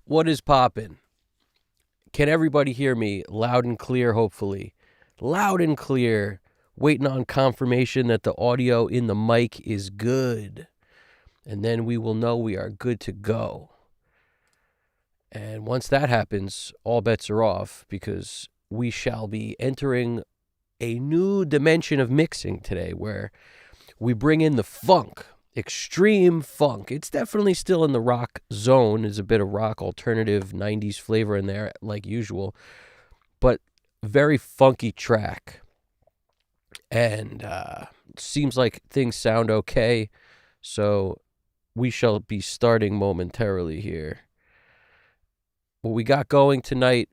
What is poppin'? Can everybody hear me loud and clear, hopefully? Loud and clear. Waiting on confirmation that the audio in the mic is good. And then we will know we are good to go. And once that happens, all bets are off because we shall be entering a new dimension of mixing today where we bring in the funk. Extreme funk. It's definitely still in the rock zone. There's a bit of rock alternative 90s flavor in there like usual, but very funky track. And seems like things sound okay, so we shall be starting momentarily here. What we got going tonight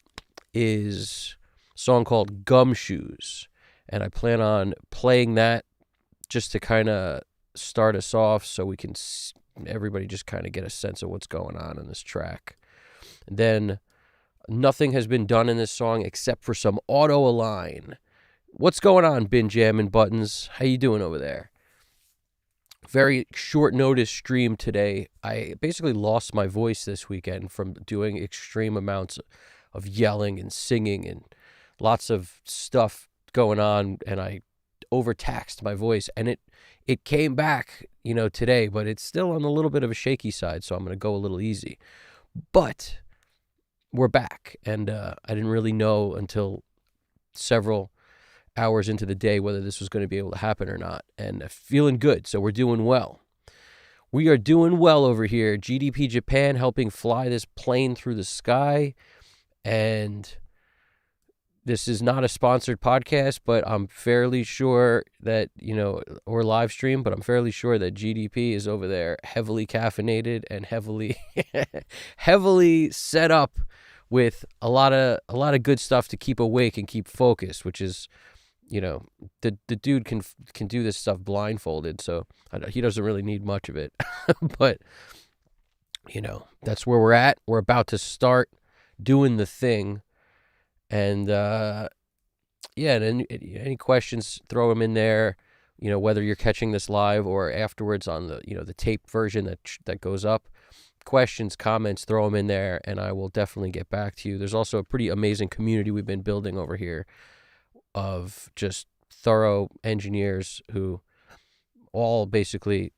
is a song called Gumshoes, and I plan on playing that just to kind of start us off so we can everybody just kind of get a sense of what's going on in this track. And then nothing has been done in this song except for some auto align. What's going on, Bin Jammin' Buttons? How you doing over there? Very short notice stream today. I basically lost my voice this weekend from doing extreme amounts of yelling and singing and lots of stuff going on, and I overtaxed my voice, and it came back, today, but it's still on a little bit of a shaky side, so I'm going to go a little easy. But we're back, and I didn't really know until several hours into the day whether this was going to be able to happen or not, and feeling good, so we're doing well. We are doing well over here. GDP Japan helping fly this plane through the sky, and this is not a sponsored podcast, but I'm fairly sure that, or live stream, but I'm fairly sure that GDP is over there heavily caffeinated and heavily set up with a lot of good stuff to keep awake and keep focused, which is, the dude can do this stuff blindfolded, so he doesn't really need much of it. But, that's where we're at. We're about to start doing the thing. And, and any questions, throw them in there, whether you're catching this live or afterwards on the, the tape version that goes up. Questions, comments, throw them in there, and I will definitely get back to you. There's also a pretty amazing community we've been building over here of just thorough engineers who all basically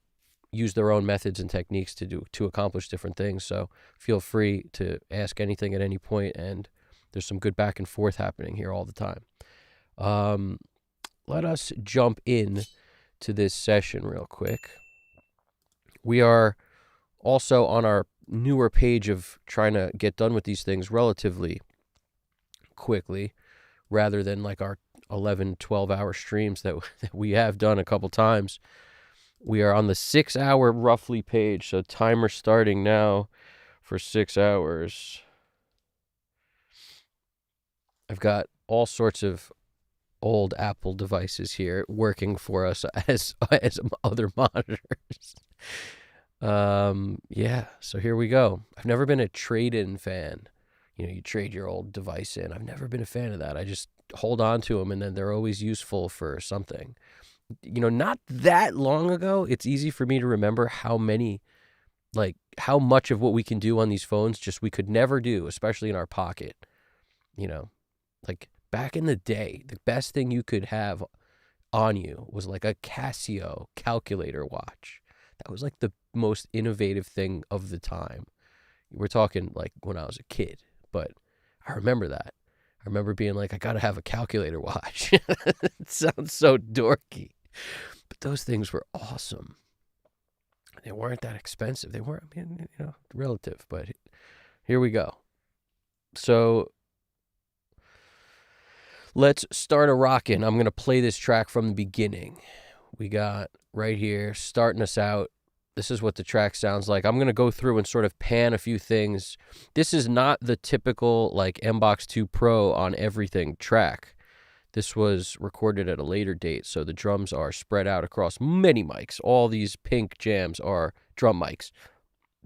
use their own methods and techniques to accomplish different things. So feel free to ask anything at any point, and there's some good back and forth happening here all the time. Let us jump in to this session real quick. We are also on our newer page of trying to get done with these things relatively quickly rather than like our 11, 12-hour streams that we have done a couple times. We are on the 6-hour roughly page, so timer starting now for 6 hours. I've got all sorts of old Apple devices here working for us as other monitors. So here we go. I've never been a trade-in fan. You trade your old device in. I've never been a fan of that. I just hold on to them, and then they're always useful for something. Not that long ago, it's easy for me to remember how much of what we can do on these phones just we could never do, especially in our pocket. Like back in the day, the best thing you could have on you was like a Casio calculator watch. That was like the most innovative thing of the time. We're talking like when I was a kid, but I remember that. I remember being like, I got to have a calculator watch. It sounds so dorky, but those things were awesome. They weren't that expensive. They weren't, relative, but here we go. So let's start a rockin'. I'm going to play this track from the beginning. We got right here, starting us out. This is what the track sounds like. I'm going to go through and sort of pan a few things. This is not the typical like MBox 2 Pro on everything track. This was recorded at a later date, so the drums are spread out across many mics. All these pink jams are drum mics.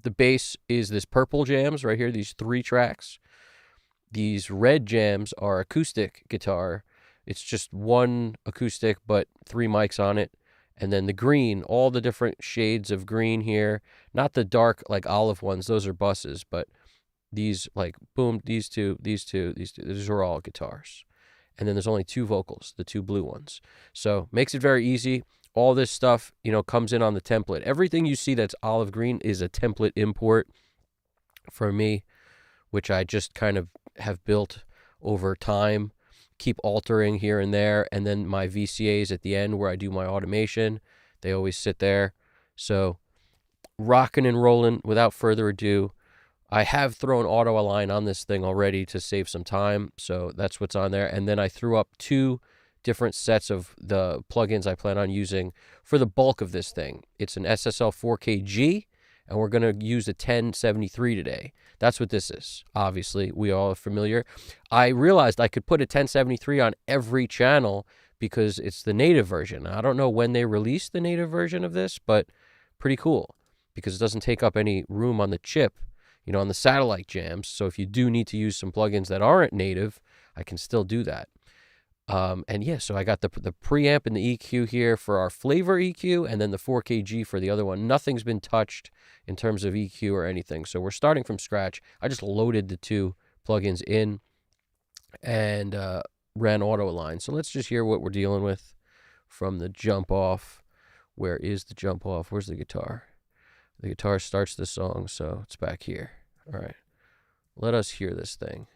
The bass is this purple jams right here, these 3 tracks. These red jams are acoustic guitar. It's just one acoustic, but 3 mics on it. And then the green, all the different shades of green here. Not the dark, like olive ones. Those are buses, but These, like, boom, these two, these are all guitars. And then there's only 2 vocals, the 2 blue ones. So makes it very easy. All this stuff, comes in on the template. Everything you see that's olive green is a template import for me, which I just kind of have built over time, keep altering here and there. And then my VCAs at the end where I do my automation, they always sit there. So rocking and rolling without further ado. I have thrown auto align on this thing already to save some time, so that's what's on there. And then I threw up 2 different sets of the plugins I plan on using for the bulk of this thing. It's an SSL 4KG, and we're going to use a 1073 today. That's what this is. Obviously, we all are familiar. I realized I could put a 1073 on every channel because it's the native version. I don't know when they released the native version of this, but pretty cool because it doesn't take up any room on the chip, on the satellite jams. So if you do need to use some plugins that aren't native, I can still do that. And yeah, so I got the preamp and the EQ here for our flavor EQ, and then the 4KG for the other one. Nothing's been touched in terms of EQ or anything. So we're starting from scratch. I just loaded the 2 plugins in and ran auto align. So let's just hear what we're dealing with from the jump off. Where is the jump off? Where's the guitar? The guitar starts the song, so it's back here. All right. Let us hear this thing.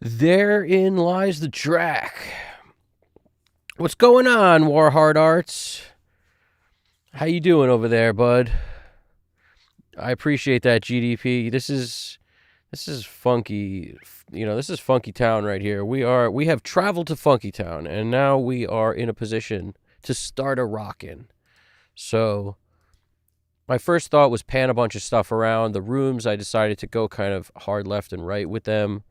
Therein lies the track. What's going on, Warhard Arts? How you doing over there, bud? I appreciate that, GDP. This is funky. This is Funky Town right here. We have traveled to Funky Town, and now we are in a position to start a rockin'. So my first thought was pan a bunch of stuff around. The rooms, I decided to go kind of hard left and right with them.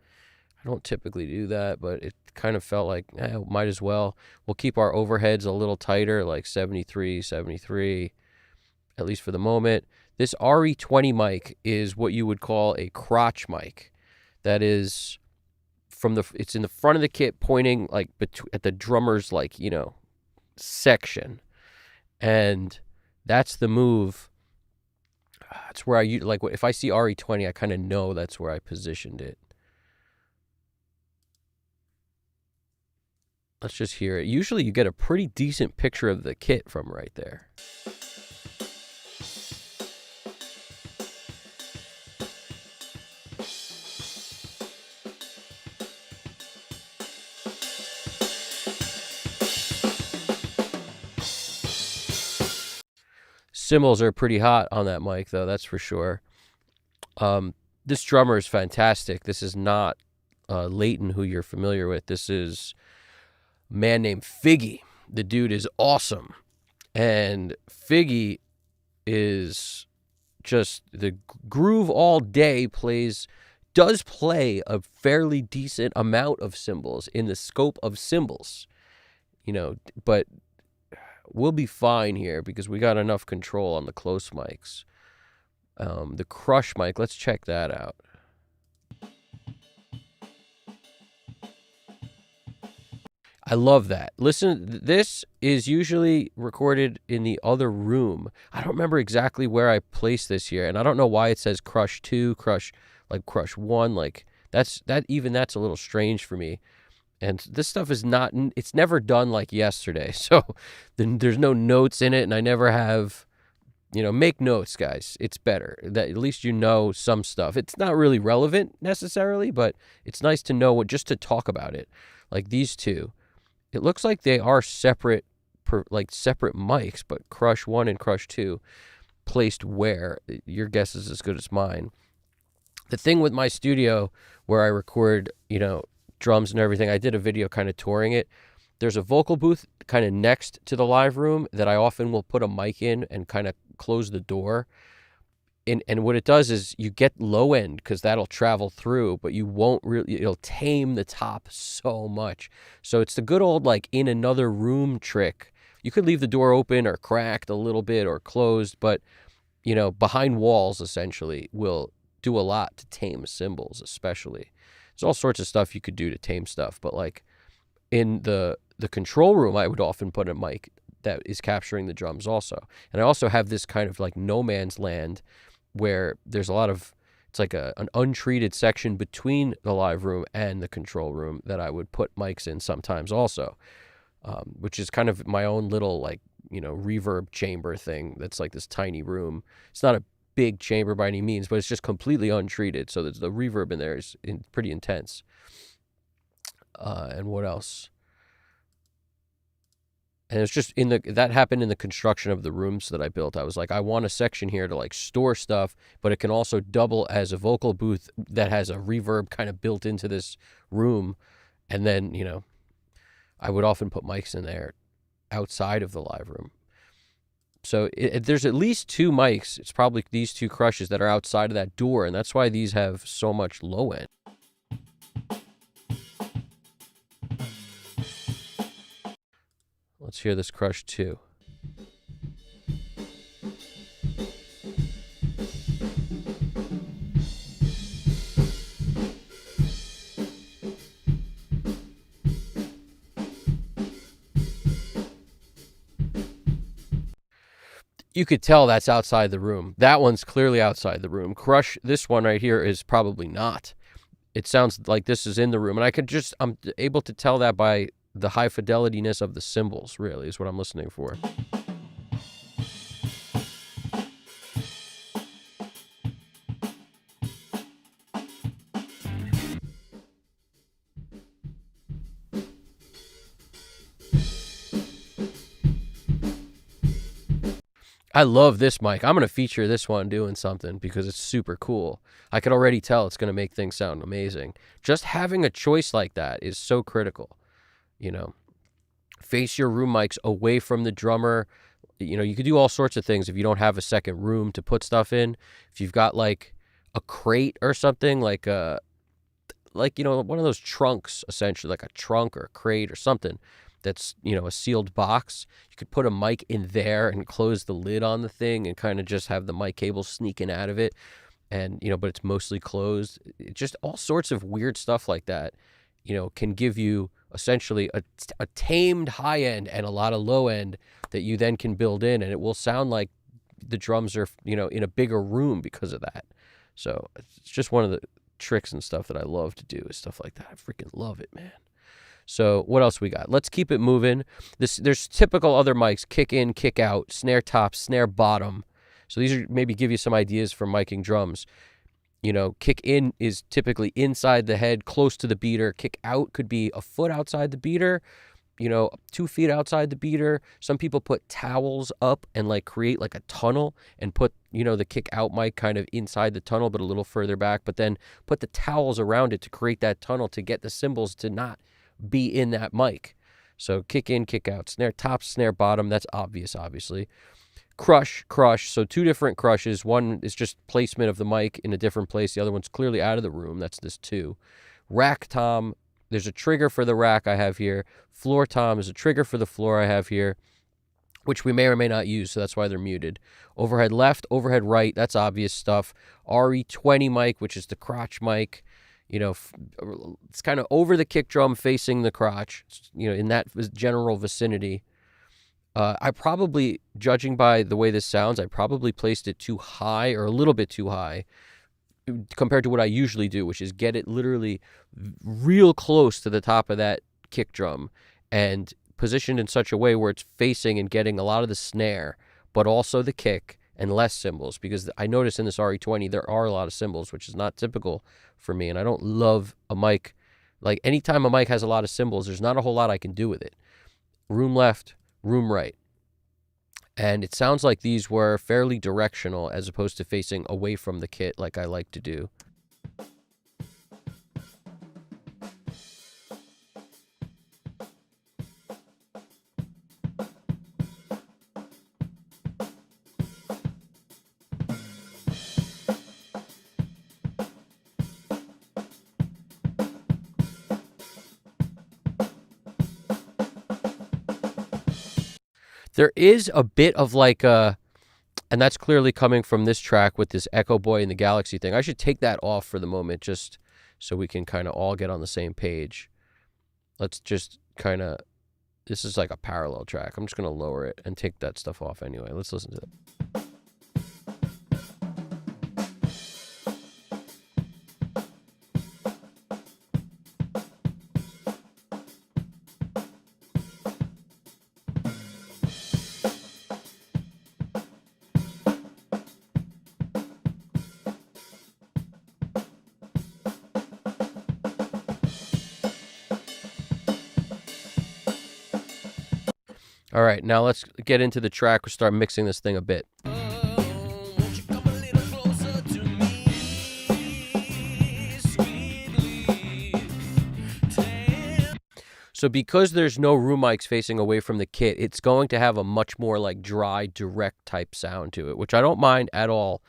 I don't typically do that, but it kind of felt like, might as well. We'll keep our overheads a little tighter, like 73, 73, at least for the moment. This RE20 mic is what you would call a crotch mic. That is it's in the front of the kit, pointing like at the drummer's section. And that's the move. That's where if I see RE20, I kind of know that's where I positioned it. Let's just hear it. Usually you get a pretty decent picture of the kit from right there. Cymbals are pretty hot on that mic, though, that's for sure. This drummer is fantastic. This is not Leighton, who you're familiar with. This is a man named Figgy. The dude is awesome. And Figgy is just the groove all day, does play a fairly decent amount of cymbals in the scope of cymbals, but we'll be fine here because we got enough control on the close mics. The crush mic, let's check that out. I love that. Listen, this is usually recorded in the other room. I don't remember exactly where I placed this here, and I don't know why it says Crush 2, Crush 1. That's a little strange for me. And this stuff is it's never done like yesterday. So there's no notes in it, and I never have, make notes, guys. It's better that at least some stuff. It's not really relevant necessarily, but it's nice to know just to talk about it. Like these two. It looks like they are separate mics, but Crush 1 and Crush 2 placed where? Your guess is as good as mine. The thing with my studio where I record, drums and everything, I did a video kind of touring it. There's a vocal booth kind of next to the live room that I often will put a mic in and kind of close the door. And what it does is you get low end because that'll travel through, but you won't really, it'll tame the top so much. So it's the good old in another room trick. You could leave the door open or cracked a little bit or closed, but behind walls essentially will do a lot to tame cymbals, especially. There's all sorts of stuff you could do to tame stuff, but in the control room, I would often put a mic that is capturing the drums also. And I also have this kind of no man's land where there's a lot of, it's like an untreated section between the live room and the control room that I would put mics in sometimes also, which is kind of my own little reverb chamber thing. That's this tiny room. It's not a big chamber by any means, but it's just completely untreated. So the reverb in there is pretty intense. And what else? And it's just that happened in the construction of the rooms that I built. I was like, I want a section here to store stuff, but it can also double as a vocal booth that has a reverb kind of built into this room. And then, I would often put mics in there outside of the live room. So there's at least two mics. It's probably these two Crushes that are outside of that door. And that's why these have so much low end. Let's hear this Crush 2. You could tell that's outside the room. That one's clearly outside the room. Crush, this one right here, is probably not. It sounds like this is in the room. And I'm able to tell that by the high fidelityness of the cymbals, really, is what I'm listening for. I love this mic. I'm going to feature this one doing something because it's super cool. I could already tell it's going to make things sound amazing. Just having a choice like that is so critical. You know, face your room mics away from the drummer. You know, you could do all sorts of things if you don't have a second room to put stuff in. If you've got like a crate or something, like you know, one of those trunks, essentially, like a trunk or a crate or something that's, you know, a sealed box. You could put a mic in there and close the lid on the thing and kind of just have the mic cable sneaking out of it. And, you know, but it's mostly closed. Just all sorts of weird stuff like that, you know, can give you essentially a tamed high end and a lot of low end that you then can build in. And it will sound like the drums are, you know, in a bigger room because of that. So it's just one of the tricks and stuff that I love to do is stuff like that. I freaking love it, man. So what else we got? Let's keep it moving. There's typical other mics: kick in, kick out, snare top, snare bottom. So these are maybe give you some ideas for miking drums. You know, kick in is typically inside the head, close to the beater. Kick out could be a foot outside the beater, you know, 2 feet outside the beater. Some people put towels up and like create like a tunnel and put, you know, the kick out mic kind of inside the tunnel, but a little further back, but then put the towels around it to create that tunnel to get the cymbals to not be in that mic. So kick in, kick out, snare top, snare bottom. That's obvious, obviously. Crush. So 2 different crushes. One is just placement of the mic in a different place. The other one's clearly out of the room. That's this 2. Rack tom. There's a trigger for the rack I have here. Floor tom is a trigger for the floor I have here, which we may or may not use, so that's why they're muted. Overhead left, overhead right, that's obvious stuff. RE20 mic, which is the crotch mic. You know, it's kind of over the kick drum facing the crotch, you know, in that general vicinity. I probably, judging by the way this sounds, I probably placed it too high or a little bit too high compared to what I usually do, which is get it literally real close to the top of that kick drum and positioned in such a way where it's facing and getting a lot of the snare, but also the kick and less cymbals, because I notice in this RE20 there are a lot of cymbals, which is not typical for me, and I don't love a mic. Like anytime a mic has a lot of cymbals, there's not a whole lot I can do with it. Room left, room right. And it sounds like these were fairly directional as opposed to facing away from the kit like I like to do. There is a bit of like a, and that's clearly coming from this track with this Echo Boy and the Galaxy thing. I should take that off for the moment just so we can kind of all get on the same page. Let's just kind of, this is like a parallel track. I'm just going to lower it and take that stuff off anyway. Let's listen to it. All right, now let's get into the track. We'll start mixing this thing a bit. So because there's no room mics facing away from the kit, it's going to have a much more like dry, direct type sound to it, which I don't mind at all.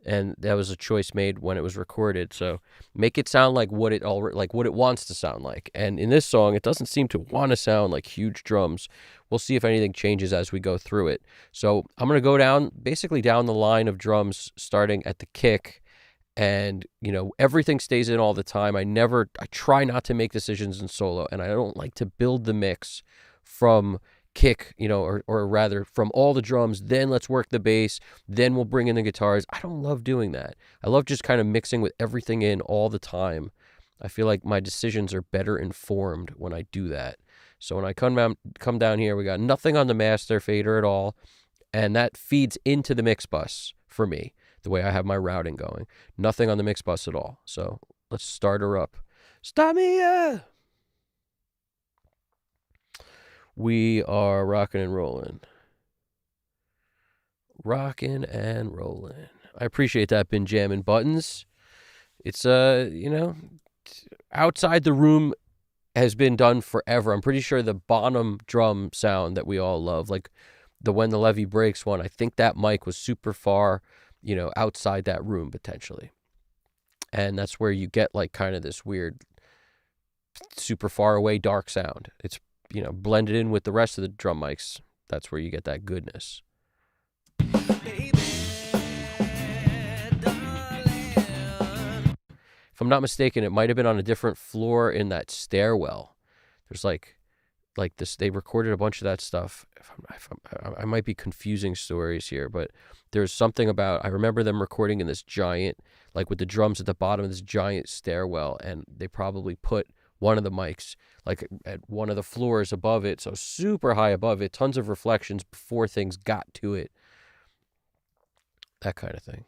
And that was a choice made when it was recorded. So make it sound like what it wants to sound like. And in this song, it doesn't seem to want to sound like huge drums. We'll see if anything changes as we go through it. So I'm going to go basically down the line of drums, starting at the kick. And, you know, everything stays in all the time. I try not to make decisions in solo, and I don't like to build the mix from kick, you know, or rather from all the drums, then let's work the bass, then we'll bring in the guitars. I don't love doing that. I love just kind of mixing with everything in all the time. I feel like my decisions are better informed when I do that. So when I come down here, we got nothing on the master fader at all, and that feeds into the mix bus for me, the way I have my routing going. Nothing on the mix bus at all. So let's start her up. Stop me up! We are rocking and rolling. Rocking and rolling. I appreciate that, Benjamin Buttons. It's outside the room has been done forever. I'm pretty sure the bottom drum sound that we all love, like the When the Levee Breaks one, I think that mic was super far, outside that room potentially. And that's where you get like kind of this weird, super far away dark sound. It's, blended in with the rest of the drum mics. That's where you get that goodness. If I'm not mistaken, it might have been on a different floor in that stairwell. There's like this. They recorded a bunch of that stuff. I might be confusing stories here, but there's something about, I remember them recording in this giant, like with the drums at the bottom of this giant stairwell, and they probably put one of the mics like at one of the floors above it, so super high above it, tons of reflections before things got to it. That kind of thing.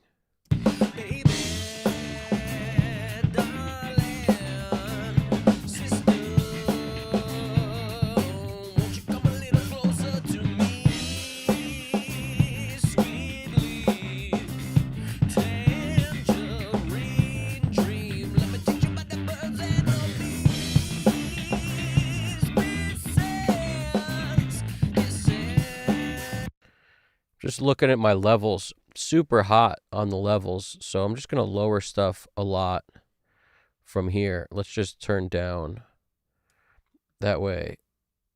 Just looking at my levels, super hot on the levels, so I'm just going to lower stuff a lot from here. Let's just turn down. That way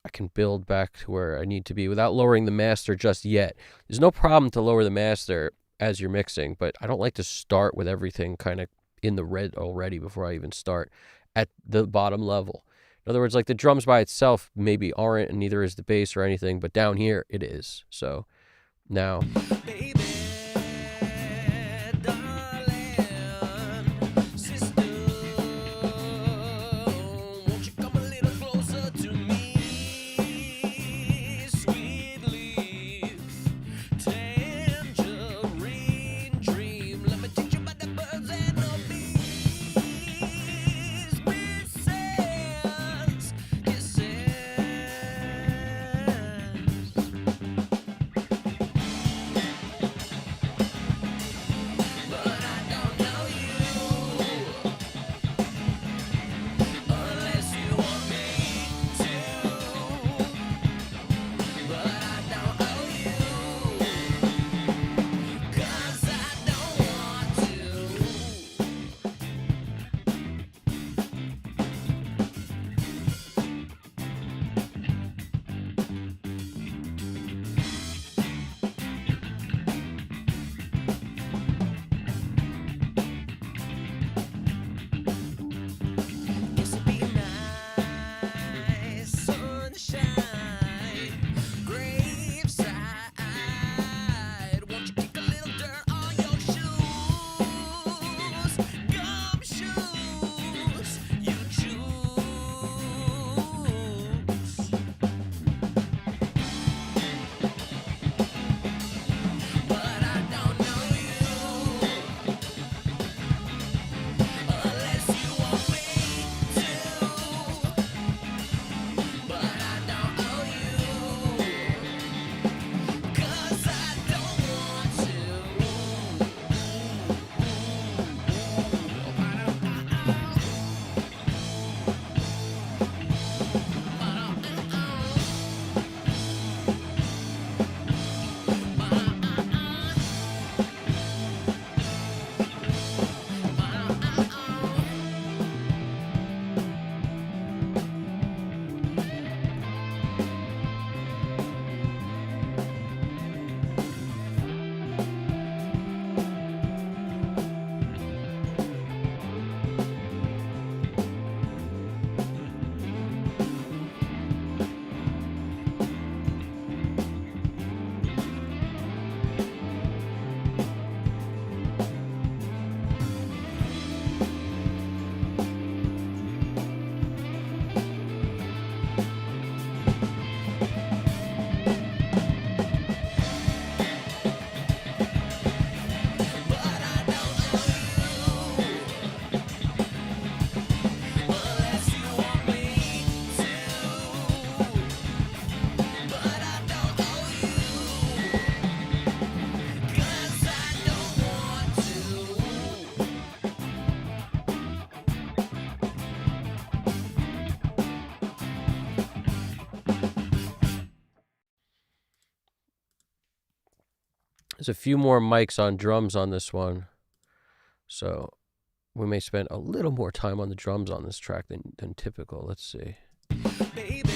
I can build back to where I need to be without lowering the master just yet. There's no problem to lower the master as you're mixing, but I don't like to start with everything kind of in the red already before I even start at the bottom level. In other words, like the drums by itself maybe aren't, and neither is the bass or anything, but down here it is. So now, There's a few more mics on drums on this one, so we may spend a little more time on the drums on this track than typical. Let's see. Baby.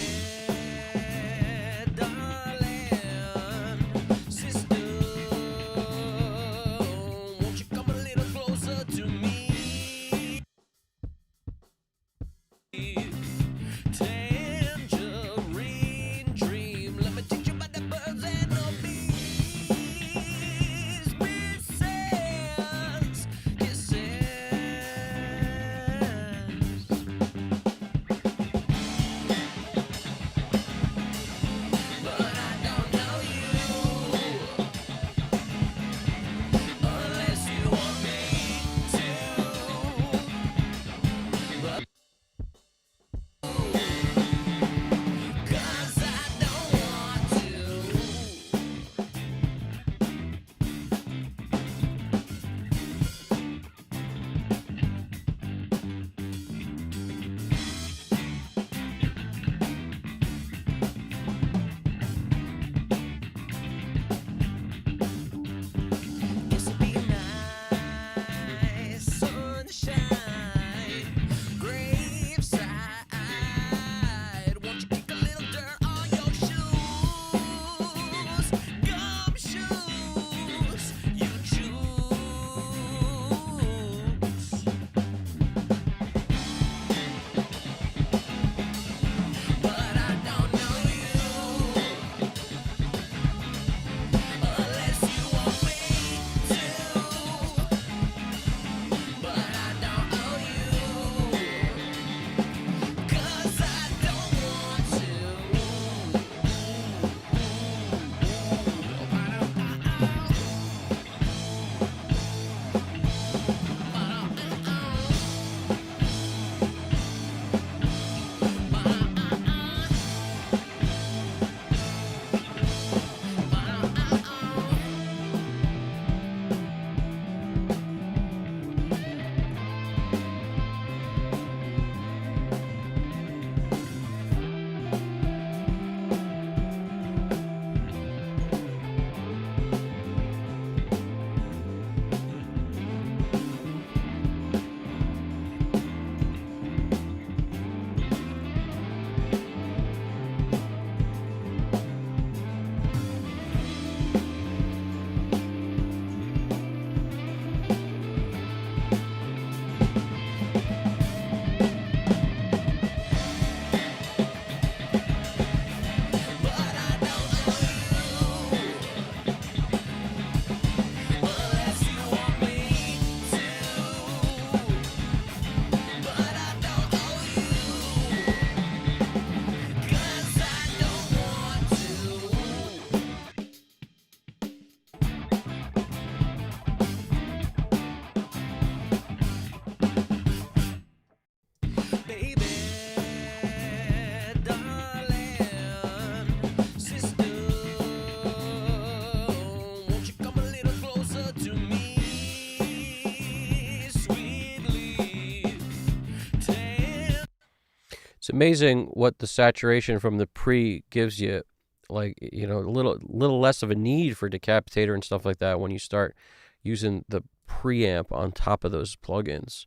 It's amazing what the saturation from the pre gives you, like, you know, a little less of a need for decapitator and stuff like that when you start using the preamp on top of those plugins.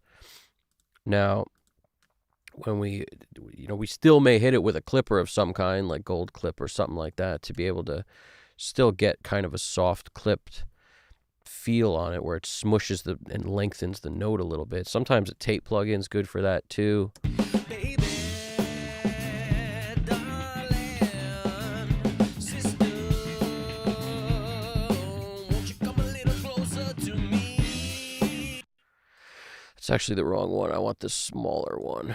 Now, when we still may hit it with a clipper of some kind, like gold clip or something like that, to be able to still get kind of a soft clipped feel on it where it smushes and lengthens the note a little bit. Sometimes a tape plugin's good for that too. It's actually the wrong one. I want the smaller one.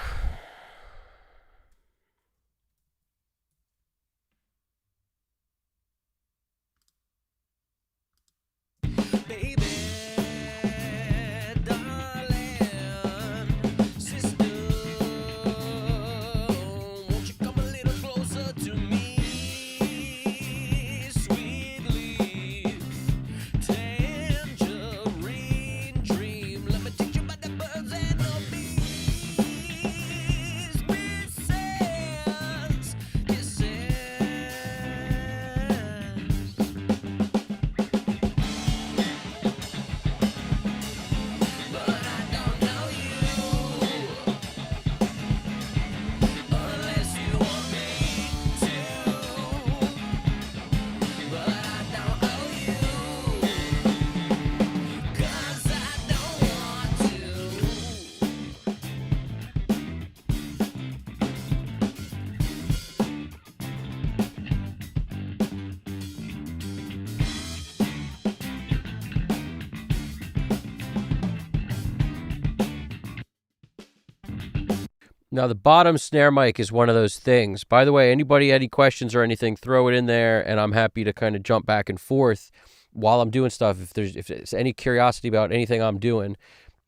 Now, the bottom snare mic is one of those things. By the way, anybody any questions or anything, throw it in there, and I'm happy to kind of jump back and forth while I'm doing stuff. If there's any curiosity about anything I'm doing,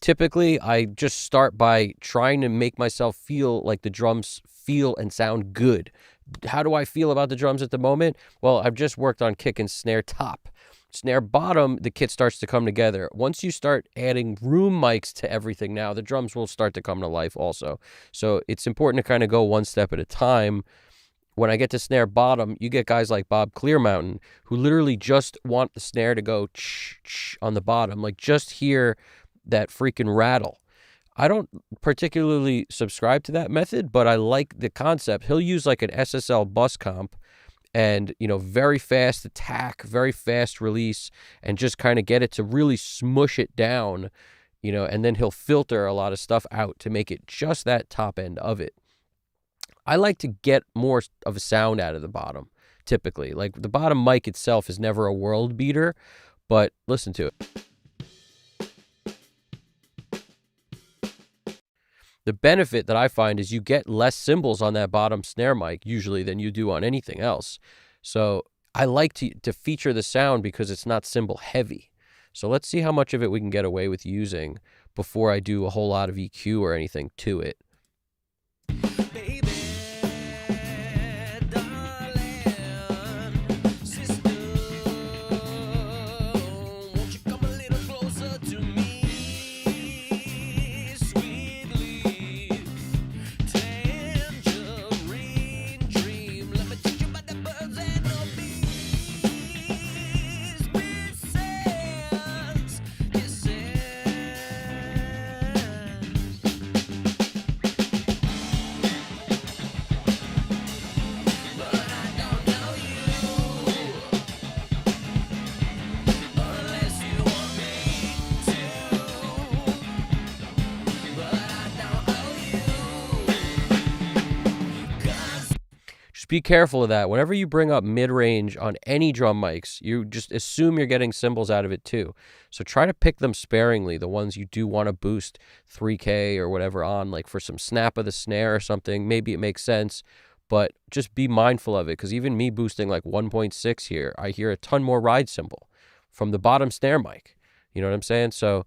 typically I just start by trying to make myself feel like the drums feel and sound good. How do I feel about the drums at the moment? Well, I've just worked on kick and snare top. Snare bottom, the kit starts to come together. Once you start adding room mics to everything now, the drums will start to come to life also. So it's important to kind of go one step at a time. When I get to snare bottom, you get guys like Bob Clearmountain who literally just want the snare to go on the bottom, like just hear that freaking rattle. I don't particularly subscribe to that method, but I like the concept. He'll use like an SSL bus comp and, very fast attack, very fast release, and just kind of get it to really smush it down, and then he'll filter a lot of stuff out to make it just that top end of it. I like to get more of a sound out of the bottom, typically. Like, the bottom mic itself is never a world beater, but listen to it. The benefit that I find is you get less cymbals on that bottom snare mic usually than you do on anything else. So I like to feature the sound because it's not cymbal heavy. So let's see how much of it we can get away with using before I do a whole lot of EQ or anything to it. Be careful of that. Whenever you bring up mid-range on any drum mics, you just assume you're getting cymbals out of it too. So try to pick them sparingly, the ones you do want to boost 3K or whatever on, like for some snap of the snare or something. Maybe it makes sense, but just be mindful of it, because even me boosting like 1.6 here, I hear a ton more ride cymbal from the bottom snare mic. You know what I'm saying? So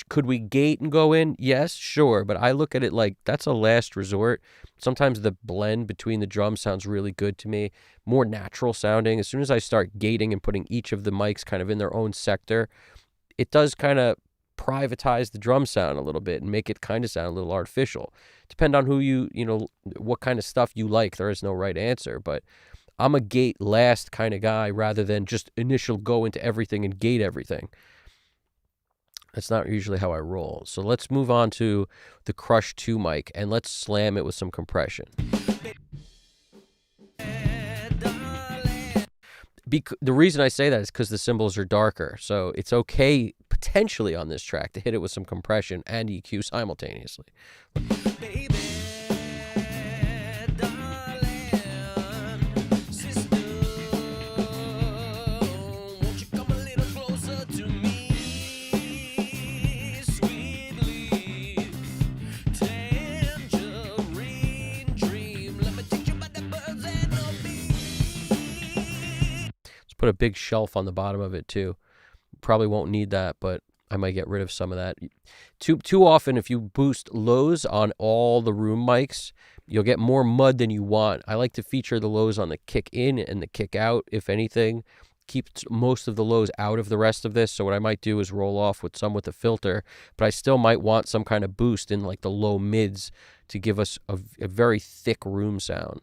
could we gate and go in? Yes, sure. But I look at it like that's a last resort. Sometimes the blend between the drums sounds really good to me, more natural sounding. As soon as I start gating and putting each of the mics kind of in their own sector, it does kind of privatize the drum sound a little bit and make it kind of sound a little artificial. Depend on who what kind of stuff you like. There is no right answer, but I'm a gate last kind of guy rather than just initial go into everything and gate everything. That's not usually how I roll. So let's move on to the Crush 2 mic, and let's slam it with some compression. The reason I say that is because the cymbals are darker. So it's okay, potentially, on this track to hit it with some compression and EQ simultaneously. Put a big shelf on the bottom of it too. Probably won't need that, but I might get rid of some of that. Too often, if you boost lows on all the room mics, you'll get more mud than you want. I like to feature the lows on the kick in and the kick out, if anything. Keep most of the lows out of the rest of this. So what I might do is roll off with some with a filter, but I still might want some kind of boost in like the low mids to give us a very thick room sound.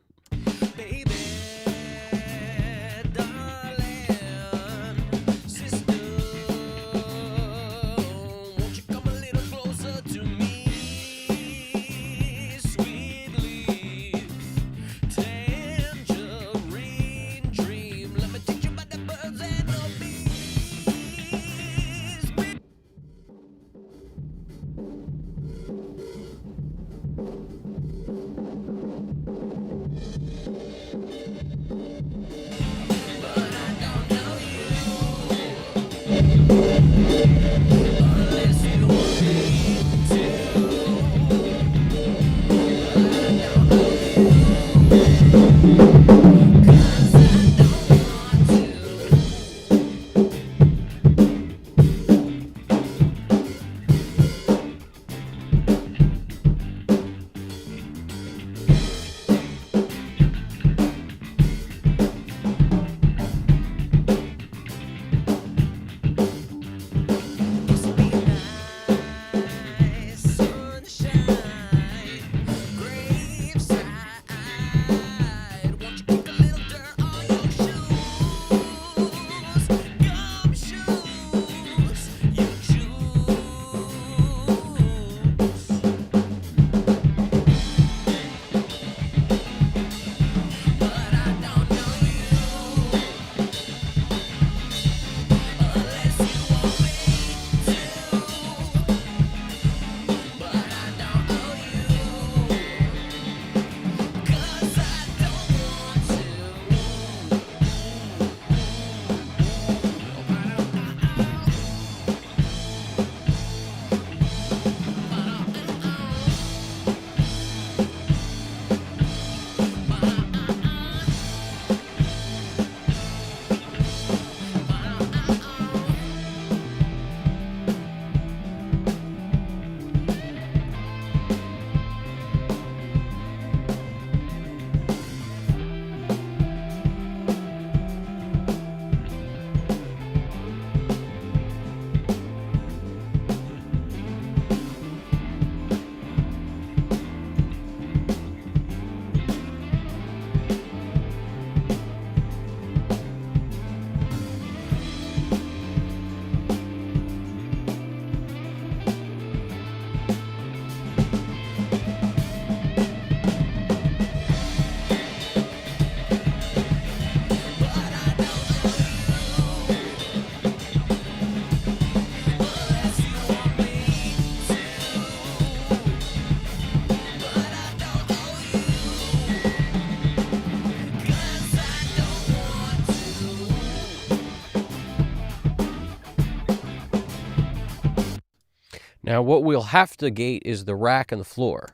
Now, what we'll have to gate is the rack and the floor.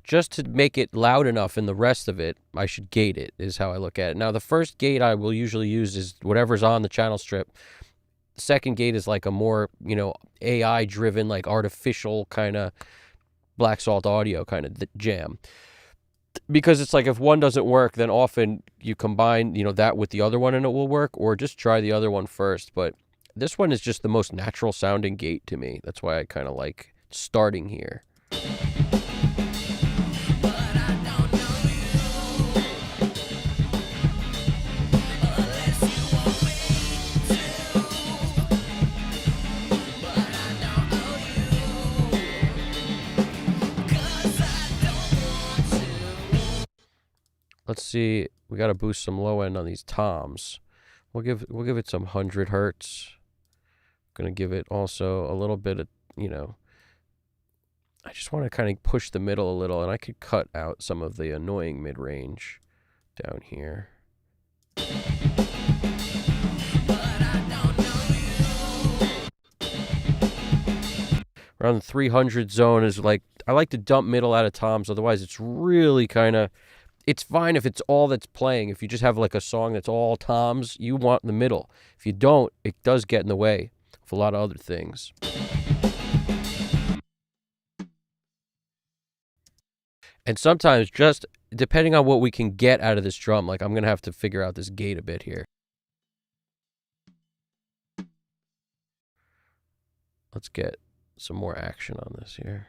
Just to make it loud enough in the rest of it, I should gate it, is how I look at it. Now, the first gate I will usually use is whatever's on the channel strip. The second gate is like a more, AI-driven, like artificial kind of Black Salt Audio kind of jam. Because it's like if one doesn't work, then often you combine, that with the other one and it will work, or just try the other one first. But this one is just the most natural sounding gate to me. That's why I kind of like starting here. Let's see. We got to boost some low end on these toms. We'll give it some 100 hertz. Gonna give it also a little bit of, I just want to kind of push the middle a little, and I could cut out some of the annoying mid-range down here. Around the 300 zone is like, I like to dump middle out of toms, otherwise it's really kind of, it's fine if it's all that's playing. If you just have like a song that's all toms, you want the middle. If you don't, it does get in the way of a lot of other things. And sometimes, just depending on what we can get out of this drum, like I'm going to have to figure out this gate a bit here. Let's get some more action on this here.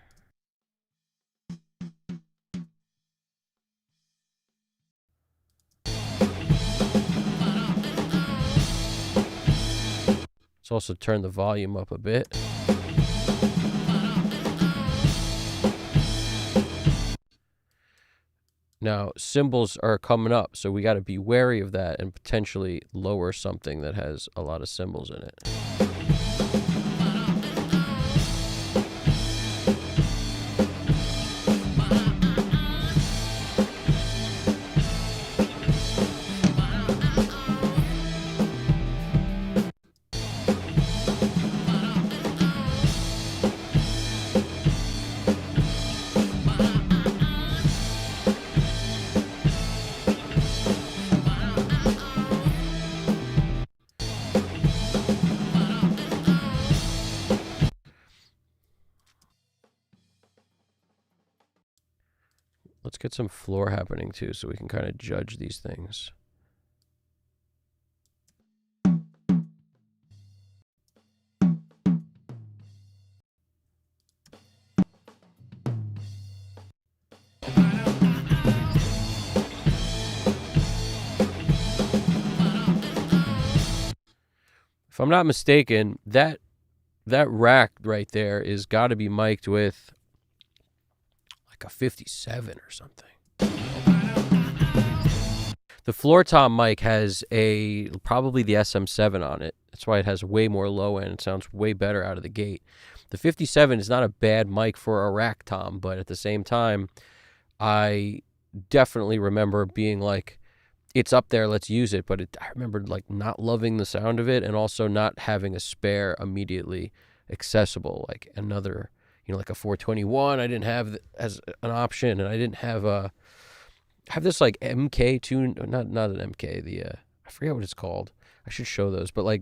Let's also turn the volume up a bit. Now, cymbals are coming up, so we got to be wary of that and potentially lower something that has a lot of cymbals in it. Let's get some floor happening too, so we can kind of judge these things. If I'm not mistaken, that rack right there is got to be mic'd with like a 57 or something. The floor tom mic has probably the SM7 on it. That's why it has way more low end. It sounds way better out of the gate. The 57 is not a bad mic for a rack tom, but at the same time, I definitely remember being like, it's up there, let's use it. But I remember like not loving the sound of it, and also not having a spare immediately accessible, like another, like a 421 I didn't have as an option, and I didn't have I have this like MK tune, not an MK, I forget what it's called. I should show those, but like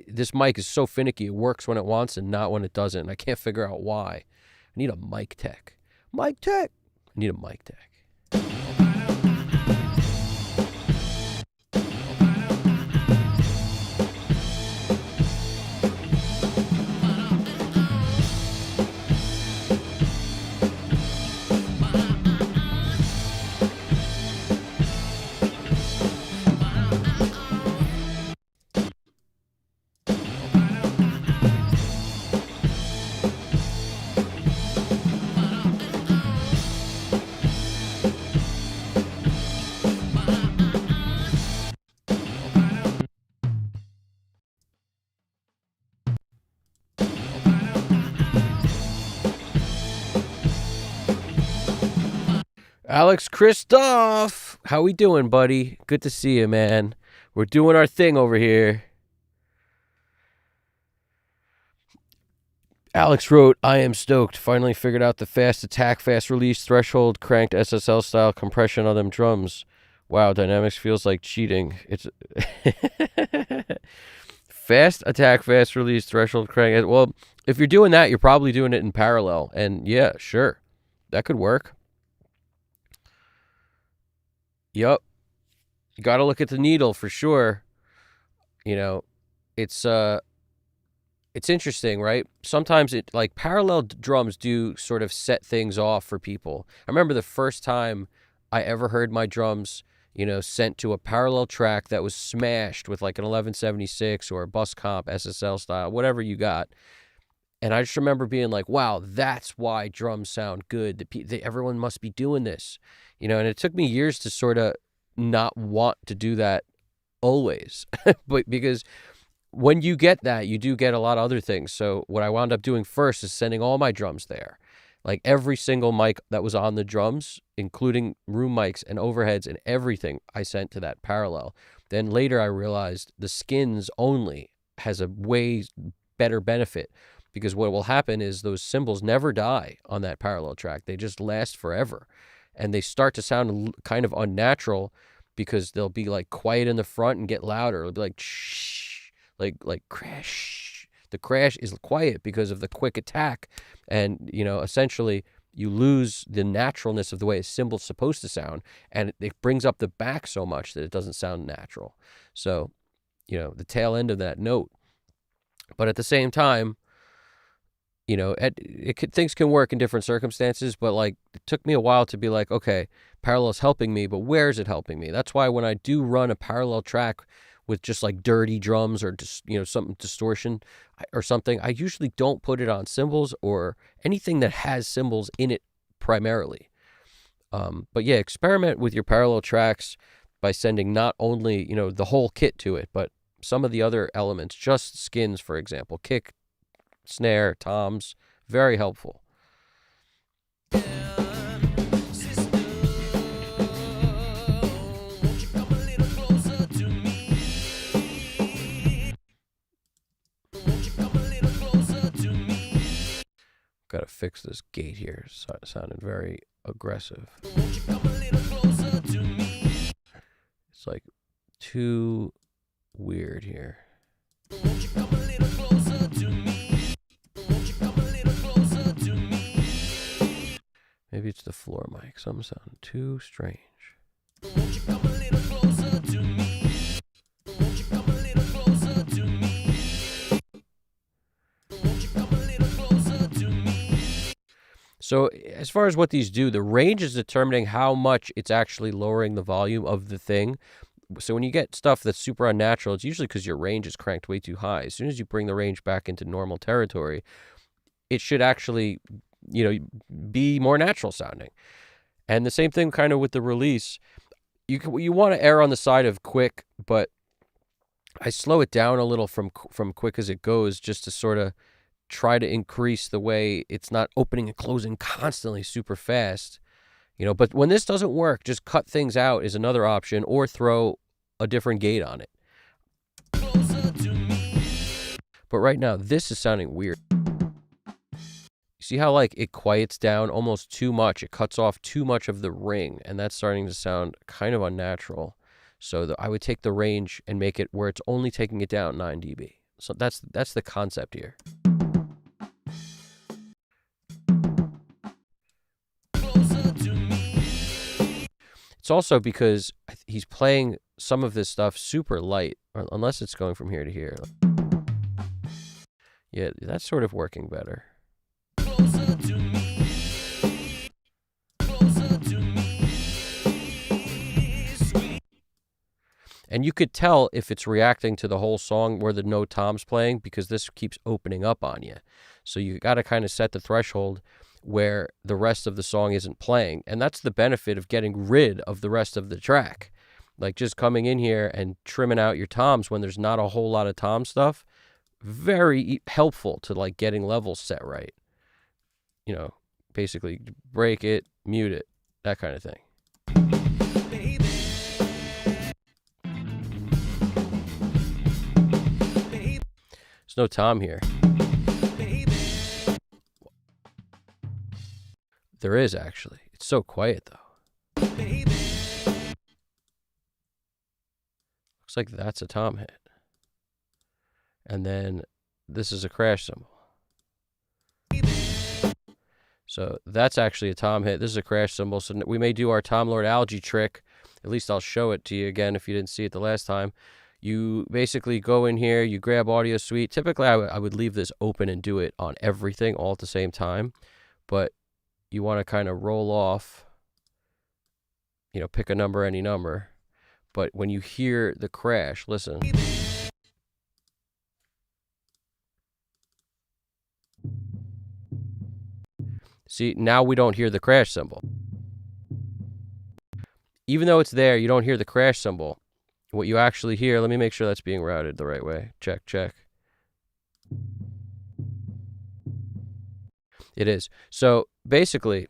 this mic is so finicky, it works when it wants and not when it doesn't, and I can't figure out why. I need a mic tech. I need a mic tech. Alex Christoph, how we doing, buddy? Good to see you, man. We're doing our thing over here. Alex wrote, I am stoked. Finally figured out the fast attack, fast release threshold, cranked SSL style compression on them drums. Wow, dynamics feels like cheating. It's fast attack, fast release threshold, crank. Well, if you're doing that, you're probably doing it in parallel. And yeah, sure. That could work. Yup. You got to look at the needle for sure. You know, it's interesting, right? Sometimes it like parallel drums do sort of set things off for people. I remember the first time I ever heard my drums, sent to a parallel track that was smashed with like an 1176 or a bus comp SSL style, whatever you got. And I just remember being like, wow, that's why drums sound good. Everyone must be doing this, and it took me years to sort of not want to do that always, but because when you get that, you do get a lot of other things. So what I wound up doing first is sending all my drums there. Like every single mic that was on the drums, including room mics and overheads and everything, I sent to that parallel. Then later I realized the skins only has a way better benefit, because what will happen is those cymbals never die on that parallel track. They just last forever. And they start to sound kind of unnatural because they'll be like quiet in the front and get louder. It'll be like shh, like crash. The crash is quiet because of the quick attack. And, essentially you lose the naturalness of the way a cymbal's supposed to sound. And it brings up the back so much that it doesn't sound natural. So, the tail end of that note. But at the same time, things can work in different circumstances, but like it took me a while to be like, okay, parallel's helping me, but where is it helping me? That's why when I do run a parallel track with just like dirty drums or just, something distortion or something, I usually don't put it on cymbals or anything that has cymbals in it primarily. But yeah, experiment with your parallel tracks by sending not only, the whole kit to it, but some of the other elements, just skins, for example, kick, snare, toms, very helpful. Gotta fix this gate here. It sounded very aggressive. It's like too weird here. Maybe it's the floor mic. Some sound too strange. Won't you come a little closer to me? Won't you come a little closer to me? Won't you come a little closer to me? So as far as what these do, the range is determining how much it's actually lowering the volume of the thing. So when you get stuff that's super unnatural, it's usually because your range is cranked way too high. As soon as you bring the range back into normal territory, it should actually be more natural sounding. And the same thing kind of with the release. You want to err on the side of quick, but I slow it down a little from quick as it goes, just to sort of try to increase the way it's not opening and closing constantly super fast. But when this doesn't work, just cut things out is another option, or throw a different gate on it. But right now, this is sounding weird. See how like it quiets down almost too much? It cuts off too much of the ring, and that's starting to sound kind of unnatural. So I would take the range and make it where it's only taking it down 9 dB. So that's the concept here. It's also because he's playing some of this stuff super light, unless it's going from here to here. Yeah, that's sort of working better. And you could tell if it's reacting to the whole song where the no tom's playing, because this keeps opening up on you. So you got to kind of set the threshold where the rest of the song isn't playing. And that's the benefit of getting rid of the rest of the track. Like just coming in here and trimming out your toms when there's not a whole lot of tom stuff. Very helpful to like getting levels set right. Basically break it, mute it, that kind of thing. There's no tom here. There is actually. It's so quiet though. Looks like that's a tom hit. And then this is a crash cymbal. So that's actually a tom hit. This is a crash cymbal. So we may do our Tom Lord algae trick. At least I'll show it to you again if you didn't see it the last time. You basically go in here, you grab Audio Suite. Typically, I would leave this open and do it on everything all at the same time. But you want to kind of roll off, you know, pick a number, any number. But when you hear the crash, listen. See, now we don't hear the crash cymbal. Even though it's there, you don't hear the crash cymbal. What you actually hear, let me make sure that's being routed the right way. Check, check. It is. So basically,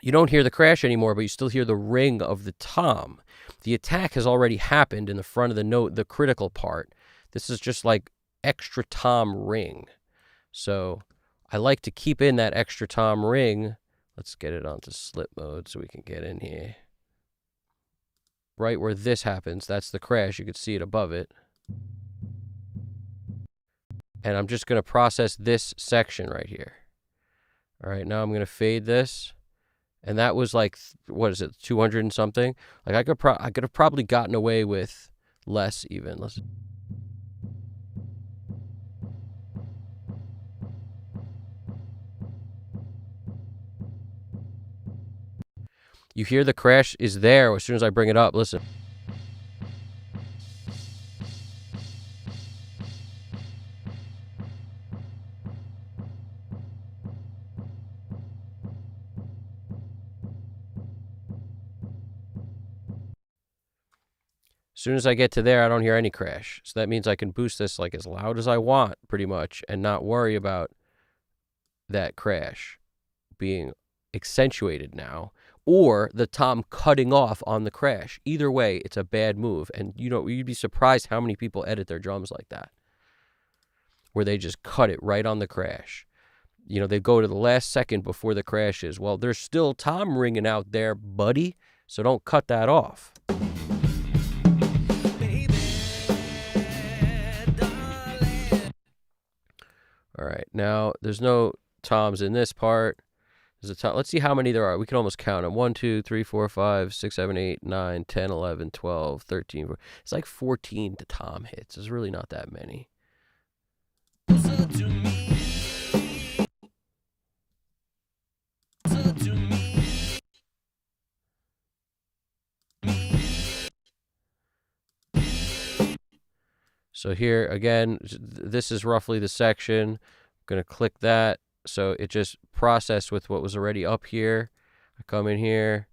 you don't hear the crash anymore, but you still hear the ring of the tom. The attack has already happened in the front of the note, the critical part. This is just like extra tom ring. So I like to keep in that extra tom ring. Let's get it onto slip mode so we can get in here. Right where this happens, that's the crash. You can see it above it. And I'm just going to process this section right here. All right, now I'm going to fade this. And that was like, what is it, 200 and something? Like I could have probably gotten away with less even. Listen. You hear the crash is there as soon as I bring it up. Listen. As soon as I get to there, I don't hear any crash. So that means I can boost this like as loud as I want, pretty much, and not worry about that crash being accentuated now, or the tom cutting off on the crash. Either way, it's a bad move. And you know, you'd be surprised how many people edit their drums like that, where they just cut it right on the crash. You know, they go to the last second before the crash is. Well, there's still tom ringing out there, buddy, so don't cut that off. All right, now there's no toms in this part. There's a tom. Let's see how many there are. We can almost count them. 1, 2, 3, 4, 5, 6, 7, 8, 9, 10, 11, 12, 13. It's like 14 to tom hits. It's really not that many. So here, again, this is roughly the section. I'm going to click that. So it just processed with what was already up here. I come in here.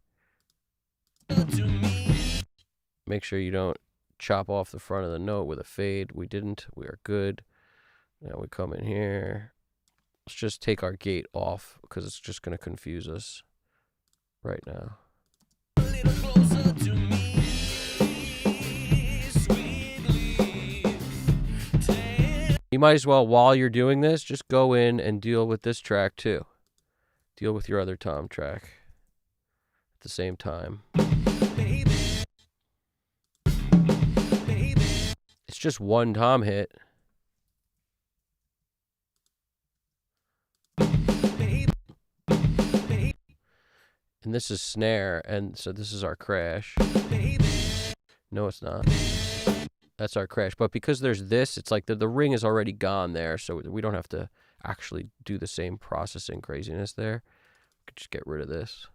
Make sure you don't chop off the front of the note with a fade. We didn't. We are good. Now we come in here. Let's just take our gate off because it's just going to confuse us right now. A little closer to me. You might as well, while you're doing this, just go in and deal with this track too. Deal with your other tom track at the same time. It's just one tom hit. And this is snare, and so this is our crash. No, it's not. That's our crash. But because there's this, it's like the ring is already gone there, so we don't have to actually do the same processing craziness there. We could just get rid of this.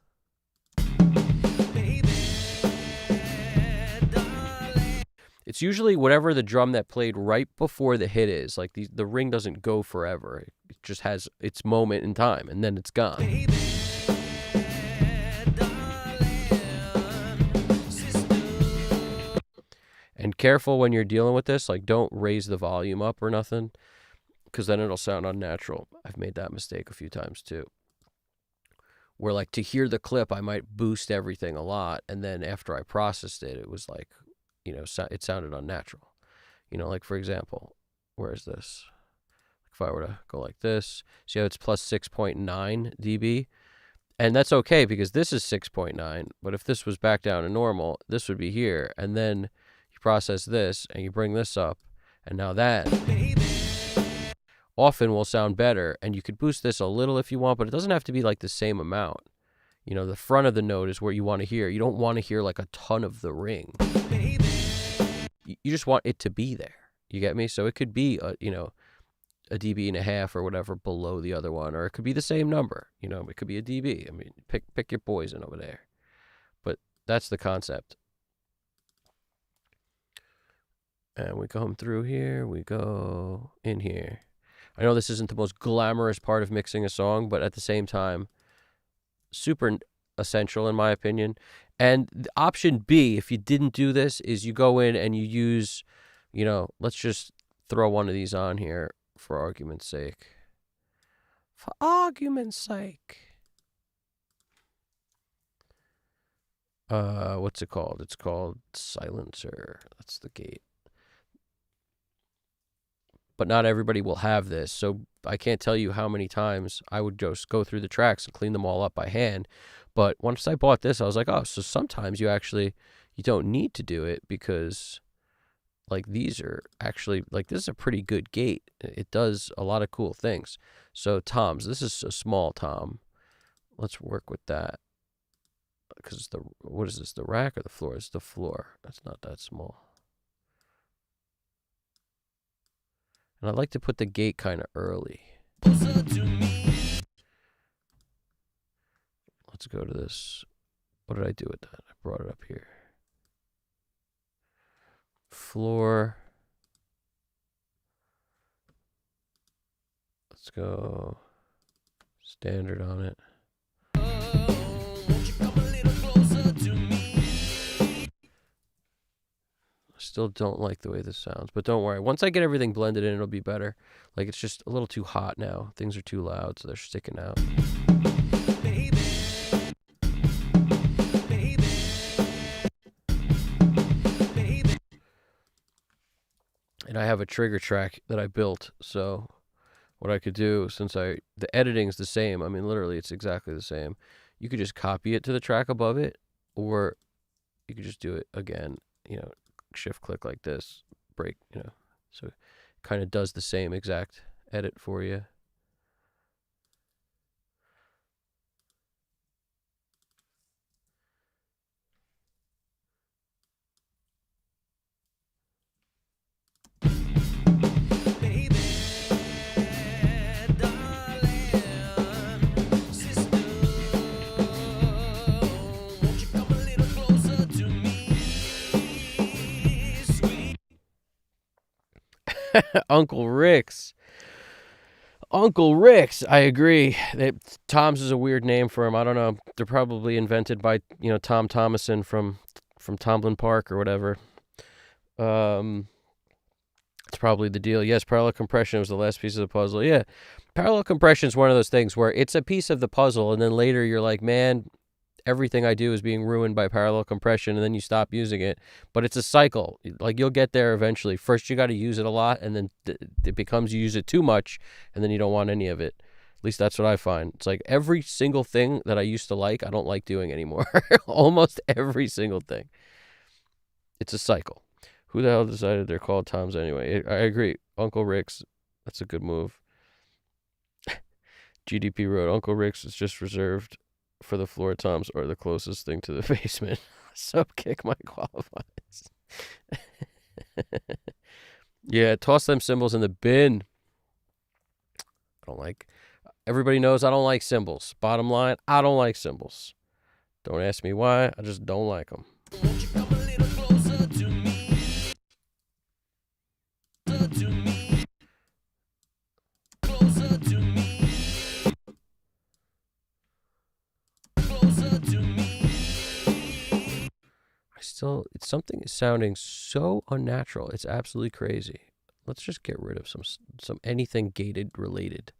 It's usually whatever the drum that played right before the hit is. Like the ring doesn't go forever. It just has its moment in time, and then it's gone. And careful when you're dealing with this, like don't raise the volume up or nothing, because then it'll sound unnatural. I've made that mistake a few times too. Where like to hear the clip, I might boost everything a lot, and then after I processed it, it was like, you know, it sounded unnatural. You know, like for example, where is this? If I were to go like this, see how it's plus 6.9 dB? And that's okay because this is 6.9. But if this was back down to normal, this would be here. And then you process this and you bring this up. And now that often will sound better. And you could boost this a little if you want, but it doesn't have to be like the same amount. You know, the front of the note is where you want to hear. You don't want to hear like a ton of the ring. You just want it to be there. You get me? So it could be, a dB and a half or whatever below the other one, or it could be the same number. You know, it could be a dB. I mean, pick your poison over there. But that's the concept. And we come through here. We go in here. I know this isn't the most glamorous part of mixing a song, but at the same time, super essential in my opinion. And option B, if you didn't do this, is you go in and you use, let's just throw one of these on here for argument's sake. For argument's sake. What's it called? It's called silencer. That's the gate. But not everybody will have this, so I can't tell you how many times I would just go through the tracks and clean them all up by hand. But once I bought this, I was like, oh, so sometimes you don't need to do it because, like, these are actually, like, this is a pretty good gate. It does a lot of cool things. So toms, this is a small tom. Let's work with that. Because what is this, the rack or the floor? It's the floor. That's not that small. And I like to put the gate kind of early. Let's go to this. What did I do with that? I brought it up here. Floor. Let's go standard on it. Still don't like the way this sounds, but don't worry. Once I get everything blended in, it'll be better. Like, it's just a little too hot now. Things are too loud, so they're sticking out. And I have a trigger track that I built, so what I could do, since the editing's the same, I mean, literally, it's exactly the same. You could just copy it to the track above it, or you could just do it again, shift click like this, break, so it kind of does the same exact edit for you. Uncle Rick's, I agree. Tom's is a weird name for him. I don't know. They're probably invented by, Tom Thomason from Tomlin Park or whatever. It's probably the deal. Yes, parallel compression was the last piece of the puzzle. Yeah, parallel compression is one of those things where it's a piece of the puzzle, and then later you're like, man, everything I do is being ruined by parallel compression, and then you stop using it. But it's a cycle. Like, you'll get there eventually. First, you got to use it a lot, and then it becomes you use it too much, and then you don't want any of it. At least that's what I find. It's like every single thing that I used to like, I don't like doing anymore. Almost every single thing. It's a cycle. Who the hell decided they're called Toms anyway? I agree. Uncle Rick's, that's a good move. GDP wrote, Uncle Rick's is just reserved for the floor toms or the closest thing to the basement. Sub kick my qualifies. Yeah, toss them cymbals in the bin. Everybody knows I don't like cymbals. Bottom line, I don't like cymbals. Don't ask me why, I just don't like them. Won't you come a little closer to me? To me. Closer to me. It's something is sounding so unnatural. It's absolutely crazy. Let's just get rid of some anything gated related.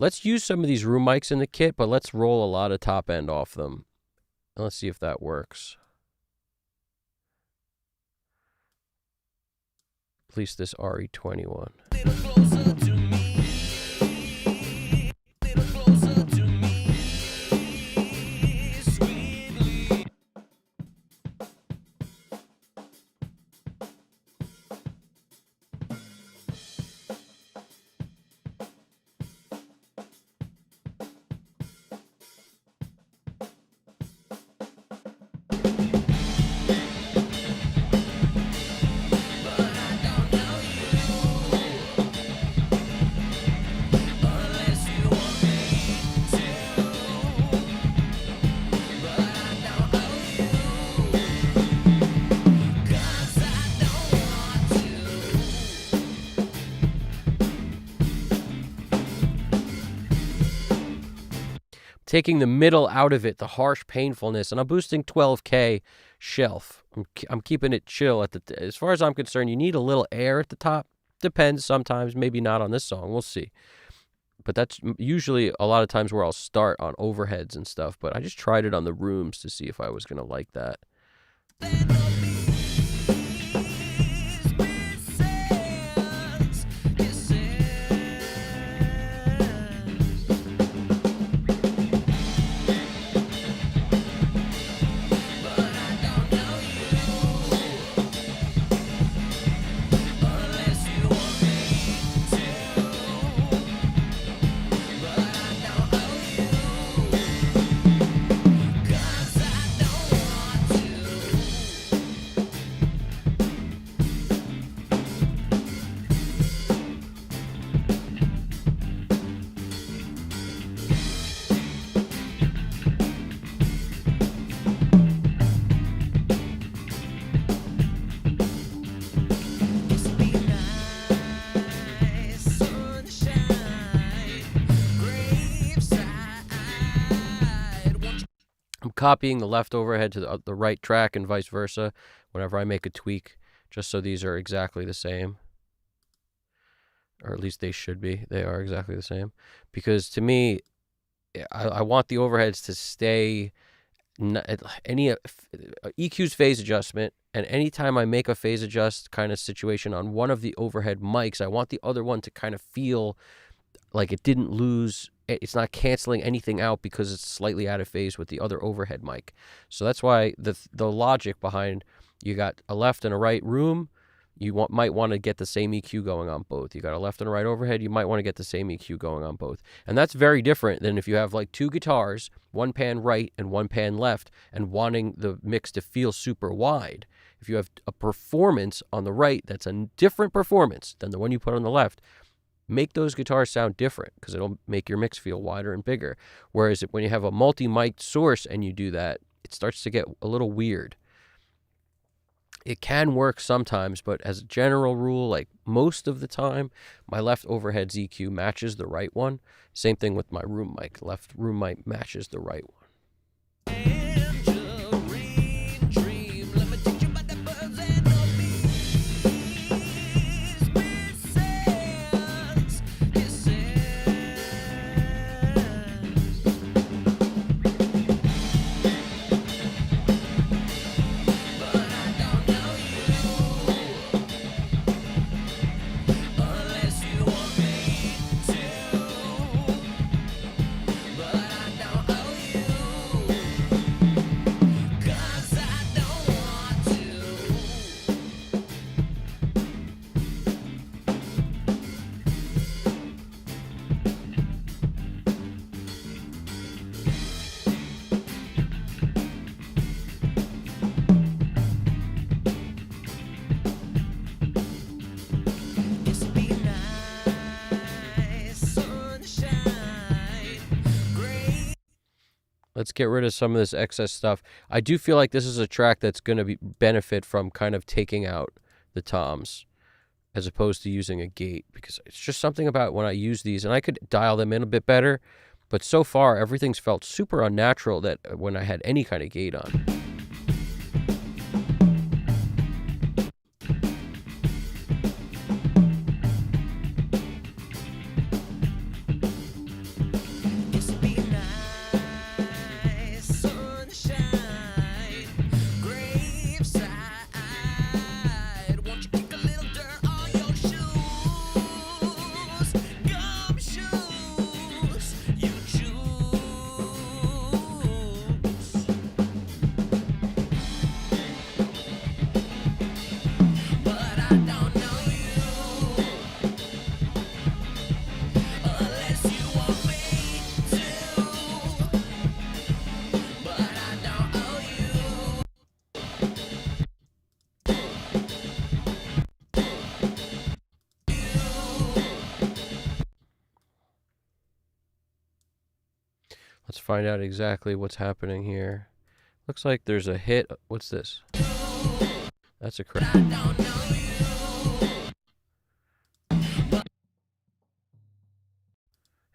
Let's use some of these room mics in the kit, but let's roll a lot of top end off them. And let's see if that works. At least this RE21. Taking the middle out of it, the harsh painfulness, and I'm boosting 12K shelf. I'm keeping it chill at the. As far as I'm concerned, you need a little air at the top. Depends sometimes, maybe not on this song. We'll see. But that's usually a lot of times where I'll start on overheads and stuff. But I just tried it on the rooms to see if I was gonna like that. Copying the left overhead to the right track and vice versa whenever I make a tweak, just so these are exactly the same. Or at least they should be. They are exactly the same. Because to me, I want the overheads to stay any EQ's phase adjustment, and anytime I make a phase adjust kind of situation on one of the overhead mics, I want the other one to kind of feel like it didn't lose. It's not canceling anything out because it's slightly out of phase with the other overhead mic. So that's why the logic behind, you got a left and a right room, you might want to get the same EQ going on both. You got a left and a right overhead, you might want to get the same EQ going on both. And that's very different than if you have like two guitars, one pan right and one pan left, and wanting the mix to feel super wide. If you have a performance on the right that's a different performance than the one you put on the left, make those guitars sound different because it'll make your mix feel wider and bigger. Whereas when you have a multi-mic'd source and you do that, it starts to get a little weird. It can work sometimes, but as a general rule, like most of the time, my left overhead's EQ matches the right one. Same thing with my room mic. Left room mic matches the right one. Let's get rid of some of this excess stuff. I do feel like this is a track that's going to benefit from kind of taking out the toms as opposed to using a gate, because it's just something about when I use these, and I could dial them in a bit better, but so far everything's felt super unnatural that when I had any kind of gate on. find out exactly what's happening here. Looks like there's a hit. What's this? That's a crack.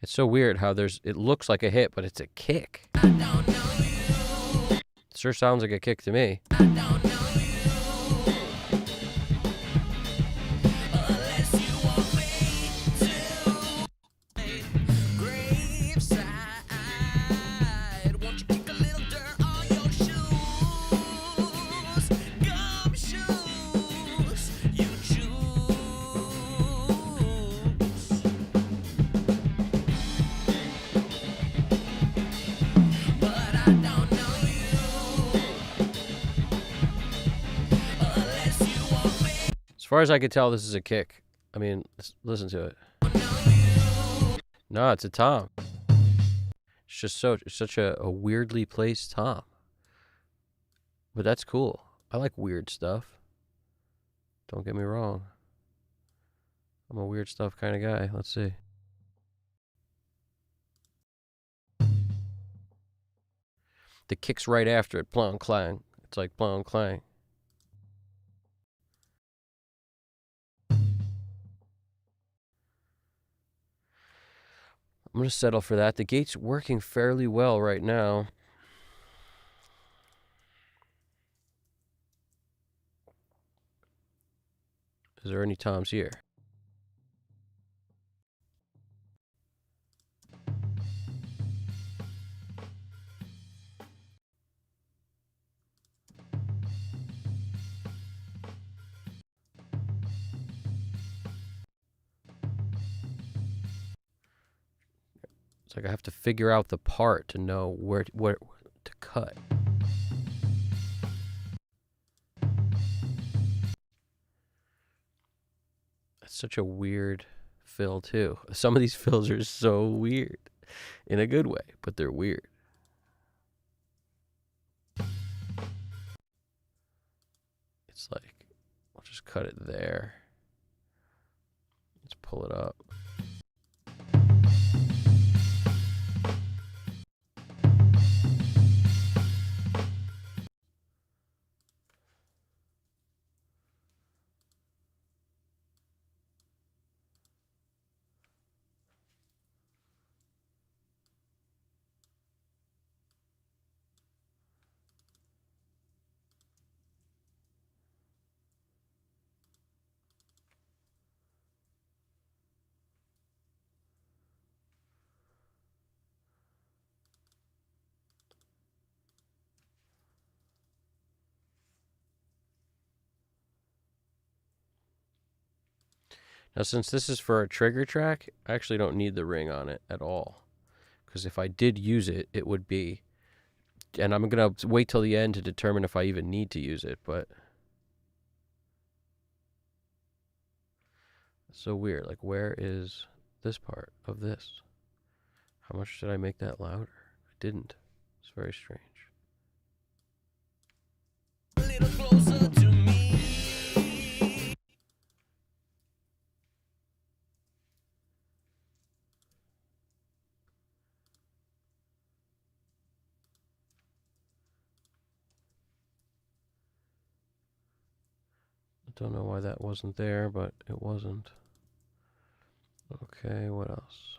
It's so weird how it looks like a hit, but it's a kick. It sure sounds like a kick to me. As far as I can tell, this is a kick. I mean, listen to it. No, it's a tom. It's just such a weirdly placed tom. But that's cool. I like weird stuff. Don't get me wrong. I'm a weird stuff kind of guy. Let's see. The kick's right after it. Plong clang. It's like plong clang. I'm going to settle for that. The gate's working fairly well right now. Is there any toms here? It's like I have to figure out the part to know where to cut. That's such a weird fill too. Some of these fills are so weird in a good way, but they're weird. It's like, I'll just cut it there. Let's pull it up. Now, since this is for a trigger track, I actually don't need the ring on it at all. Because if I did use it, it would be... And I'm going to wait till the end to determine if I even need to use it, but... It's so weird. Like, where is this part of this? How much did I make that louder? I didn't. It's very strange. A little closer to me. I don't know why that wasn't there, but it wasn't. Okay, what else?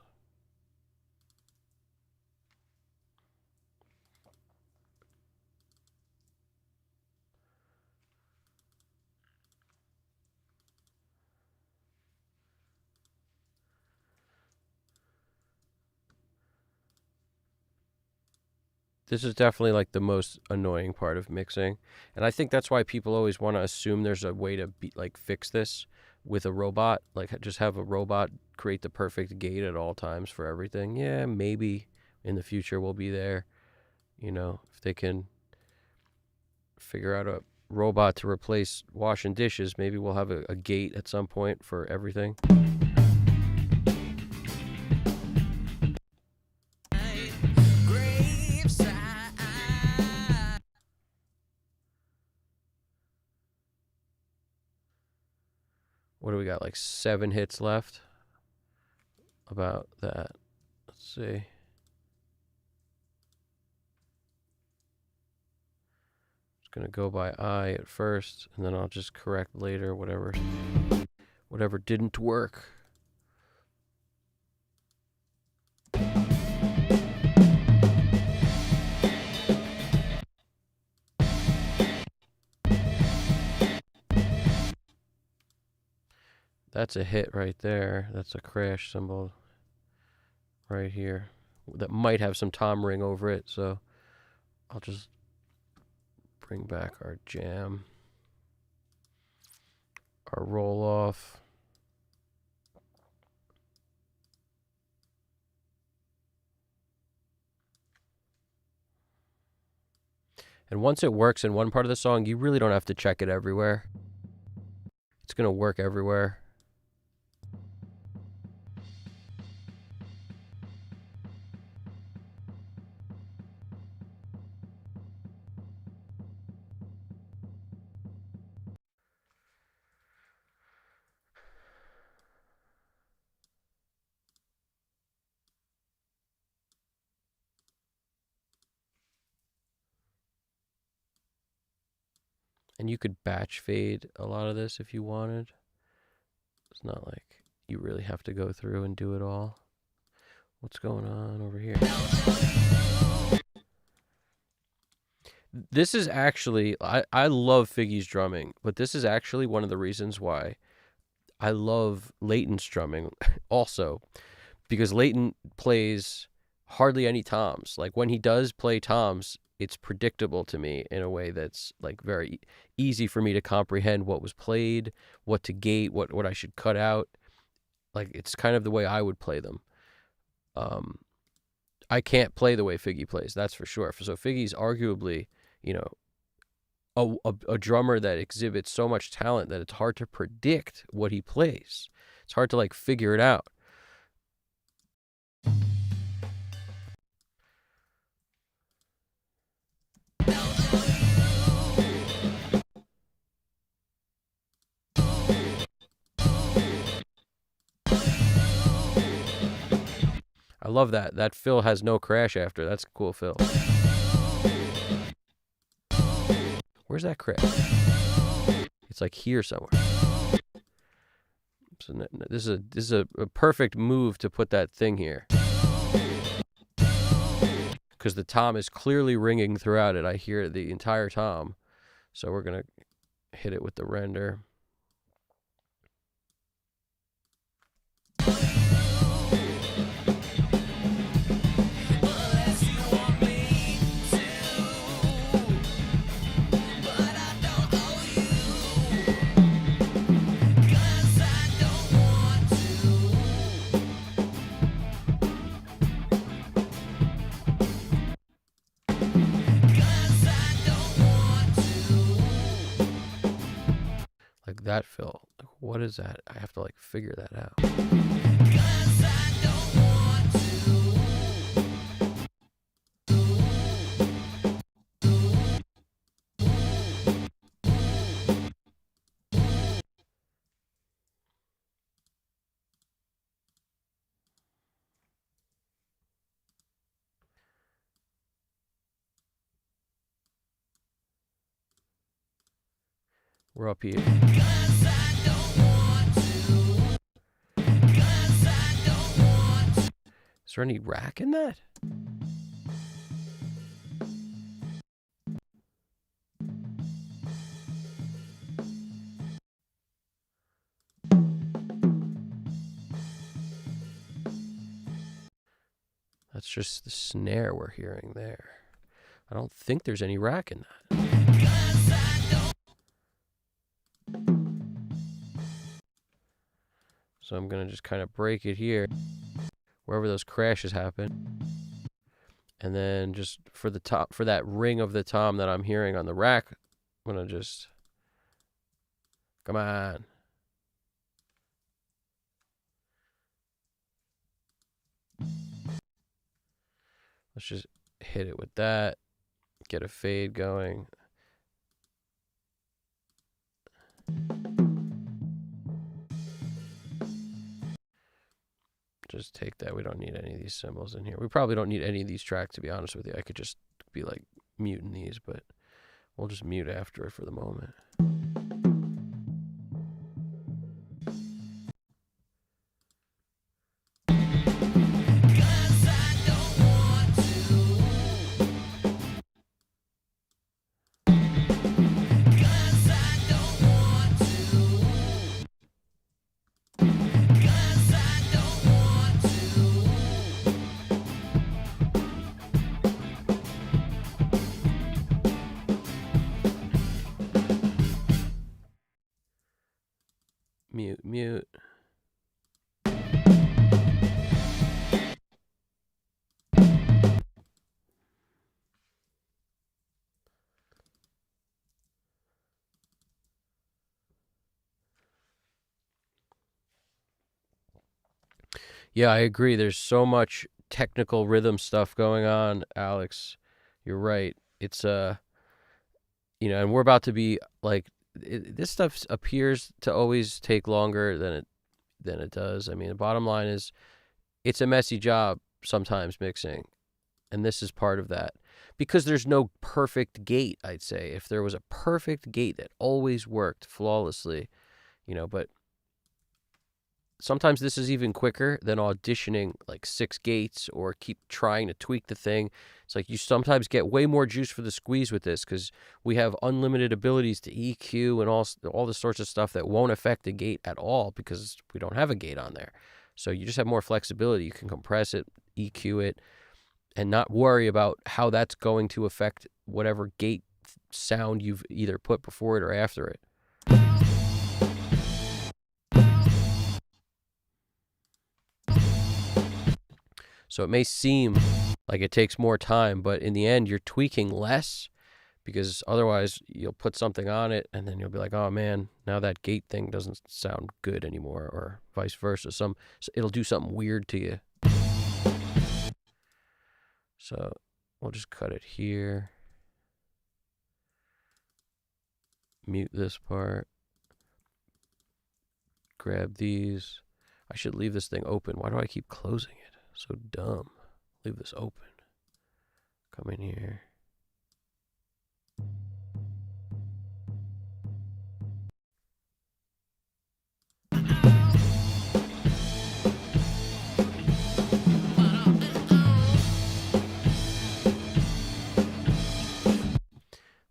This is definitely like the most annoying part of mixing. And I think that's why people always want to assume there's a way to fix this with a robot. Like just have a robot create the perfect gate at all times for everything. Yeah, maybe in the future we'll be there. You know, if they can figure out a robot to replace washing dishes, maybe we'll have a gate at some point for everything. What do we got? Like 7 hits left? About that. Let's see. Going to go by I at first, and then I'll just correct later whatever didn't work. That's a hit right there. That's a crash cymbal right here that might have some tom ring over it, so I'll just bring back our jam, our roll off. And once it works in one part of the song, you really don't have to check it everywhere. It's going to work everywhere. And you could batch fade a lot of this if you wanted. It's not like you really have to go through and do it all. What's going on over here? This is actually, I love Figgy's drumming, but this is actually one of the reasons why I love Leighton's drumming also, because Leighton plays hardly any toms. Like when he does play toms, it's predictable to me in a way that's like very easy for me to comprehend what was played, what to gate, what I should cut out. Like it's kind of the way I would play them. I can't play the way Figgy plays, that's for sure. So Figgy's arguably, you know, a drummer that exhibits so much talent that it's hard to predict what he plays. It's hard to like figure it out. I love that. That fill has no crash after. That's a cool fill. Where's that crash? It's like here somewhere. So this is a perfect move to put that thing here. Because the tom is clearly ringing throughout it. I hear the entire tom. So we're going to hit it with the render. Like that fill. Like, what is that? I have to like figure that out. We're up here. Is there any rack in that? That's just the snare we're hearing there. I don't think there's any rack in that. So I'm going to just kind of break it here, wherever those crashes happen. And then just for the top, for that ring of the tom that I'm hearing on the rack, I'm going to just, come on. Let's just hit it with that, get a fade going. Just take that. We don't need any of these cymbals in here. We probably don't need any of these tracks, to be honest with you. I could just be like muting these, but We'll just mute after it for the moment. Mute. Yeah, I agree. There's so much technical rhythm stuff going on, Alex. You're right. It's and we're about to be like this stuff appears to always take longer than it does. I mean, the bottom line is it's a messy job sometimes mixing, and this is part of that. Because there's no perfect gate, I'd say. If there was a perfect gate that always worked flawlessly, but sometimes this is even quicker than auditioning like 6 gates or keep trying to tweak the thing. It's like you sometimes get way more juice for the squeeze with this because we have unlimited abilities to EQ and all the sorts of stuff that won't affect the gate at all because we don't have a gate on there. So you just have more flexibility. You can compress it, EQ it, and not worry about how that's going to affect whatever gate sound you've either put before it or after it. So it may seem like it takes more time, but in the end, you're tweaking less because otherwise you'll put something on it and then you'll be like, oh man, now that gate thing doesn't sound good anymore, or vice versa. It'll do something weird to you. So we'll just cut it here. Mute this part. Grab these. I should leave this thing open. Why do I keep closing it? So dumb. Leave this open. Come in here.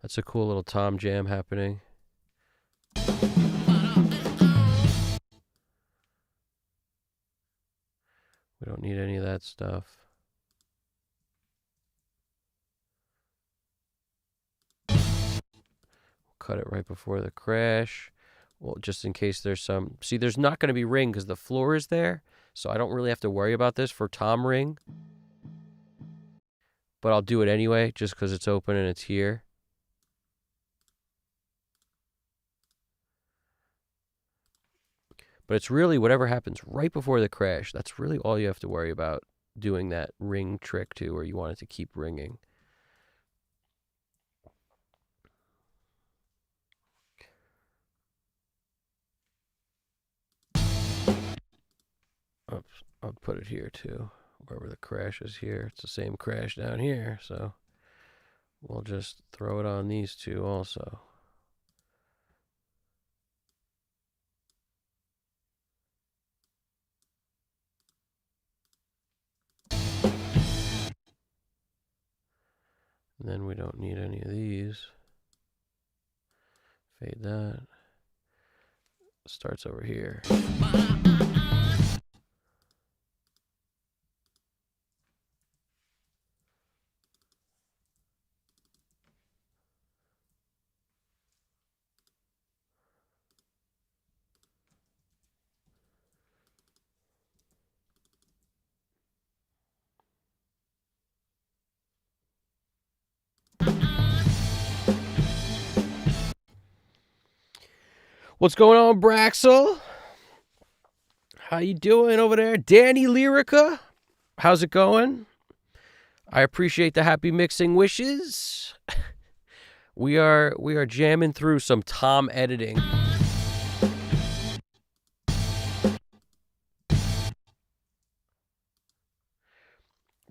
That's a cool little tom jam happening. We don't need any of that stuff. We'll cut it right before the crash. Well, just in case there's some... See, there's not going to be ring because the floor is there. So I don't really have to worry about this for tom ring. But I'll do it anyway just because it's open and it's here. But it's really whatever happens right before the crash. That's really all you have to worry about doing that ring trick to, or you want it to keep ringing. Oops, I'll put it here too. Wherever the crash is here. It's the same crash down here. So we'll just throw it on these two also. And then we don't need any of these. Fade that. Starts over here. What's going on, Braxel? How you doing over there? Danny Lyrica? How's it going? I appreciate the happy mixing wishes. We are jamming through some tom editing.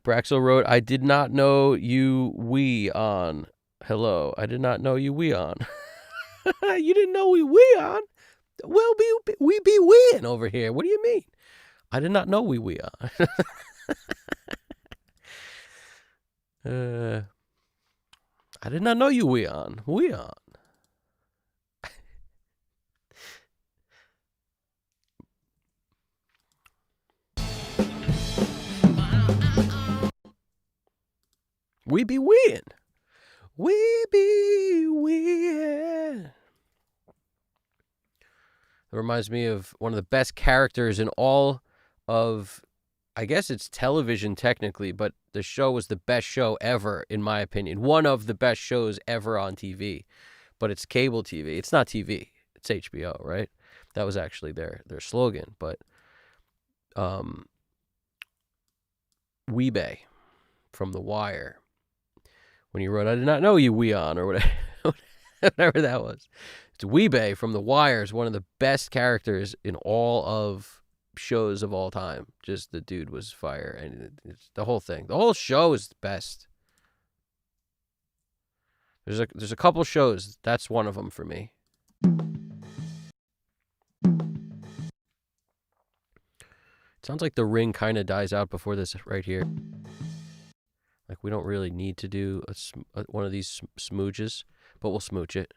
Braxel wrote, I did not know you on. Hello, I did not know you weon. You didn't know we weon? Well, we be weeing over here. What do you mean? I did not know we weon. I did not know you weon. Weon. We be weeing. We be weeing. It reminds me of one of the best characters in all of, I guess it's television technically, but the show was the best show ever, in my opinion. One of the best shows ever on TV, but it's cable TV. It's not TV. It's HBO, right? That was actually their slogan. But Weebay from The Wire, when he wrote, I did not know you, Weon, or whatever, whatever that was. It's Weebay from The Wire is one of the best characters in all of shows of all time. Just the dude was fire, and it's the whole thing. The whole show is the best. There's a couple shows. That's one of them for me. It sounds like the ring kind of dies out before this right here. Like we don't really need to do one of these smooches, but we'll smooch it.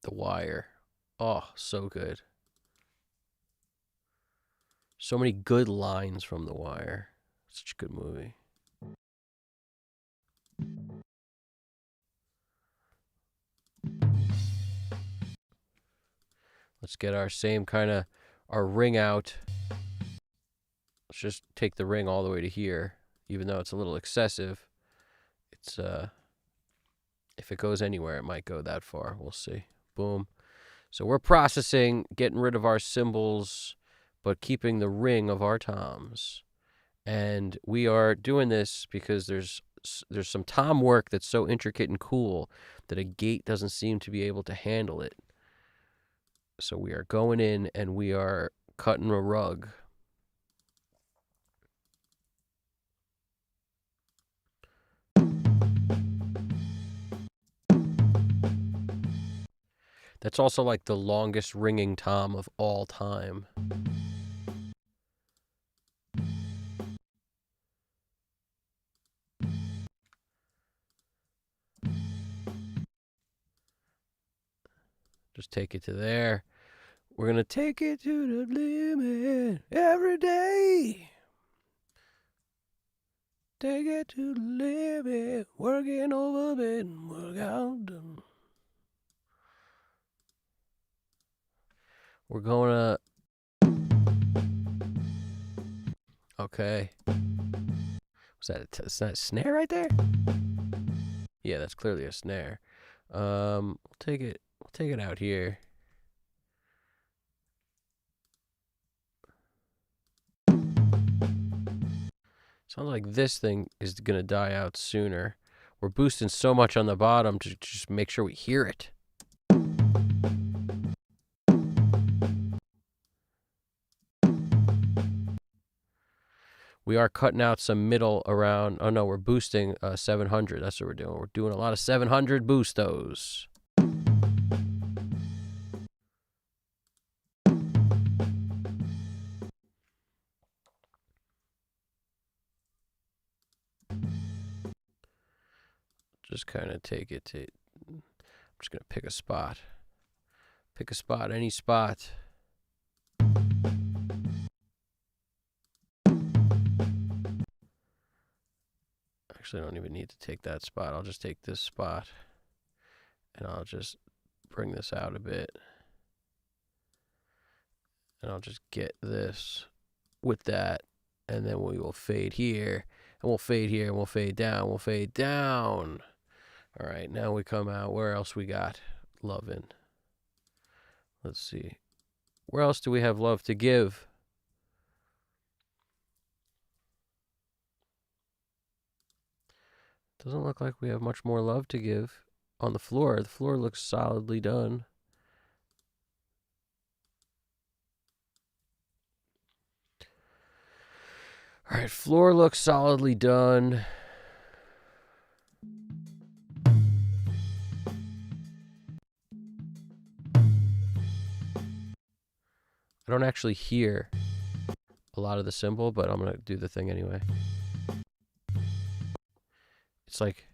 The Wire. Oh, so good. So many good lines from The Wire. Such a good movie. Let's get our same kind of, our ring out. Let's just take the ring all the way to here, even though it's a little excessive. It's, if it goes anywhere, it might go that far. We'll see. Boom. So we're processing, getting rid of our symbols, but keeping the ring of our toms. And we are doing this because there's some tom work that's so intricate and cool that a gate doesn't seem to be able to handle it. So we are going in and we are cutting a rug. That's also like the longest ringing tom of all time. Just take it to there. We're going to take it to the limit every day. Take it to the limit, working over bed and work out. We're going to... Okay. Was that is that a snare right there? Yeah, that's clearly a snare. We'll take it out here. Sounds like this thing is going to die out sooner. We're boosting so much on the bottom to just make sure we hear it. We are cutting out some middle around. Oh no, we're boosting 700. That's what we're doing. We're doing a lot of 700 boostos. Just kind of take it to... I'm just going to pick a spot. Pick a spot, any spot. Actually, I don't even need to take that spot. I'll just take this spot. And I'll just bring this out a bit. And I'll just get this with that. And then we will fade here. And we'll fade here. And we'll fade down. We'll fade down. All right, now we come out. Where else we got loving? Let's see. Where else do we have love to give? Doesn't look like we have much more love to give. on the floor. The floor looks solidly done. All right, floor looks solidly done. I don't actually hear a lot of the cymbal, but I'm going to do the thing anyway. It's like...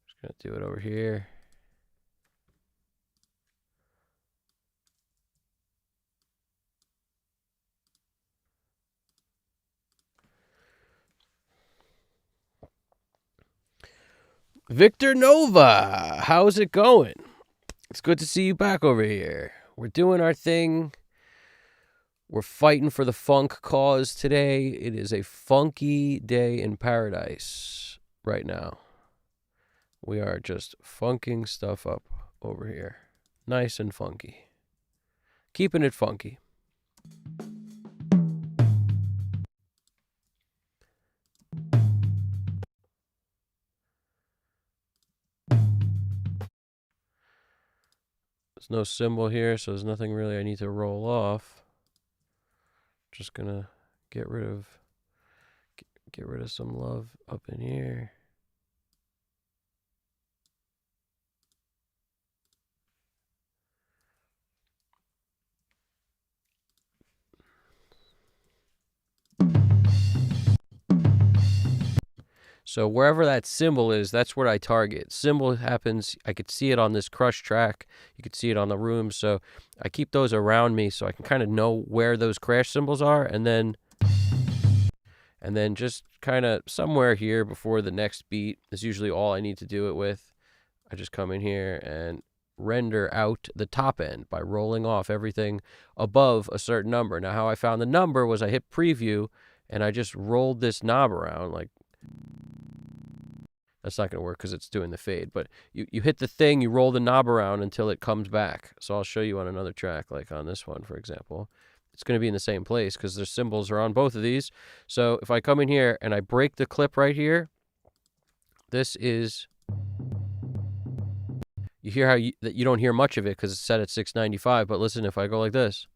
just going to do it over here. Victor Nova, how's it going? It's good to see you back over here. We're doing our thing. We're fighting for the funk cause today. It is a funky day in paradise right now. We are just funking stuff up over here. Nice and funky. Keeping it funky. There's no cymbal here, so there's nothing really I need to roll off. Just gonna get rid of some love up in here. So wherever that cymbal is, that's what I target. Cymbal happens, I could see it on this crush track. You could see it on the room. So I keep those around me so I can kind of know where those crash cymbals are. And then just kind of somewhere here before the next beat is usually all I need to do it with. I just come in here and render out the top end by rolling off everything above a certain number. Now, how I found the number was I hit preview and I just rolled this knob around like... That's not going to work because it's doing the fade. But you hit the thing, you roll the knob around until it comes back. So I'll show you on another track, like on this one, for example. It's going to be in the same place because the cymbals are on both of these. So if I come in here and I break the clip right here, this is... You hear how you don't hear much of it because it's set at 695. But listen, if I go like this...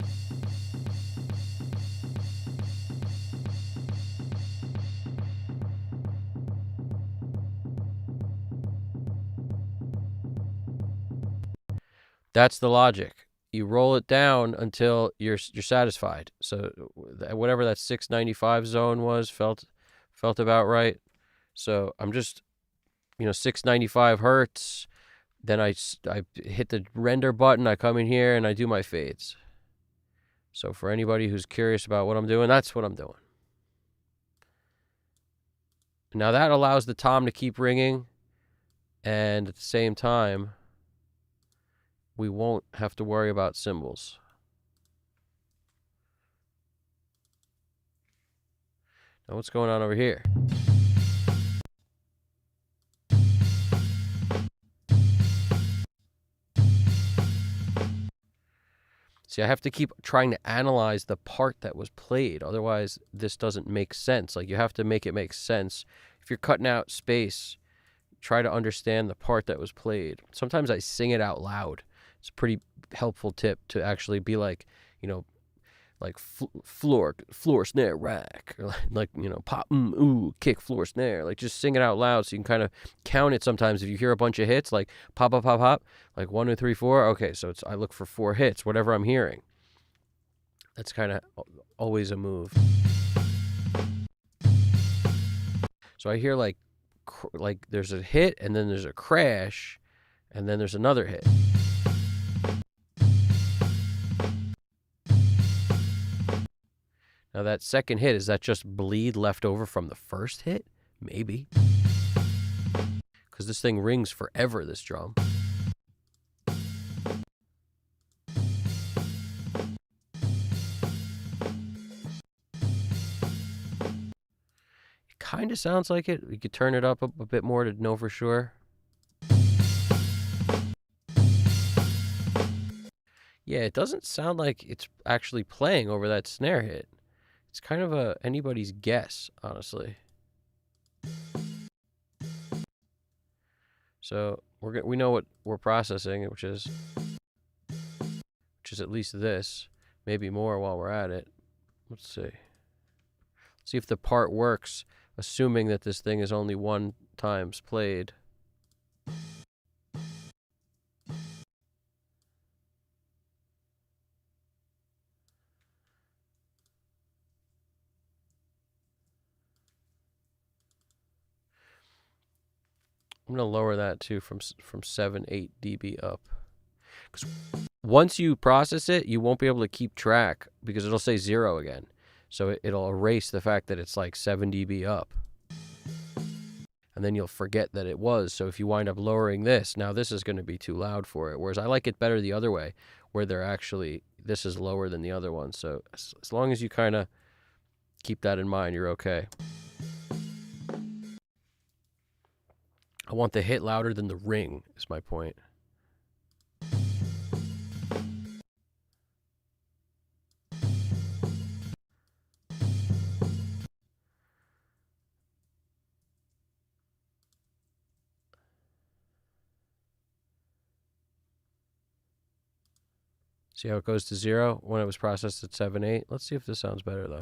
That's the logic. You roll it down until you're satisfied. So whatever that 695 zone was felt about right. So I'm just, 695 hertz. Then I hit the render button. I come in here and I do my fades. So for anybody who's curious about what I'm doing, that's what I'm doing. Now that allows the tom to keep ringing, and at the same time, we won't have to worry about cymbals. Now what's going on over here? See, I have to keep trying to analyze the part that was played. Otherwise, this doesn't make sense. Like, you have to make it make sense. If you're cutting out space, try to understand the part that was played. Sometimes I sing it out loud. It's a pretty helpful tip to actually be like, like floor snare rack, or like pop ooh kick floor snare. Like just sing it out loud so you can kind of count it. Sometimes if you hear a bunch of hits, like pop pop pop pop, like 1 2 3 4. Okay, so I look for 4 hits, whatever I'm hearing. That's kind of always a move. So I hear like there's a hit and then there's a crash and then there's another hit. Now that second hit, is that just bleed left over from the first hit? Maybe. Because this thing rings forever, this drum. It kind of sounds like it. We could turn it up a bit more to know for sure. Yeah, it doesn't sound like it's actually playing over that snare hit. It's kind of anybody's guess, honestly. So we know what we're processing, which is at least this, maybe more while we're at it. Let's see. See if the part works, assuming that this thing is only 1 times played. I'm going to lower that too from 7, 8 dB up. Because once you process it, you won't be able to keep track because it'll say 0 again. So it'll erase the fact that it's like 7 dB up. And then you'll forget that it was. So if you wind up lowering this, now this is going to be too loud for it. Whereas I like it better the other way, where they're actually, this is lower than the other one. So as long as you kind of keep that in mind, you're okay. I want the hit louder than the ring, is my point. See how it goes to 0 when it was processed at 7, 8? Let's see if this sounds better, though.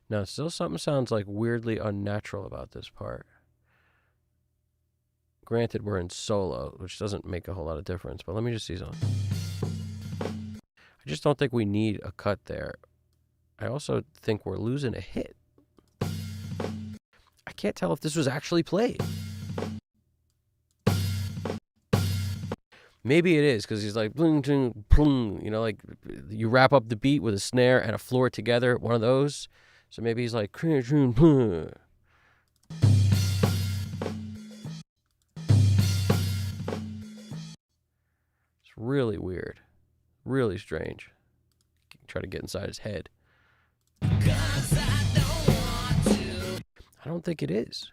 No, still something sounds like weirdly unnatural about this part. Granted, we're in solo, which doesn't make a whole lot of difference, but let me just see something. I just don't think we need a cut there. I also think we're losing a hit. I can't tell if this was actually played. Maybe it is, because he's like, bling, bling, bling, you know, like you wrap up the beat with a snare and a floor together, one of those. So maybe he's like, it's really weird, really strange. Try to get inside his head. I don't think it is.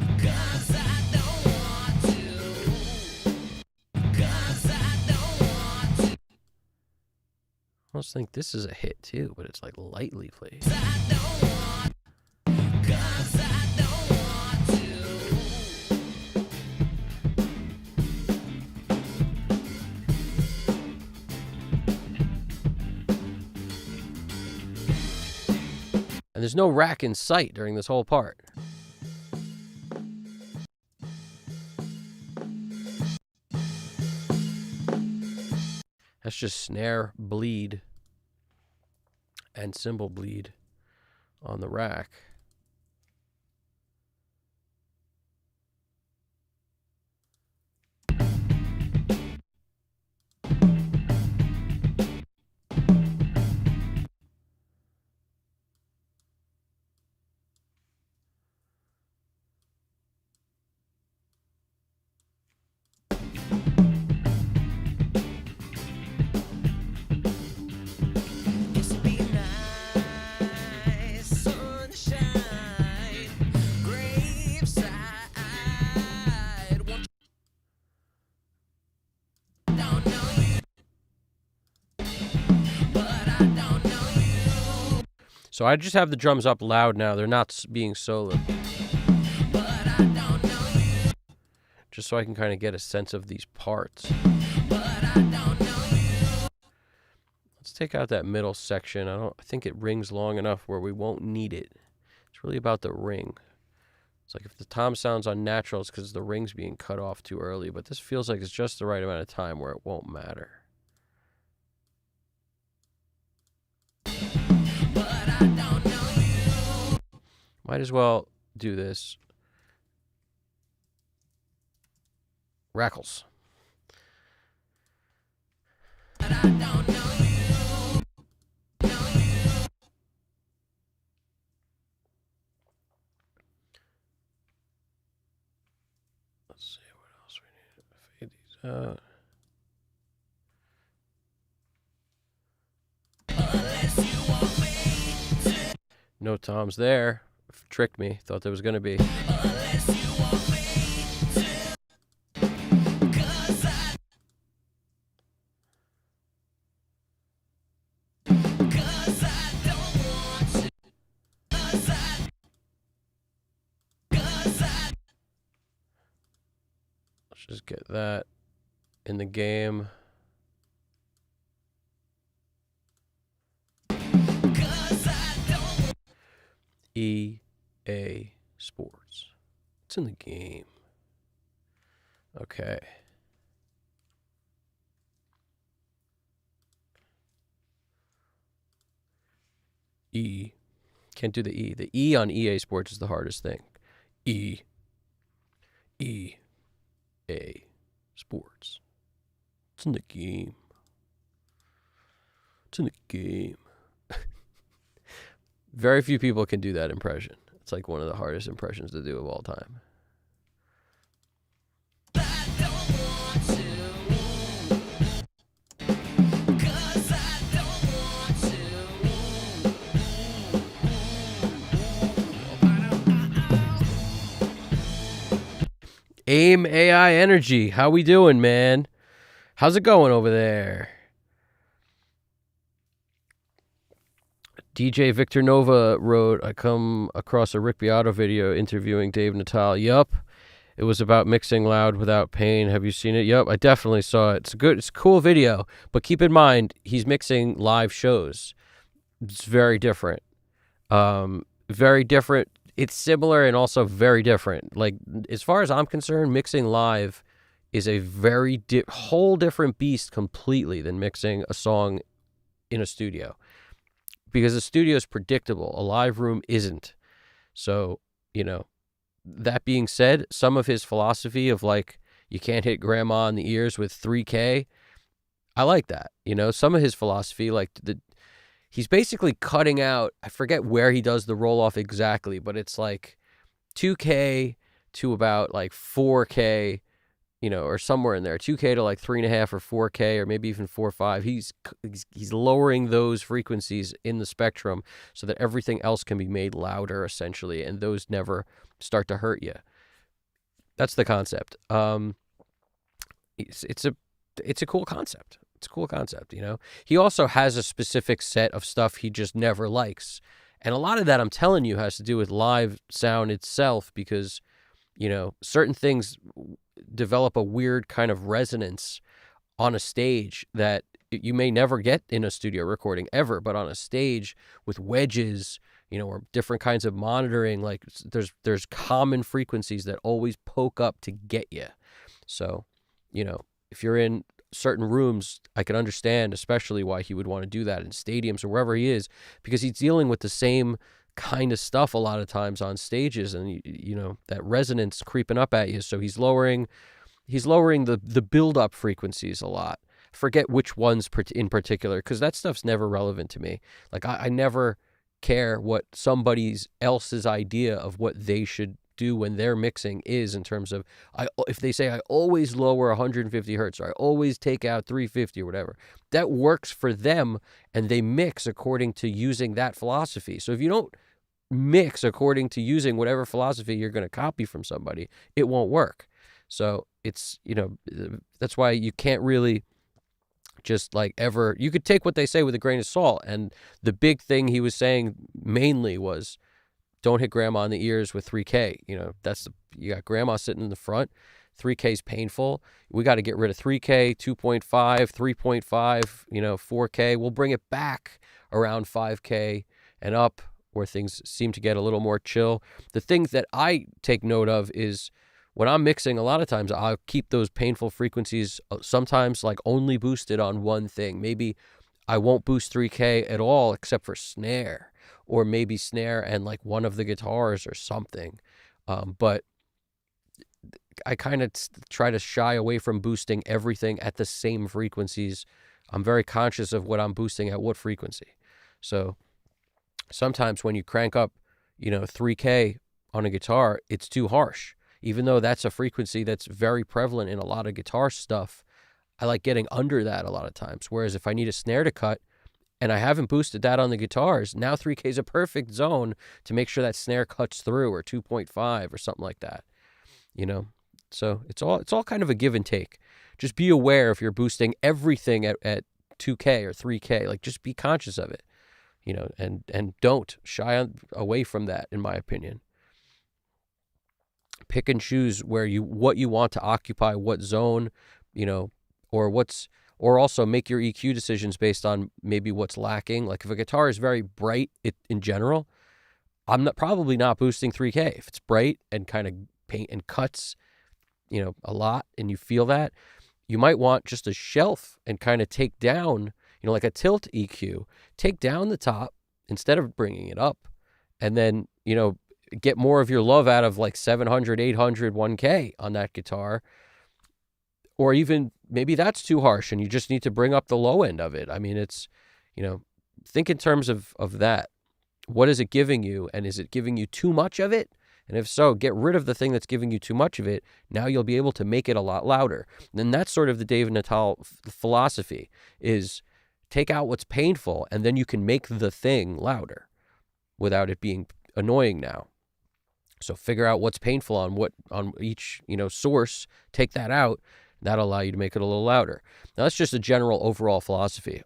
I almost think this is a hit too, but it's like lightly played. And there's no rack in sight during this whole part. That's just snare bleed and cymbal bleed on the rack. So I just have the drums up loud now. They're not being soloed. Just so I can kind of get a sense of these parts. Let's take out that middle section. I think it rings long enough where we won't need it. It's really about the ring. It's like if the tom sounds unnatural, it's because the ring's being cut off too early. But this feels like it's just the right amount of time where it won't matter. Might as well do this. Rackles. Let's see what else we need to fade these out. No toms there. Tricked me. Thought there was going to be. Let's just get that in the game. EA Sports. It's in the game. Okay. E. Can't do the E. The E on EA Sports is the hardest thing. E. Sports. It's in the game. It's in the game. Very few people can do that impression. It's like one of the hardest impressions to do of all time. AIM AI Energy, how we doing, man? How's it going over there? DJ Victor Nova wrote, I come across a Rick Beato video interviewing Dave Natal. Yup. It was about mixing loud without pain. Have you seen it? Yup, I definitely saw it. It's a cool video, but keep in mind, he's mixing live shows. It's very different. Very different. It's similar and also very different. Like, as far as I'm concerned, mixing live is a very whole different beast completely than mixing a song in a studio. Because a studio is predictable. A live room isn't. So, that being said, some of his philosophy of like, you can't hit grandma in the ears with 3K, I like that. Some of his philosophy, like he's basically cutting out, I forget where he does the roll off exactly, but it's like 2K to about like 4K, or somewhere in there, 2K to like 3.5 or 4K, or maybe even 4.5. He's lowering those frequencies in the spectrum so that everything else can be made louder, essentially, and those never start to hurt you. That's the concept. It's a cool concept. It's a cool concept, He also has a specific set of stuff he just never likes. And a lot of that, I'm telling you, has to do with live sound itself because, certain things develop a weird kind of resonance on a stage that you may never get in a studio recording ever, but on a stage with wedges, or different kinds of monitoring, like there's common frequencies that always poke up to get you. So, if you're in certain rooms, I can understand especially why he would want to do that in stadiums or wherever he is, because he's dealing with the same kind of stuff a lot of times on stages, and that resonance creeping up at you. So he's lowering the build-up frequencies a lot. Forget which ones in particular, because that stuff's never relevant to me. Like I never care what somebody else's idea of what they should do when they're mixing is, in terms of if they say I always lower 150 hertz or I always take out 350 or whatever, that works for them and they mix according to using that philosophy. So if you don't mix according to using whatever philosophy you're going to copy from somebody, it won't work. So it's, that's why you can't really just like ever, you could take what they say with a grain of salt. And the big thing he was saying mainly was, don't hit grandma in the ears with 3K. You got grandma sitting in the front. 3K is painful. We got to get rid of 3K, 2.5, 3.5, 4K. We'll bring it back around 5K and up, where things seem to get a little more chill. The thing that I take note of is when I'm mixing, a lot of times I'll keep those painful frequencies sometimes like only boosted on one thing. Maybe I won't boost 3K at all except for snare, or maybe snare and like one of the guitars or something. But I kind of try to shy away from boosting everything at the same frequencies. I'm very conscious of what I'm boosting at what frequency. So sometimes when you crank up, 3K on a guitar, it's too harsh. Even though that's a frequency that's very prevalent in a lot of guitar stuff, I like getting under that a lot of times. Whereas if I need a snare to cut and I haven't boosted that on the guitars, now 3K is a perfect zone to make sure that snare cuts through, or 2.5 or something like that. So it's all kind of a give and take. Just be aware if you're boosting everything at 2K or 3K, like just be conscious of it, and don't shy away from that, in my opinion. pick and choose what you want to occupy, what zone, or also make your EQ decisions based on maybe what's lacking. Like if a guitar is very bright in general, I'm probably not boosting 3K. If it's bright and kind of paint and cuts, a lot, and you feel that, you might want just a shelf and kind of take down, like a tilt EQ, take down the top instead of bringing it up, and then, get more of your love out of like 700, 800, 1K on that guitar. Or even maybe that's too harsh and you just need to bring up the low end of it. I mean, it's, think in terms of that. What is it giving you? And is it giving you too much of it? And if so, get rid of the thing that's giving you too much of it. Now you'll be able to make it a lot louder. And that's sort of the Dave Natal philosophy, is take out what's painful and then you can make the thing louder without it being annoying now. So figure out what's painful on each, source, take that out. That'll allow you to make it a little louder. Now that's just a general overall philosophy.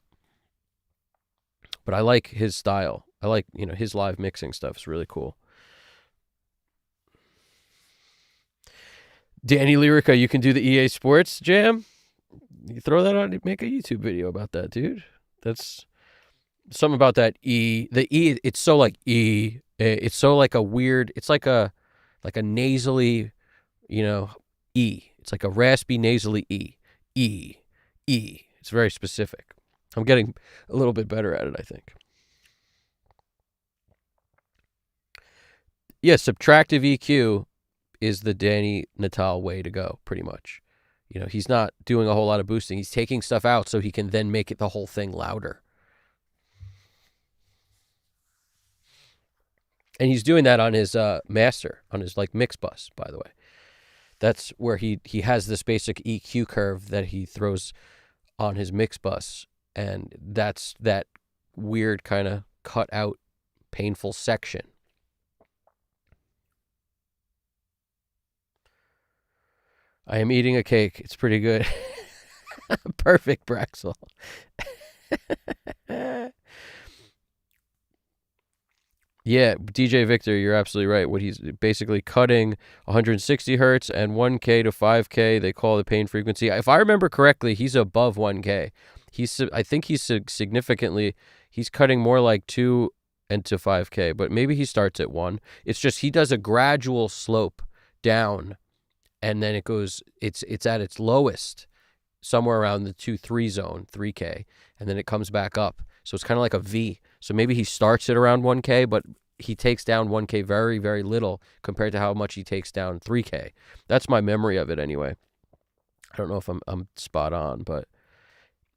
But I like his style. I like, his live mixing stuff is really cool. Danny Lyrica, you can do the EA Sports Jam? You throw that on, make a YouTube video about that, dude. That's something about that E. The E, it's so like E. It's so like a weird, it's like a nasally, E. It's like a raspy, nasally E. E. E. It's very specific. I'm getting a little bit better at it, I think. Yeah, subtractive EQ is the Danny Natal way to go, pretty much. He's not doing a whole lot of boosting. He's taking stuff out so he can then make it the whole thing louder. And he's doing that on his master, on his mix bus, by the way. That's where he has this basic EQ curve that he throws on his mix bus. And that's that weird kind of cut out painful section. I am eating a cake. It's pretty good. Perfect, Braxel. Yeah, DJ Victor, you're absolutely right. What he's basically cutting 160 hertz and 1K to 5K. They call the pain frequency. If I remember correctly, he's above 1K. I think he's significantly, he's cutting more like 2 and to 5K, but maybe he starts at 1. It's just he does a gradual slope down, and then it goes, it's at its lowest somewhere around the 2-3 zone, 3K, and then it comes back up. So it's kind of like a V. So maybe he starts at around 1K, but he takes down 1K very, very little compared to how much he takes down 3K. That's my memory of it anyway. I don't know if I'm spot on, but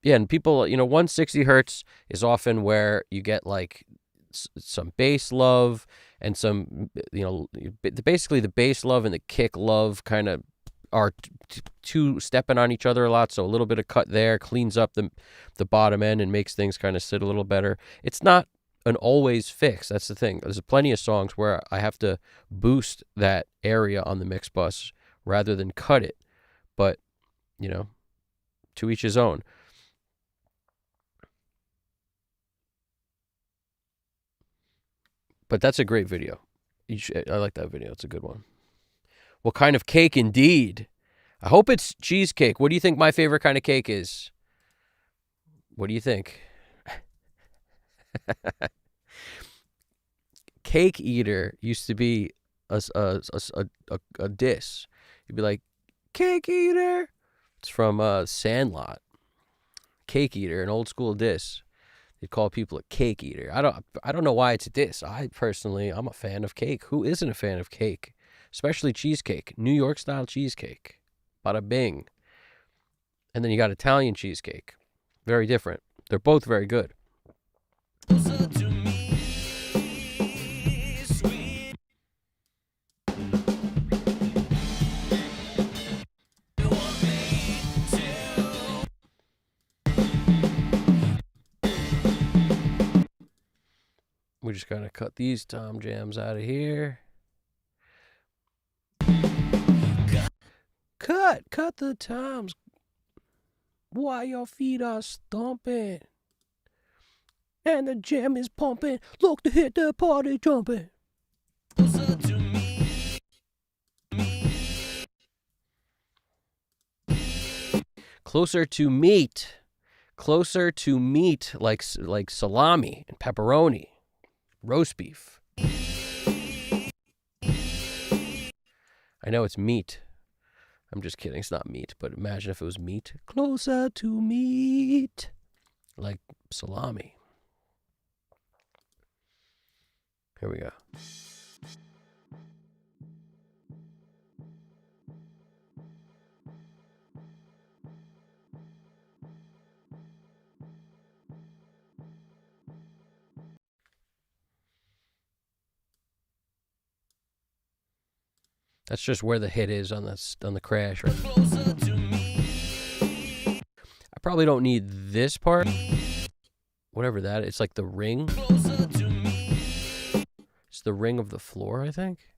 yeah, and people, 160 hertz is often where you get like some bass love and some, basically the bass love and the kick love kind of are two stepping on each other a lot. So a little bit of cut there cleans up the bottom end and makes things kind of sit a little better. It's not an always fix. That's the thing. There's plenty of songs where I have to boost that area on the mix bus rather than cut it. But, to each his own. But that's a great video. I like that video. It's a good one. What kind of cake, indeed? I hope it's cheesecake. What do you think my favorite kind of cake is? What do you think? Cake Eater used to be a diss. You'd be like, Cake Eater. It's from Sandlot. Cake Eater, an old school diss. They'd call people a cake eater. I don't know why it's a diss. I'm a fan of cake. Who isn't a fan of cake? Especially cheesecake, New York style cheesecake. Bada bing. And then you got Italian cheesecake. Very different. They're both very good. We're just going to cut these tom jams out of here. Cut the toms. Why your feet are stomping. And the jam is pumping. Look to hit the party jumping. Closer to me. Closer to meat. Closer to meat, like salami and pepperoni, roast beef. I know it's meat. I'm just kidding. It's not meat, but imagine if it was meat. Closer to meat, like salami. Here we go. That's just where the hit is on the crash. Right? I probably don't need this part. Whatever that is. It's like the ring. It's the ring of the floor, I think.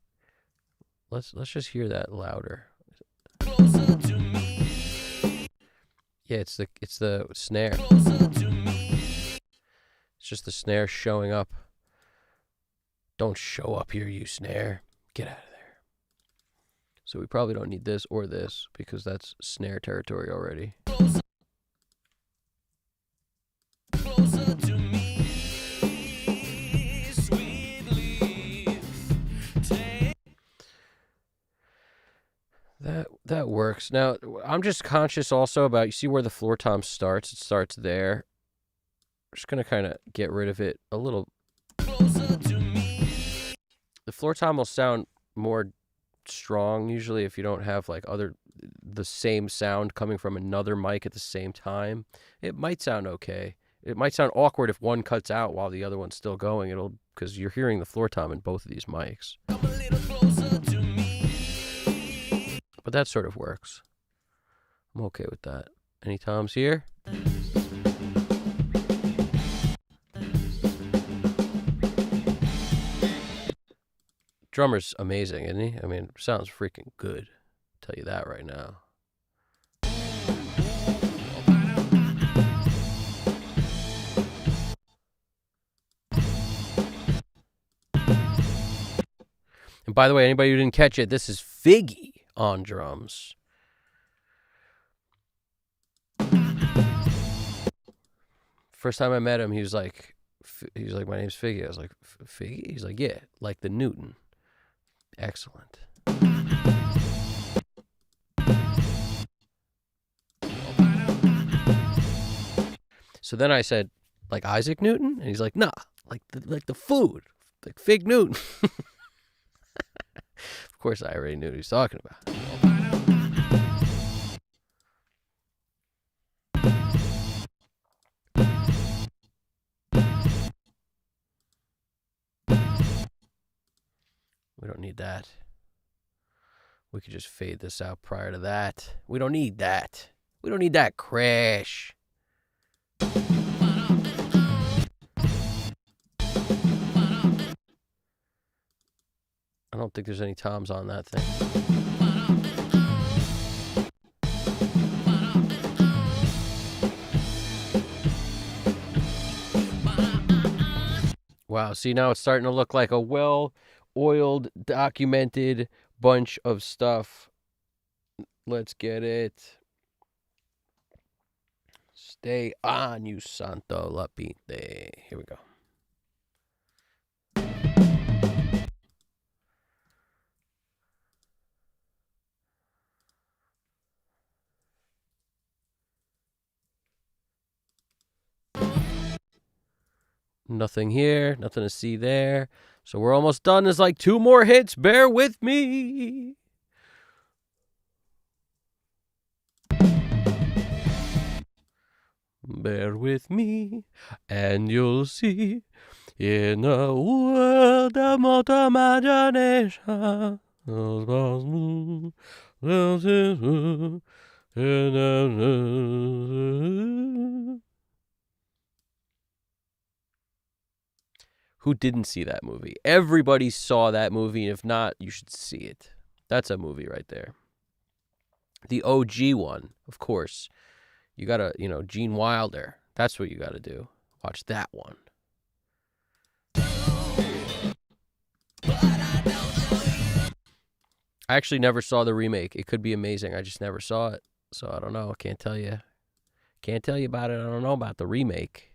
Let's just hear that louder. Yeah, it's the snare. It's just the snare showing up. Don't show up here, you snare. Get out of there. So we probably don't need this or this because that's snare territory already. Closer to me, sweetly. That works. Now, I'm just conscious also about, you see where the floor tom starts? It starts there. I'm just going to kind of get rid of it a little. Closer to me. The floor tom will sound more strong usually if you don't have like the same sound coming from another mic at the same time. It might sound okay. It might sound awkward if one cuts out while the other one's still going. Because you're hearing the floor tom in both of these mics. But that sort of works. I'm okay with that. Any toms here? Drummer's amazing, isn't he? I mean, sounds freaking good. I'll tell you that right now. And by the way, anybody who didn't catch it, this is Figgy on drums. First time I met him, he was like, my name's Figgy. I was like, Figgy? He's like, yeah, like the Newton. Excellent. So then I said, like Isaac Newton? And he's like, nah, like the food, like Fig Newton. Of course, I already knew what he was talking about. We don't need that. We could just fade this out prior to that. We don't need that. We don't need that crash. I don't think there's any toms on that thing. Wow, see, now it's starting to look like a well-oiled, documented bunch of stuff. Let's get it. Stay on, you santo lapite. Here we go. Nothing here, nothing to see there. So we're almost done. There's like 2 more hits. Bear with me. Bear with me, and you'll see in a world of multi imagination. Who didn't see that movie? Everybody saw that movie, and if not, you should see it. That's a movie right there. The OG one, of course. You gotta, Gene Wilder. That's what you gotta do. Watch that one. I actually never saw the remake. It could be amazing. I just never saw it. So I don't know. Can't tell you. Can't tell you about it. I don't know about the remake.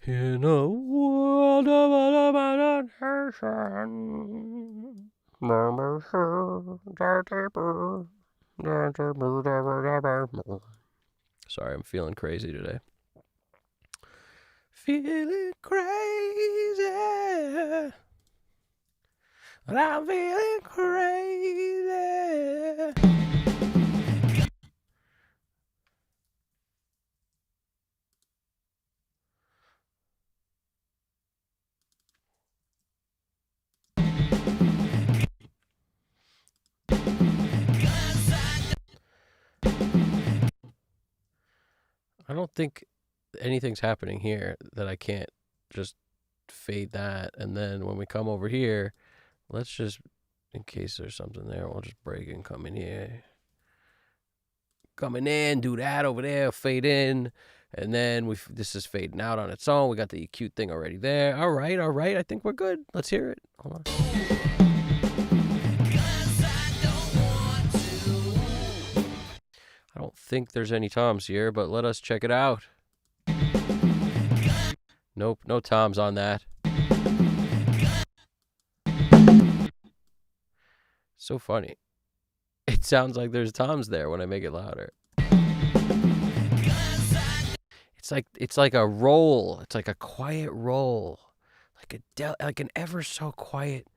In a world of elimination. Sorry, I'm feeling crazy today. Feeling crazy. I'm feeling crazy. I don't think anything's happening here that I can't just fade that. And then when we come over here, let's just, in case there's something there, we'll just break and come in here. Coming in, do that over there, fade in. And then this is fading out on its own. We got the cute thing already there. All right. I think we're good. Let's hear it. Hold on. I don't think there's any toms here, but let us check it out. Nope, no toms on that. So funny. It sounds like there's toms there when I make it louder. It's like a roll. It's like a quiet roll, like an ever so quiet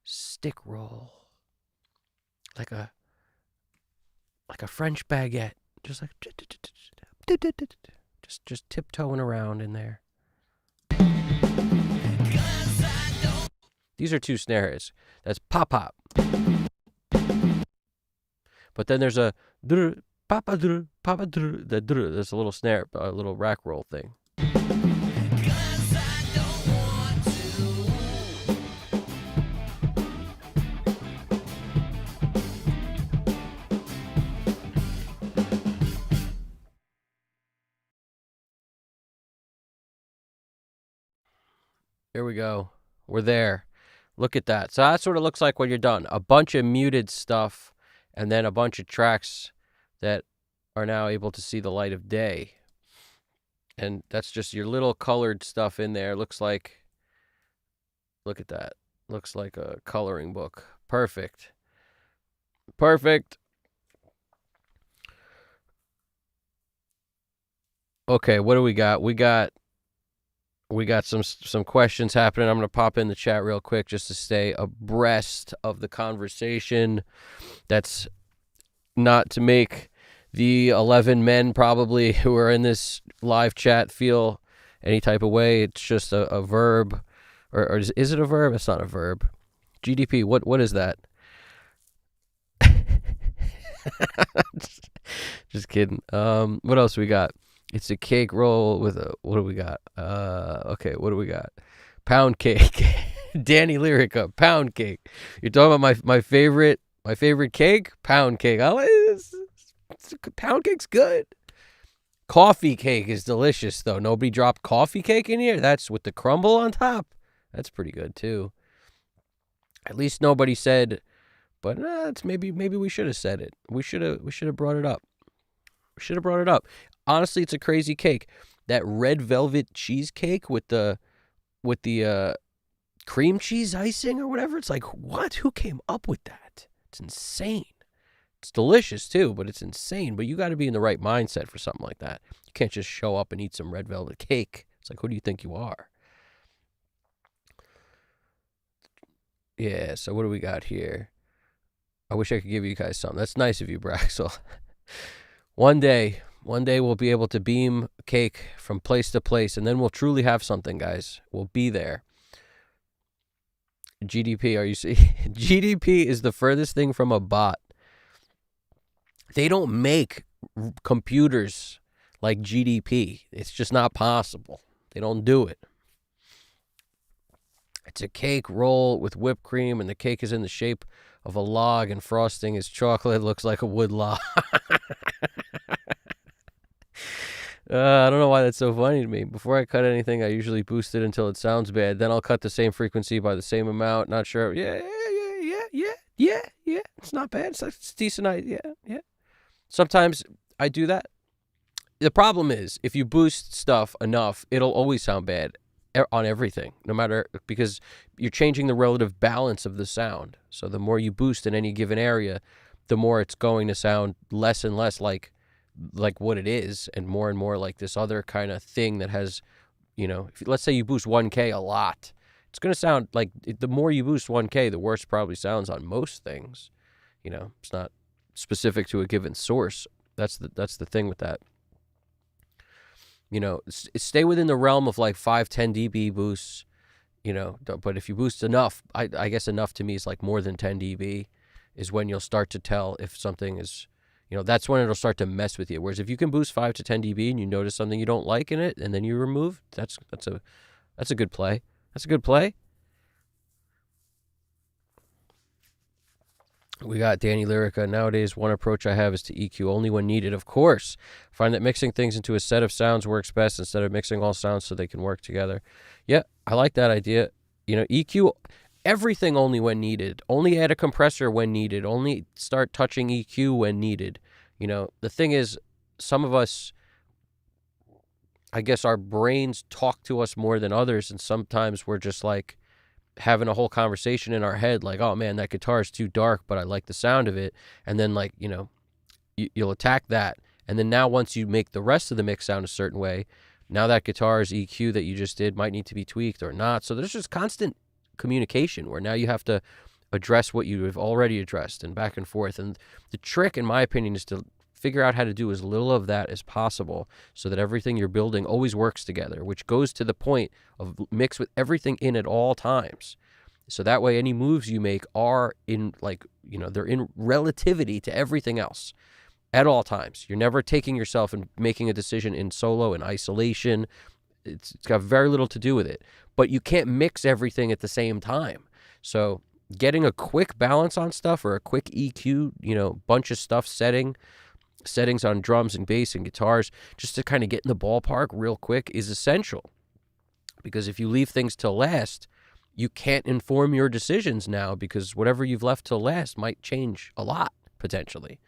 stick roll, like a French baguette, just like just tiptoeing around in there. These are two snares. That's pop pop. But then there's a papa papa there's a little snare, a little rack roll thing. Here we go. We're there. Look at that. So that sort of looks like when you're done. A bunch of muted stuff and then a bunch of tracks that are now able to see the light of day. And that's just your little colored stuff in there. Looks like, look at that. Looks like a coloring book. Perfect. Perfect. Okay, what do we got? We got some questions happening. I'm going to pop in the chat real quick just to stay abreast of the conversation. That's not to make the 11 men probably who are in this live chat feel any type of way. It's just a verb. Or is it a verb? It's not a verb. GDP, what is that? Just kidding. What else we got? It's a cake roll with a, what do we got? Okay, what do we got? Pound cake. Danny Lyrica, pound cake. You're talking about my favorite cake? Pound cake. Pound cake's good. Coffee cake is delicious, though. Nobody dropped coffee cake in here? That's with the crumble on top. That's pretty good, too. At least nobody said, but it's maybe we should have said it. We should have brought it up. We should have brought it up. Honestly, it's a crazy cake. That red velvet cheesecake with the cream cheese icing or whatever. It's like, what? Who came up with that? It's insane. It's delicious too, but it's insane. But you got to be in the right mindset for something like that. You can't just show up and eat some red velvet cake. It's like, who do you think you are? Yeah, so what do we got here? I wish I could give you guys something. That's nice of you, Braxel. One day we'll be able to beam cake from place to place, and then we'll truly have something, guys. We'll be there. GDP, are you see? GDP is the furthest thing from a bot. They don't make computers like GDP. It's just not possible. They don't do it. It's a cake roll with whipped cream, and the cake is in the shape of a log, and frosting is chocolate. It looks like a wood log. I don't know why that's so funny to me. Before I cut anything, I usually boost it until it sounds bad. Then I'll cut the same frequency by the same amount. Not sure. Yeah. It's not bad. It's decent idea. Yeah. Sometimes I do that. The problem is if you boost stuff enough, it'll always sound bad on everything, no matter, because you're changing the relative balance of the sound. So the more you boost in any given area, the more it's going to sound less and less like what it is, and more like this other kind of thing that has, let's say you boost 1K a lot, it's going to sound like, the more you boost 1K, the worse it probably sounds on most things. It's not specific to a given source. That's the thing with that. Stay within the realm of like 5-10 dB boosts, but if you boost enough, I guess enough to me is like more than 10 dB is when you'll start to tell if something is, that's when it'll start to mess with you. Whereas if you can boost 5 to 10 dB and you notice something you don't like in it and then you remove, that's a good play. That's a good play. We got Danny Lyrica. Nowadays, one approach I have is to EQ only when needed. Of course, find that mixing things into a set of sounds works best instead of mixing all sounds so they can work together. Yeah, I like that idea. EQ everything only when needed. Only add a compressor when needed. Only start touching EQ when needed. The thing is, some of us, I guess our brains talk to us more than others, and sometimes we're just like having a whole conversation in our head, like, oh man, that guitar is too dark, but I like the sound of it. And then like, you'll attack that. And then now once you make the rest of the mix sound a certain way, now that guitar's EQ that you just did might need to be tweaked or not. So there's just constant communication where now you have to address what you have already addressed and back and forth. And the trick, in my opinion, is to figure out how to do as little of that as possible so that everything you're building always works together, which goes to the point of mix with everything in at all times. So that way any moves you make are in, like, they're in relativity to everything else at all times. You're never taking yourself and making a decision in solo, in isolation. It's got very little to do with it. But you can't mix everything at the same time. So getting a quick balance on stuff, or a quick EQ, bunch of stuff settings on drums and bass and guitars, just to kind of get in the ballpark real quick, is essential. Because if you leave things till last, you can't inform your decisions now, because whatever you've left till last might change a lot, potentially.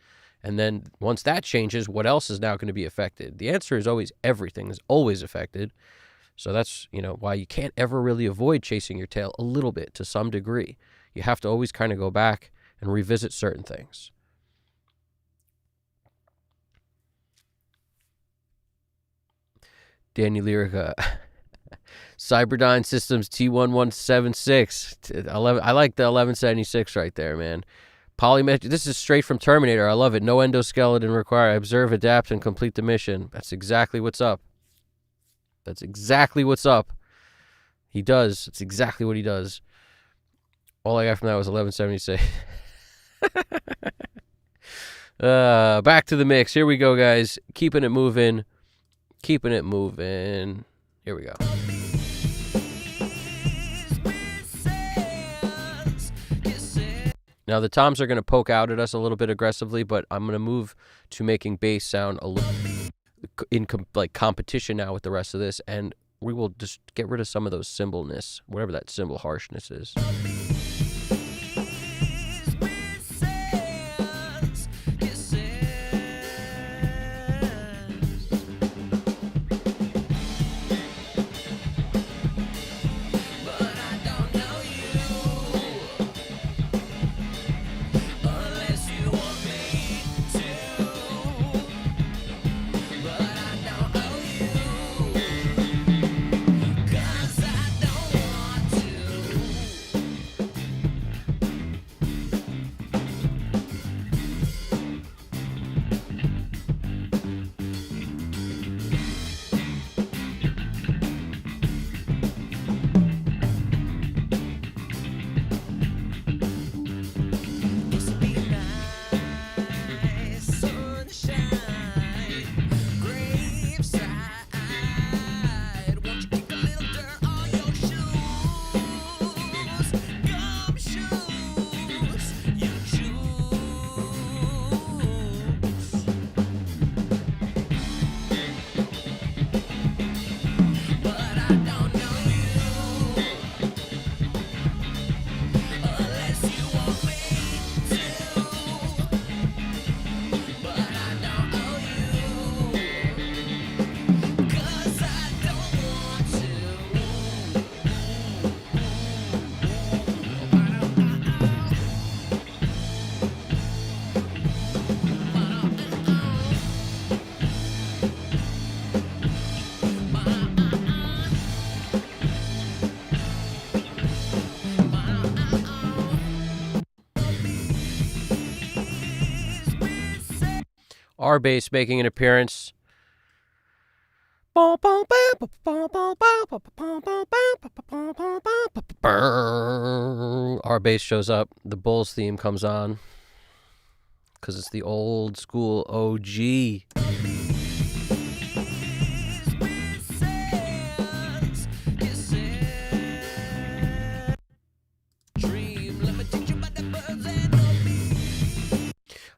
And then once that changes, what else is now going to be affected? The answer is always everything is always affected. So that's, why you can't ever really avoid chasing your tail a little bit to some degree. You have to always kind of go back and revisit certain things. Danny Lyrica. Cyberdyne Systems T1176. I like the 1176 right there, man. Polymetric. This is straight from Terminator. I love it. No endoskeleton required. Observe, adapt, and complete the mission. That's exactly what's up. That's exactly what's up. He does. It's exactly what he does. All I got from that was 1176. Back to the mix. Here we go, guys. Keeping it moving. Keeping it moving. Here we go. Now the toms are going to poke out at us a little bit aggressively, but I'm going to move to making bass sound a little in competition now with the rest of this, and we will just get rid of some of those cymbalness, whatever that cymbal harshness is. our bass making an appearance. Our bass shows up. The Bulls theme comes on because it's the old school OG.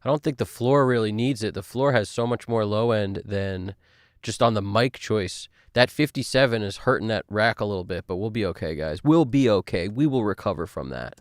I don't think the floor really needs it. The floor has so much more low end than just on the mic choice. That 57 is hurting that rack a little bit, but we'll be okay, guys. We'll be okay. We will recover from that.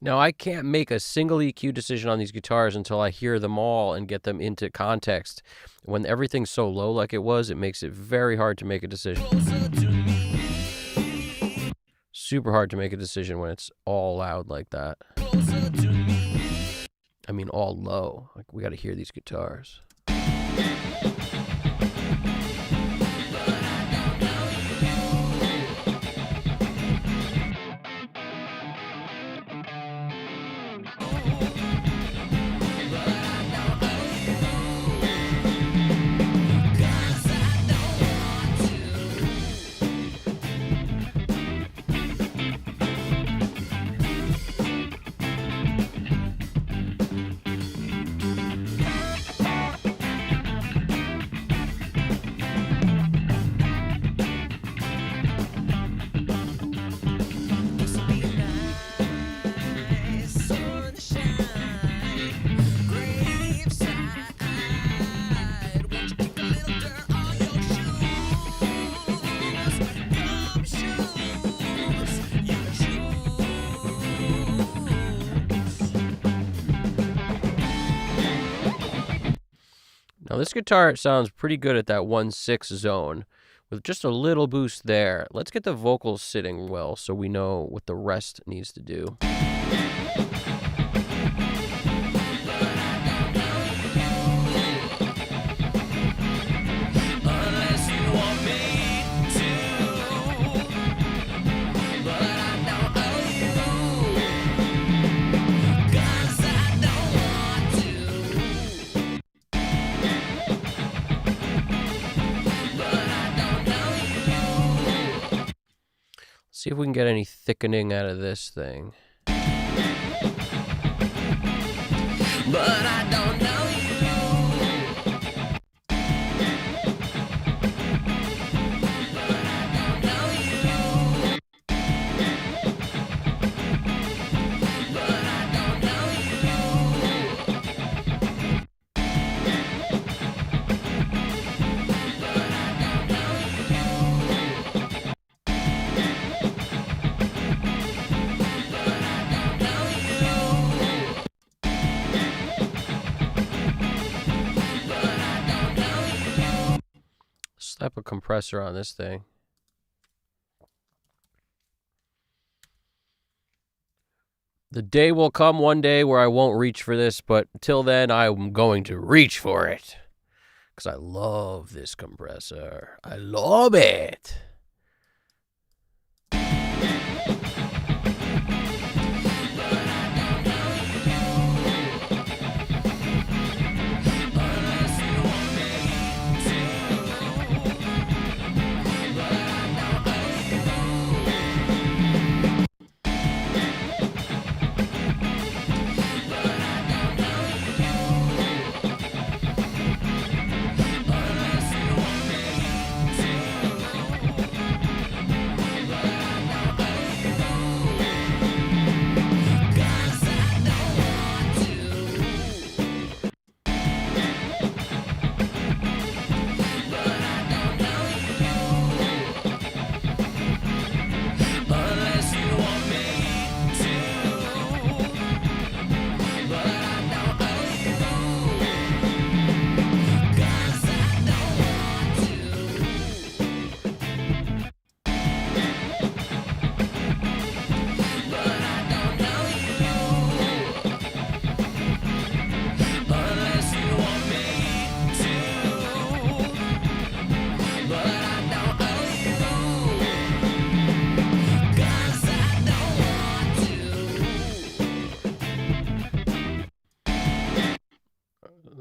Now, I can't make a single EQ decision on these guitars until I hear them all and get them into context. When everything's so low like it was, it makes it very hard to make a decision. Super hard to make a decision when it's all loud like that. I mean, all low. Like, we got to hear these guitars. Now this guitar sounds pretty good at that 1/6 zone with just a little boost there. Let's get the vocals sitting well so we know what the rest needs to do. See if we can get any thickening out of this thing. But I don't know Slap a compressor on this thing. The day will come one day where I won't reach for this, but until then, I'm going to reach for it. Because I love this compressor. I love it.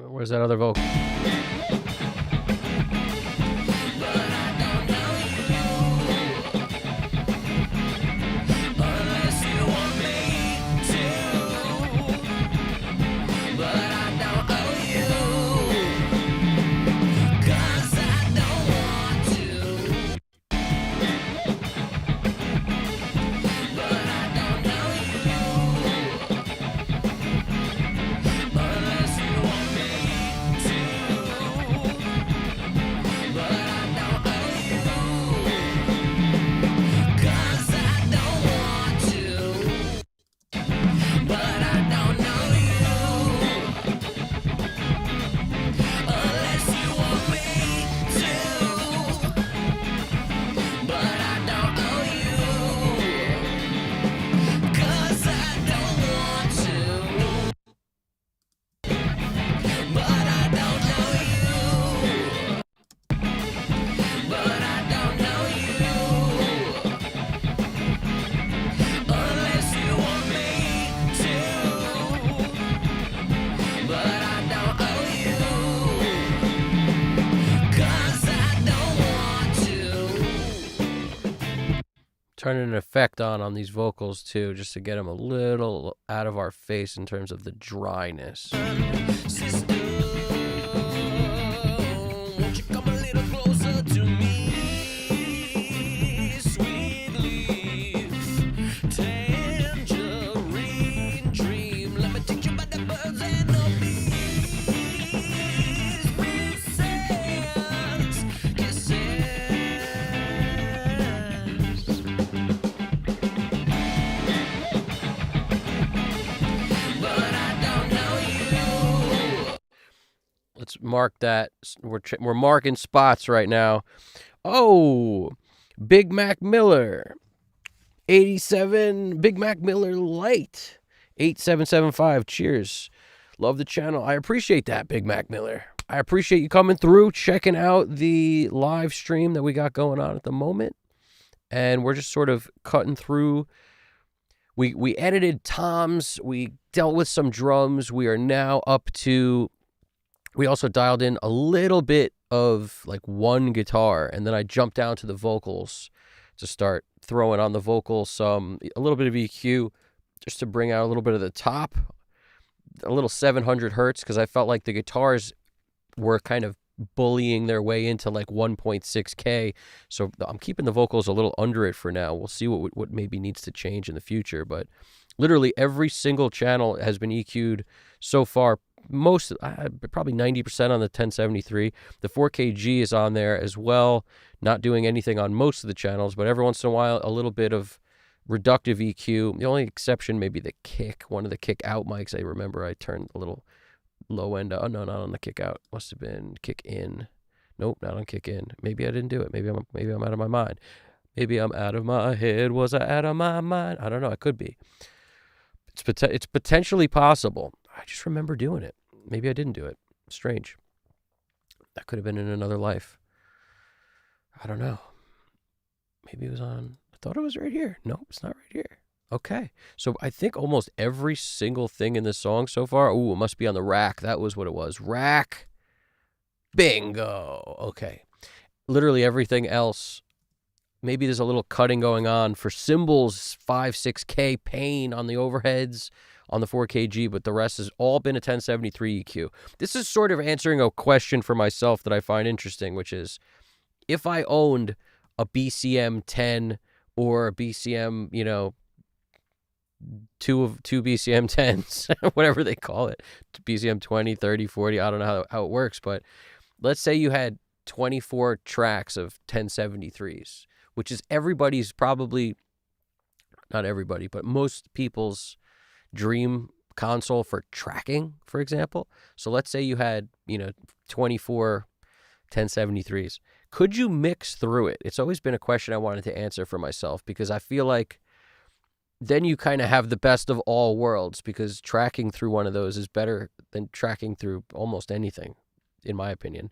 Where's that other vocal? Turning an effect on these vocals too, just to get them a little out of our face in terms of the dryness. Sister, won't you come a little closer to me? Sweet leaf, tangerine dream. Let me teach you about the birds and the bees. Kisses, mark that. We're marking spots right now. Oh, Big Mac Miller, 87. Big Mac Miller Light, 8775. Cheers. Love the channel. I appreciate that, Big Mac Miller. I appreciate you coming through, checking out the live stream that we got going on at the moment. And we're just sort of cutting through. We edited toms. We dealt with some drums. We are now up to, we also dialed in a little bit of like one guitar. And then I jumped down to the vocals to start throwing on the vocals a little bit of EQ just to bring out a little bit of the top, a little 700 hertz, because I felt like the guitars were kind of bullying their way into like 1.6K. So I'm keeping the vocals a little under it for now. We'll see what maybe needs to change in the future. But literally every single channel has been EQ'd so far. Probably 90% on the 1073. The 4KG is on there as well. Not doing anything on most of the channels, but every once in a while, a little bit of reductive EQ. The only exception may be the kick. One of the kick out mics, I remember I turned a little low end. Oh, no, not on the kick out. Must have been kick in. Nope, not on kick in. Maybe I didn't do it. Maybe I'm out of my mind. Maybe I'm out of my head. Was I out of my mind? I don't know. I could be. It's potentially possible. I just remember doing it. Maybe I didn't do it. Strange. That could have been in another life. I don't know. Maybe it was on, I thought it was right here. Nope, it's not right here. Okay. So I think almost every single thing in this song so far, it must be on the rack. That was what it was. Rack. Bingo. Okay. Literally everything else. Maybe there's a little cutting going on for cymbals, 5, 6K pain on the overheads on the 4KG, but the rest has all been a 1073 EQ. This is sort of answering a question for myself that I find interesting, which is if I owned a BCM 10 or a BCM, two BCM 10s, whatever they call it, BCM 20, 30, 40, I don't know how it works, but let's say you had 24 tracks of 1073s, which is everybody's probably, not everybody, but most people's dream console for tracking, for example. So let's say you had, 24 1073s. Could you mix through it? It's always been a question I wanted to answer for myself, because I feel like then you kind of have the best of all worlds, because tracking through one of those is better than tracking through almost anything, in my opinion.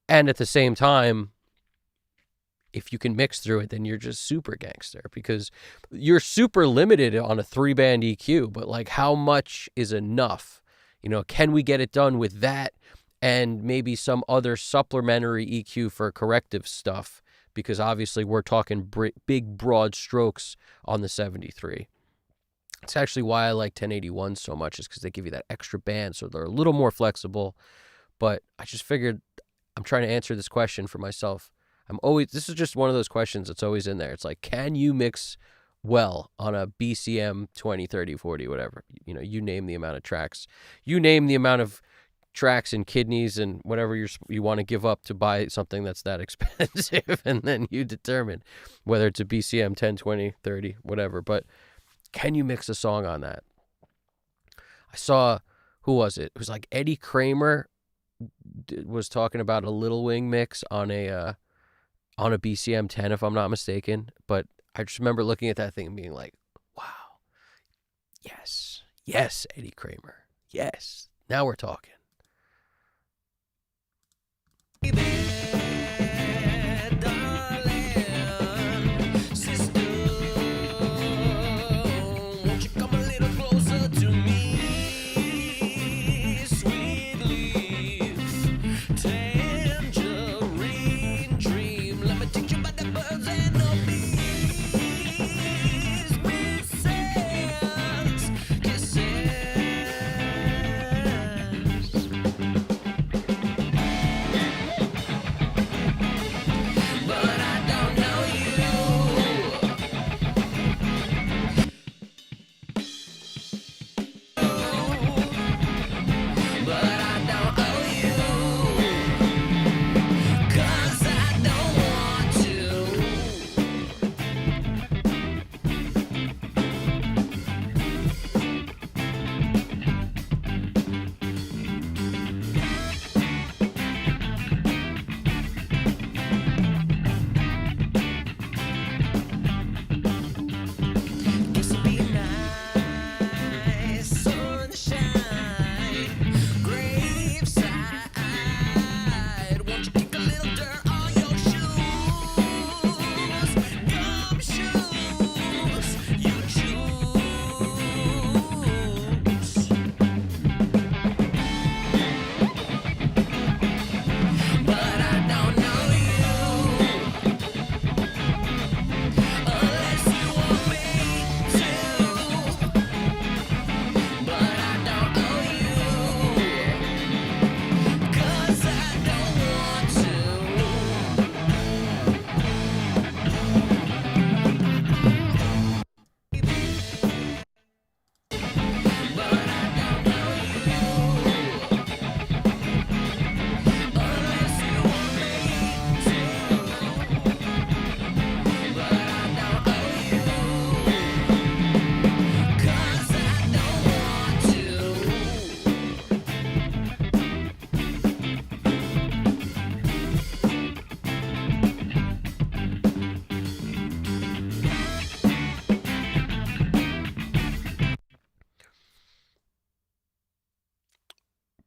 And at the same time, if you can mix through it, then you're just super gangster, because you're super limited on a 3-band EQ, but like how much is enough? Can we get it done with that and maybe some other supplementary EQ for corrective stuff? Because obviously we're talking big, broad strokes on the 73. It's actually why I like 1081 so much, is because they give you that extra band, so they're a little more flexible. But I just figured I'm trying to answer this question for myself. This is just one of those questions that's always in there. It's like, can you mix well on a BCM 20, 30, 40, whatever? You name the amount of tracks. You name the amount of tracks and kidneys and whatever you want to give up to buy something that's that expensive, and then you determine whether it's a BCM 10, 20, 30, whatever. But can you mix a song on that? I saw, who was it? It was like Eddie Kramer was talking about a Little Wing mix on a BCM 10, if I'm not mistaken. But I just remember looking at that thing and being like, wow, yes, Eddie Kramer, yes, now we're talking.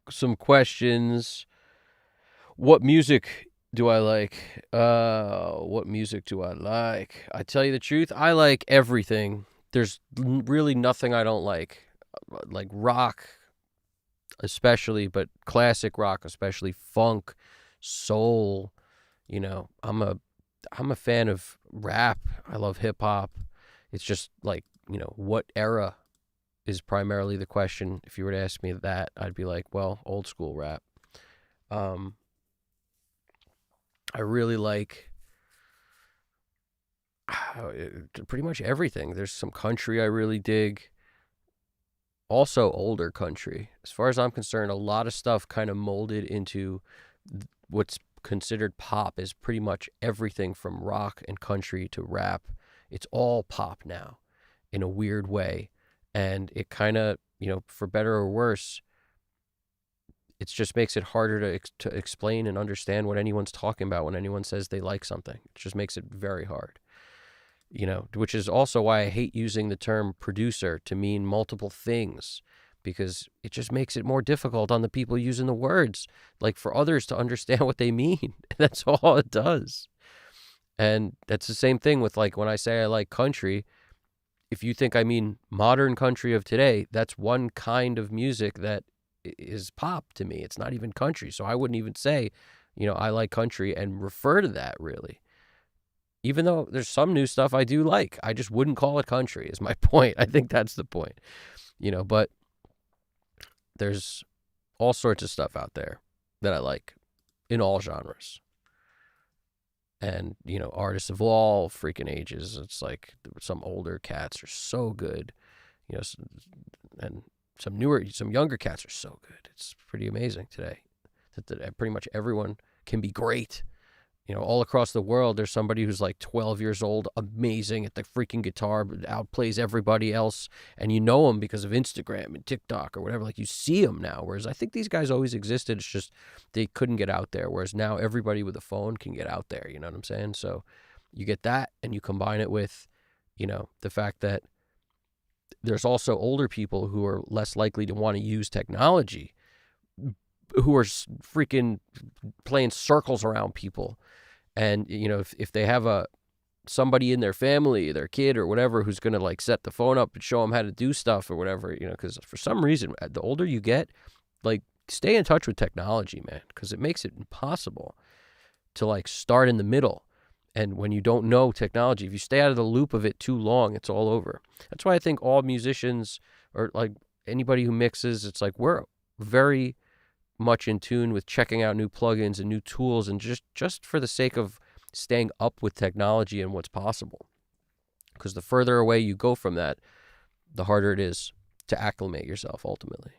some questions. What music do I like? What music do I like? I tell you the truth, I like everything. There's really nothing I don't like. Like rock, especially, but classic rock, especially funk, soul. I'm a fan of rap. I love hip hop. It's just like, what era is primarily the question. If you were to ask me that, I'd be like, well, old school rap. Um, I really like pretty much everything. There's some country I really dig. Also, older country. As far as I'm concerned, a lot of stuff kind of molded into what's considered pop is pretty much everything from rock and country to rap. It's all pop now in a weird way. And it kind of, for better or worse, it just makes it harder to explain and understand what anyone's talking about when anyone says they like something. It just makes it very hard, which is also why I hate using the term producer to mean multiple things, because it just makes it more difficult on the people using the words, like for others to understand what they mean. That's all it does. And that's the same thing with like when I say I like country. If you think I mean modern country of today, that's one kind of music that is pop to me. It's not even country. So I wouldn't even say, I like country and refer to that really. Even though there's some new stuff I do like, I just wouldn't call it country is my point. I think that's the point, but there's all sorts of stuff out there that I like in all genres. And, artists of all freaking ages. It's like some older cats are so good, and some younger cats are so good. It's pretty amazing today that pretty much everyone can be great. All across the world, there's somebody who's like 12 years old, amazing at the freaking guitar, but outplays everybody else. And you know them because of Instagram and TikTok or whatever. Like you see them now. Whereas I think these guys always existed. It's just they couldn't get out there. Whereas now everybody with a phone can get out there. You know what I'm saying? So you get that and you combine it with, the fact that there's also older people who are less likely to want to use technology, who are freaking playing circles around people. And, if they have somebody in their family, their kid or whatever, who's going to like set the phone up and show them how to do stuff or whatever, because for some reason, the older you get, like stay in touch with technology, man, because it makes it impossible to like start in the middle. And when you don't know technology, if you stay out of the loop of it too long, it's all over. That's why I think all musicians or like anybody who mixes, it's like we're very much in tune with checking out new plugins and new tools, and just for the sake of staying up with technology and what's possible. Because the further away you go from that, the harder it is to acclimate yourself ultimately.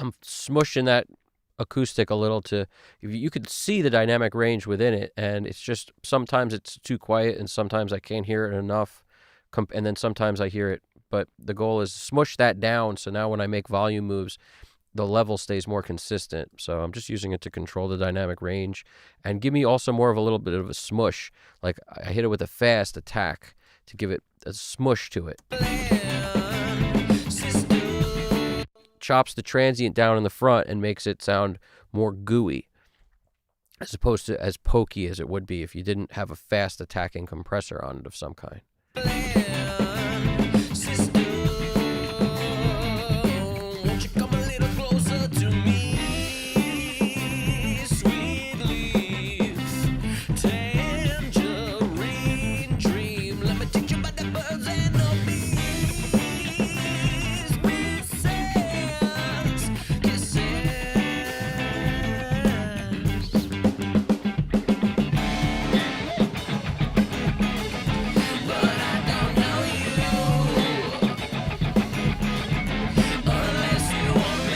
I'm smushing that acoustic a little to you could see the dynamic range within it, and it's just sometimes it's too quiet and sometimes I can't hear it enough, and then sometimes I hear it. But the goal is to smush that down so now when I make volume moves, the level stays more consistent. So I'm just using it to control the dynamic range and give me also more of a little bit of a smush. Like I hit it with a fast attack to give it a smush to it. Chops the transient down in the front and makes it sound more gooey. as opposed to as pokey as it would be if you didn't have a fast attacking compressor on it of some kind. Sister, won't you come a little closer to me? Sweet leaf, tangerine dream. Let me teach you about the birds and the bees. Kisses, kisses. But I don't know you unless you want me.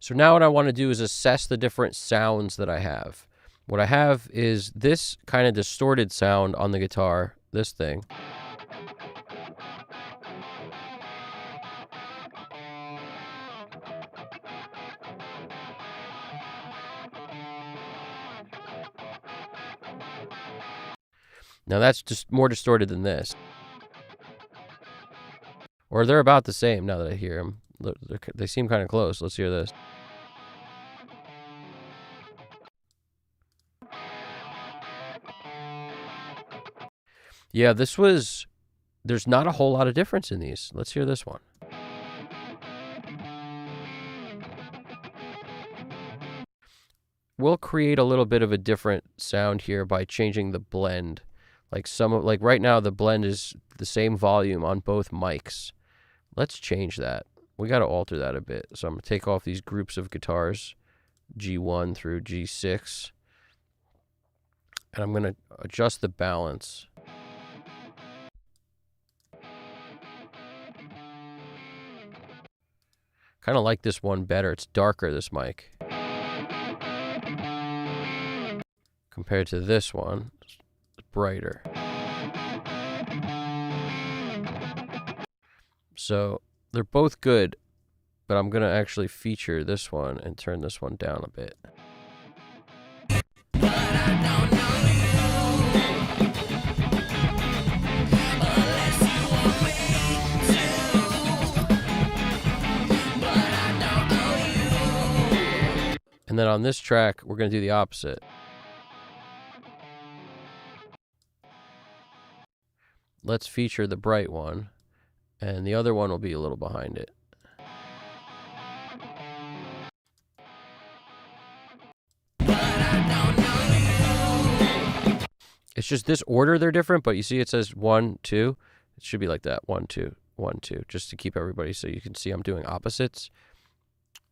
So now what I want to do is assess the different sounds that I have. What I have is this kind of distorted sound on the guitar, this thing. Now that's just more distorted than this. Or they're about the same now that I hear them. They seem kind of close. Let's hear this. Yeah, there's not a whole lot of difference in these. Let's hear this one. We'll create a little bit of a different sound here by changing the blend. Like right now the blend is the same volume on both mics. Let's change that. We got to alter that a bit. So I'm going to take off these groups of guitars, G1 through G6. And I'm going to adjust the balance. Kind of like this one better. It's darker, this mic. Compared to this one, it's brighter. So they're both good, but I'm going to actually feature this one and turn this one down a bit. But I don't know you unless you want me to. But I don't know you. And then on this track, we're going to do the opposite. Let's feature the bright one, and the other one will be a little behind it. But I don't know you. It's just this order they're different, but you see it says 1, 2. It should be like that, 1, 2, 1, 2, just to keep everybody so you can see I'm doing opposites.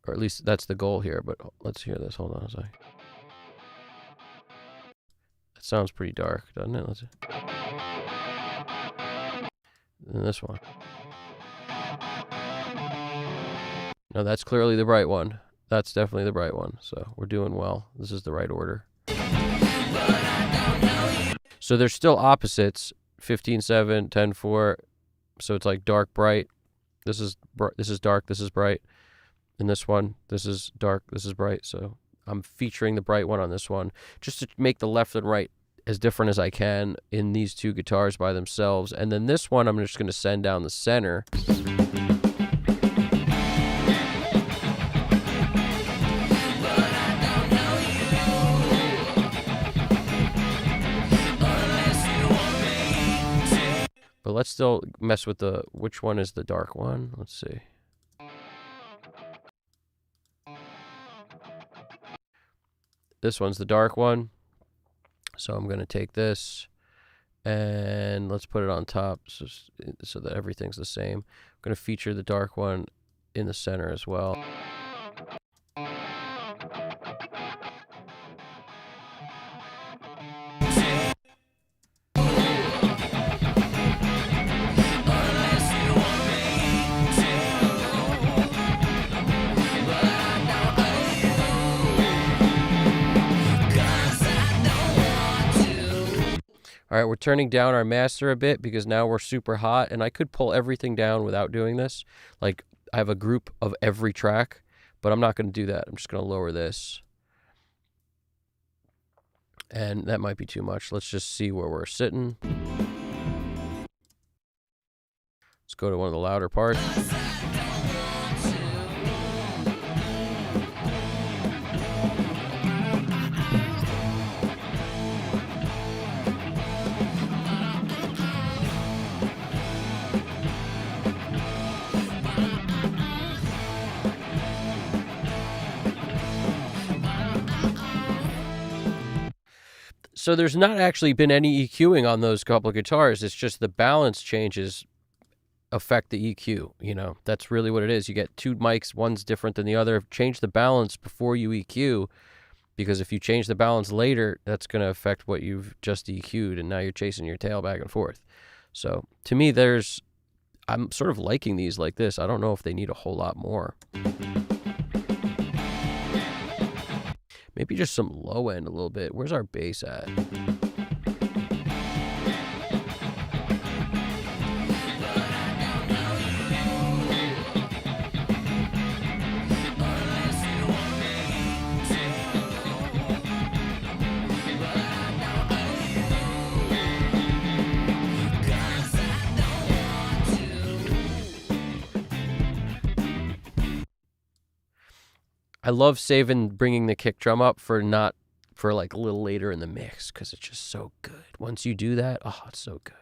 Or at least that's the goal here, but let's hear this. Hold on a sec. It sounds pretty dark, doesn't it? Let's see. And this one. No, that's clearly the bright one. That's definitely the bright one. So we're doing well. This is the right order. So they're still opposites. 15-7, 10-4. So it's like dark, bright. This is dark, this is bright. And this one, this is dark, this is bright. So I'm featuring the bright one on this one just to make the left and right as different as I can in these two guitars by themselves. And then this one, I'm just going to send down the center. But let's still mess with which one is the dark one? Let's see. This one's the dark one. So I'm going to take this and let's put it on top so that everything's the same. I'm going to feature the dark one in the center as well. All right, we're turning down our master a bit because now we're super hot, and I could pull everything down without doing this. Like, I have a group of every track, but I'm not going to do that. I'm just going to lower this. And that might be too much. Let's just see where we're sitting. Let's go to one of the louder parts. So there's not actually been any EQing on those couple of guitars. It's just the balance changes affect the EQ. You know, that's really what it is. You get two mics, one's different than the other. Change the balance before you EQ, because if you change the balance later, that's going to affect what you've just EQ'd, and now you're chasing your tail back and forth. So to me, I'm sort of liking these like this. I don't know if they need a whole lot more. Maybe just some low end a little bit. Where's our bass at? I love bringing the kick drum up for like a little later in the mix, because it's just so good. Once you do that, oh, it's so good.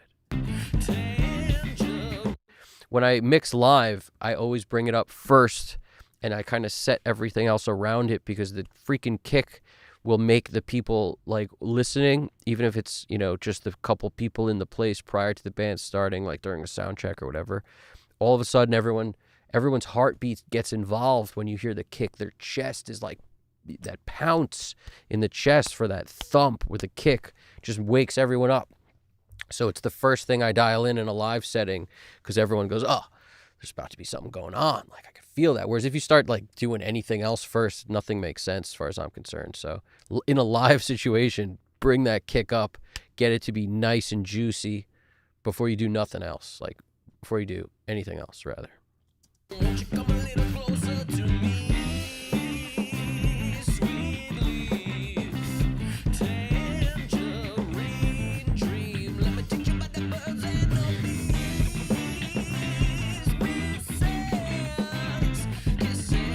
When I mix live, I always bring it up first, and I kind of set everything else around it, because the freaking kick will make the people like listening, even if it's, you know, just the couple people in the place prior to the band starting, like during a sound check or whatever. All of a sudden, everyone's heartbeat gets involved when you hear the kick. Their chest is like that pounce in the chest for that thump with a kick just wakes everyone up. So it's the first thing I dial in a live setting, because everyone goes, oh, there's about to be something going on. Like, I can feel that. Whereas if you start like doing anything else first, nothing makes sense as far as I'm concerned. So in a live situation, bring that kick up, get it to be nice and juicy before you do nothing else. Like before you do anything else, rather. Won't you come a little closer to me, sweet leaves, tangerine dream. Let me teach you about the birds and the bees, with sands, kisses.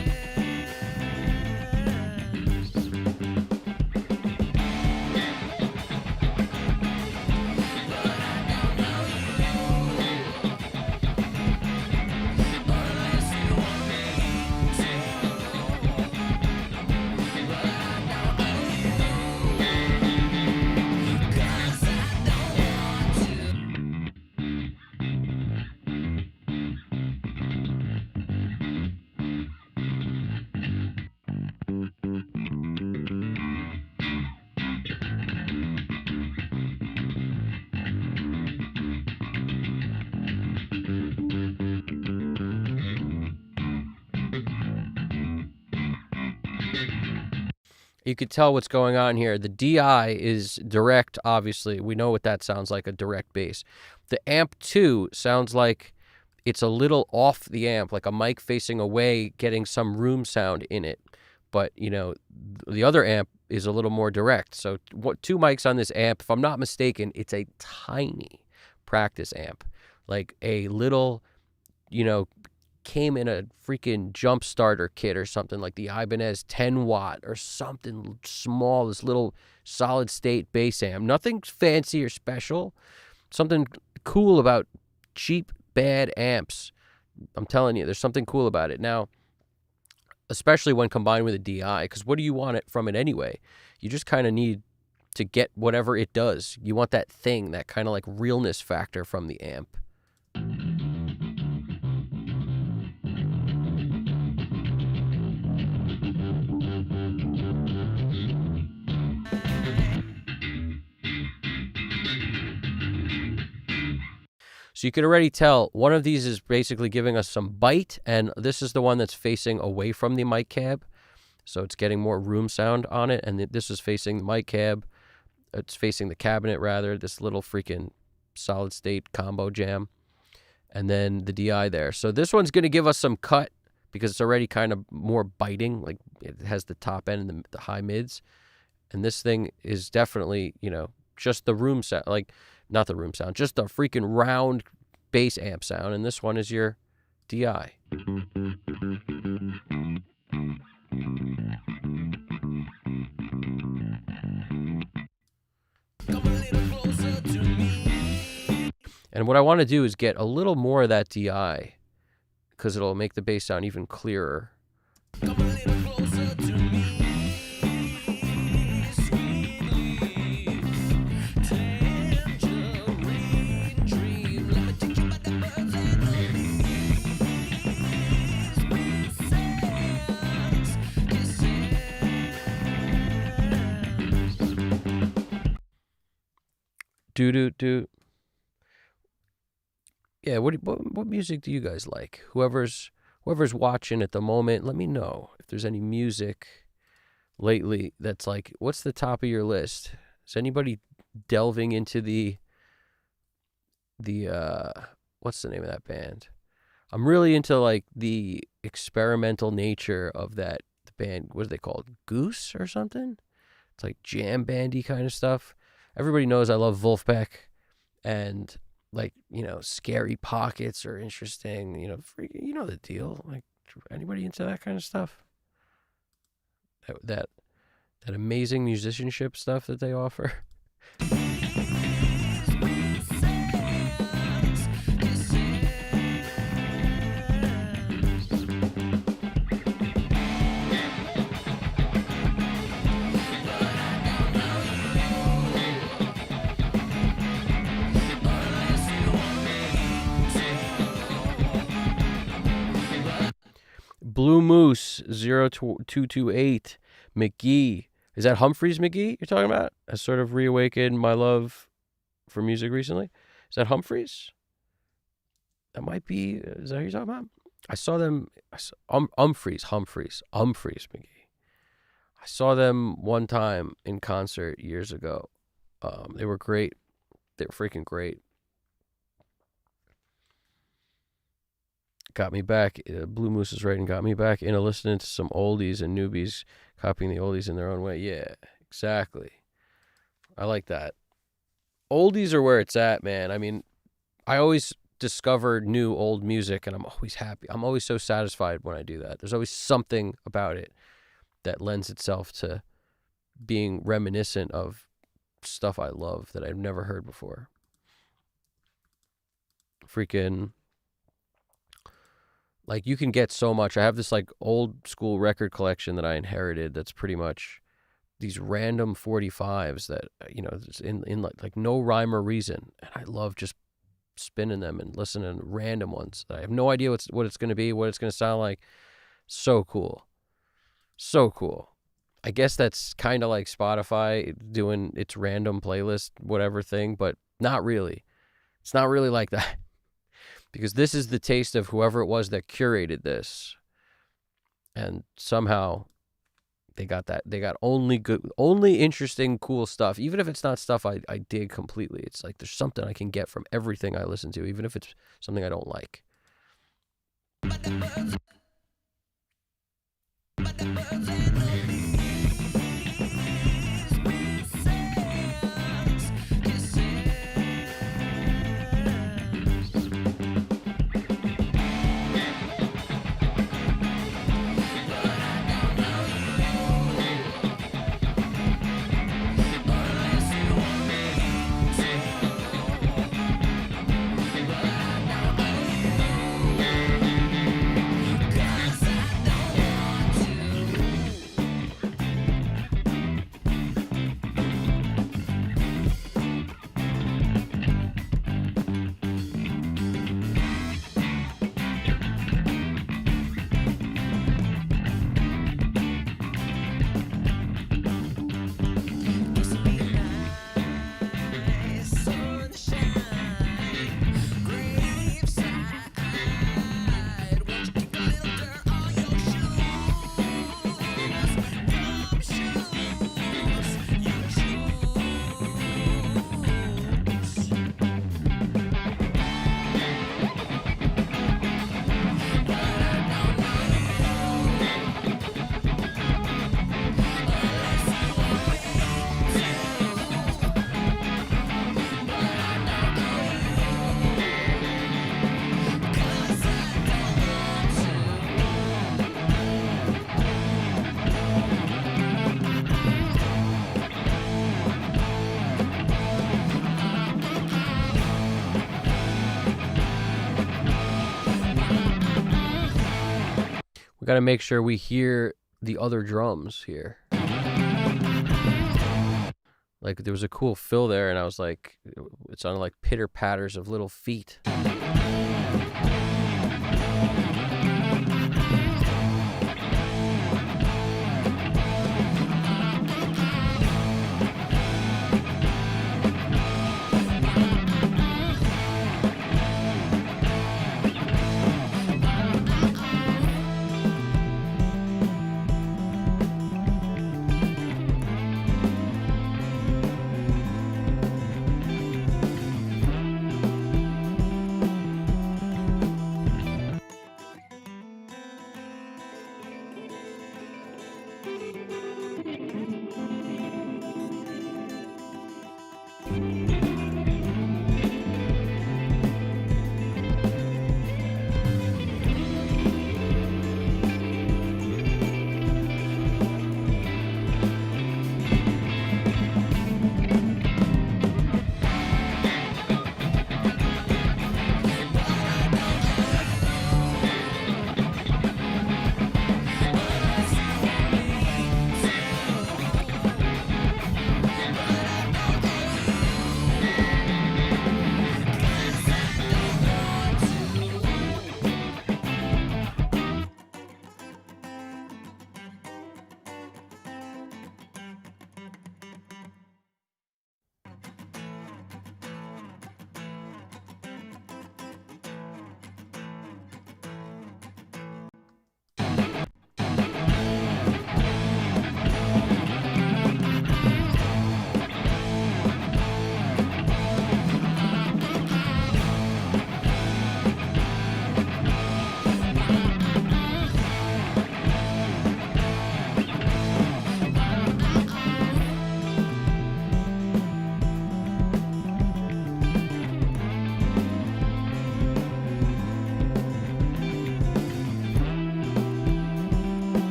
You could tell what's going on here. The DI is direct, obviously. We know what that sounds like, a direct bass. The amp 2 sounds like it's a little off the amp, like a mic facing away, getting some room sound in it. But, you know, the other amp is a little more direct. So two mics on this amp, if I'm not mistaken, it's a tiny practice amp. Like a little, you know, came in a freaking jump starter kit or something, like the Ibanez 10 watt or something small, this little solid state bass amp. Nothing fancy or special. Something cool about cheap, bad amps. I'm telling you, there's something cool about it. Now, especially when combined with a DI, because what do you want it from it anyway? You just kind of need to get whatever it does. You want that thing, that kind of like realness factor from the amp. So you can already tell one of these is basically giving us some bite, and this is the one that's facing away from the mic cab. So it's getting more room sound on it, and this is facing the mic cab. It's facing the cabinet, rather, this little freaking solid state combo jam. And then the DI there. So this one's going to give us some cut because it's already kind of more biting. Like it has the top end and the high mids. And this thing is definitely, just the room sound, like not the room sound, just the freaking round bass amp sound. And this one is your DI. And what I want to do is get a little more of that DI because it'll make the bass sound even clearer. Do. Yeah, what music do you guys like? Whoever's watching at the moment, let me know if there's any music lately that's like, what's the top of your list? Is anybody delving into the what's the name of that band? I'm really into like the experimental nature of that band. What are they called? Goose or something? It's like jam bandy kind of stuff. Everybody knows I love Wolfpack, and like, Scary Pockets are interesting. You know the deal. Like, anybody into that kind of stuff? That amazing musicianship stuff that they offer. Blue Moose 0228 McGee. Is that Humphreys McGee you're talking about? I sort of reawakened my love for music recently. Is that Humphreys? That might be. Is that who you're talking about? I saw them. Humphreys McGee. I saw them one time in concert years ago. They were great. They were freaking great. Got me back. Blue Moose is right, and got me back into listening to some oldies and newbies copying the oldies in their own way. Yeah, exactly. I like that. Oldies are where it's at, man. I mean, I always discover new old music, and I'm always happy. I'm always so satisfied when I do that. There's always something about it that lends itself to being reminiscent of stuff I love that I've never heard before. Freaking, like, you can get so much. I have this like old school record collection that I inherited that's pretty much these random 45s that, in like no rhyme or reason. And I love just spinning them and listening to random ones. I have no idea what it's going to be, what it's going to sound like. So cool. So cool. I guess that's kind of like Spotify doing its random playlist, whatever thing, but not really. It's not really like that. Because this is the taste of whoever it was that curated this. And somehow they got that. They got only interesting, cool stuff. Even if it's not stuff I dig completely. It's like there's something I can get from everything I listen to, even if it's something I don't like. We got to make sure we hear the other drums here. Like there was a cool fill there, and I was like, it sounded like pitter patters of little feet.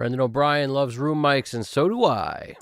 Brendan O'Brien loves room mics, and so do I.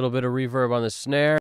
little bit of reverb on the snare.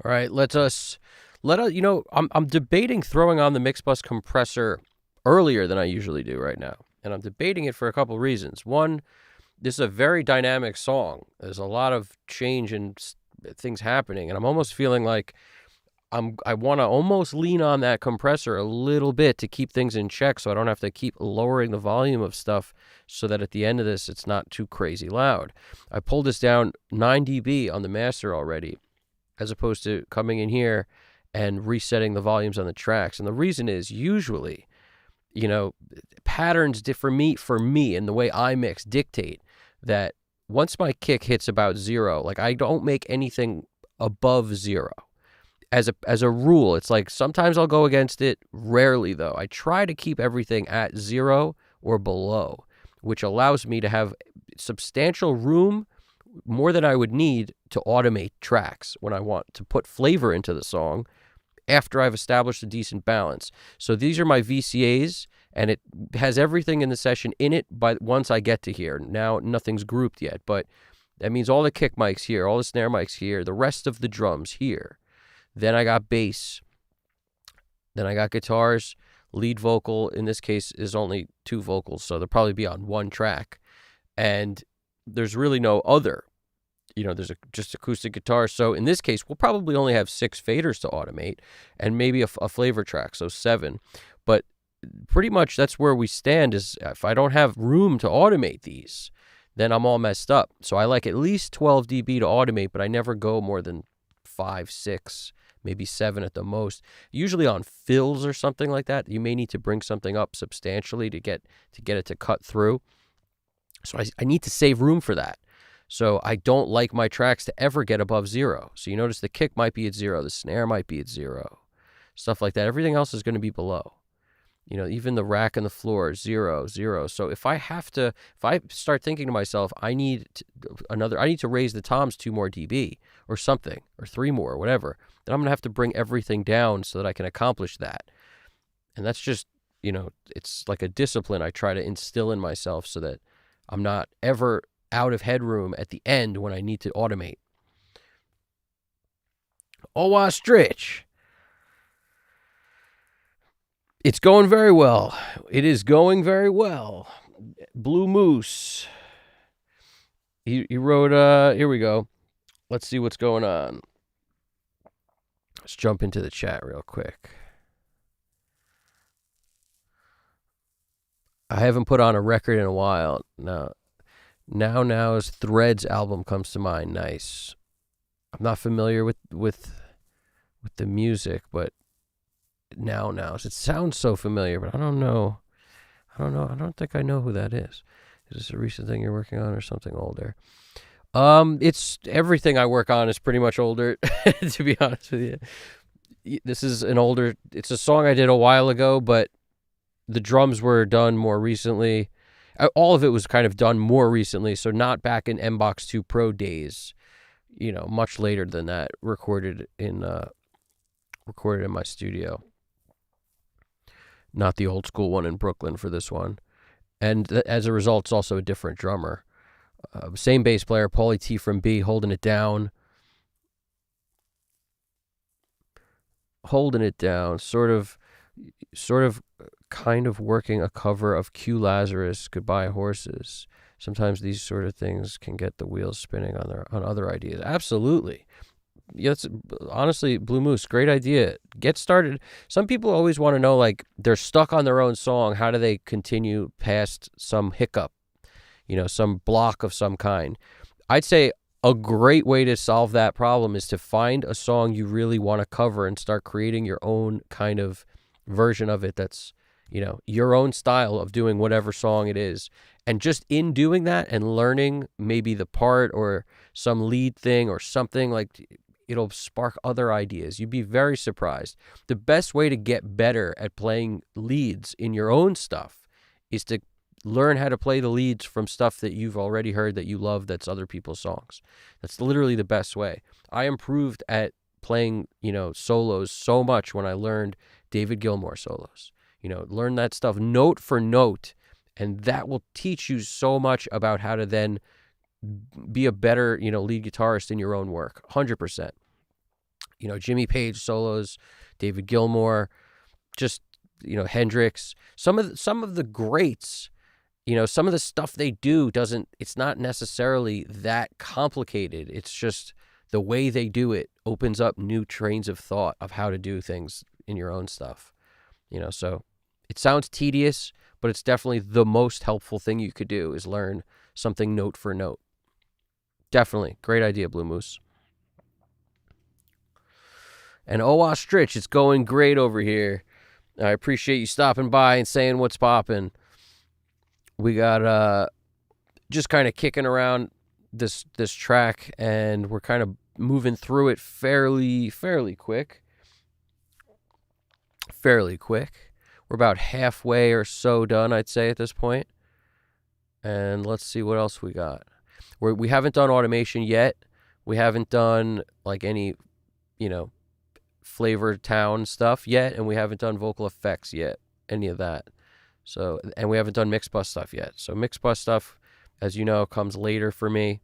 All right, let us, I'm debating throwing on the mix bus compressor earlier than I usually do right now. And I'm debating it for a couple reasons. One, this is a very dynamic song. There's a lot of change and things happening. And I'm almost feeling like I want to almost lean on that compressor a little bit to keep things in check so I don't have to keep lowering the volume of stuff so that at the end of this, it's not too crazy loud. I pulled this down 9 dB on the master already, as opposed to coming in here and resetting the volumes on the tracks. And the reason is usually, patterns for me and the way I mix dictate that once my kick hits about 0, like I don't make anything above 0. As a rule, it's like sometimes I'll go against it, rarely though. I try to keep everything at 0 or below, which allows me to have substantial room, more than I would need to automate tracks when I want to put flavor into the song after I've established a decent balance. So these are my VCAs, and it has everything in the session in it by once I get to here. Now nothing's grouped yet, but that means all the kick mics here, all the snare mics here, the rest of the drums here. Then I got bass. Then I got guitars. Lead vocal, in this case, is only 2 vocals, so they'll probably be on 1 track. And there's really no other. There's just acoustic guitar. So in this case, we'll probably only have 6 faders to automate and maybe a flavor track, so 7. But pretty much that's where we stand, is if I don't have room to automate these, then I'm all messed up. So I like at least 12 dB to automate, but I never go more than 5, 6, maybe 7 at the most. Usually on fills or something like that, you may need to bring something up substantially to get it to cut through. So I need to save room for that. So I don't like my tracks to ever get above 0. So you notice the kick might be at 0, the snare might be at 0, stuff like that. Everything else is going to be below. Even the rack and the floor, 0, 0. So if I start thinking to myself, I need to raise the toms 2 more dB or something, or 3 more, or whatever, then I'm going to have to bring everything down so that I can accomplish that. And that's just, it's like a discipline I try to instill in myself so that I'm not ever out of headroom at the end when I need to automate. Ostrich. It's going very well. It is going very well. Blue Moose. He wrote, here we go. Let's see what's going on. Let's jump into the chat real quick. I haven't put on a record in a while. Now's Threads album comes to mind. Nice. I'm not familiar with the music, but Now's. It sounds so familiar, but I don't know. I don't think I know who that is. Is this a recent thing you're working on or something older? It's everything I work on is pretty much older, to be honest with you. This is an older, it's a song I did a while ago, but the drums were done more recently. All of it was kind of done more recently, so not back in MBox 2 Pro days, much later than that, recorded in my studio. Not the old school one in Brooklyn for this one. And as a result, it's also a different drummer. Same bass player, Paulie T from B, holding it down. Sort of kind of working a cover of Q Lazarus, Goodbye Horses. Sometimes these sort of things can get the wheels spinning on other ideas. Absolutely. Yes, honestly, Blue Moose, great idea. Get started. Some people always want to know, like, they're stuck on their own song. How do they continue past some hiccup, some block of some kind? I'd say a great way to solve that problem is to find a song you really want to cover and start creating your own kind of version of it that's, your own style of doing whatever song it is. And just in doing that and learning maybe the part or some lead thing or something, like, it'll spark other ideas. You'd be very surprised. The best way to get better at playing leads in your own stuff is to learn how to play the leads from stuff that you've already heard that you love that's other people's songs. That's literally the best way. I improved at playing, solos so much when I learned David Gilmour solos. Learn that stuff note for note, and that will teach you so much about how to then be a better, lead guitarist in your own work. 100%. Jimmy Page solos, David Gilmour, just, Hendrix, some of the greats, some of the stuff they do it's not necessarily that complicated. It's just the way they do it opens up new trains of thought of how to do things in your own stuff. So it sounds tedious, but it's definitely the most helpful thing you could do is learn something note for note. Definitely. Great idea, Blue Moose. And Ostrich, it's going great over here. I appreciate you stopping by and saying what's popping. We got just kind of kicking around this track, and we're kind of moving through it fairly quick. We're about halfway or so done, I'd say, at this point. And let's see what else we got. We haven't done automation yet. We haven't done like any, Flavor Town stuff yet, and we haven't done vocal effects yet, any of that. So, and we haven't done mix bus stuff yet. So mix bus stuff, as you know, comes later for me.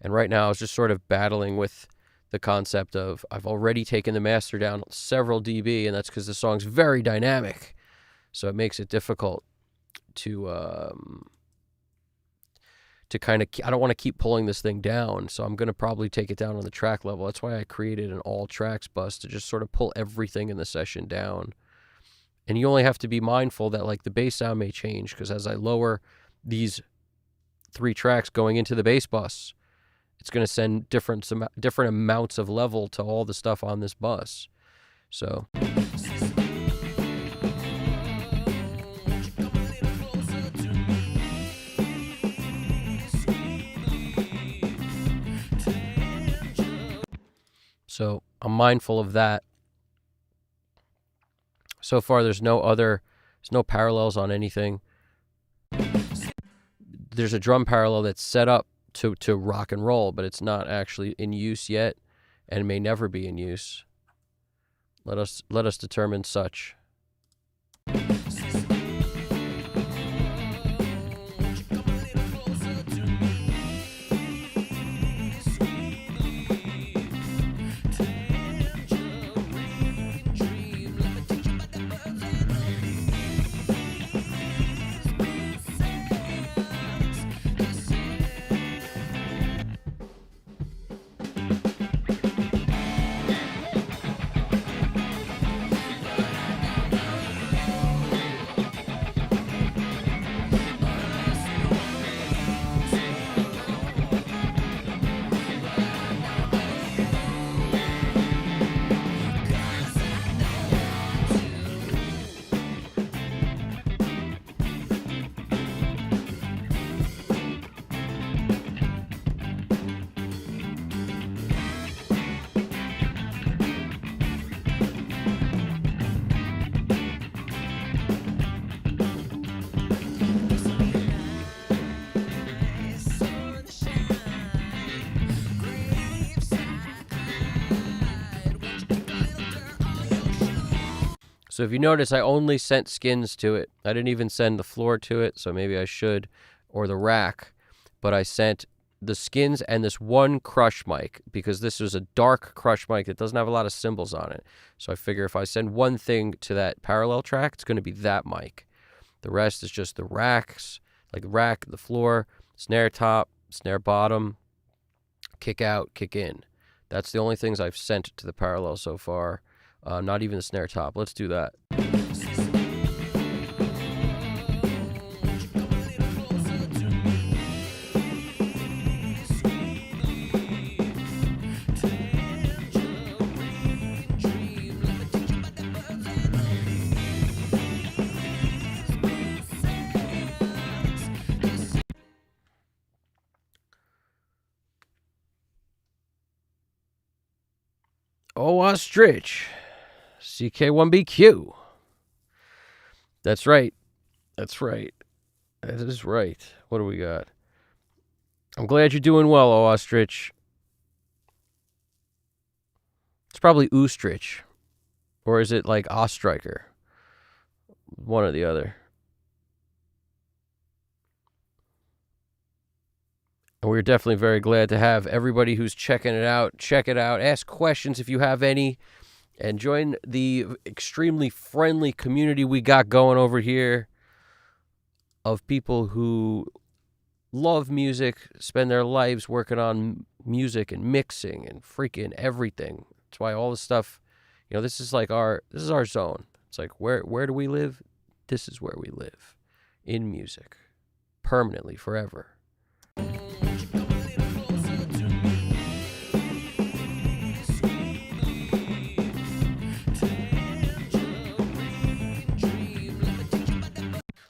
And right now I was just sort of battling with the concept of I've already taken the master down several dB, and that's because the song's very dynamic. So it makes it difficult to kind of, I don't want to keep pulling this thing down, so I'm going to probably take it down on the track level. That's why I created an all tracks bus to just sort of pull everything in the session down. And you only have to be mindful that like the bass sound may change, because as I lower these 3 tracks going into the bass bus, it's going to send different amounts of level to all the stuff on this bus. So I'm mindful of that. So far, there's no parallels on anything. There's a drum parallel that's set up to rock and roll, but it's not actually in use yet, and may never be in use. Let us determine such. So if you notice, I only sent skins to it. I didn't even send the floor to it, so maybe I should, or the rack. But I sent the skins and this one crush mic, because this was a dark crush mic that doesn't have a lot of cymbals on it. So I figure if I send one thing to that parallel track, it's going to be that mic. The rest is just the racks, like the rack, the floor, snare top, snare bottom, kick out, kick in. That's the only things I've sent to the parallel so far. Not even the snare top. Let's do that. Oh, ostrich. CK1BQ. That's right. That's right. That is right. What do we got? I'm glad you're doing well, oh, ostrich. It's probably oostrich. Or is it like ostriker? One or the other. And we're definitely very glad to have everybody who's checking it out. Check it out. Ask questions if you have any. And join the extremely friendly community we got going over here of people who love music, spend their lives working on music and mixing and freaking everything. That's why all this stuff, this is our zone. It's like, where do we live? This is where we live. In music. Permanently, forever.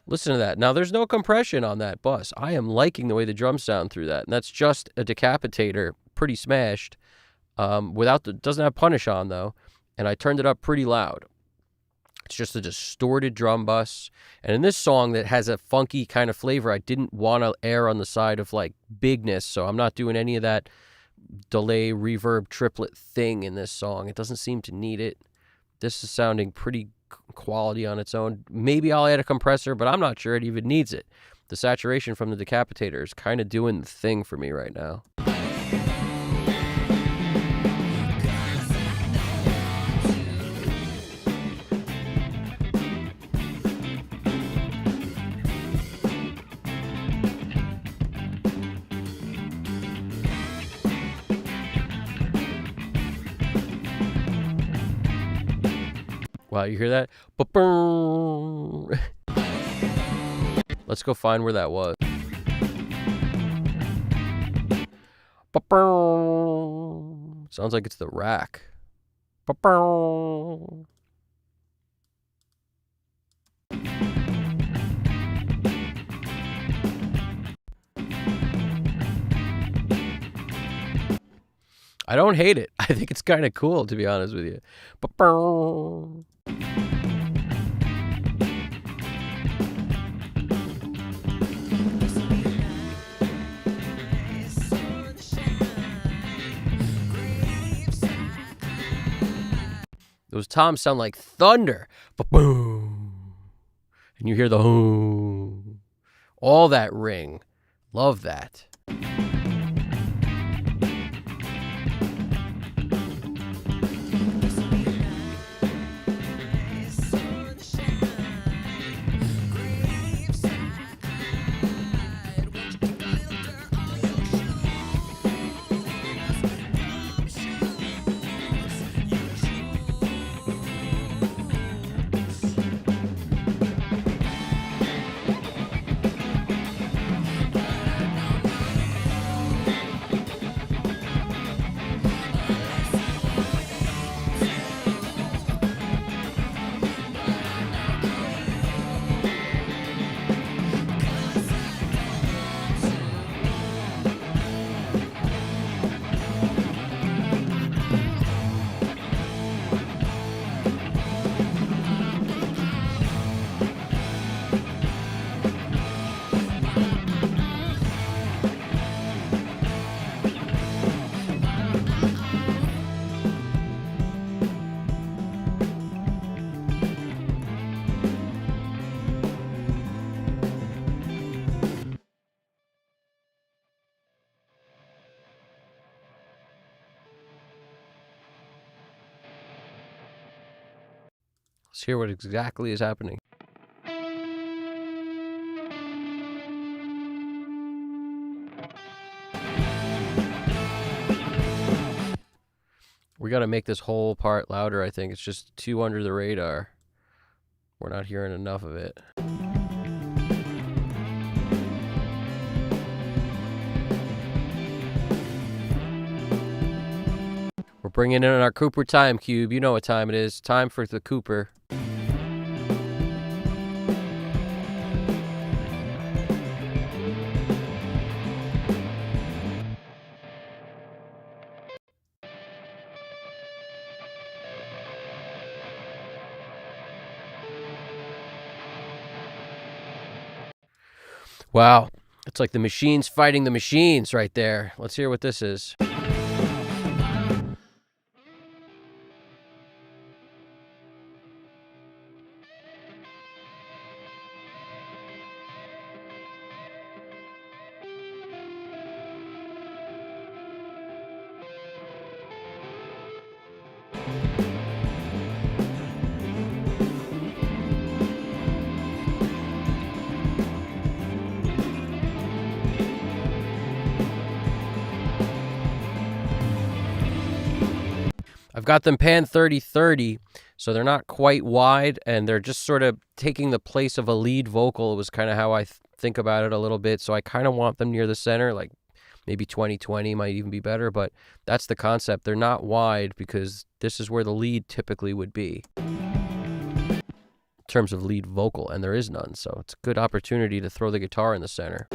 Listen to that. Now, there's no compression on that bus. I am liking the way the drums sound through that. And that's just a decapitator, pretty smashed. Doesn't have punish on, though. And I turned it up pretty loud. It's just a distorted drum bus. And in this song that has a funky kind of flavor, I didn't want to err on the side of, bigness. So I'm not doing any of that delay, reverb, triplet thing in this song. It doesn't seem to need it. This is sounding pretty quality on its own. Maybe I'll add a compressor, but I'm not sure it even needs it. The saturation from the decapitator is kind of doing the thing for me right now. Wow, you hear that? Let's go find where that was. Sounds like it's the rack. I don't hate it. I think it's kind of cool, to be honest with you. Those toms sound like thunder. Boom. And you hear the hoo. All that ring. Love that. Let's hear what exactly is happening. We got to make this whole part louder, I think. It's just too under the radar. We're not hearing enough of it. We're bringing in our Cooper time cube. You know what time it is. Time for the Cooper. Wow. It's like the machines fighting the machines right there. Let's hear what this is. I've got them pan 30-30, so they're not quite wide, and they're just sort of taking the place of a lead vocal. It was kind of how I think about it a little bit, so I kind of want them near the center, like maybe 20-20 might even be better, but that's the concept. They're not wide because this is where the lead typically would be in terms of lead vocal, and there is none, so it's a good opportunity to throw the guitar in the center.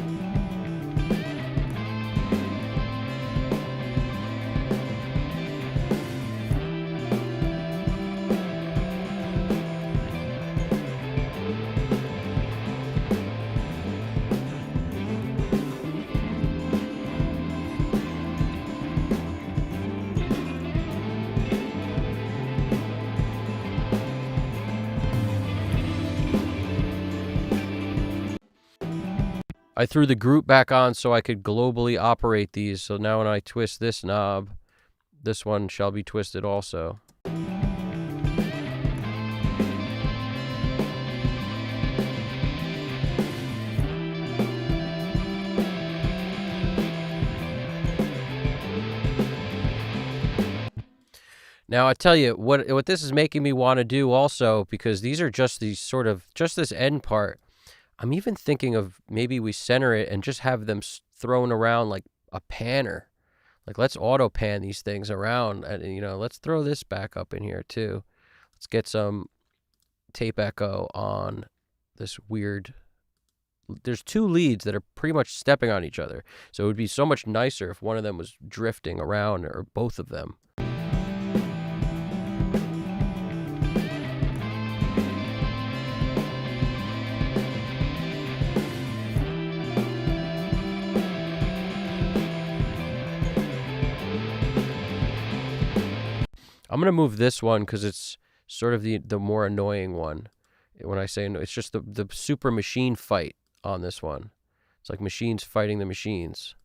I threw the group back on so I could globally operate these. So now when I twist this knob, this one shall be twisted also. Now I tell you what this is making me want to do also, because these are just these sort of just this end part. I'm even thinking of maybe we center it and just have them thrown around like a panner. Like, let's auto pan these things around, and let's throw this back up in here too. Let's get some tape echo on this weird. There's two leads that are pretty much stepping on each other. So it would be so much nicer if one of them was drifting around, or both of them. I'm going to move this one because it's sort of the more annoying one. When I say no, it's just the super machine fight on this one. It's like machines fighting the machines.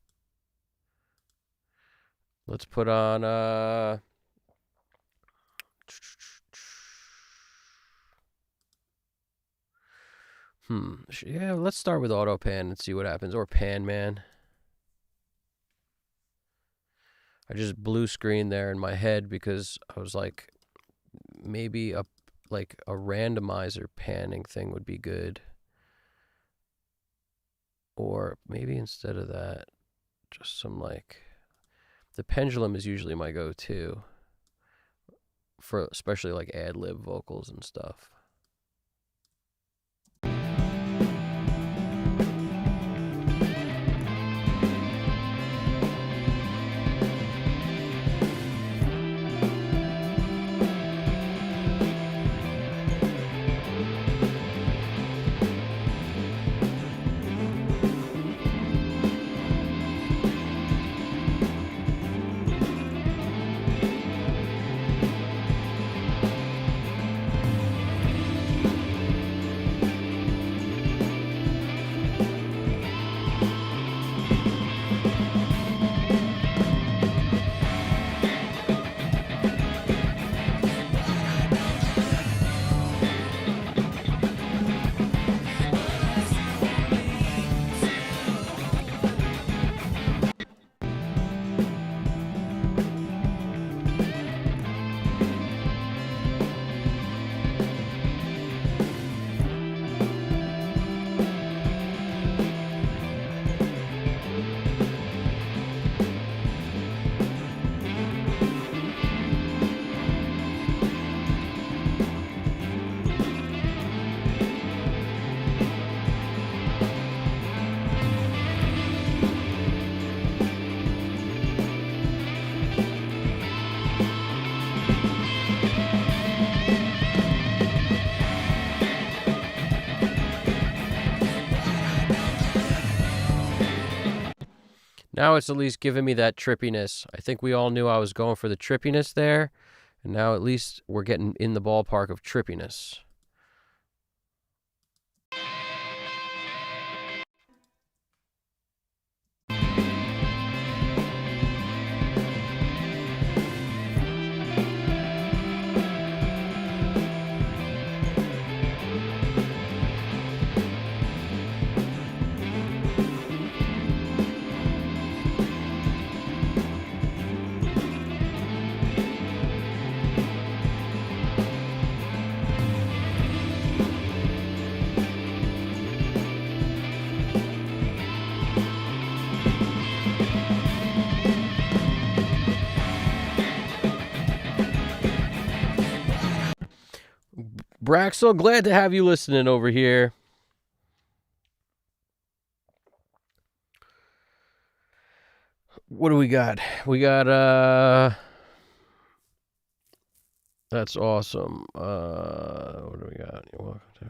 Let's put on yeah, let's start with auto pan and see what happens. Or pan man. I just blue screened there in my head because I was like, maybe a randomizer panning thing would be good. Or maybe instead of that, just some the pendulum is usually my go-to for especially like ad-lib vocals and stuff. Now it's at least giving me that trippiness. I think we all knew I was going for the trippiness there, and now at least we're getting in the ballpark of trippiness. Braxel, glad to have you listening over here. What do we got? We got that's awesome. What do we got? You're welcome to.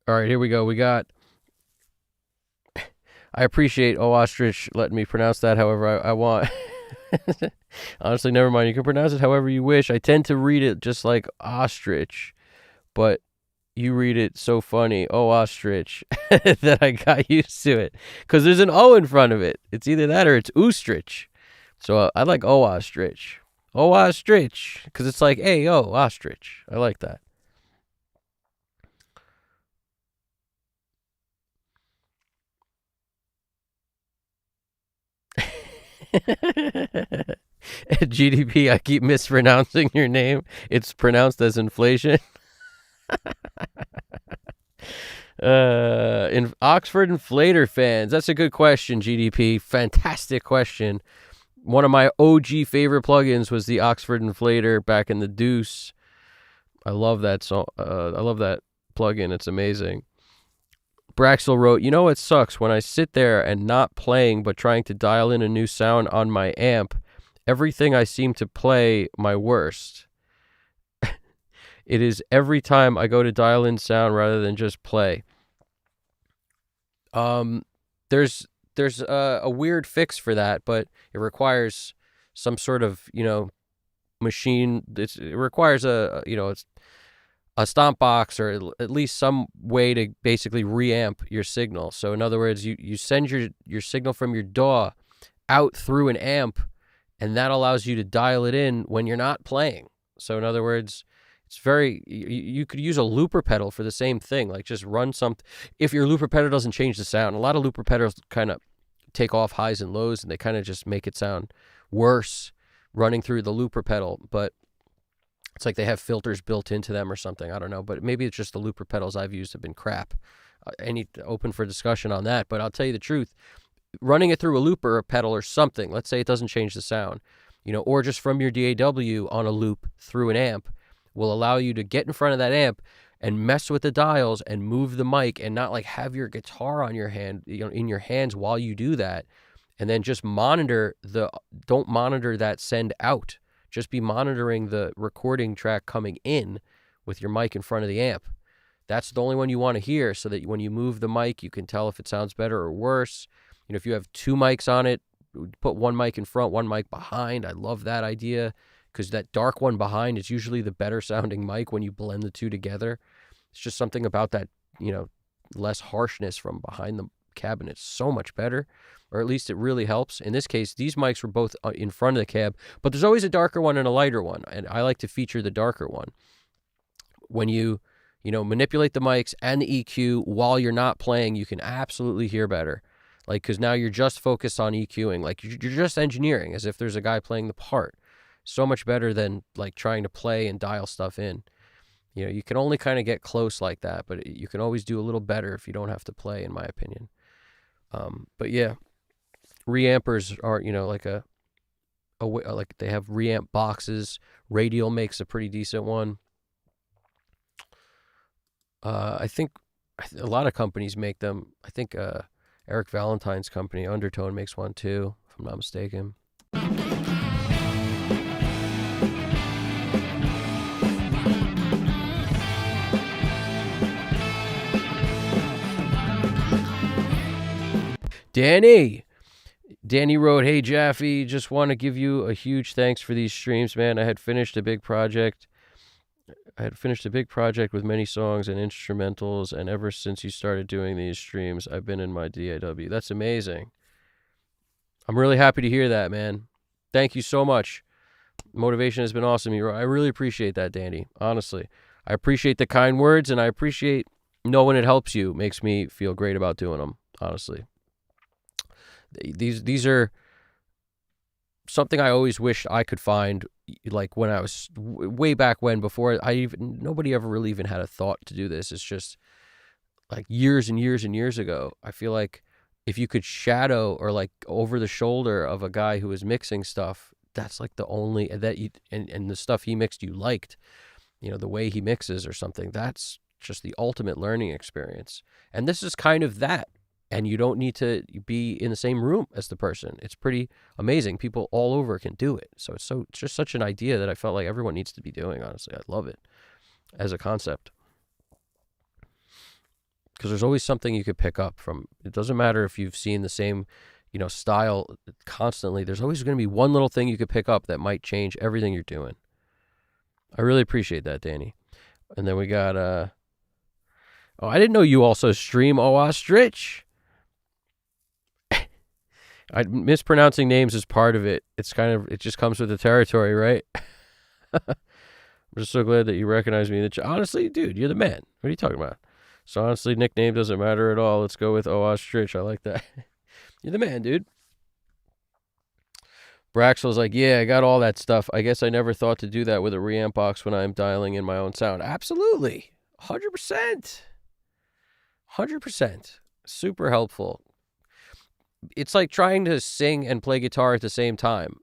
All right, here we go. We got. I appreciate Ostrich letting me pronounce that however I want. Honestly, never mind. You can pronounce it however you wish. I tend to read it just like ostrich, but you read it so funny, ostrich, that I got used to it. Because there's an O in front of it. It's either that or it's oostrich. So I like ostrich. Ostrich. Because it's like, hey, ostrich. I like that. At GDP, I keep mispronouncing your name. It's pronounced as inflation. In Oxford Inflator fans, that's a good question, GDP. Fantastic question. One of my OG favorite plugins was the Oxford Inflator back in the Deuce. I love that song. I love that plugin. It's amazing. Braxel wrote, you know what sucks? When I sit there and not playing but trying to dial in a new sound on my amp, everything I seem to play my worst. It is every time I go to dial in sound rather than just play. There's a weird fix for that, but it requires some sort of, machine. It requires it's a stomp box or at least some way to basically reamp your signal. So in other words, you send your signal from your DAW out through an amp, and that allows you to dial it in when you're not playing. So in other words, it's you could use a looper pedal for the same thing. Like just run something. If your looper pedal doesn't change the sound, a lot of looper pedals kind of take off highs and lows, and they kind of just make it sound worse running through the looper pedal. But it's like they have filters built into them or something. I don't know, but maybe it's just the looper pedals I've used have been crap. I need to open for discussion on that, but I'll tell you the truth. Running it through a looper or pedal or something, let's say it doesn't change the sound, or just from your DAW on a loop through an amp, will allow you to get in front of that amp and mess with the dials and move the mic and not like have your guitar on your hand, in your hands while you do that. And then just don't monitor that send out. Just be monitoring the recording track coming in with your mic in front of the amp. That's the only one you want to hear, so that when you move the mic, you can tell if it sounds better or worse. If you have two mics on it, put one mic in front, one mic behind. I love that idea, because that dark one behind is usually the better sounding mic when you blend the two together. It's just something about that, less harshness from behind the cabinet. It's so much better, or at least it really helps. In this case, these mics were both in front of the cab, but there's always a darker one and a lighter one, and I like to feature the darker one. When you manipulate the mics and the EQ while you're not playing, you can absolutely hear better. Like, because now you're just focused on EQing. Like, you're just engineering as if there's a guy playing the part. So much better than, like, trying to play and dial stuff in. You can only kind of get close like that, but you can always do a little better if you don't have to play, in my opinion. But yeah, reampers are, like they have reamp boxes. Radial makes a pretty decent one. I think a lot of companies make them. I think Eric Valentine's company, Undertone, makes one too, if I'm not mistaken. Danny wrote, "Hey Jaffe, just want to give you a huge thanks for these streams, man. I had finished a big project with many songs and instrumentals, and ever since you started doing these streams, I've been in my DAW." That's amazing. I'm really happy to hear that, man. Thank you so much. Motivation has been awesome. I really appreciate that, Danny. Honestly, I appreciate the kind words, and I appreciate knowing it helps you. It makes me feel great about doing them. Honestly, these are something I always wished I could find, like when I was way back when, before nobody ever really even had a thought to do this. It's just like years and years and years ago. I feel like if you could shadow or like over the shoulder of a guy who was mixing stuff, that's like the only that you and the stuff he mixed you liked, the way he mixes or something. That's just the ultimate learning experience. And this is kind of that. And you don't need to be in the same room as the person. It's pretty amazing. People all over can do it. So it's just such an idea that I felt like everyone needs to be doing, honestly. I love it as a concept. Because there's always something you could pick up from. It doesn't matter if you've seen the same, style constantly. There's always going to be one little thing you could pick up that might change everything you're doing. I really appreciate that, Danny. And then we got, I didn't know you also stream Ostrich. Mispronouncing names is part of it. It just comes with the territory, right? I'm just so glad that you recognize me. Honestly, dude, you're the man. What are you talking about? So honestly, nickname doesn't matter at all. Let's go with Ostrich. I like that. You're the man, dude. Braxel's like, yeah, I got all that stuff. I guess I never thought to do that with a reamp box when I'm dialing in my own sound. Absolutely. 100%. 100%. Super helpful. It's like trying to sing and play guitar at the same time.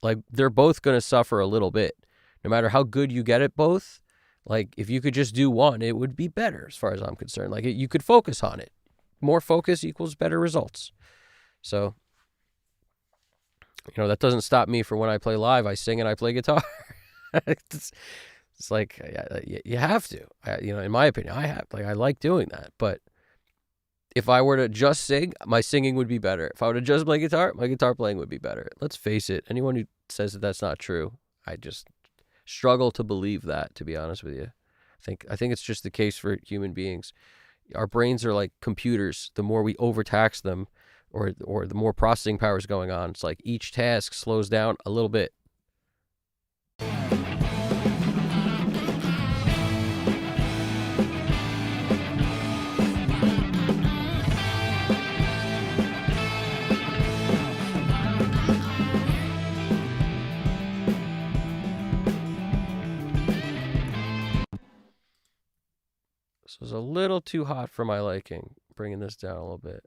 Like, they're both going to suffer a little bit. No matter how good you get at both, like, if you could just do one, it would be better as far as I'm concerned. Like, you could focus on it. More focus equals better results. So, that doesn't stop me from when I play live. I sing and I play guitar. It's like, you have to. In my opinion, I like doing that. But if I were to just sing, my singing would be better. If I were to just play guitar, my guitar playing would be better. Let's face it. Anyone who says that that's not true, I just struggle to believe that, to be honest with you. I think it's just the case for human beings. Our brains are like computers. The more we overtax them, or the more processing power is going on, it's like each task slows down a little bit. This is a little too hot for my liking. Bringing this down a little bit.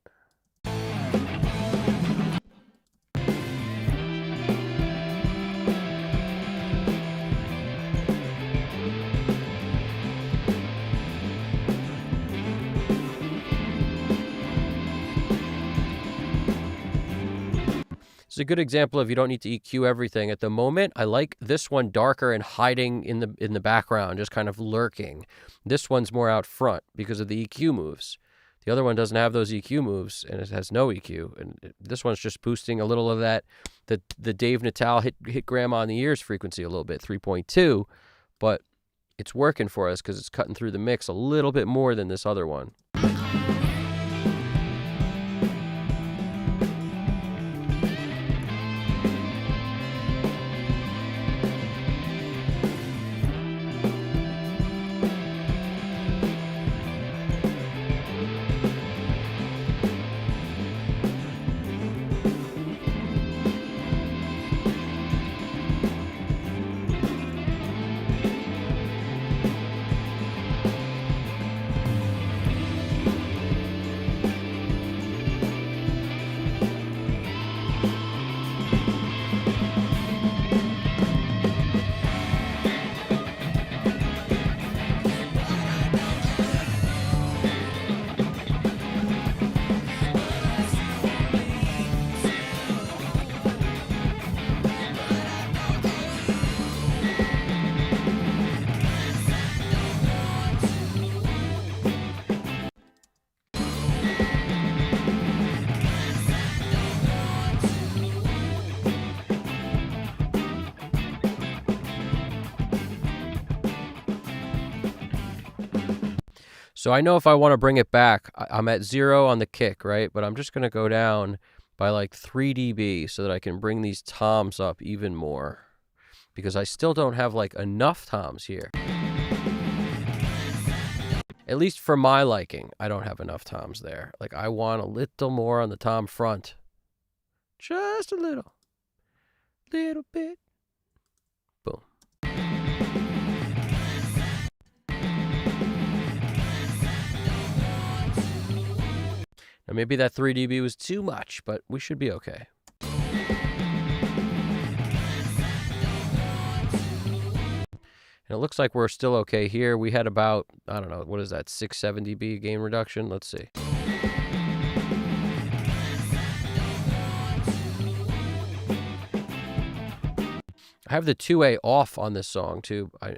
It's a good example of you don't need to EQ everything. At the moment, I like this one darker and hiding in the background, just kind of lurking. This one's more out front because of the EQ moves. The other one doesn't have those EQ moves, and it has no EQ. And this one's just boosting a little of that, the Dave Natal hit grandma in the ears frequency a little bit, 3.2, but it's working for us because it's cutting through the mix a little bit more than this other one. So I know if I want to bring it back, I'm at 0 on the kick, right? But I'm just going to go down by like 3 dB so that I can bring these toms up even more, because I still don't have like enough toms here. At least for my liking, I don't have enough toms there. Like, I want a little more on the tom front. Just a little bit. Boom. Now, maybe that 3 dB was too much, but we should be okay. And it looks like we're still okay here. We had about, I don't know, what is that, 6, 7 dB gain reduction? Let's see. I have the 2A off on this song too. I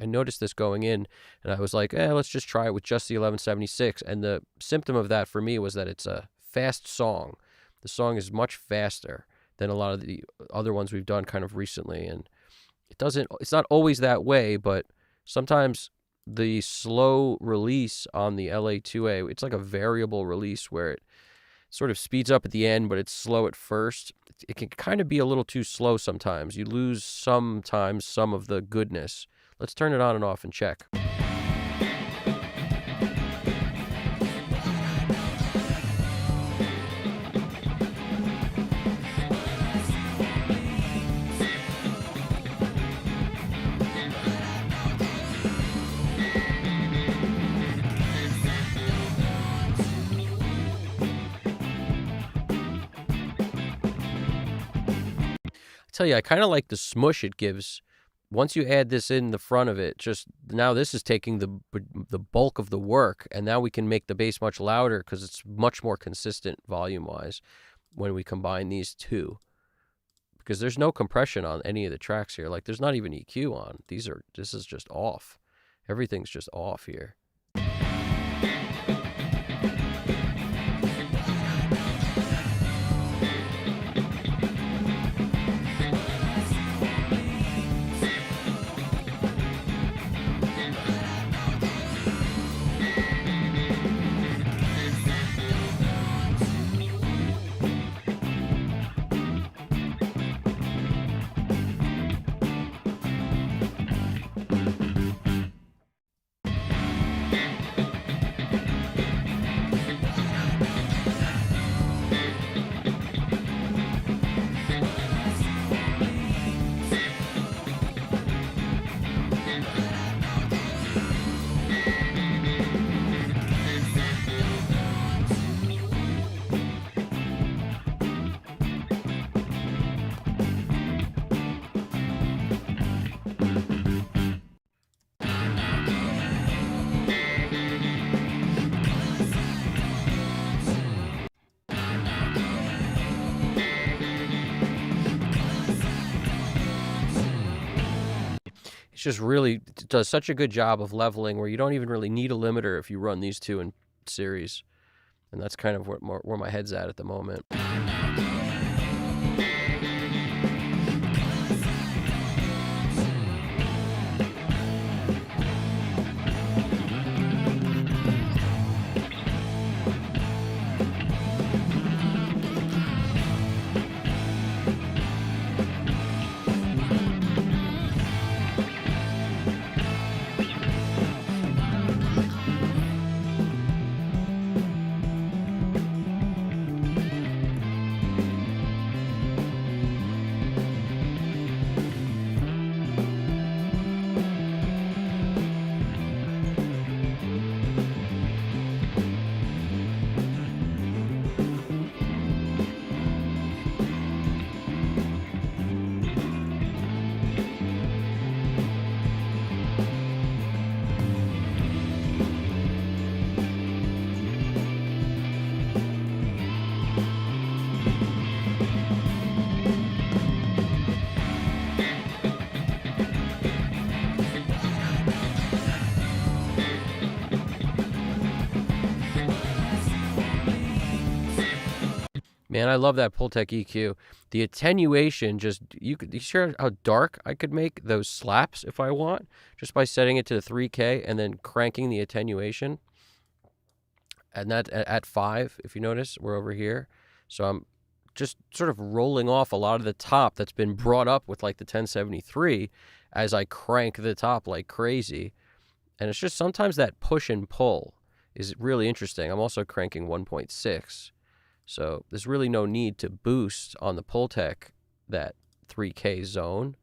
noticed this going in, and I was like, let's just try it with just the 1176. And the symptom of that for me was that it's a fast song. The song is much faster than a lot of the other ones we've done kind of recently, and it's not always that way, but sometimes the slow release on the LA2A, it's like a variable release where it sort of speeds up at the end, but it's slow at first. It can kind of be a little too slow sometimes. You lose sometimes some of the goodness. Let's turn it on and off and check. Tell you, I kind of like the smush it gives. Once you add this in the front of it, just now this is taking the bulk of the work, and now we can make the bass much louder because it's much more consistent volume-wise when we combine these two. Because there's no compression on any of the tracks here. Like, there's not even EQ on. This is just off. Everything's just off here. Just really does such a good job of leveling where you don't even really need a limiter if you run these two in series. And that's kind of where my head's at the moment. Man, I love that Pultec EQ. The attenuation, you hear how dark I could make those slaps if I want, just by setting it to the 3K and then cranking the attenuation. and that at 5, if you notice, we're over here. So I'm just sort of rolling off a lot of the top that's been brought up with like the 1073 as I crank the top like crazy. And it's just sometimes that push and pull is really interesting. I'm also cranking 1.6. So there's really no need to boost on the Pultec that 3K zone,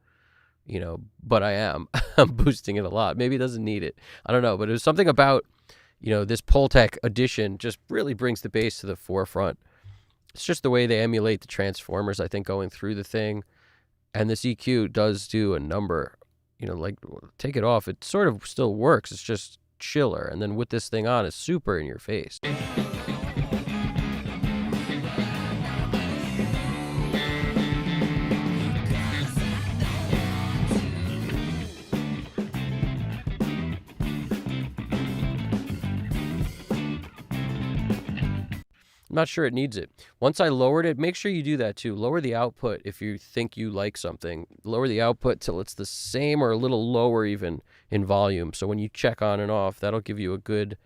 but I am. I'm boosting it a lot. Maybe it doesn't need it. I don't know, but it was something about, this Pultec edition just really brings the bass to the forefront. It's just the way they emulate the transformers, I think, going through the thing. And this EQ does do a number, like take it off. It sort of still works. It's just chiller. And then with this thing on, it's super in your face. I'm not sure it needs it. Once I lowered it, make sure you do that too. Lower the output if you think you like something. Lower the output till it's the same or a little lower even in volume. So when you check on and off, that'll give you a good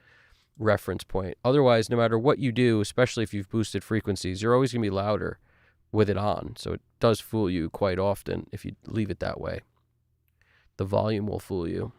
reference point. Otherwise, no matter what you do, especially if you've boosted frequencies, you're always going to be louder with it on. So it does fool you quite often if you leave it that way. The volume will fool you.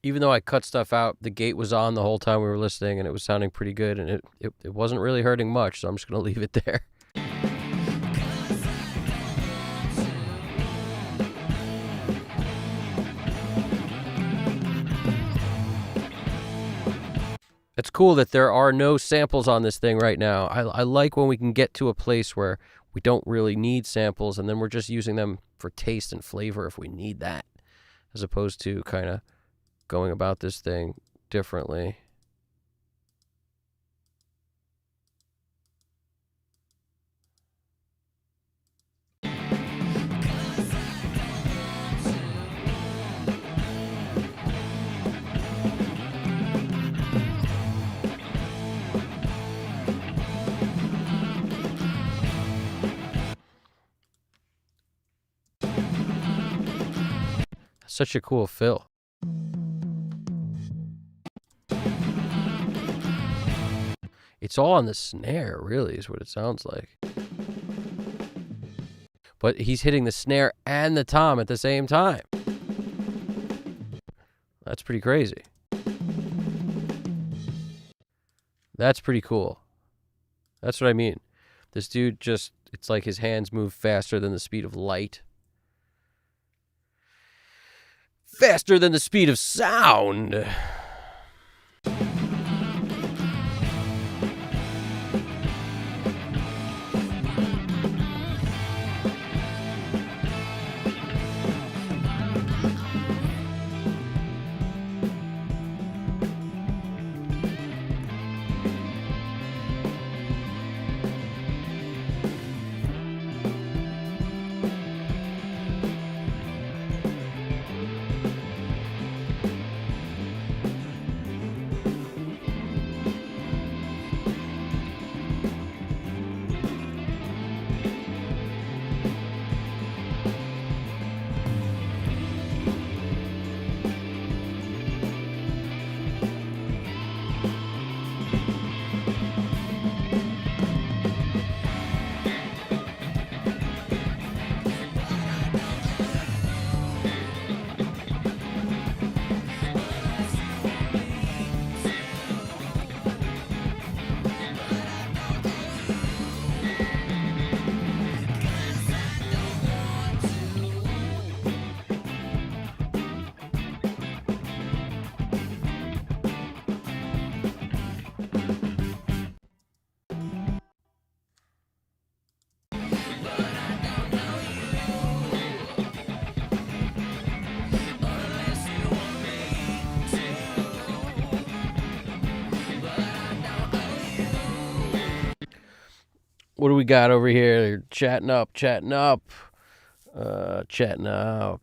Even though I cut stuff out, the gate was on the whole time we were listening, and it was sounding pretty good, and it wasn't really hurting much, so I'm just going to leave it there. It's cool that there are no samples on this thing right now. I like when we can get to a place where we don't really need samples, and then we're just using them for taste and flavor if we need that, as opposed to kind of going about this thing differently. Such a cool fill. It's all on the snare, really, is what it sounds like. But he's hitting the snare and the tom at the same time. That's pretty crazy. That's pretty cool. That's what I mean. This dude just, it's like his hands move faster than the speed of light. Faster than the speed of sound. What do we got over here? Chatting up, chatting up, chatting up.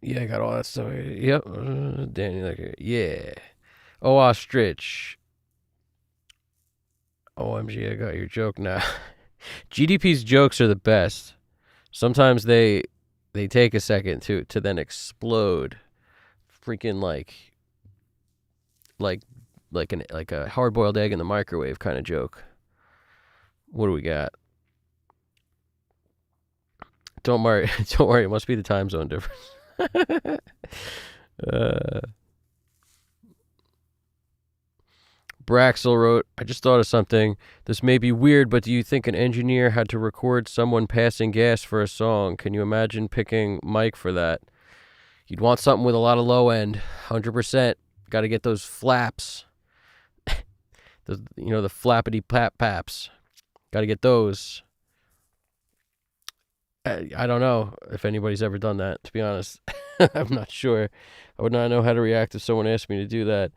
Yeah, I got all that stuff. Yep. Danny, like, yeah. Oh, ostrich. OMG, I got your joke now. GDP's jokes are the best. Sometimes they take a second to then explode. Freaking like like a hard boiled egg in the microwave kind of joke. What do we got? Don't worry, don't worry. It must be the time zone difference. uh, Braxel wrote, I just thought of something. This may be weird, but do you think an engineer had to record someone passing gas for a song? Can you imagine picking Mike for that? You'd want something with a lot of low end, 100%. Got to get those flaps. The flappity pap paps. Got to get those. I don't know if anybody's ever done that, to be honest. I'm not sure. I would not know how to react if someone asked me to do that.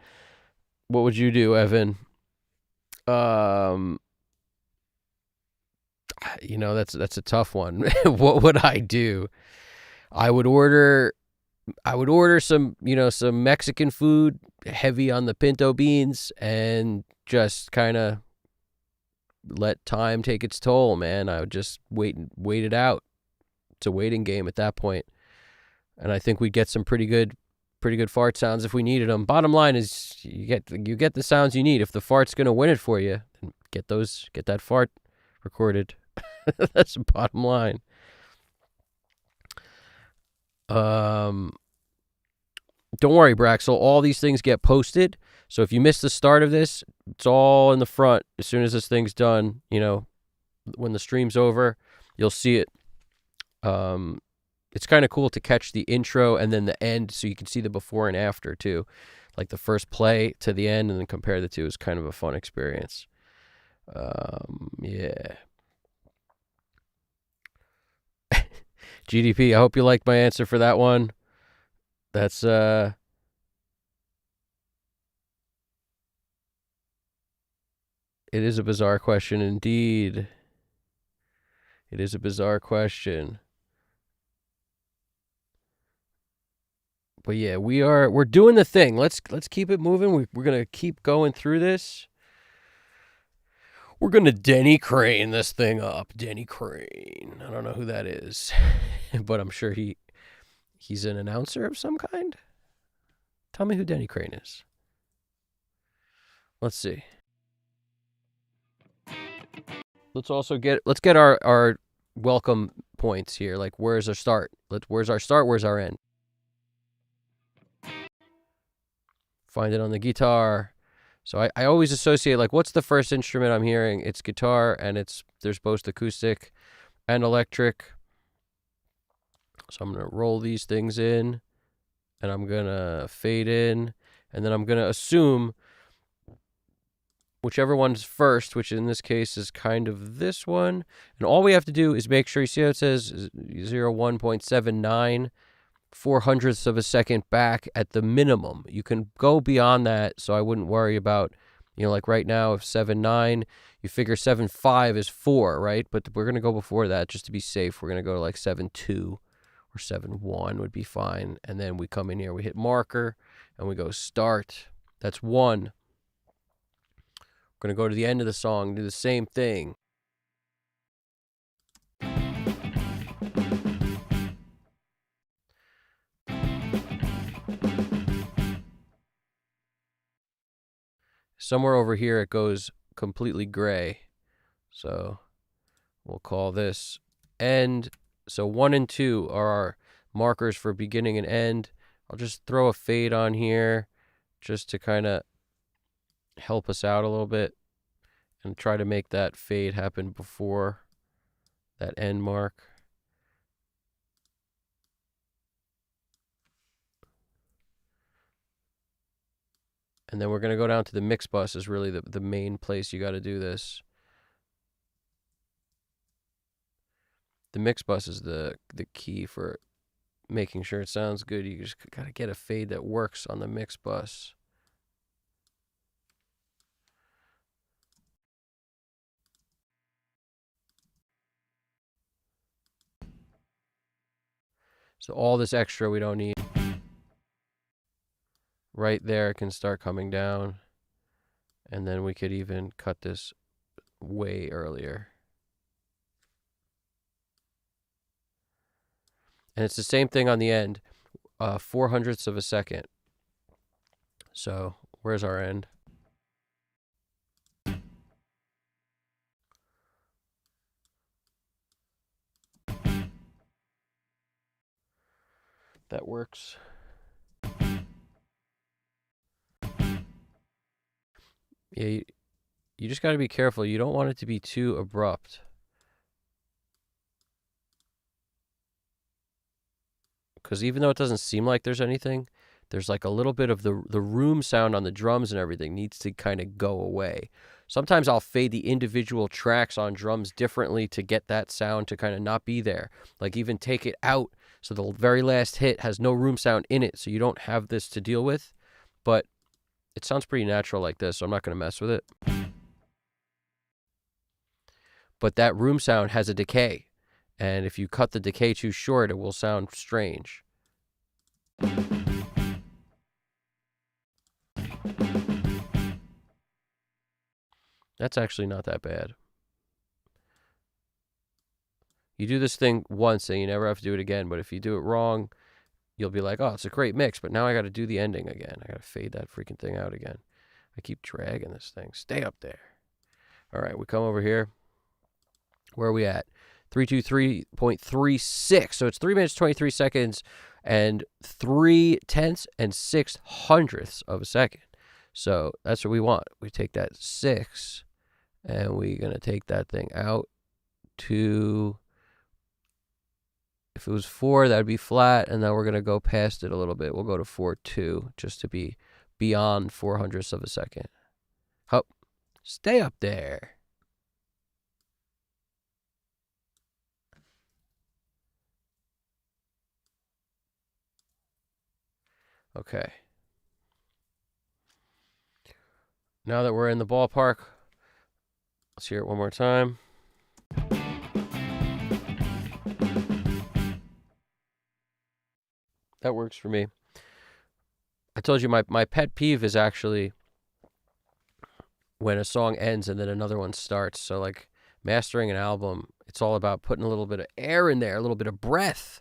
What would you do, Evan? That's a tough one. What would I do? I would order some Mexican food, heavy on the pinto beans, and just kind of let time take its toll, man. I would just wait it out. It's a waiting game at that point. And I think we'd get some pretty good fart sounds if we needed them. Bottom line is you get the sounds you need. If the fart's going to win it for you, then get that fart recorded. That's the bottom line. Don't worry, Braxel. All these things get posted. So if you miss the start of this, it's all in the front. As soon as this thing's done, when the stream's over, you'll see it. It's kind of cool to catch the intro and then the end, so you can see the before and after too. Like the first play to the end, and then compare the two is kind of a fun experience. Yeah. GDP, I hope you liked my answer for that one. That's it is a bizarre question indeed. It is a bizarre question. But yeah, we're doing the thing. Let's keep it moving. We're gonna keep going through this. We're gonna Denny Crane this thing up. Denny Crane. I don't know who that is, but I'm sure he's an announcer of some kind. Tell me who Denny Crane is. Let's see. Let's get our welcome points here. Like, where's our start? Where's our start? Where's our end? Find it on the guitar. So I always associate, like, what's the first instrument I'm hearing? It's guitar, and there's both acoustic and electric. So I'm going to roll these things in, and I'm going to fade in, and then I'm going to assume whichever one's first, which in this case is kind of this one. And all we have to do is make sure, you see how it says 01.79, 400ths of a second back at the minimum. You can go beyond that, so I wouldn't worry about, like right now, if 7.9, you figure 7.5 is 4, right? But we're going to go before that just to be safe. We're going to go to like 7.2 or 7.1 would be fine. And then we come in here, we hit marker, and we go start. That's 1. We're going to go to the end of the song, do the same thing. Somewhere over here it goes completely gray. So we'll call this end. So 1 and 2 are our markers for beginning and end. I'll just throw a fade on here just to kind of help us out a little bit and try to make that fade happen before that end mark. And then we're going to go down to the mix bus is really the main place you got to do this. The mix bus is the key for making sure it sounds good. You just got to get a fade that works on the mix bus. So all this extra we don't need. Right there can start coming down. And then we could even cut this way earlier. And it's the same thing on the end, 4/100ths of a second. So where's our end? That works. Yeah, you just got to be careful. You don't want it to be too abrupt. Because even though it doesn't seem like there's anything, there's like a little bit of the room sound on the drums and everything needs to kind of go away. Sometimes I'll fade the individual tracks on drums differently to get that sound to kind of not be there. Like even take it out so the very last hit has no room sound in it, so you don't have this to deal with. But it sounds pretty natural like this, so I'm not going to mess with it. But that room sound has a decay. And if you cut the decay too short, it will sound strange. That's actually not that bad. You do this thing once and you never have to do it again. But if you do it wrong, you'll be like, oh, it's a great mix. But now I got to do the ending again. I got to fade that freaking thing out again. I keep dragging this thing. Stay up there. All right, we come over here. Where are we at? 323.36. So it's 3 minutes, 23 seconds, and 3/10 and 6/100ths of a second. So that's what we want. We take that 6, and we're going to take that thing out to, if it was 4, that would be flat, and then we're going to go past it a little bit. We'll go to 4/2 just to be beyond 4/100ths of a second. Hup. Stay up there. Okay. Now that we're in the ballpark, let's hear it one more time. That works for me. I told you my pet peeve is actually when a song ends and then another one starts. So like mastering an album, it's all about putting a little bit of air in there, a little bit of breath.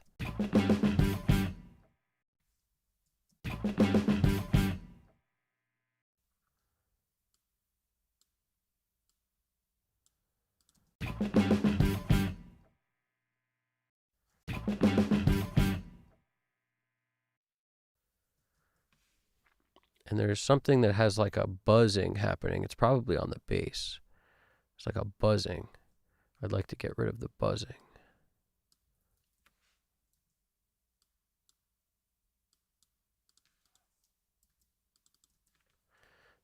And there's something that has like a buzzing happening. It's probably on the bass. It's like a buzzing. I'd like to get rid of the buzzing.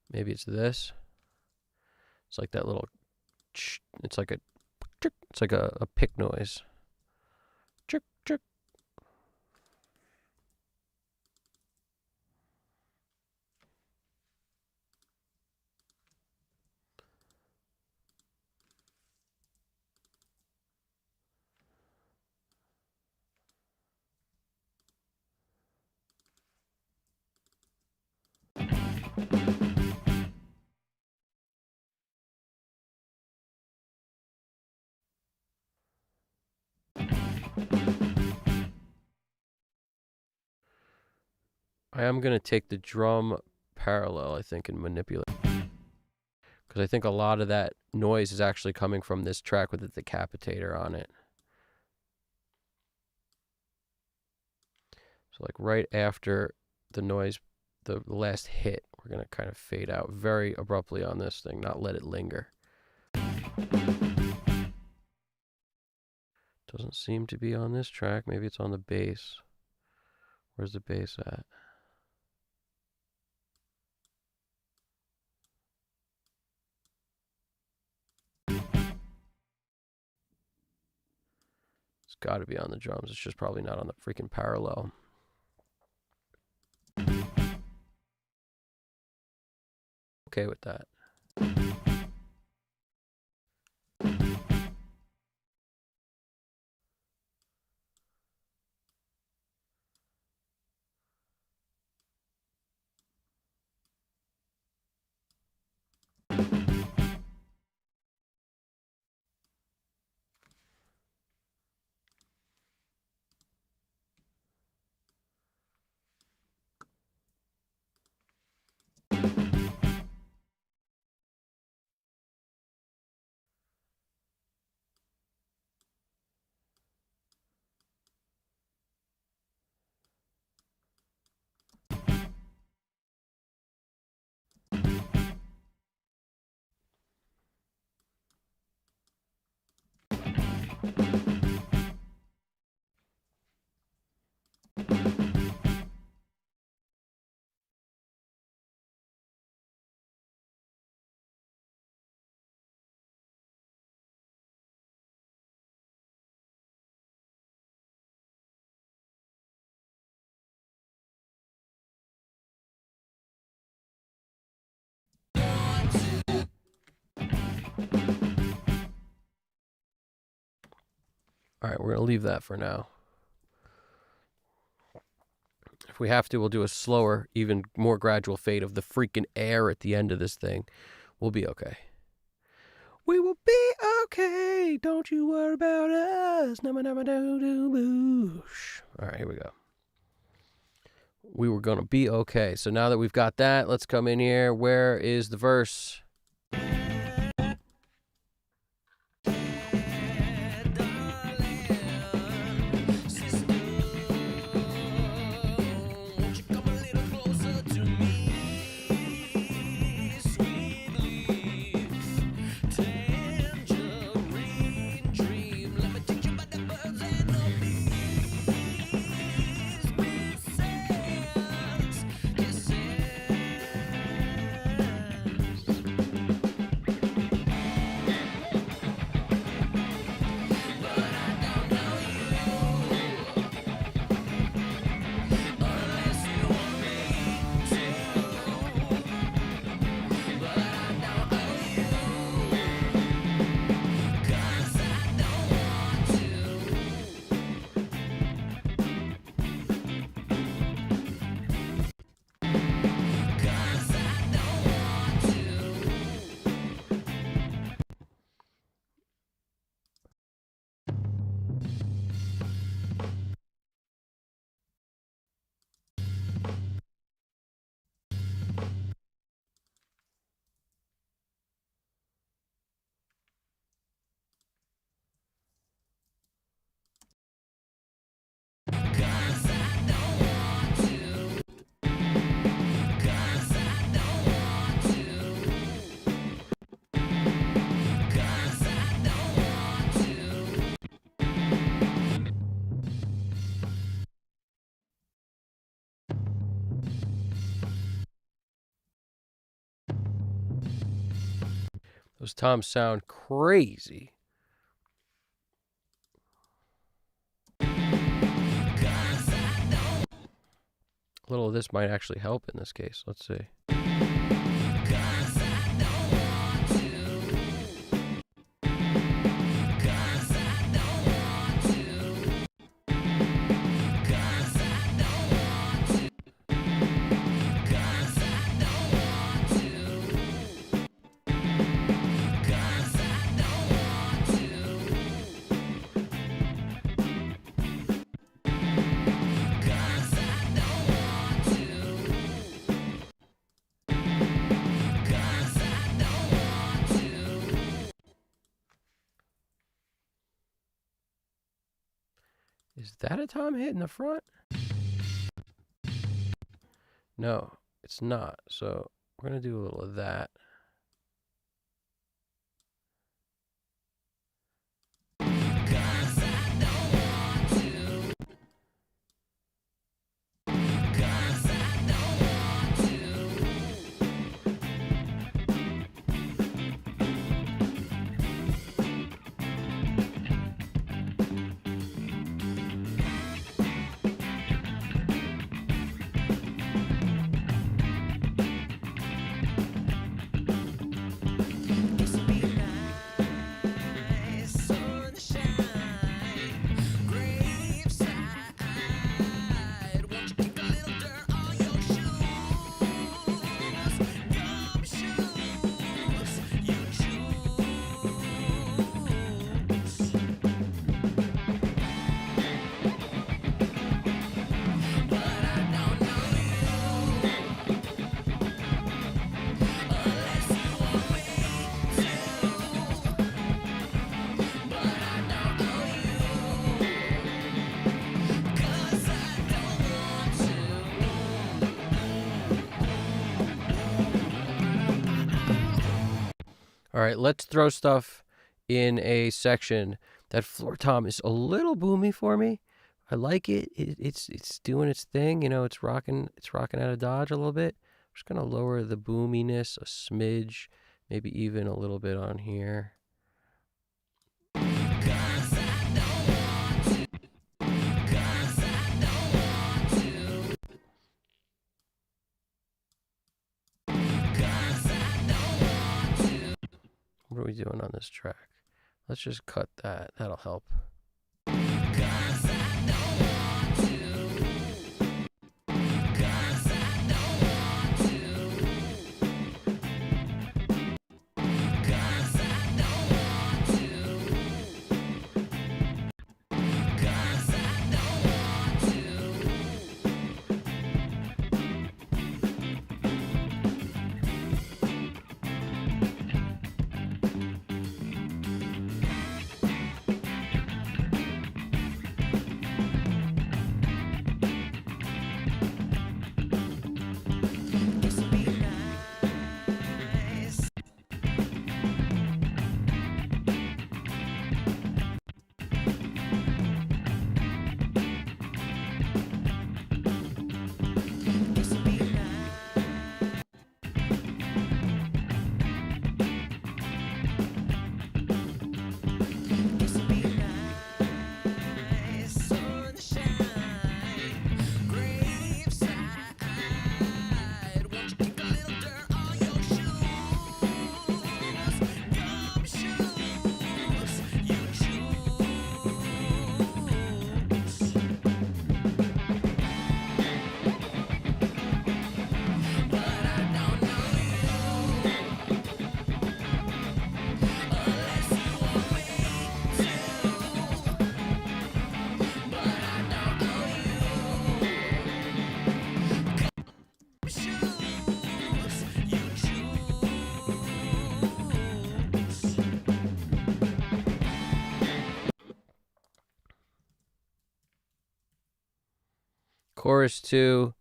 Maybe it's this. It's like that little, it's like a pick noise. Chick, chick. I am going to take the drum parallel, I think, and manipulate. Because I think a lot of that noise is actually coming from this track with the decapitator on it. So like right after the noise, the last hit, we're going to kind of fade out very abruptly on this thing, not let it linger. Doesn't seem to be on this track. Maybe it's on the bass. Where's the bass at? It's got to be on the drums. It's just probably not on the freaking parallel. Okay with that. All right, we're going to leave that for now. If we have to, we'll do a slower, even more gradual fade of the freaking air at the end of this thing. We'll be okay. We will be okay. Don't you worry about us. All right, here we go. We were going to be okay. So now that we've got that, let's come in here. Where is the verse? Those toms sound crazy. A little of this might actually help in this case. Let's see. Is that a tom hit in the front? No, it's not. So we're going to do a little of that. All right, let's throw stuff in a section. That floor tom is a little boomy for me. I like it. It's doing its thing. You know, it's rocking out of Dodge a little bit. I'm just gonna lower the boominess a smidge, maybe even a little bit on here. What are we doing on this track? Let's just cut that. That'll help. Chorus 2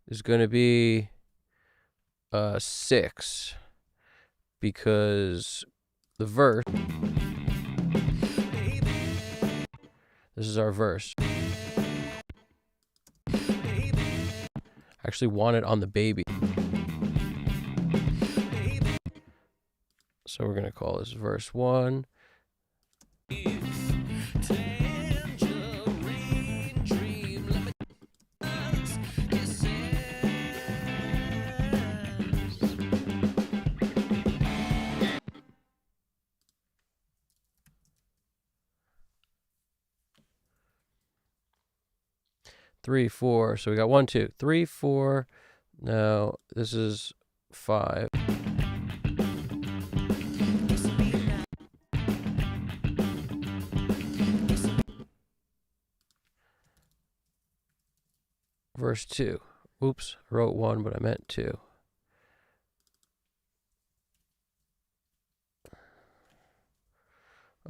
is going to be 6 because the verse, this is our verse. I actually want it on the baby. So we're going to call this verse 1. Three, 4. So we got 1, 2, 3, 4. Now this is 5. Verse 2. Oops, I wrote 1, but I meant 2.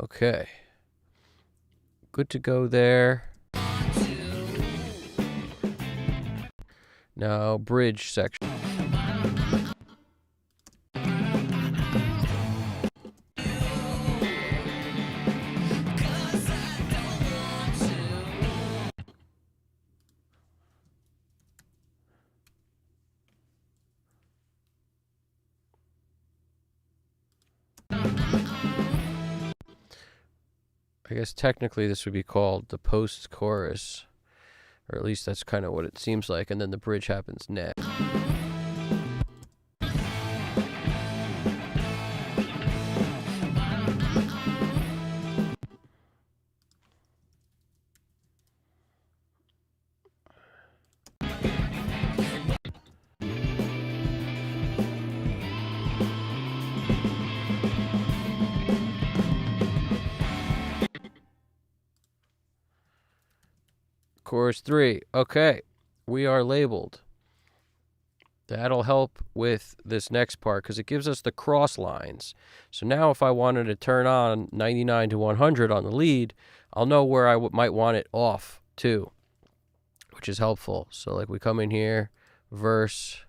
Okay. Good to go there. Now, bridge section. I guess technically this would be called the post-chorus, or at least that's kind of what it seems like, and then the bridge happens next. Chorus 3. Okay, we are labeled. That'll help with this next part because it gives us the cross lines. So now if I wanted to turn on 99 to 100 on the lead, I'll know where I might want it off too, which is helpful. So like we come in here, verse.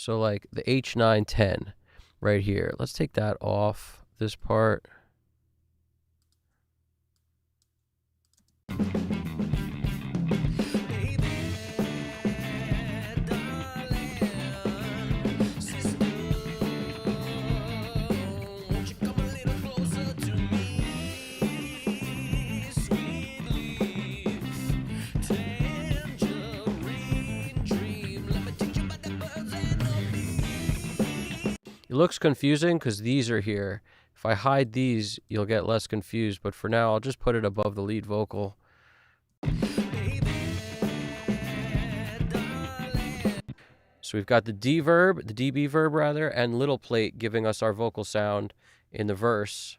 So like the H910 right here. Let's take that off this part. It looks confusing because these are here. If I hide these, you'll get less confused. But for now, I'll just put it above the lead vocal. So we've got the D verb, the DB verb rather, and little plate giving us our vocal sound in the verse.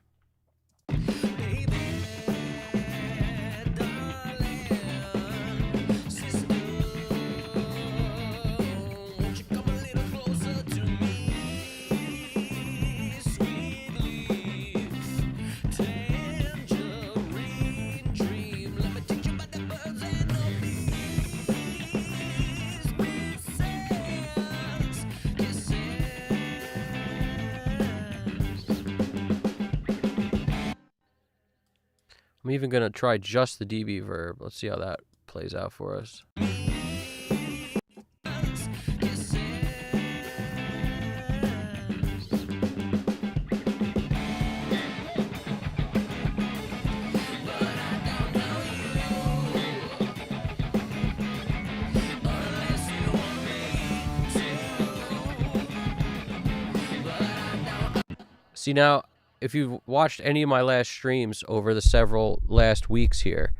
I'm even going to try just the DB verb. Let's see how that plays out for us. See now, if you've watched any of my last streams over the several last weeks here,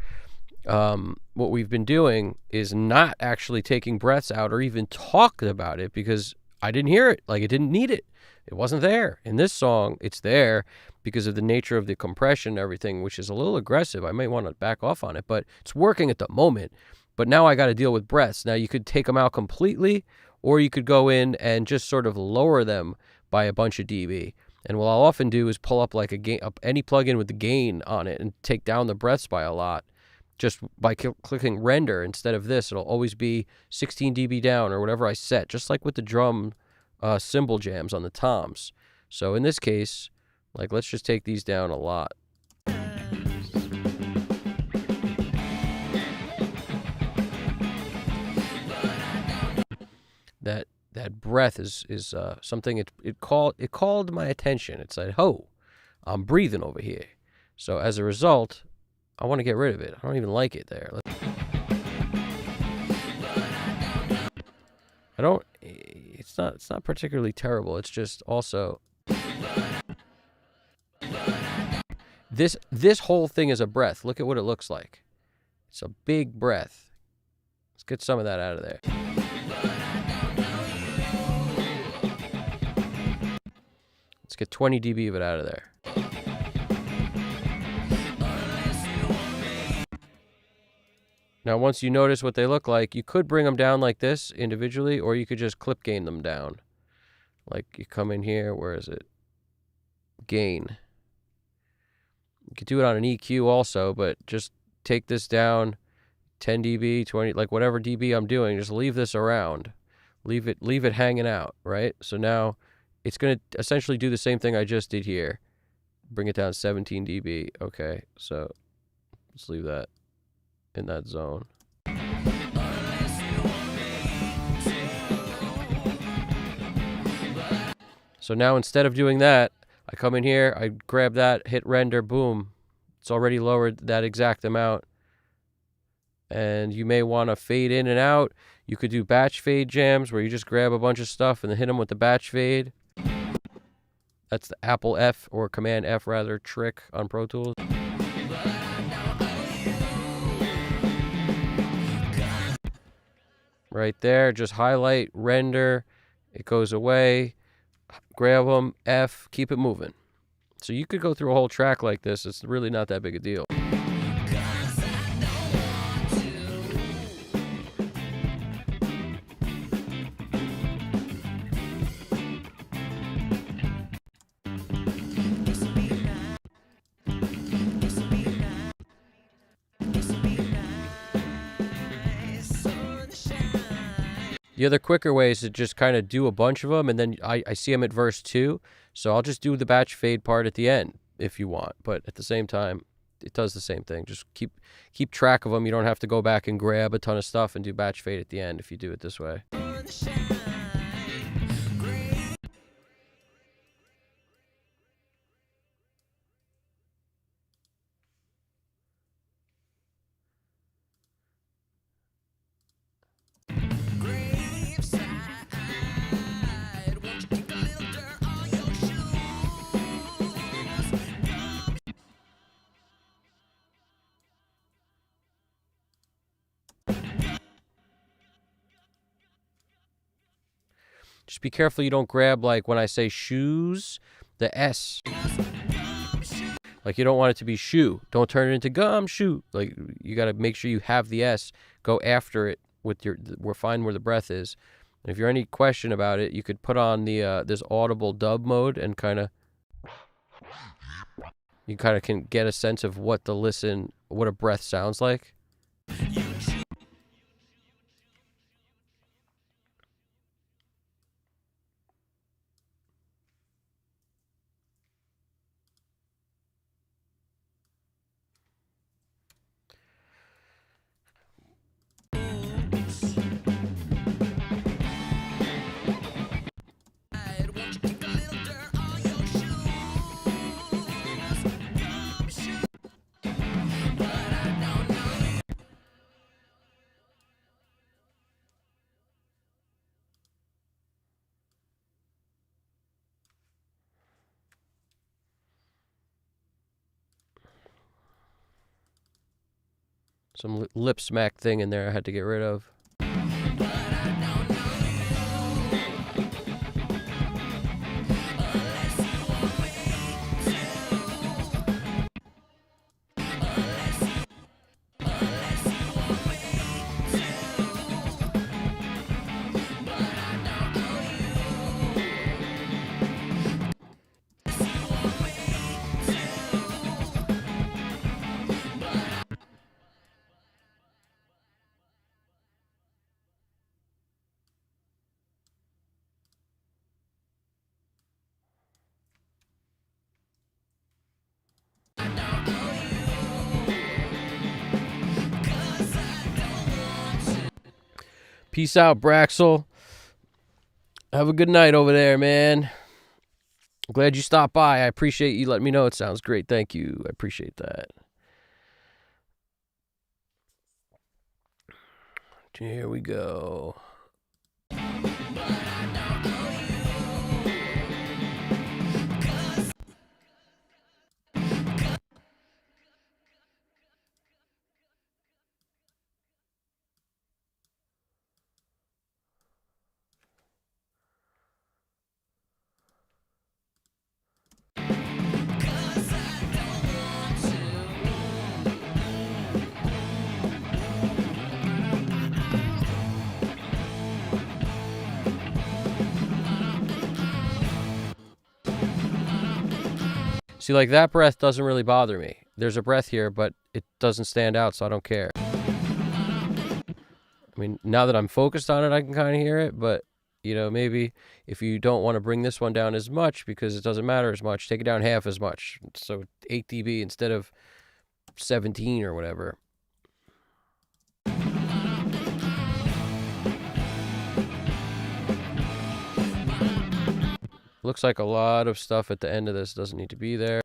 what we've been doing is not actually taking breaths out or even talking about it because I didn't hear it. Like, it didn't need it. It wasn't there. In this song, it's there because of the nature of the compression and everything, which is a little aggressive. I might want to back off on it, but it's working at the moment. But now I got to deal with breaths. Now you could take them out completely, or you could go in and just sort of lower them by a bunch of dB. And what I'll often do is pull up like a gain, any plugin with the gain on it and take down the breaths by a lot just by clicking render. Instead of this, it'll always be 16 dB down or whatever I set, just like with the drum cymbal jams on the toms. So in this case, like, let's just take these down a lot. That breath is something it called my attention. It said, "Ho, I'm breathing over here." So as a result, I want to get rid of it. I don't even like it there. I don't. It's not particularly terrible. It's just also this whole thing is a breath. Look at what it looks like. It's a big breath. Let's get some of that out of there. Let's get 20 dB of it out of there. Now, once you notice what they look like, you could bring them down like this individually, or you could just clip gain them down. Like, you come in here, where is it? Gain. You could do it on an EQ also, but just take this down 10 dB, 20, like whatever dB I'm doing, just leave this around. Leave it hanging out, right? So now it's going to essentially do the same thing I just did here. Bring it down 17 dB. Okay, so let's leave that in that zone. So now instead of doing that, I come in here, I grab that, hit render, boom. It's already lowered that exact amount. And you may want to fade in and out. You could do batch fade jams where you just grab a bunch of stuff and then hit them with the batch fade. That's the Apple F, or Command F rather, trick on Pro Tools. Right there, just highlight, render, it goes away, grab them, F, keep it moving. So you could go through a whole track like this. It's really not that big a deal. The other quicker way is to just kind of do a bunch of them, and then I see them at verse 2, so I'll just do the batch fade part at the end if you want. But at the same time, it does the same thing. Just keep track of them. You don't have to go back and grab a ton of stuff and do batch fade at the end if you do it this way. Just be careful you don't grab, like when I say shoes, the S. Like you don't want it to be shoe. Don't turn it into gumshoe. Like you got to make sure you have the S. Go after it with your, find where the breath is. And if you're any question about it, you could put on the this audible dub mode and kind of, you kind of can get a sense of what what a breath sounds like. Some lip smack thing in there I had to get rid of. Peace out, Braxel. Have a good night over there, man. I'm glad you stopped by. I appreciate you letting me know. It sounds great. Thank you. I appreciate that. Here we go. See, like that breath doesn't really bother me. There's a breath here, but it doesn't stand out, so I don't care. I mean, now that I'm focused on it, I can kind of hear it, but, you know, maybe if you don't want to bring this one down as much because it doesn't matter as much, take it down half as much. So 8 dB instead of 17 or whatever. Looks like a lot of stuff at the end of this doesn't need to be there.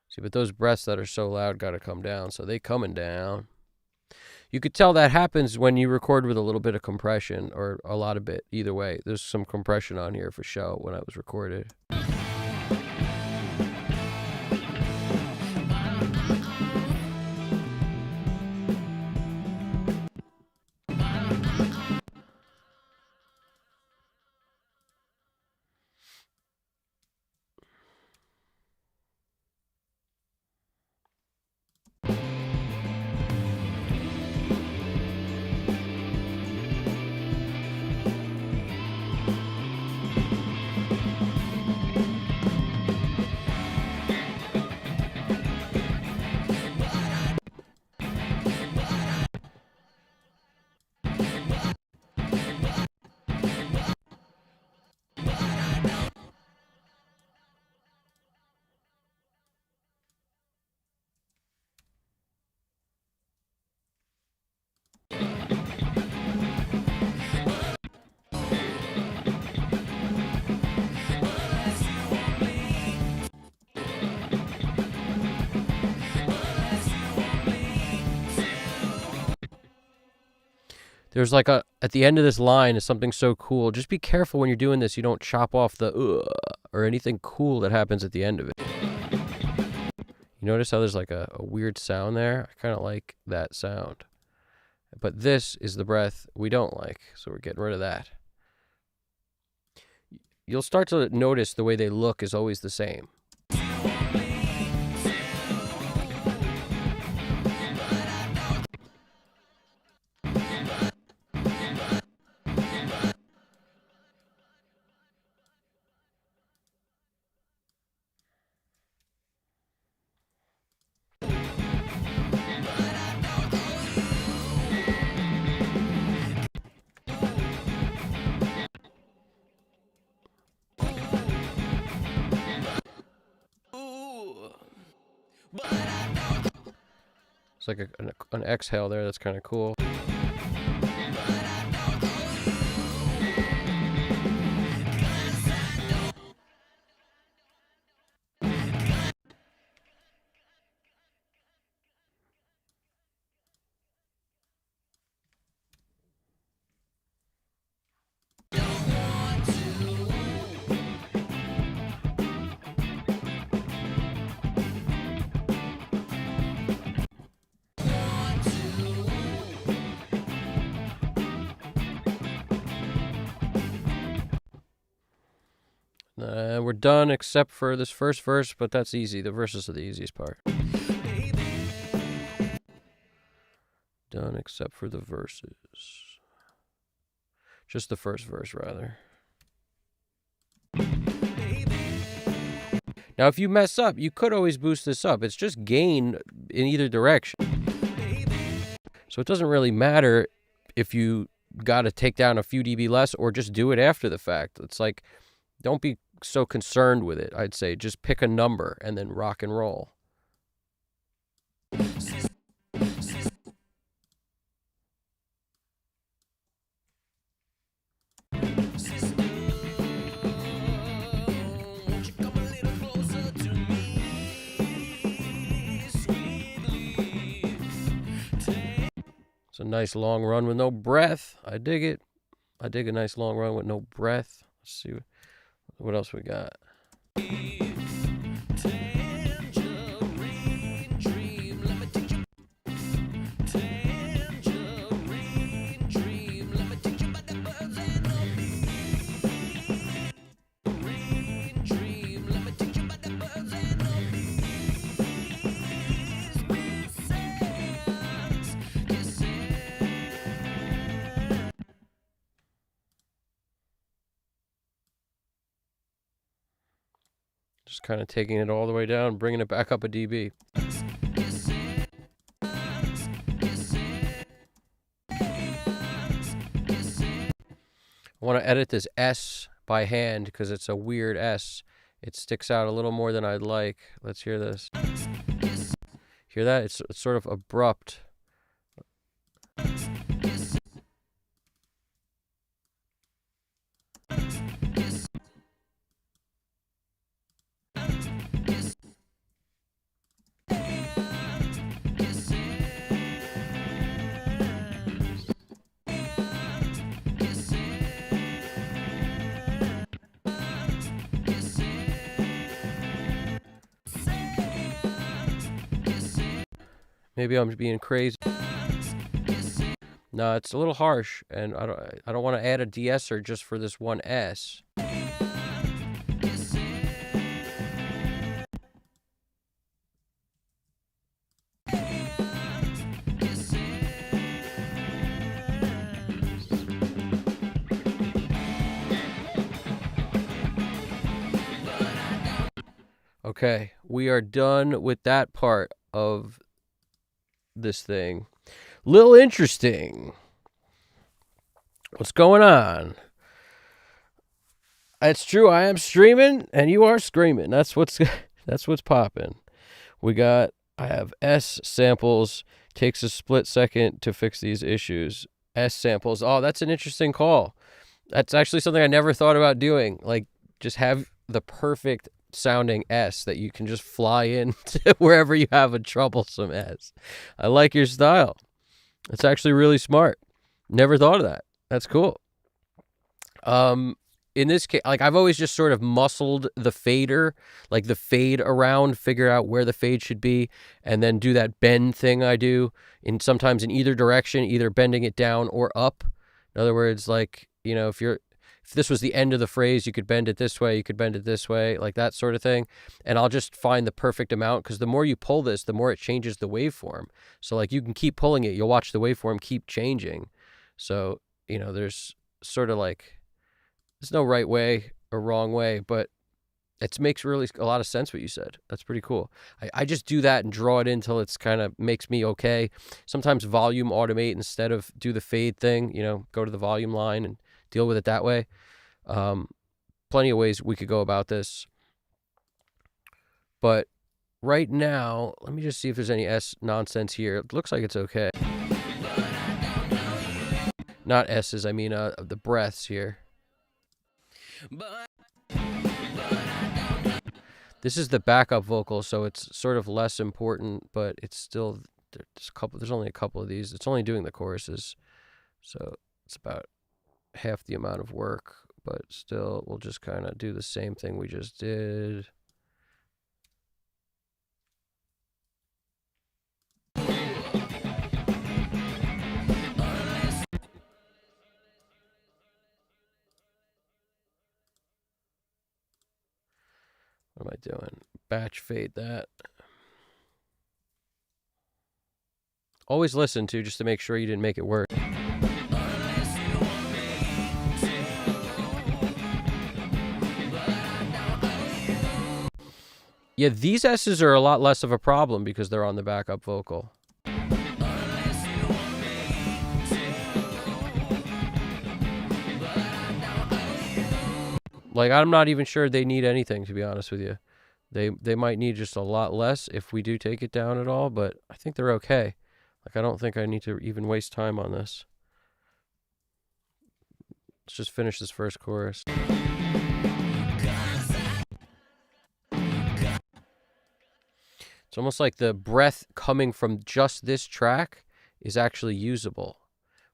See, but those breaths that are so loud got to come down, so they coming down. You could tell that happens when you record with a little bit of compression or a lot of bit. Either way, there's some compression on here for show when I was recorded. There's like at the end of this line is something so cool. Just be careful when you're doing this. You don't chop off the or anything cool that happens at the end of it. You notice how there's like a weird sound there? I kind of like that sound. But this is the breath we don't like, so we're getting rid of that. You'll start to notice the way they look is always the same. It's like an exhale there. That's kind of cool. We're done except for this first verse, but that's easy. The verses are the easiest part. Done except for the verses. Just the first verse, rather. Now, if you mess up, you could always boost this up. It's just gain in either direction. So it doesn't really matter if you got to take down a few dB less or just do it after the fact. It's like, don't be so concerned with it. I'd say just pick a number and then rock and roll. It's a nice long run with no breath. I dig it. I dig a nice long run with no breath. Let's see what else we got. Just kind of taking it all the way down, bringing it back up a dB. I want to edit this S by hand because it's a weird S. It sticks out a little more than I'd like. Let's hear this. Hear that? It's sort of abrupt. Maybe I'm being crazy. No, it's a little harsh, and I don't want to add a de-esser just for this one S. Okay, we are done with that part of this thing. Little interesting. What's going on? It's true, I am streaming and you are screaming. That's what's popping. I have S samples. Takes a split second to fix these issues. S samples. Oh, that's an interesting call. That's actually something I never thought about doing. Like, just have the perfect sounding S that you can just fly into wherever you have a troublesome S. I like your style. It's actually really smart. Never thought of that. That's cool. In this case, like I've always just sort of muscled the fader, like the fade around, figure out where the fade should be, and then do that bend thing I do in sometimes in either direction, either bending it down or up. In other words, like, you know, if this was the end of the phrase, you could bend it this way, you could bend it this way, like that sort of thing. And I'll just find the perfect amount because the more you pull this, the more it changes the waveform. So like you can keep pulling it, you'll watch the waveform keep changing. So, you know, there's sort of like there's no right way or wrong way, but it makes really a lot of sense what you said. That's pretty cool. I just do that and draw it in until it's kind of makes me okay. Sometimes volume automate instead of do the fade thing, you know, go to the volume line and deal with it that way. Plenty of ways we could go about this. But right now, let me just see if there's any S nonsense here. It looks like it's okay. Not S's, I mean the breaths here. This is the backup vocal, so it's sort of less important, but it's still there's only a couple of these. It's only doing the choruses, so it's about half the amount of work, but still we'll just kind of do the same thing we just did. What am I doing? Batch fade that. Always listen to just to make sure you didn't make it worse. Yeah, these S's are a lot less of a problem because they're on the backup vocal. Like, I'm not even sure they need anything, to be honest with you. They might need just a lot less if we do take it down at all, but I think they're okay. Like, I don't think I need to even waste time on this. Let's just finish this first chorus. It's almost like the breath coming from just this track is actually usable,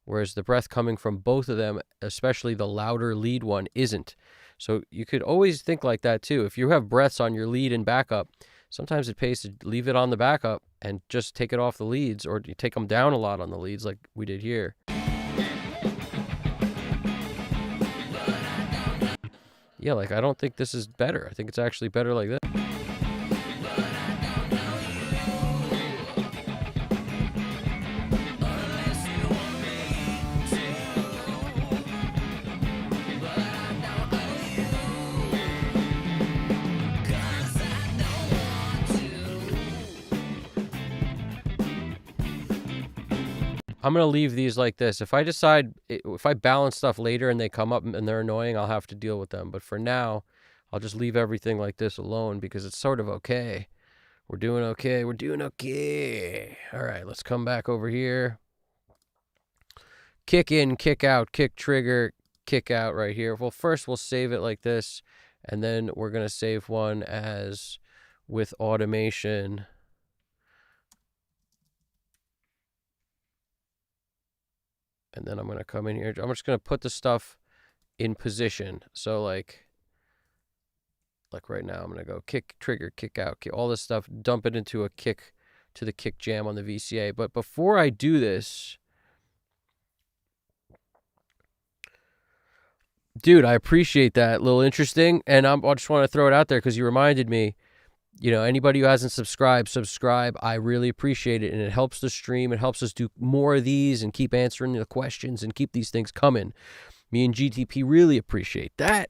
whereas the breath coming from both of them, especially the louder lead one, isn't. So you could always think like that too. If you have breaths on your lead and backup, sometimes it pays to leave it on the backup and just take it off the leads, or you take them down a lot on the leads like we did here. Yeah, like I don't think this is better. I think it's actually better like this. I'm going to leave these like this. If I balance stuff later and they come up and they're annoying, I'll have to deal with them. But for now, I'll just leave everything like this alone because it's sort of okay. We're doing okay. We're doing okay. All right, let's come back over here. Kick in, kick out, kick trigger, kick out right here. Well, first we'll save it like this, and then we're going to save one as with automation. And then I'm going to come in here. I'm just going to put the stuff in position. So like right now, I'm going to go kick, trigger, kick out, kick, all this stuff, dump it into a kick to the kick jam on the VCA. But before I do this, dude, I appreciate that. A little interesting. And I just want to throw it out there because you reminded me, you know, anybody who hasn't subscribe. I really appreciate it. And it helps the stream. It helps us do more of these and keep answering the questions and keep these things coming. Me and GTP really appreciate that.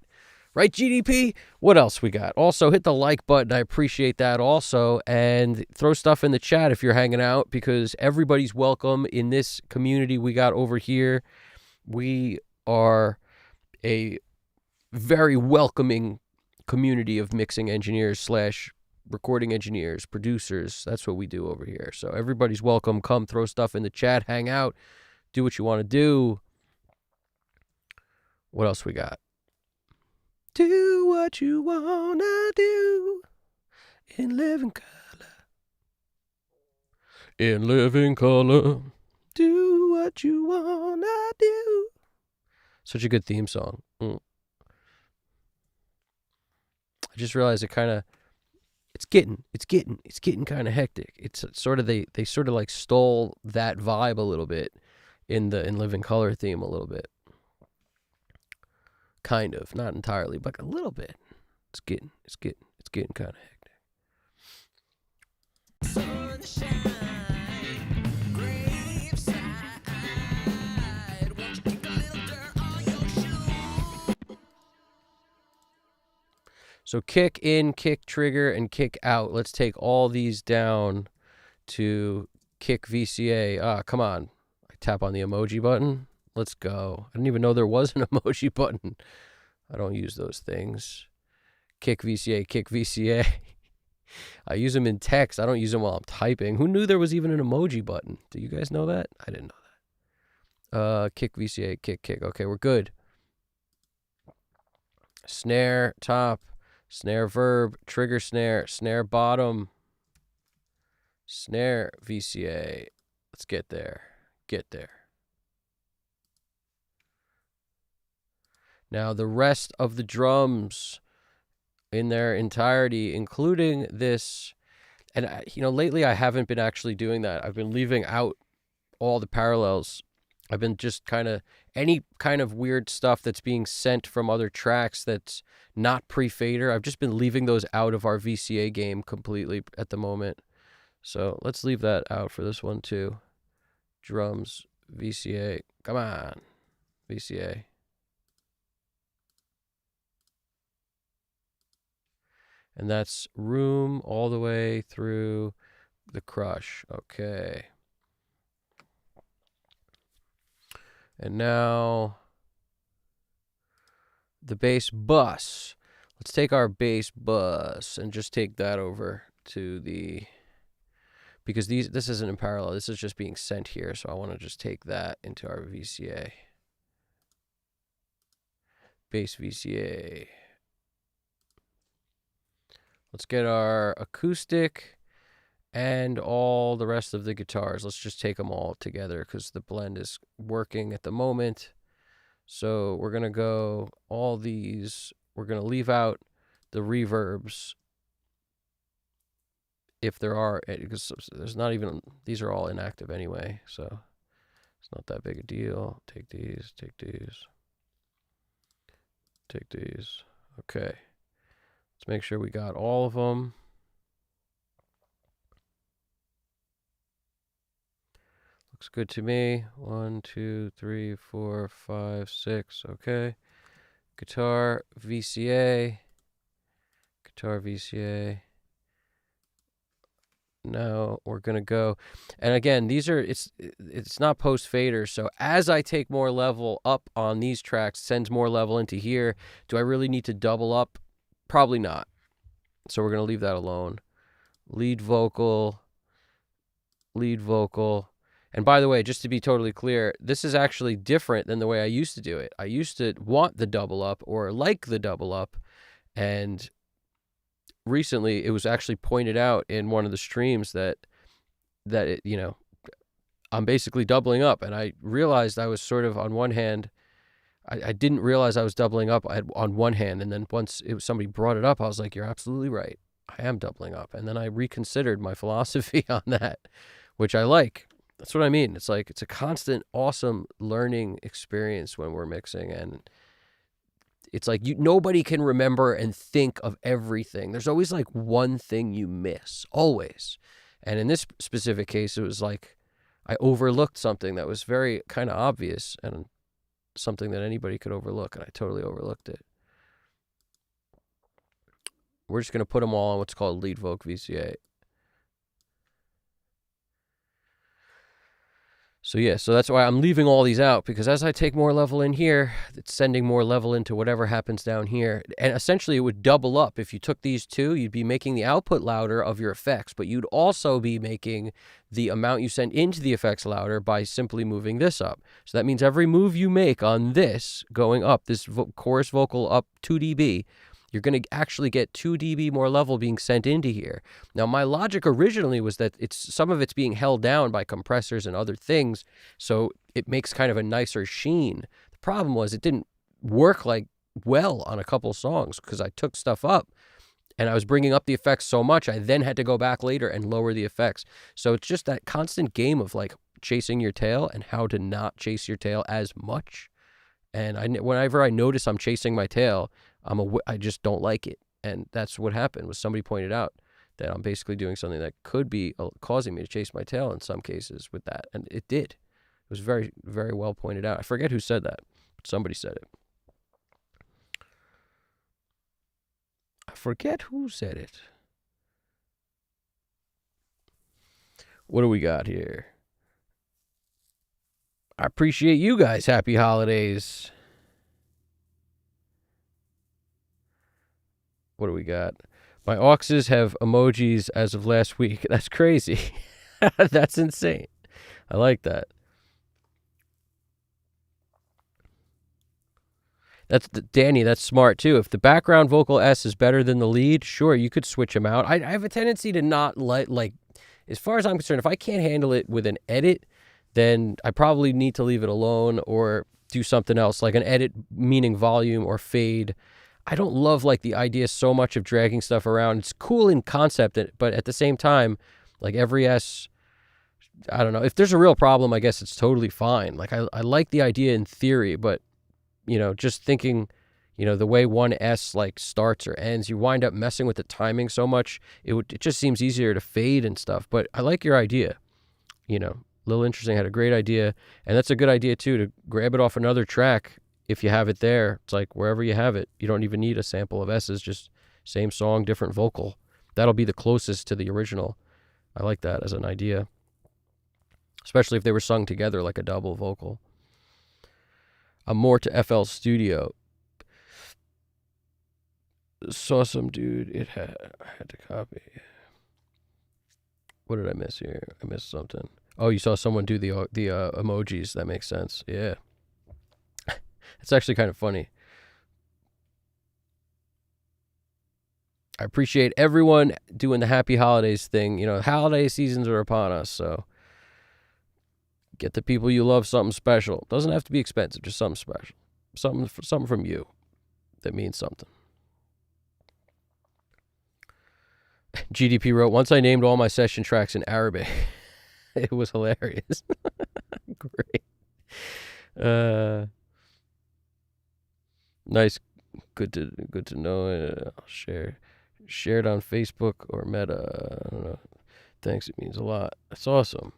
Right, GDP? What else we got? Also, hit the like button. I appreciate that also. And throw stuff in the chat if you're hanging out because everybody's welcome in this community we got over here. We are a very welcoming community of mixing engineers / recording engineers, producers. That's what we do over here. So everybody's welcome. Come throw stuff in the chat, hang out, do what you want to do. What else we got? Do what you want to do in living color. In living color. Do what you wanna do. Such a good theme song. I just realized it's getting kind of hectic. It's sort of they sort of like stole that vibe a little bit in Living Color theme a little bit. Kind of, not entirely, but a little bit. It's getting kind of hectic. Sunshine, graveside. Won't you kick a little dirt on your shoe? So kick in, kick trigger, and kick out. Let's take all these down to kick VCA. Come on. I tap on the emoji button. Let's go. I didn't even know there was an emoji button. I don't use those things. Kick VCA, kick VCA. I use them in text. I don't use them while I'm typing. Who knew there was even an emoji button? Do you guys know that? I didn't know that. Kick VCA, kick. Okay, we're good. Snare top, snare verb, trigger snare bottom, snare VCA. Let's get there. Now the rest of the drums in their entirety, including this, and lately I haven't been actually doing that. I've been leaving out all the parallels. I've been just any kind of weird stuff that's being sent from other tracks that's not pre-fader. I've just been leaving those out of our VCA game completely at the moment. So let's leave that out for this one too. Drums, VCA, come on, VCA. And that's room all the way through the crush. Okay. And now the bass bus. Let's take our bass bus and just take that over to because this isn't in parallel. This is just being sent here. So I want to just take that into our VCA. Bass VCA. Let's get our acoustic and all the rest of the guitars. Let's just take them all together because the blend is working at the moment. So we're going to go all these. We're going to leave out the reverbs if there are, because there's not even, these are all inactive anyway. So it's not that big a deal. Take these. Okay. Let's make sure we got all of them. Looks good to me. 1, 2, 3, 4, 5, 6. Okay. Guitar VCA. Now we're gonna go, and again, these are it's not post fader. So as I take more level up on these tracks, sends more level into here. Do I really need to double up? Probably not. So we're going to leave that alone. Lead vocal. And by the way, just to be totally clear, this is actually different than the way I used to do it. I used to want the double up or like the double up. And recently it was actually pointed out in one of the streams that it, I'm basically doubling up. And I realized I was sort of on one hand, I didn't realize I was doubling up on one hand, and then once somebody brought it up, I was like, you're absolutely right. I am doubling up. And then I reconsidered my philosophy on that, which I like. That's what I mean. It's like, it's a constant, awesome learning experience when we're mixing, and it's like nobody can remember and think of everything. There's always like one thing you miss, always. And in this specific case, it was like I overlooked something that was very kind of obvious and something that anybody could overlook, and I totally overlooked it. We're just going to put them all on what's called lead voc VCA. So yeah, so that's why I'm leaving all these out, because as I take more level in here, it's sending more level into whatever happens down here. And essentially it would double up. If you took these two, you'd be making the output louder of your effects, but you'd also be making the amount you send into the effects louder by simply moving this up. So that means every move you make on this going up, this chorus vocal up 2 dB, You're going to actually get 2 dB more level being sent into here. Now, my logic originally was that some of it's being held down by compressors and other things, so it makes kind of a nicer sheen. The problem was it didn't work like well on a couple songs because I took stuff up and I was bringing up the effects so much, I then had to go back later and lower the effects. So it's just that constant game of like chasing your tail and how to not chase your tail as much. And whenever I notice I'm chasing my tail, I just don't like it. And that's what happened. Was somebody pointed out that I'm basically doing something that could be causing me to chase my tail in some cases with that. And it did. It was very, very well pointed out. I forget who said that, but somebody said it. I forget who said it. What do we got here? I appreciate you guys. Happy holidays. What do we got? My auxes have emojis as of last week. That's crazy. That's insane. I like that. Danny, that's smart too. If the background vocal S is better than the lead, sure, you could switch them out. I have a tendency to not like, as far as I'm concerned, if I can't handle it with an edit, then I probably need to leave it alone or do something else, like an edit meaning volume or fade. I don't love like the idea so much of dragging stuff around. It's cool in concept, but at the same time, like every S, I don't know. If there's a real problem, I guess it's totally fine. Like I like the idea in theory, but just thinking, the way one S like starts or ends, you wind up messing with the timing so much. It just seems easier to fade and stuff. But I like your idea. Little Interesting had a great idea, and that's a good idea too, to grab it off another track if you have it there. It's like wherever you have it, you don't even need a sample of S's, just same song, different vocal. That'll be the closest to the original. I like that as an idea, especially if they were sung together like a double vocal. I'm more to FL Studio. Saw some dude, I had to copy. What did I miss here? I missed something. Oh, you saw someone do the emojis. That makes sense. Yeah. It's actually kind of funny. I appreciate everyone doing the happy holidays thing. Holiday seasons are upon us, so get the people you love something special. Doesn't have to be expensive, just something special. Something from you that means something. GDP wrote, once I named all my session tracks in Arabic. It was hilarious. Great. Nice. Good to know. I'll share it on Facebook or Meta. I don't know. Thanks. It means a lot. That's awesome.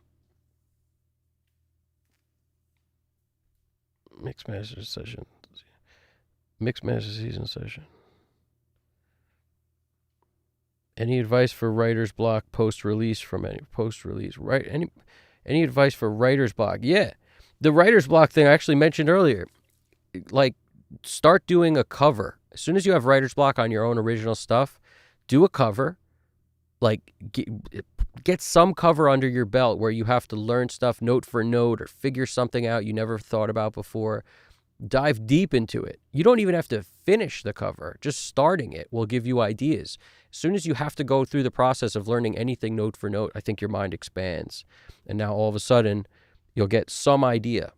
Mixmaster season session. Any advice for writer's block post-release from any post-release? Right? Any advice for writer's block? Yeah. The writer's block thing I actually mentioned earlier. Like, start doing a cover. As soon as you have writer's block on your own original stuff, do a cover. Like, get some cover under your belt where you have to learn stuff note for note or figure something out you never thought about before. Dive deep into it. You don't even have to finish the cover. Just starting it will give you ideas. As soon as you have to go through the process of learning anything note for note, I think your mind expands. And now all of a sudden, you'll get some idea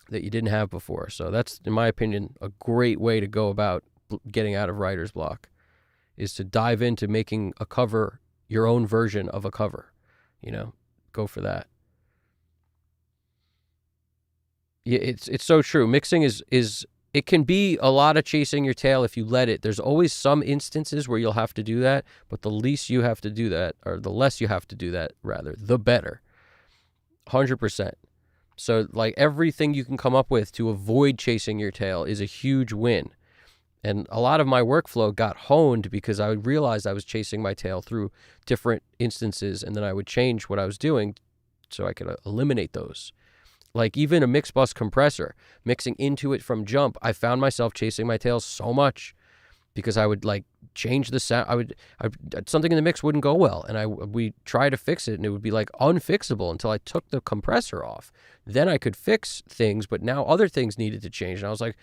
that you didn't have before. So that's, in my opinion, a great way to go about getting out of writer's block, is to dive into making a cover, your own version of a cover. Go for that. Yeah, it's so true. Mixing is it can be a lot of chasing your tail if you let it. There's always some instances where you'll have to do that, but the least you have to do that, or the less you have to do that, rather, the better. 100%. So, like, everything you can come up with to avoid chasing your tail is a huge win. And a lot of my workflow got honed because I realized I was chasing my tail through different instances, and then I would change what I was doing so I could eliminate those. Like even a mix bus compressor, mixing into it from jump, I found myself chasing my tail so much because I would like change the sound. Something in the mix wouldn't go well, and we try to fix it, and it would be like unfixable until I took the compressor off. Then I could fix things, but now other things needed to change, and I was like,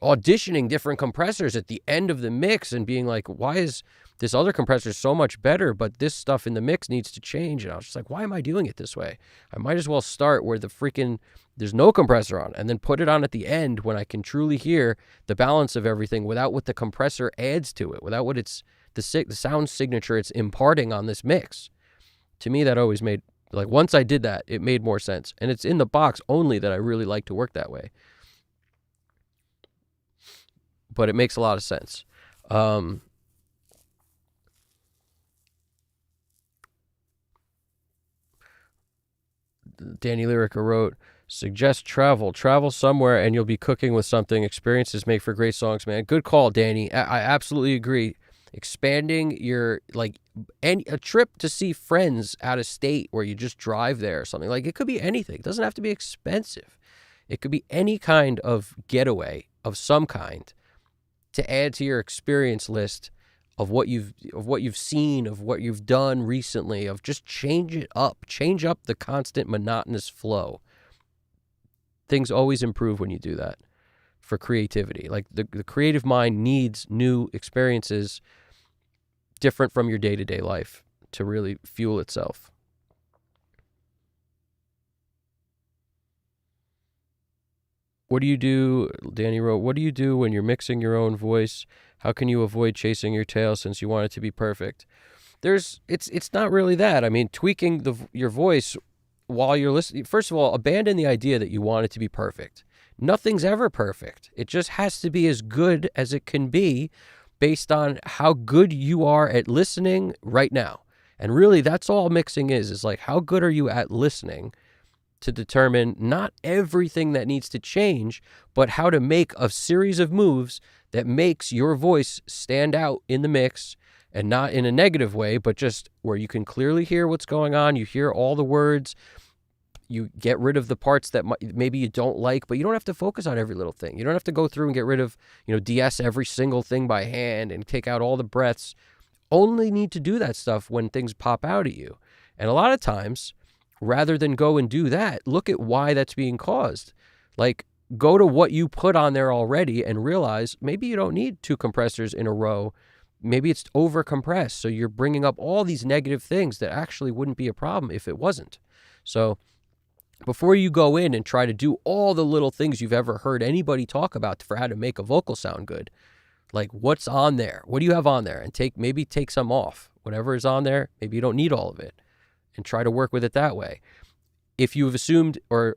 auditioning different compressors at the end of the mix and being like, why is this other compressor so much better, but this stuff in the mix needs to change? And I was just like, why am I doing it this way? I might as well start where there's no compressor on, and then put it on at the end when I can truly hear the balance of everything without what the compressor adds to it, without what it's the sound signature it's imparting on this mix. To me, that always made, like, once I did that, it made more sense. And it's in the box only that I really like to work that way. But it makes a lot of sense. Danny Lyrica wrote, suggest travel somewhere and you'll be cooking with something. Experiences make for great songs, man. Good call, Danny. I absolutely agree. Expanding your, like, a trip to see friends out of state where you just drive there or something. Like, it could be anything. It doesn't have to be expensive. It could be any kind of getaway of some kind to add to your experience list of what you've seen, of what you've done recently, of just change up the constant monotonous flow. Things always improve when you do that for creativity. Like, the creative mind needs new experiences different from your day-to-day life to really fuel itself. What do you do, Danny wrote, what do you do when you're mixing your own voice? How can you avoid chasing your tail since you want it to be perfect? It's not really that. I mean, tweaking your voice while you're listening. First of all, abandon the idea that you want it to be perfect. Nothing's ever perfect. It just has to be as good as it can be based on how good you are at listening right now. And really, that's all mixing is like, how good are you at listening, to determine not everything that needs to change, but how to make a series of moves that makes your voice stand out in the mix, and not in a negative way, but just where you can clearly hear what's going on. You hear all the words. You get rid of the parts that maybe you don't like, but you don't have to focus on every little thing. You don't have to go through and get rid of, DS every single thing by hand and take out all the breaths. Only need to do that stuff when things pop out at you. And a lot of times, rather than go and do that, look at why that's being caused. Like, go to what you put on there already and realize maybe you don't need 2 compressors in a row. Maybe it's over compressed. So you're bringing up all these negative things that actually wouldn't be a problem if it wasn't. So before you go in and try to do all the little things you've ever heard anybody talk about for how to make a vocal sound good, like, what's on there? What do you have on there? And maybe take some off. Whatever is on there, maybe you don't need all of it, and try to work with it that way. If you've assumed, or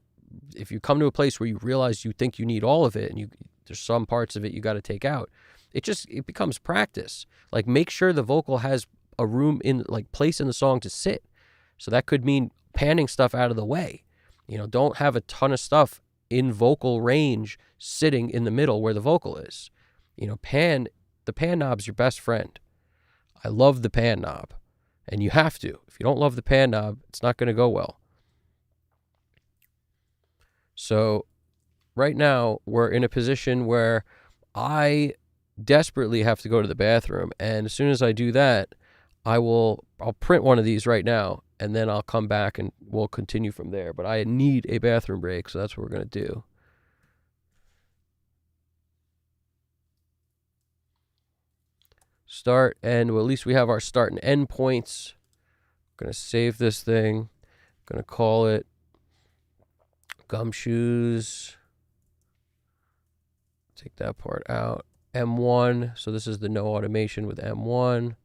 if you come to a place where you realize you think you need all of it and there's some parts of it you got to take out, it becomes practice. Like, make sure the vocal has a room place in the song to sit. So that could mean panning stuff out of the way. Don't have a ton of stuff in vocal range sitting in the middle where the vocal is. The pan knob's your best friend. I love the pan knob. And you have to. If you don't love the pan knob, it's not going to go well. So right now, we're in a position where I desperately have to go to the bathroom. And as soon as I do that, I'll print one of these right now, and then I'll come back and we'll continue from there. But I need a bathroom break, so that's what we're going to do. Start, and well, at least we have our start and end points. I'm going to save this thing. I'm going to call it Gumshoes. Take that part out. M1. So this is the no automation with M1.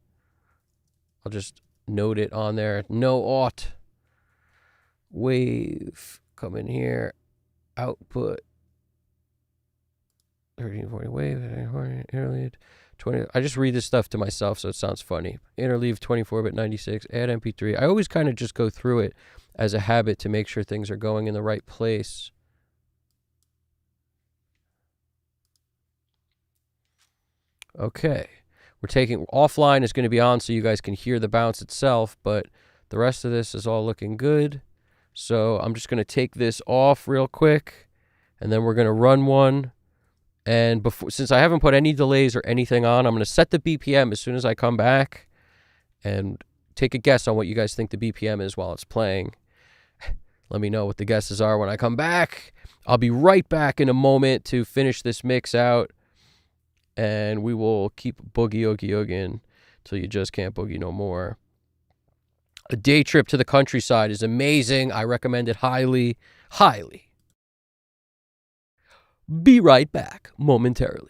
I'll just note it on there. No aught. Wave. Come in here. Output. 1340 wave. Interleave. 20. I just read this stuff to myself, so it sounds funny. Interleave 24-bit 96. Add MP3. I always kind of just go through it as a habit to make sure things are going in the right place. Okay. We're taking offline is going to be on so you guys can hear the bounce itself, but the rest of this is all looking good. So I'm just going to take this off real quick, and then we're going to run one. And since I haven't put any delays or anything on, I'm going to set the BPM as soon as I come back and take a guess on what you guys think the BPM is while it's playing. Let me know what the guesses are when I come back. I'll be right back in a moment to finish this mix out, and we will keep boogie oogie oogieing till you just can't boogie no more. A day trip to the countryside is amazing. I recommend it highly, highly. Be right back momentarily.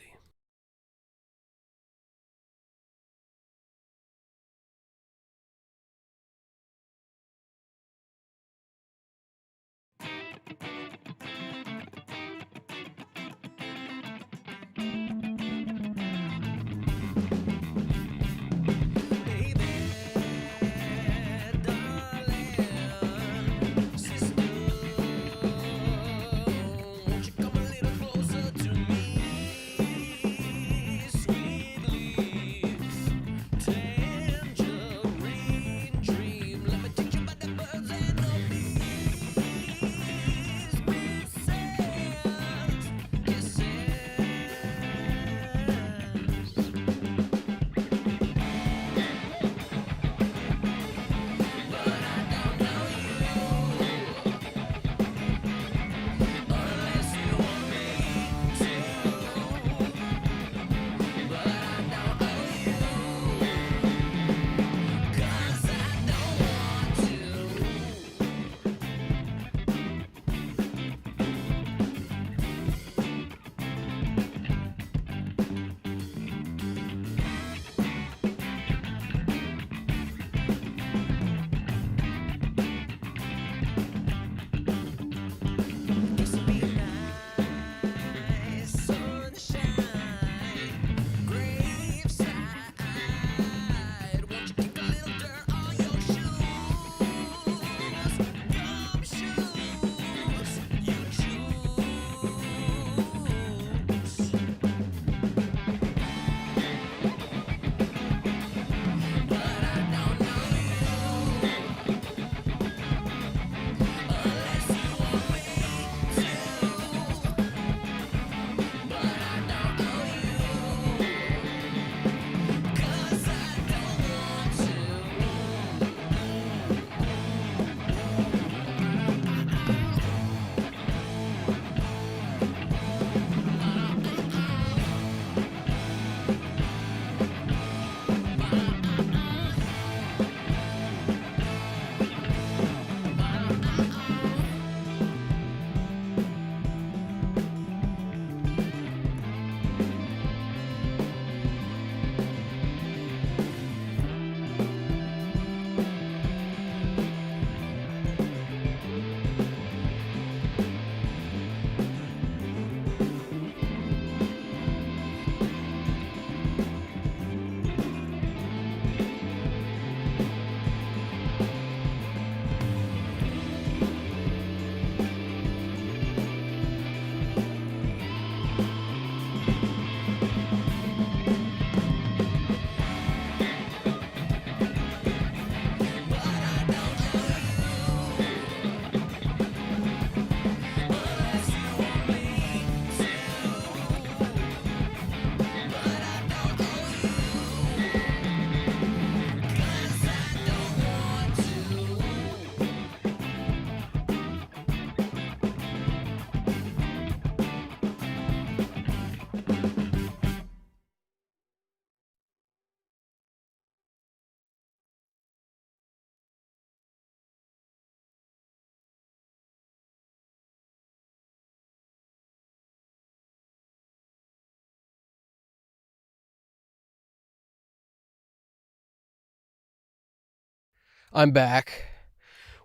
I'm back.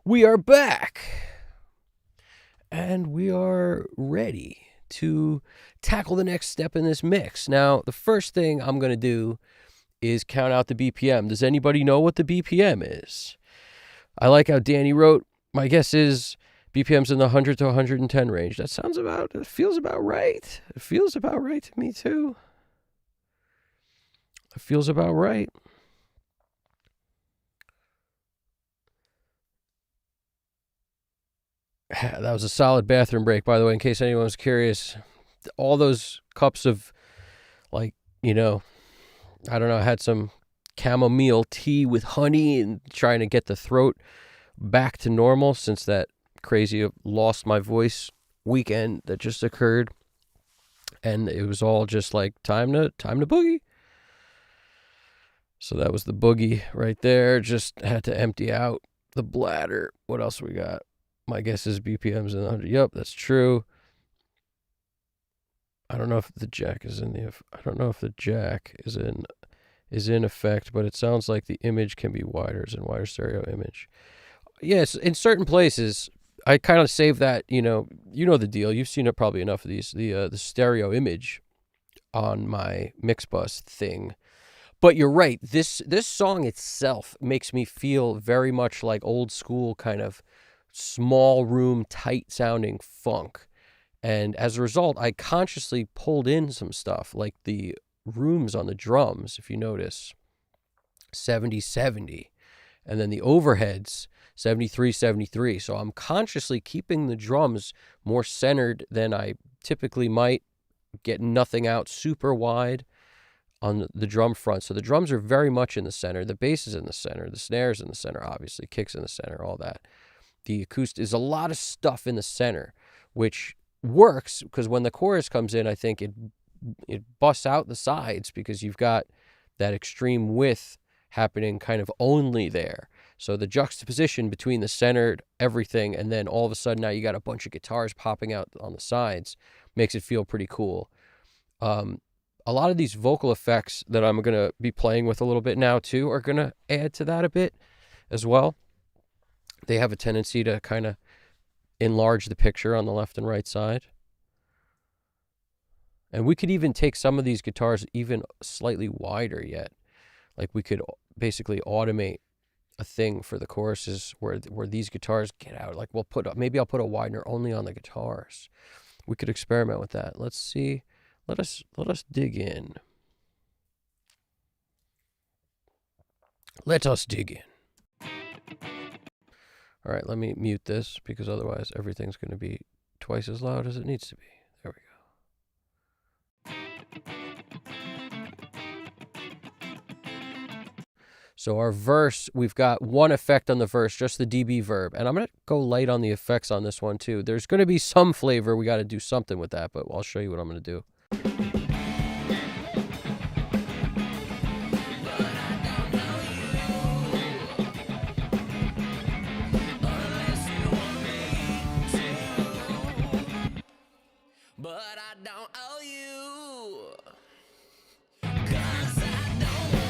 We are back. And we are ready to tackle the next step in this mix. Now, the first thing I'm going to do is count out the BPM. Does anybody know what the BPM is? I like how Danny wrote, my guess is BPM's in the 100 to 110 range. It feels about right. It feels about right to me too. It feels about right. That was a solid bathroom break, by the way, in case anyone was curious. All those cups of, I don't know, I had some chamomile tea with honey and trying to get the throat back to normal since that crazy lost my voice weekend that just occurred, and it was all just like time to boogie. So that was the boogie right there. Just had to empty out the bladder. What else we got? My guess is BPM's in the 100. Yep, that's true. I don't know if the jack is in effect, but it sounds like the image can be wider. It's in wider stereo image. Yes, in certain places, I kind of save that. You know the deal. You've seen it probably enough of these. The stereo image on my mix bus thing. But you're right. This song itself makes me feel very much like old school kind of small room, tight sounding funk. And as a result, I consciously pulled in some stuff like the rooms on the drums, if you notice, 70-70. And then the overheads, 73-73. So I'm consciously keeping the drums more centered than I typically might, getting nothing out super wide on the drum front. So the drums are very much in the center. The bass is in the center. The snare's in the center, obviously. Kicks in the center, all that. The acoustic is a lot of stuff in the center, which works because when the chorus comes in, I think it busts out the sides because you've got that extreme width happening kind of only there. So the juxtaposition between the centered everything and then all of a sudden now you got a bunch of guitars popping out on the sides makes it feel pretty cool. A lot of these vocal effects that I'm going to be playing with a little bit now too are going to add to that a bit as well. They have a tendency to kind of enlarge the picture on the left and right side. And we could even take some of these guitars even slightly wider yet. Like we could basically automate a thing for the choruses where these guitars get out. Like maybe I'll put a widener only on the guitars. We could experiment with that. Let's see. Let us dig in. Let us dig in. All right, let me mute this because otherwise everything's going to be twice as loud as it needs to be. There we go. So our verse, we've got one effect on the verse, just the DB verb. And I'm going to go light on the effects on this one too. There's going to be some flavor. We got to do something with that, but I'll show you what I'm going to do. But I don't owe you, 'cause I don't want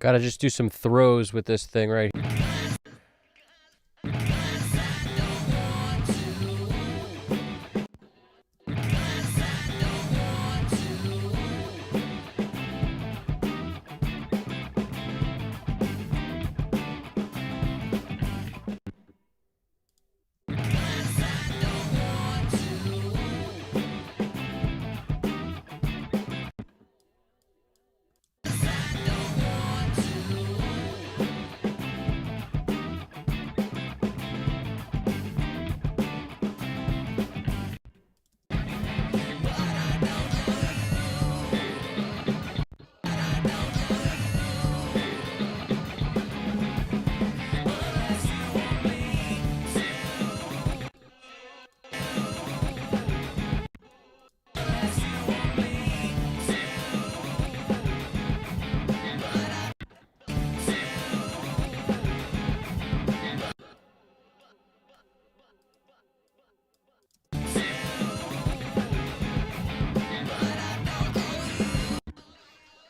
Got to just do some throws with this thing right here.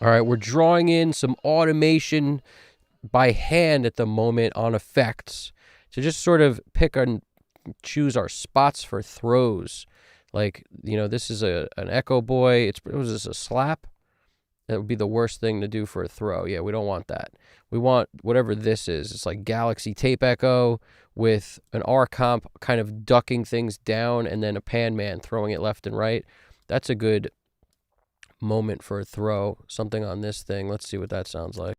All right, we're drawing in some automation by hand at the moment on effects to just sort of pick and choose our spots for throws. Like, this is an Echo Boy. Was this a slap? That would be the worst thing to do for a throw. Yeah, we don't want that. We want whatever this is. It's like Galaxy Tape Echo with an R comp kind of ducking things down and then a pan man throwing it left and right. That's a good moment for a throw. Something on this thing. Let's see what that sounds like.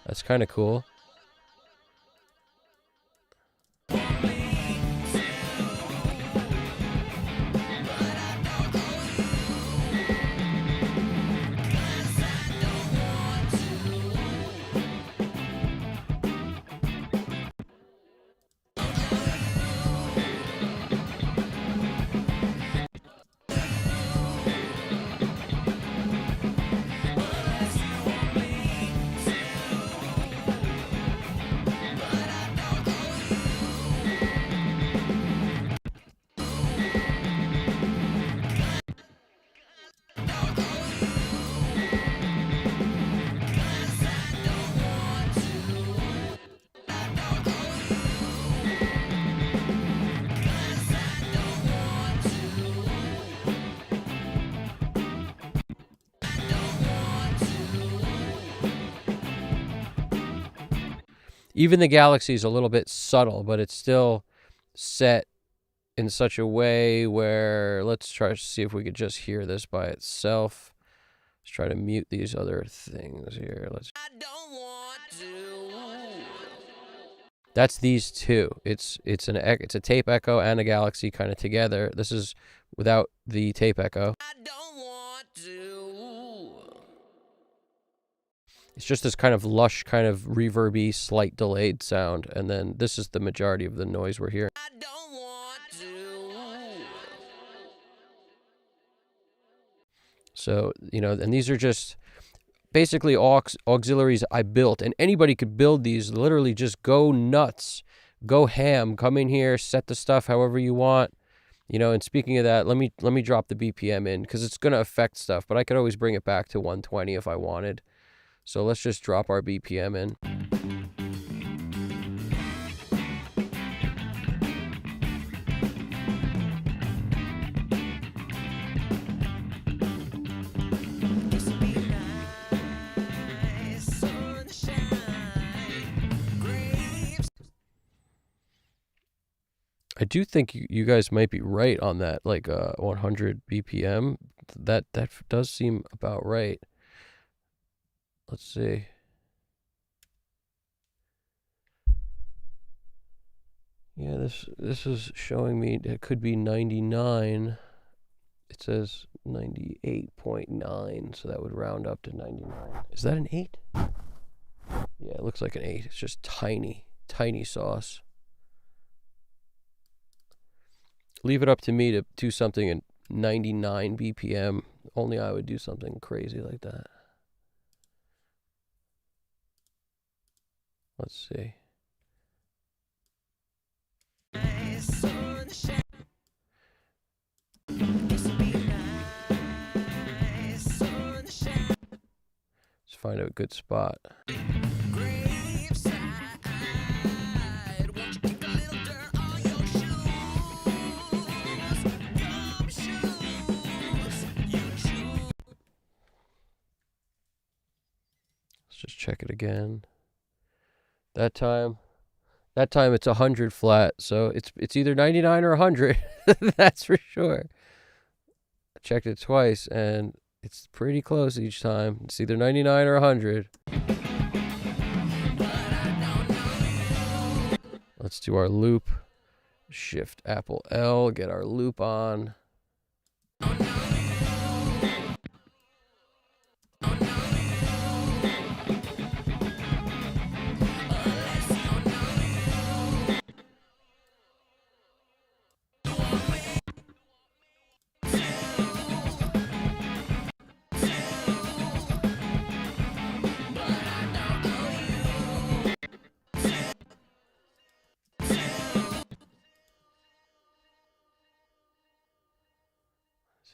That's kind of cool. Even the Galaxy is a little bit subtle, but it's still set in such a way where, let's try to see if we could just hear this by itself. Let's try to mute these other things here. I don't want to. That's these two. It's a tape echo and a Galaxy kind of together. This is without the tape echo. I don't want to. It's just this kind of lush, kind of reverby, slight delayed sound, and then this is the majority of the noise we're hearing. I don't want to. So, and these are just basically auxiliaries I built, and anybody could build these. Literally just go nuts, go ham, come in here, set the stuff however you want. And speaking of that, let me drop the BPM in because it's going to affect stuff, but I could always bring it back to 120 if I wanted. So let's just drop our BPM in. I do think you guys might be right on that, like 100 BPM. That does seem about right. Let's see. Yeah, this is showing me it could be 99. It says 98.9, so that would round up to 99. Is that an 8? Yeah, it looks like an 8. It's just tiny sauce. Leave it up to me to do something at 99 BPM. Only I would do something crazy like that. Let's see. Let's find a good spot. Let's just check it again. That time it's 100 flat, so it's either 99 or 100. That's for sure. I checked it twice, and it's pretty close each time. It's either 99 or 100. Let's do our loop. Shift Apple L, get our loop on.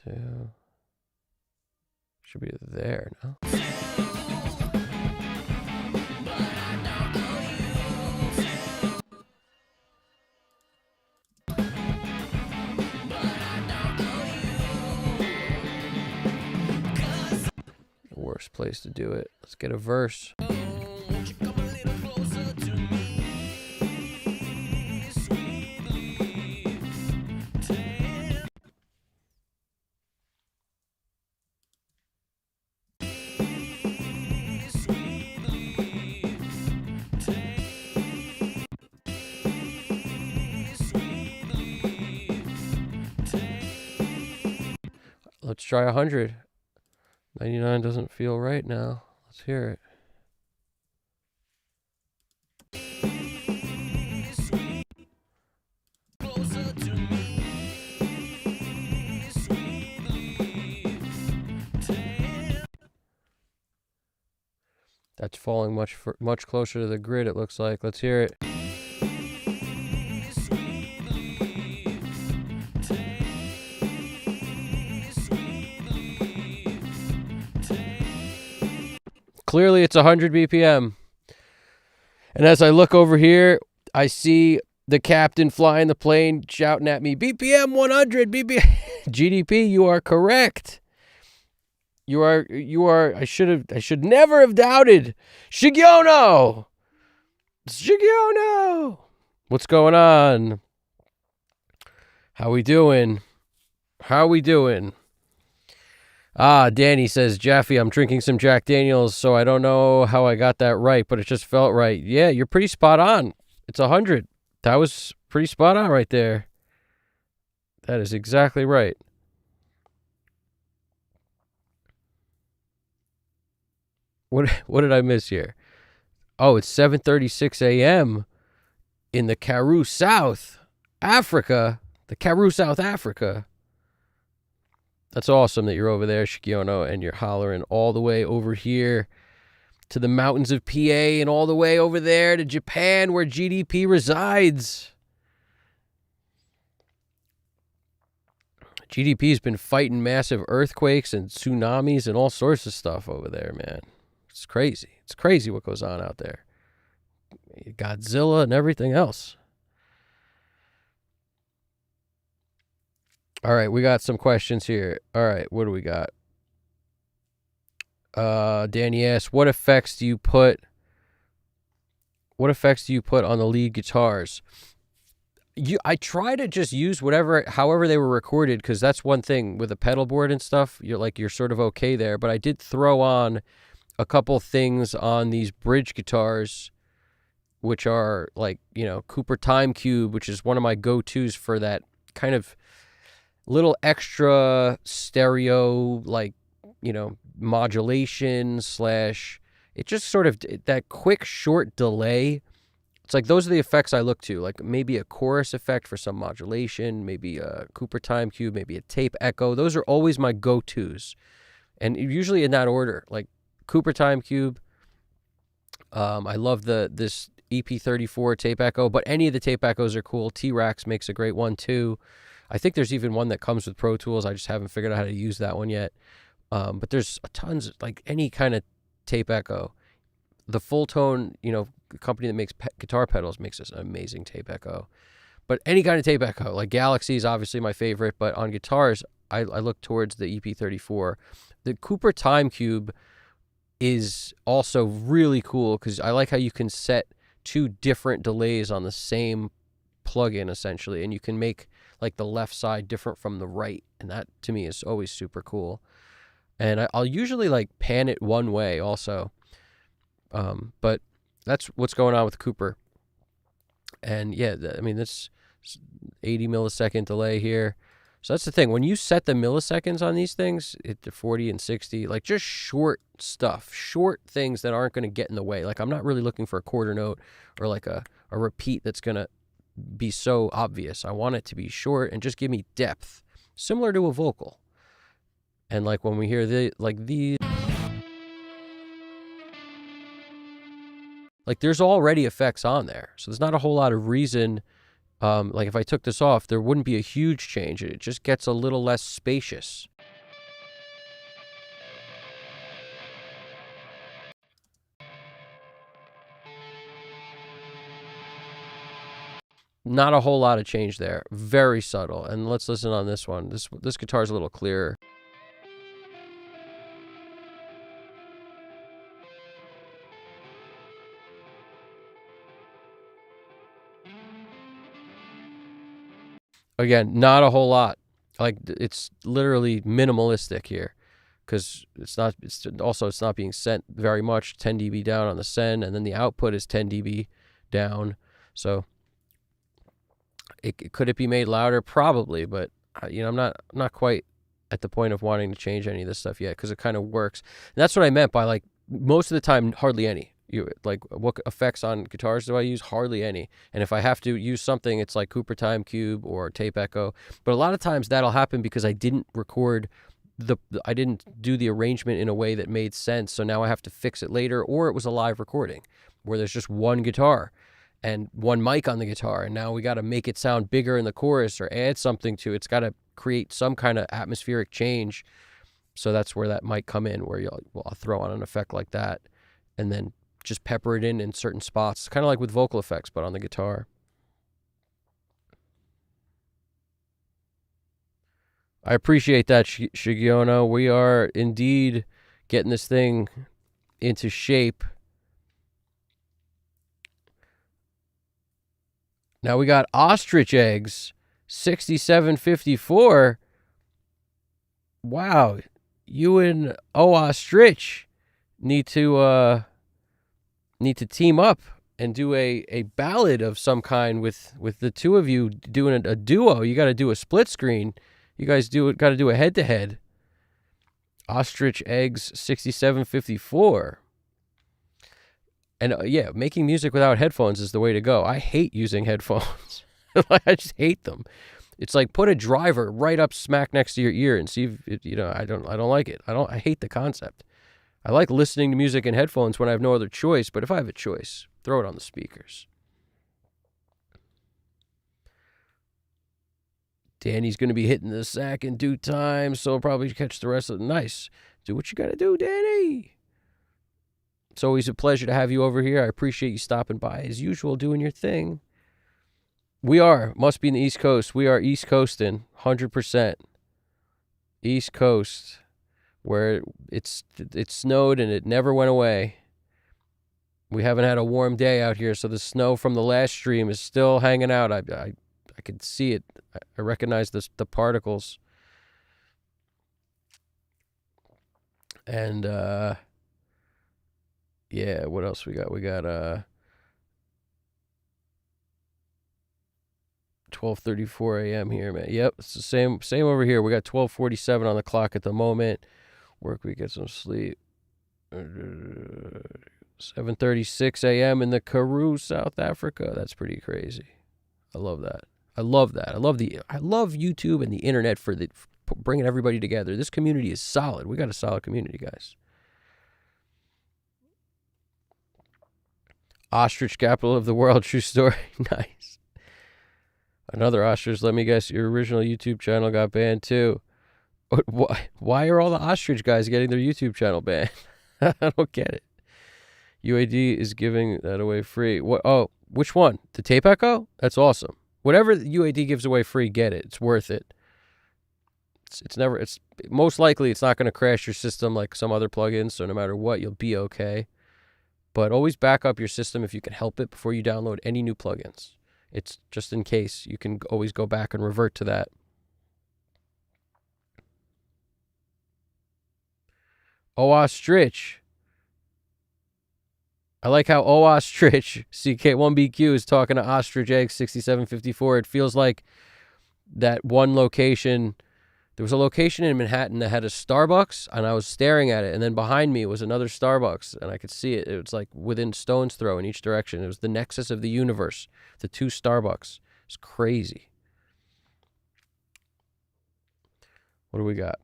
2. Should be there, no? Worst place to do it. Let's get a verse. Won't you come a little closer to me? Sweetly. Let's try 100. 99 doesn't feel right now. Let's hear it. Closer to me. Sweetly. That's falling much closer to the grid, it looks like. Let's hear it. Clearly, it's 100 BPM. And as I look over here, I see the captain flying the plane shouting at me, BPM 100, BPM. GDP, you are correct. You are, I should never have doubted. Shigiono! Shigiono! What's going on? How we doing? Danny says, Jaffe, I'm drinking some Jack Daniels, so I don't know how I got that right, but it just felt right. Yeah, you're pretty spot on. It's 100. That was pretty spot on right there. That is exactly right. What did I miss here? Oh, it's 7:36 a.m. in the Karoo, South Africa. The Karoo, South Africa. That's awesome that you're over there, Shikiono, and you're hollering all the way over here to the mountains of PA and all the way over there to Japan where GDP resides. GDP's been fighting massive earthquakes and tsunamis and all sorts of stuff over there, man. It's crazy. It's crazy what goes on out there. Godzilla and everything else. All right, we got some questions here. All right, what do we got? Danny asks, what effects do you put on the lead guitars? I try to just use however they were recorded, because that's one thing with a pedal board and stuff. You're sort of okay there, but I did throw on a couple things on these bridge guitars, which are Cooper Time Cube, which is one of my go-tos for that kind of little extra stereo, modulation / it just sort of that quick short delay. It's like those are the effects I look to, like maybe a chorus effect for some modulation, maybe a Cooper Time Cube, maybe a tape echo. Those are always my go-tos, and usually in that order, like Cooper Time Cube. I love this EP34 tape echo, but any of the tape echoes are cool. T-Rax makes a great one too. I think there's even one that comes with Pro Tools. I just haven't figured out how to use that one yet. But there's tons, like any kind of tape echo. The Full Tone, company that makes guitar pedals makes this amazing tape echo. But any kind of tape echo, like Galaxy is obviously my favorite, but on guitars, I look towards the EP34. The Cooper Time Cube is also really cool because I like how you can set two different delays on the same plugin essentially, and you can make like the left side different from the right, and that to me is always super cool. And I'll usually pan it one way also, but that's what's going on with Cooper. And yeah, this 80 millisecond delay here. So that's the thing. When you set the milliseconds on these things, to 40 and 60, just short stuff, short things that aren't going to get in the way. I'm not really looking for a quarter note or a repeat that's going to be so obvious. I want it to be short and just give me depth, similar to a vocal. And when we hear these, there's already effects on there, so there's not a whole lot of reason Like if I took this off, there wouldn't be a huge change. It just gets a little less spacious. Not a whole lot of change there. Very subtle. And let's listen on this one. This guitar is a little clearer. Again, not a whole lot. Like it's literally minimalistic here, because it's not. It's not being sent very much. 10 dB down on the send, and then the output is 10 dB down. So could it be made louder? Probably, but I'm not quite at the point of wanting to change any of this stuff yet, because it kind of works. And that's what I meant by like most of the time, hardly any. Like what effects on guitars do I use? Hardly any. And if I have to use something, it's like Cooper Time Cube or Tape Echo. But a lot of times that'll happen because I didn't record I didn't do the arrangement in a way that made sense. So now I have to fix it later, or it was a live recording where there's just one guitar and one mic on the guitar, and now we got to make it sound bigger in the chorus or add something to it. It's got to create some kind of atmospheric change. So that's where that might come in, where I'll throw on an effect like that and then just pepper it in certain spots, kind of like with vocal effects, but on the guitar. I appreciate that, Shigiono. We are indeed getting this thing into shape. Now we got ostrich eggs, 6754. Wow, you and ostrich need to team up and do a ballad of some kind with the two of you doing a duo. You got to do a split screen. You guys got to do a head to head. Ostrich eggs 6754. And yeah, making music without headphones is the way to go. I hate using headphones. I just hate them. It's like put a driver right up smack next to your ear and see if I don't like it. I hate the concept. I like listening to music in headphones when I have no other choice, but if I have a choice, throw it on the speakers. Danny's going to be hitting the sack in due time, so I'll probably catch the rest of the nice. Do what you got to do, Danny. It's always a pleasure to have you over here. I appreciate you stopping by as usual, doing your thing. Must be in the East Coast. We are East Coasting, 100%. East Coast, where it snowed and it never went away. We haven't had a warm day out here, so the snow from the last stream is still hanging out. I could see it. I recognize the particles. And yeah, what else we got? We got 12:34 a.m. here, man. Yep, it's the same over here. We got 12:47 on the clock at the moment. Work week, get some sleep. 7:36 a.m. in the Karoo, South Africa. That's pretty crazy. I love that. I love YouTube and the internet for bringing everybody together. This community is solid. We got a solid community, guys. Ostrich capital of the world. True story. Nice. Another ostrich. Let me guess. Your original YouTube channel got banned too. Why are all the ostrich guys getting their YouTube channel banned? I don't get it. UAD is giving that away free. What? Oh, which one? The Tape Echo? That's awesome. Whatever UAD gives away free, get it. It's worth it. It's most likely it's not going to crash your system like some other plugins, so no matter what, you'll be okay. But always back up your system if you can help it before you download any new plugins. It's just in case. You can always go back and revert to that. Ostrich. I like how Ostrich CK1BQ is talking to Ostrich Egg 6754. It feels like that one location. There was a location in Manhattan that had a Starbucks, and I was staring at it, and then behind me was another Starbucks, and I could see it. It was like within stone's throw in each direction. It was the nexus of the universe, the two Starbucks. It's crazy. What do we got?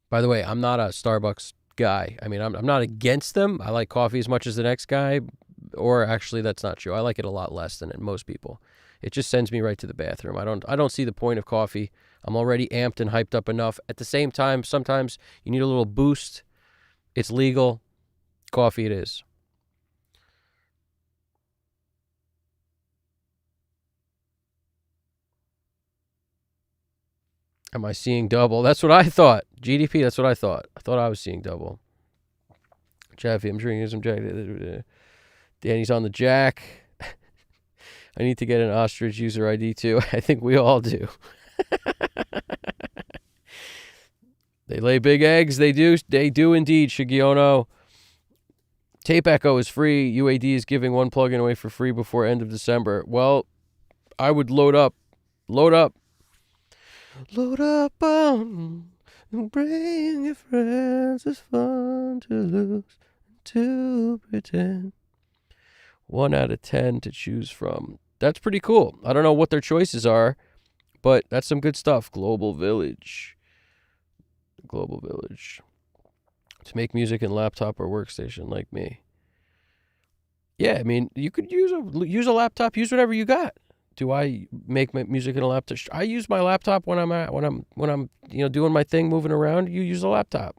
By the way, I'm not a Starbucks guy. I mean, I'm not against them. I like coffee as much as the next guy, or actually that's not true. I like it a lot less than most people. It just sends me right to the bathroom. I don't see the point of coffee. I'm already amped and hyped up enough. At the same time, sometimes you need a little boost. It's legal. Coffee it is. Am I seeing double? That's what I thought. GDP, that's what I thought. I thought I was seeing double. Jeffy, I'm drinking some Jack. Danny's on the Jack. I need to get an ostrich user ID too. I think we all do. They lay big eggs. They do. They do indeed, Shigiono. Tape Echo is free. UAD is giving one plugin away for free before end of December. Well, I would load up. Load up. Load up on. Bring your friends. It's fun to lose. To pretend. 1 out of 10 to choose from. That's pretty cool. I don't know what their choices are, but that's some good stuff. Global Village. Global Village. To make music in laptop or workstation like me. Yeah, I mean, you could use a laptop, use whatever you got. Do I make my music in a laptop? I use my laptop when I'm doing my thing, moving around. You use a laptop.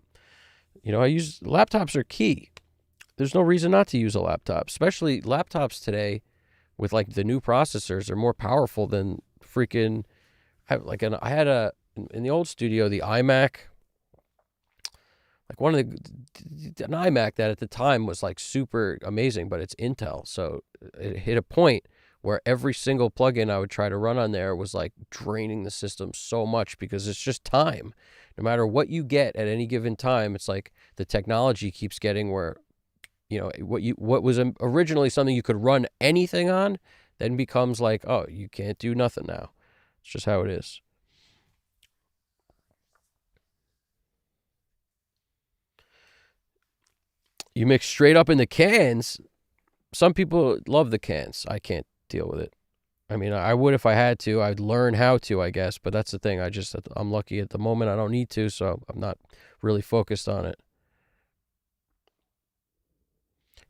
Laptops are key. There's no reason not to use a laptop, especially laptops today with like the new processors are more powerful than freaking. I had in the old studio the iMac, like an iMac that at the time was like super amazing, but it's Intel, so it hit a point where every single plugin I would try to run on there was like draining the system so much because it's just time. No matter what you get at any given time, it's like the technology keeps getting where what was originally something you could run anything on then becomes like, oh, you can't do nothing now. It's just how it is. You mix straight up in the cans. Some people love the cans. I can't deal with it. I mean, I would if I had to. I'd learn how to, I guess. But that's the thing. I'm lucky at the moment. I don't need to, so I'm not really focused on it.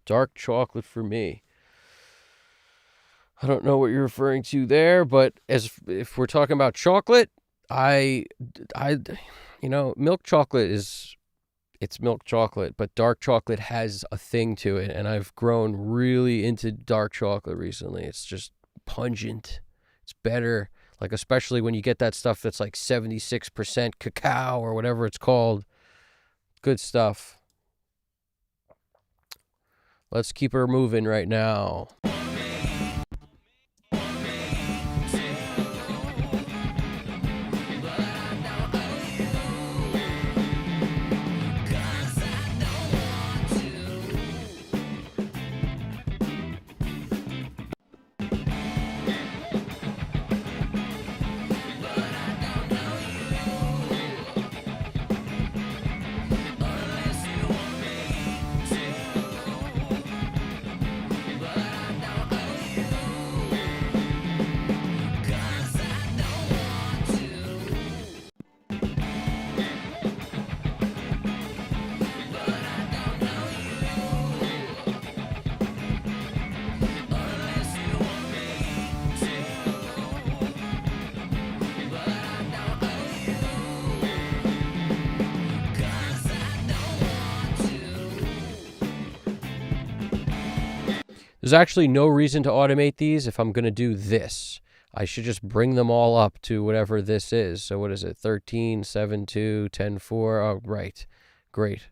Dark chocolate for me. I don't know what you're referring to there, but if we're talking about chocolate, milk chocolate it's milk chocolate, but dark chocolate has a thing to it, and I've grown really into dark chocolate recently. It's just pungent. It's better, like especially when you get that stuff that's like 76% cacao or whatever it's called. Good stuff. Let's keep her moving right now. There's actually no reason to automate these if I'm going to do this. I should just bring them all up to whatever this is. So what is it? 13, 7, 2, 10, 4. Oh, right. Great.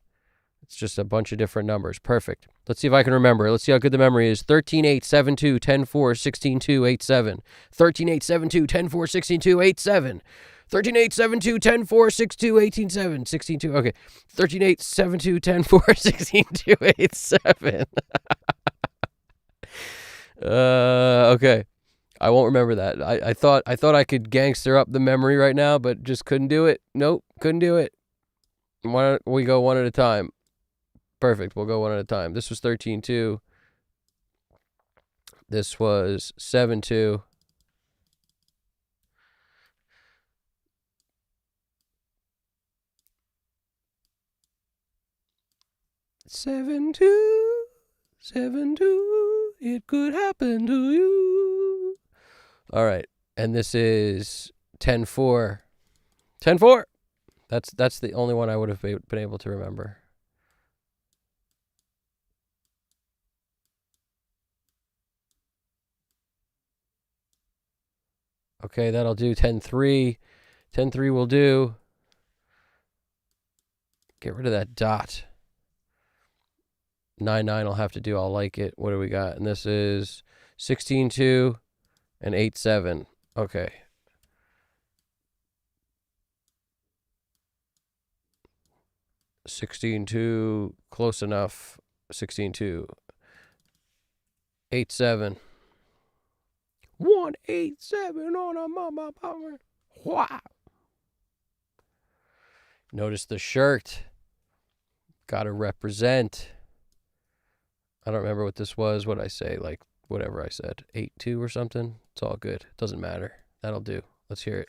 It's just a bunch of different numbers. Perfect. Let's see if I can remember. Let's see how good the memory is. 13, 8, 7, 2, 10, 4, 16, 2, 8, 7. 13, 8, 7, 2, 10, 4, 16, 2, 8, 7. 13, 8, 7, 2, 10, 4, 6, 2, 18, 7. 16, 2. Okay. 13, 8, 7, 2, 10, 4, 16, 2, 8, 7. Okay. I won't remember that. I thought I could gangster up the memory right now, but just couldn't do it. Nope, couldn't do it. We go one at a time. Perfect. We'll go one at a time. This was 13-2. This was 7-2. Seven two. it could happen to you. All right. And this is 10-4. 10-4. That's the only one I would have been able to remember. Okay, that'll do. 10-3. 10-3 will do. Get rid of that dot. 9-9 will have to do. I'll like it. What do we got? And this is 16-2 and 8-7. Okay. 16-2, close enough. 16-2. 8-7. 1-8-7 on a mama power. Wow. Notice the shirt. Gotta represent. I don't remember what this was. What I say, like whatever I said. 8-2 or something. It's all good. Doesn't matter. That'll do. Let's hear it.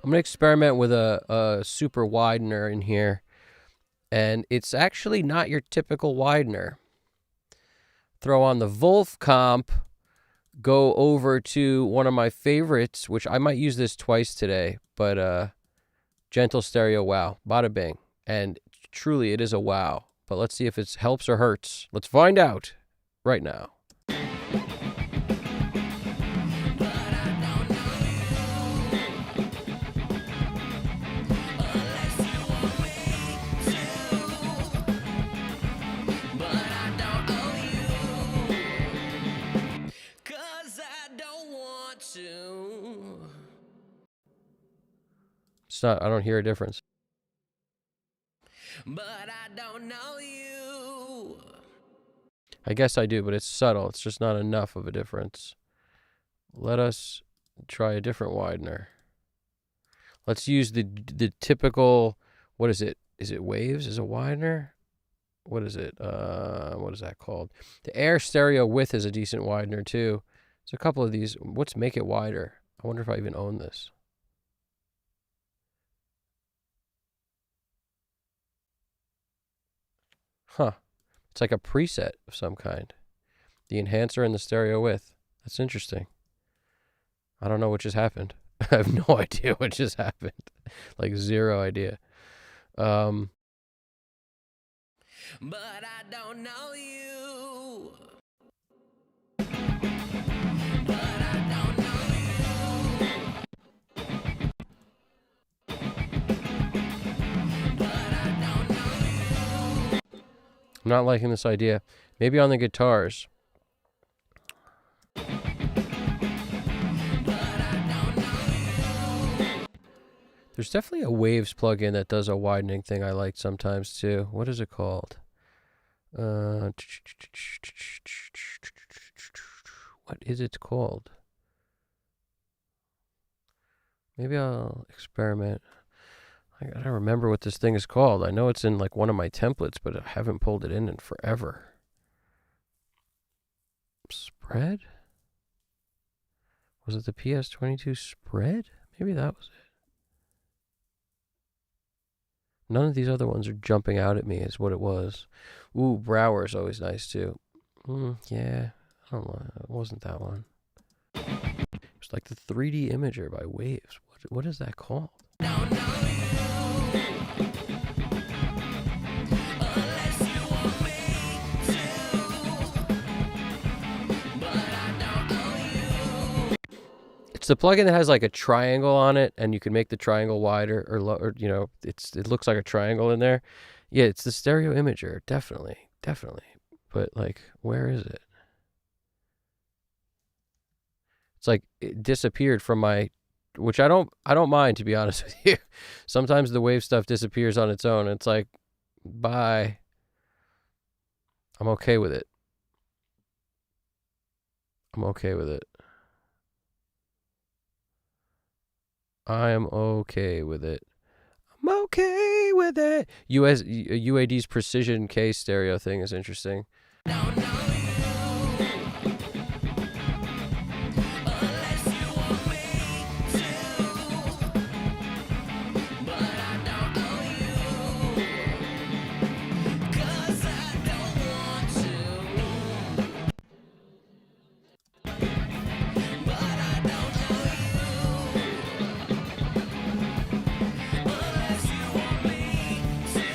I'm going to experiment with a super widener in here. And it's actually not your typical widener. Throw on the Wolf comp. Go over to one of my favorites, which I might use this twice today. But Gentle Stereo Wow. Bada bing. And truly, it is a wow. But let's see if it helps or hurts. Let's find out right now. It's not, I don't hear a difference. But I don't know you. I guess I do, but it's subtle. It's just not enough of a difference. Let us try a different widener. Let's use the typical, what is it? Is it Waves? Is it widener? What is it? What is that called? The Air Stereo Width is a decent widener too. There's a couple of these. What's Make It Wider? I wonder if I even own this. Huh. It's like a preset of some kind. The enhancer and the stereo width. That's interesting. I don't know what just happened. I have no idea what just happened. Like zero idea. But I don't know you. But I don't know you. But I don't know you. I'm not liking this idea. Maybe on the guitars. There's definitely a Waves plugin that does a widening thing I like sometimes too. What is it called? What is it called? Maybe I'll experiment. I gotta remember what this thing is called. I know it's in like one of my templates, but I haven't pulled it in forever. Spread? Was it the PS22 spread? Maybe that was it. None of these other ones are jumping out at me is what it was. Ooh, Brower's always nice too. Yeah, I don't know. It wasn't that one. It's like the 3D Imager by Waves. What is that called? It's the plugin that has like a triangle on it, and you can make the triangle wider or it looks like a triangle in there. Yeah, it's the stereo imager, definitely, definitely. But like, where is it? It's like it disappeared from my, which I don't mind, to be honest with you. Sometimes the wave stuff disappears on its own. It's like, bye. I'm okay with it. I'm okay with it. I am okay with it. I'm okay with it. UAD's precision K stereo thing is interesting. Don't know you unless you want me to, but I don't know you 'cause I don't want to, but I don't know you unless you want me to,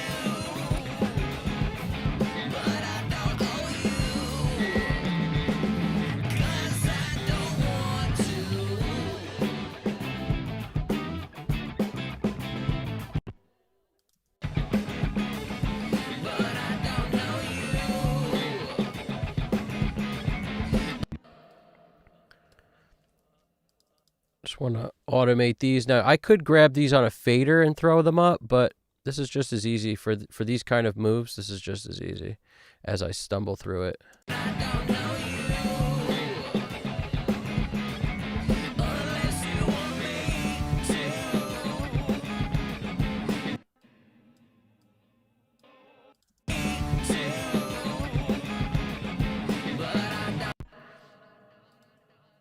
but I don't know you 'cause I don't want to, but I don't know you. Just want to automate these. Now, I could grab these on a fader and throw them up, but this is just as easy for these kind of moves. This is just as easy as I stumble through it. I don't know you unless you want me to, but I don't.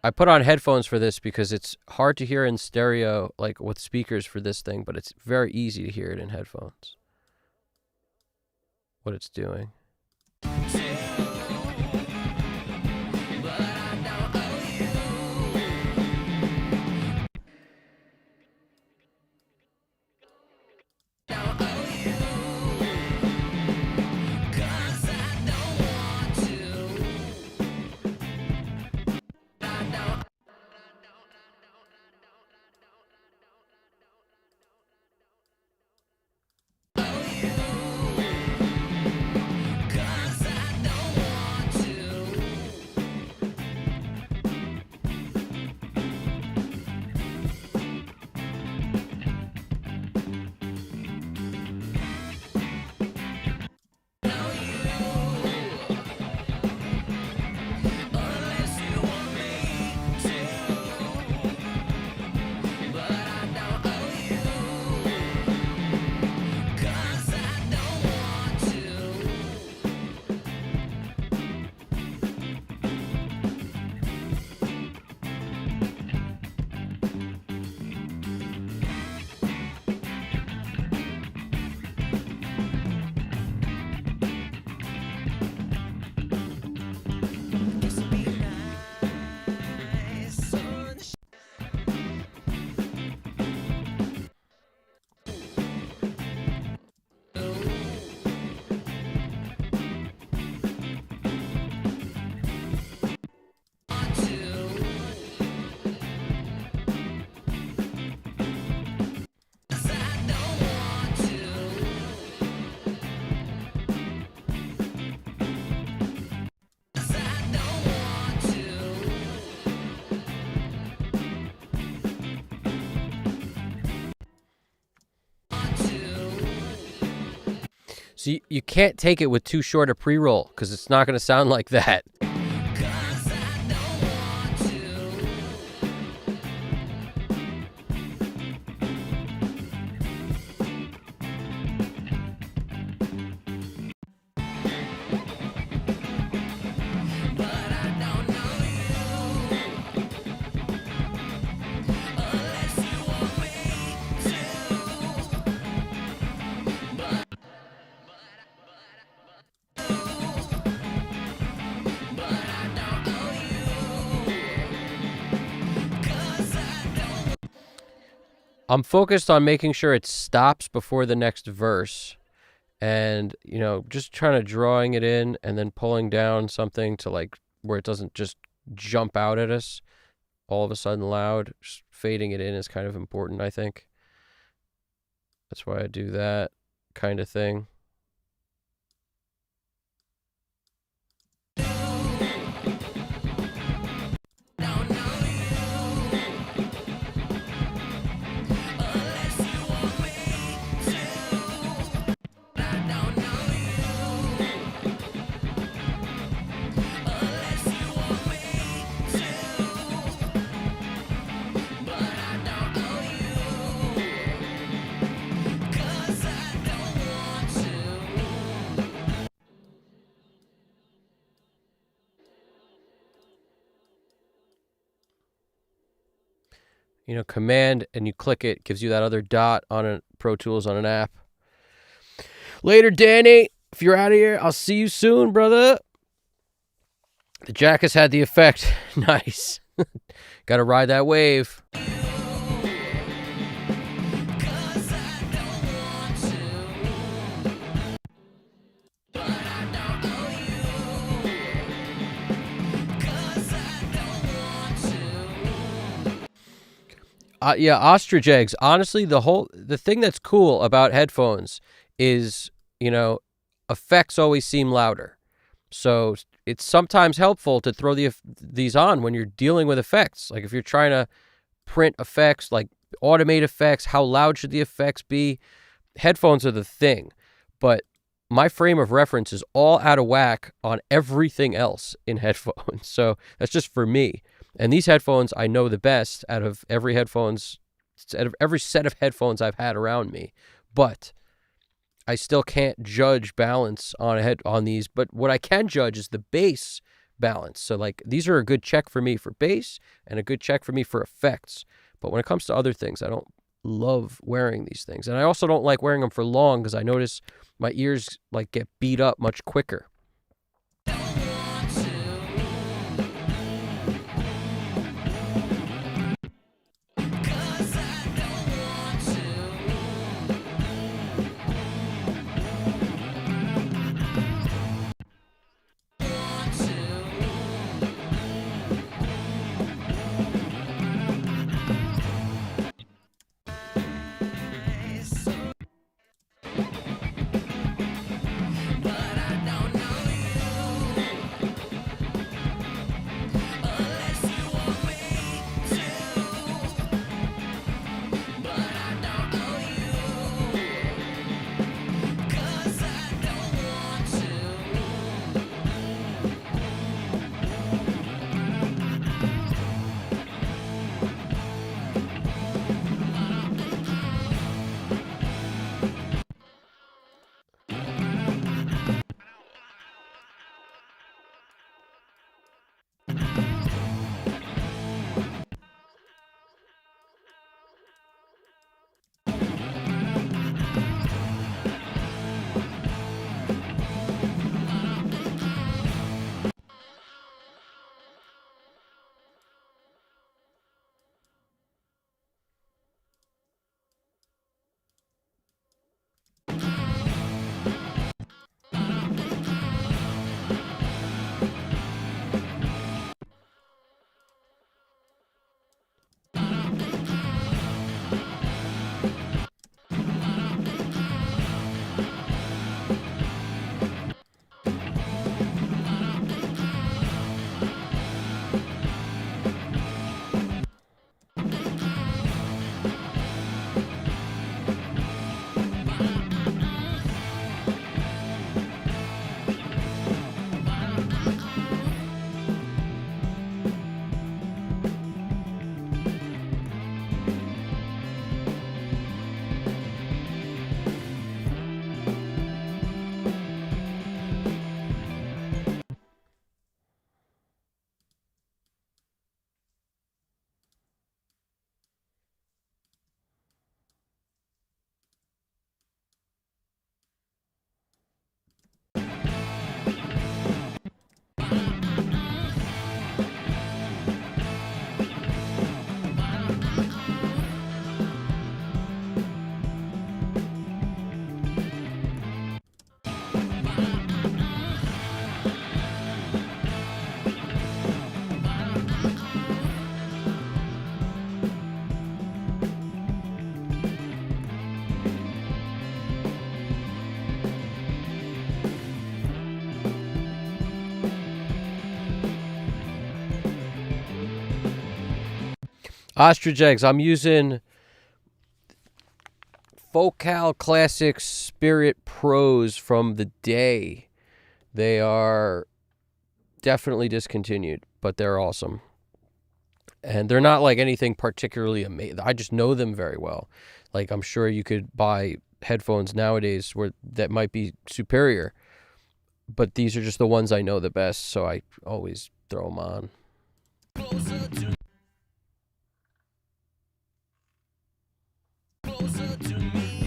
I put on headphones for this because it's hard to hear in stereo, like with speakers for this thing, but it's very easy to hear it in headphones. What it's doing. So you can't take it with too short a pre-roll because it's not going to sound like that. I'm focused on making sure it stops before the next verse and, just trying to drawing it in and then pulling down something to like where it doesn't just jump out at us. all of a sudden loud. Just fading it in is kind of important, I think. That's why I do that kind of thing. You know, command and you click it, gives you that other dot on a Pro Tools on an app. Later, Danny. If you're out of here, I'll see you soon, brother. The jack has had the effect. Nice. Gotta ride that wave. Yeah, ostrich eggs. Honestly, the thing that's cool about headphones is, you know, effects always seem louder. So it's sometimes helpful to throw these on when you're dealing with effects. Like if you're trying to print effects, like automate effects, how loud should the effects be? Headphones are the thing. But my frame of reference is all out of whack on everything else in headphones. So that's just for me. And these headphones I know the best out of every set of headphones I've had around me. But I still can't judge balance on these, but what I can judge is the bass balance. So like these are a good check for me for bass and a good check for me for effects. But when it comes to other things, I don't love wearing these things. And I also don't like wearing them for long because I notice my ears like get beat up much quicker. Ostrich eggs. I'm using Focal Classic Spirit Pros from the day. They are definitely discontinued, but they're awesome. And they're not like anything particularly amazing. I just know them very well. Like, I'm sure you could buy headphones nowadays where that might be superior, but these are just the ones I know the best, so I always throw them on. Closer to me,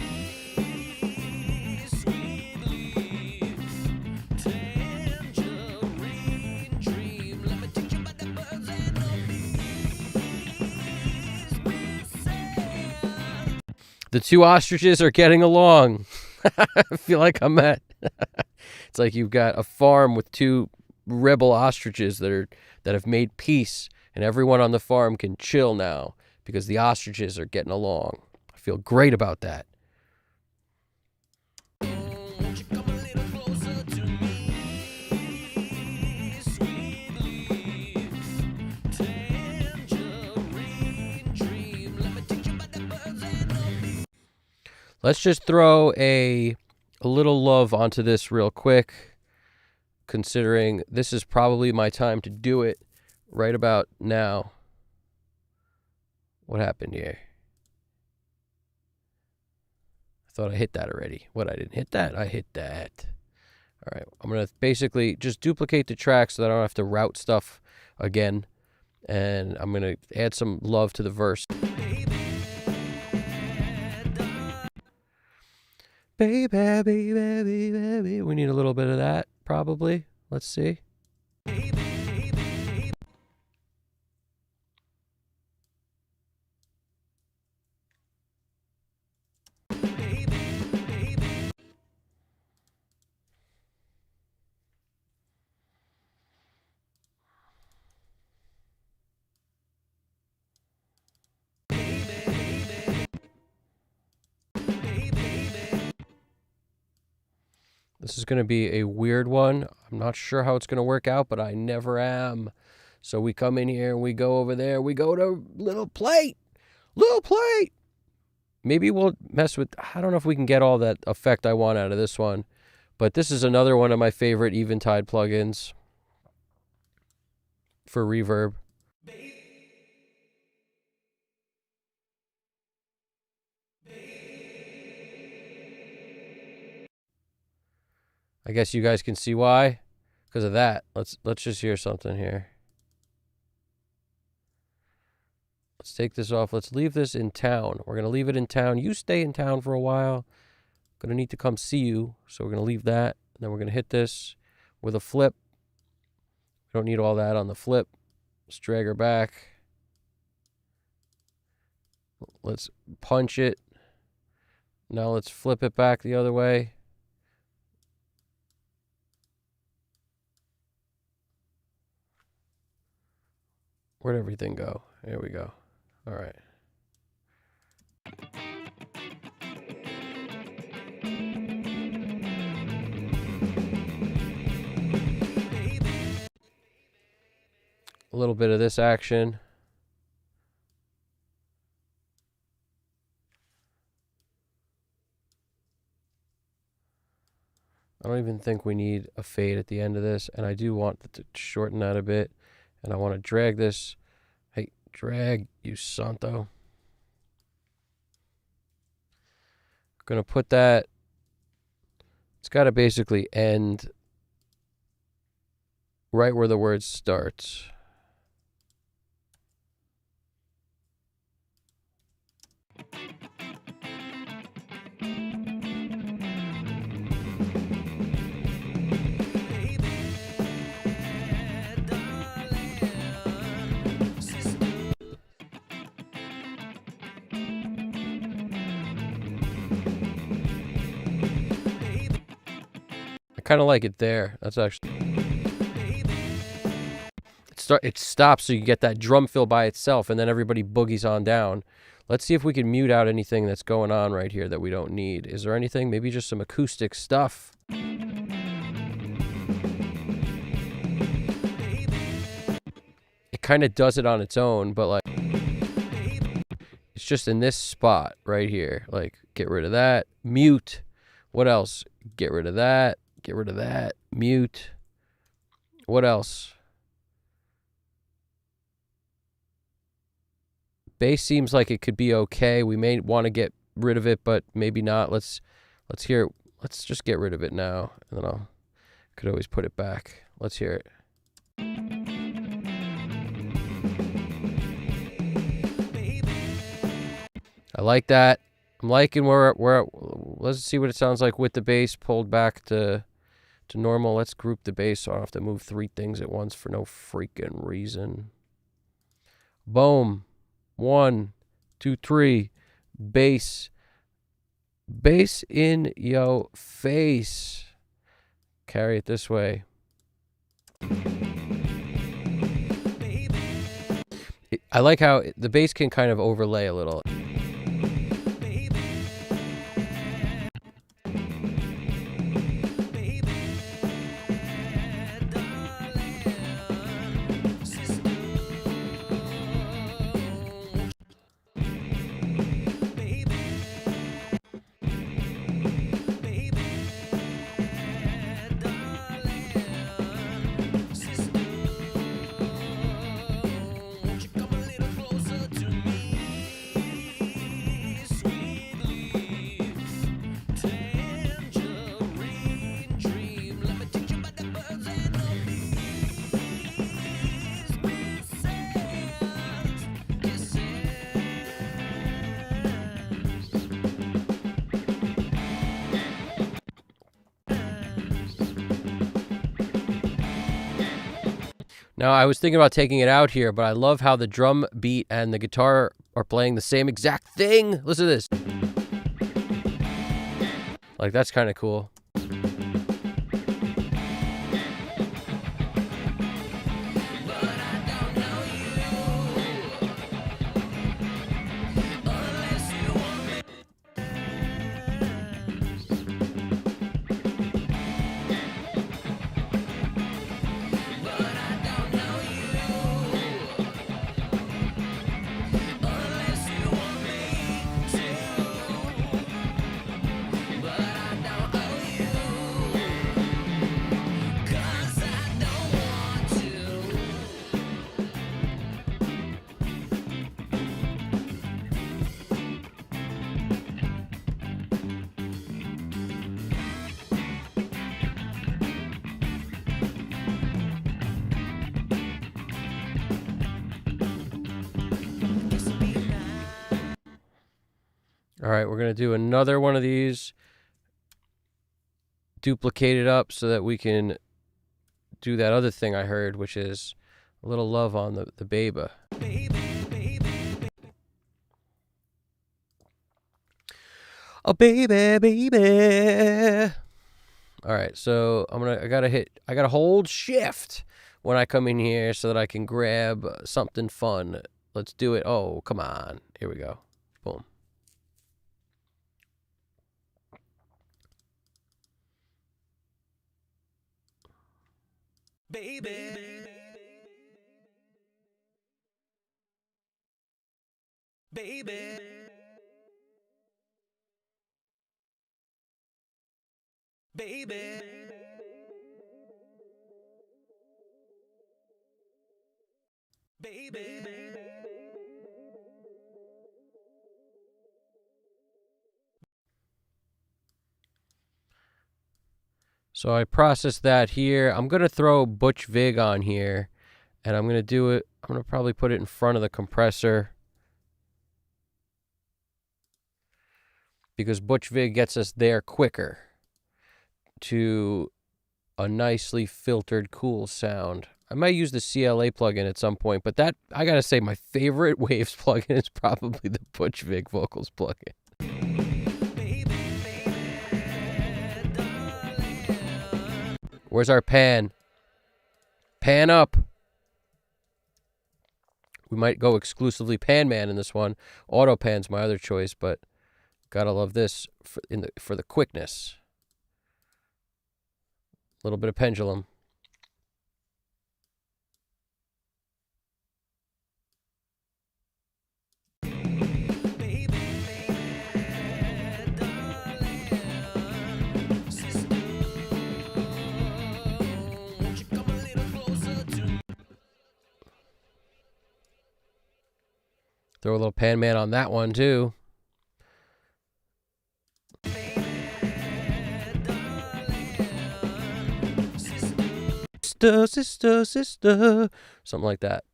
sweetly. Tangerine dream. Let me teach you about the birds and the bees. We said. The two ostriches are getting along. I feel like I'm at. It's like you've got a farm with two rebel ostriches that have made peace, and everyone on the farm can chill now because the ostriches are getting along. I feel great about that. Won't you come a little closer to me, sweetly? Tangerine dream. Let me teach you about the birds and the bees. Let's just throw a little love onto this real quick, considering this is probably my time to do it right about now. What happened here? I thought I hit that already. What, I didn't hit that? I hit that. All right, I'm going to basically just duplicate the track so that I don't have to route stuff again. And I'm going to add some love to the verse. Baby, baby, baby, baby. We need a little bit of that, probably. Let's see. This is going to be a weird one. I'm not sure how it's going to work out, but I never am. So we come in here and we go over there. We go to little plate. Little plate. Maybe we'll mess with, I don't know if we can get all that effect I want out of this one. But this is another one of my favorite Eventide plugins for reverb. I guess you guys can see why. Because of that. Let's just hear something here. Let's take this off. Let's leave this in town. We're going to leave it in town. You stay in town for a while. Going to need to come see you. So we're going to leave that. And then we're going to hit this with a flip. We don't need all that on the flip. Let's drag her back. Let's punch it. Now let's flip it back the other way. Where'd everything go? Here we go. All right. A little bit of this action. I don't even think we need a fade at the end of this, and I do want to shorten that a bit. And I want to drag this. Hey, drag, you santo. Going to put that. It's got to basically end right where the word starts. I kind of like it there. That's actually... It stops so you get that drum fill by itself, and then everybody boogies on down. Let's see if we can mute out anything that's going on right here that we don't need. Is there anything? Maybe just some acoustic stuff. It kind of does it on its own, but like... just in this spot right here. Like, get rid of that. Mute. What else? Get rid of that. Get rid of that. Mute. What else? Bass seems like it could be okay. We may want to get rid of it, but maybe not. Let's hear it. Let's just get rid of it now, and then could always put it back. Let's hear it. I like that. I'm liking where let's see what it sounds like with the bass pulled back to normal. Let's group the bass so I don't have to move 3 things at once for no freaking reason. Boom. 1, 2, 3. Bass. Bass in yo face. Carry it this way. I like how the bass can kind of overlay a little. Now, I was thinking about taking it out here, but I love how the drum beat and the guitar are playing the same exact thing. Listen to this. Like, that's kind of cool. All right, we're going to do another one of these. Duplicate it up so that we can do that other thing I heard, which is a little love on the baby. Oh, baby, baby. All right, so I gotta hold shift when I come in here so that I can grab something fun. Let's do it. Oh, come on. Here we go. Boom. Baby. Baby. Baby. Baby. So I processed that here. I'm going to throw Butch Vig on here, and I'm going to do it. I'm going to probably put it in front of the compressor because Butch Vig gets us there quicker to a nicely filtered, cool sound. I might use the CLA plugin at some point, but that, I got to say, my favorite Waves plugin is probably the Butch Vig Vocals plugin. Where's our pan? Pan up. We might go exclusively Pan Man in this one. Auto Pan's my other choice, but gotta love this for the quickness. A little bit of pendulum. Throw a little Pan Man on that one too. Sister, sister, sister. Something like that.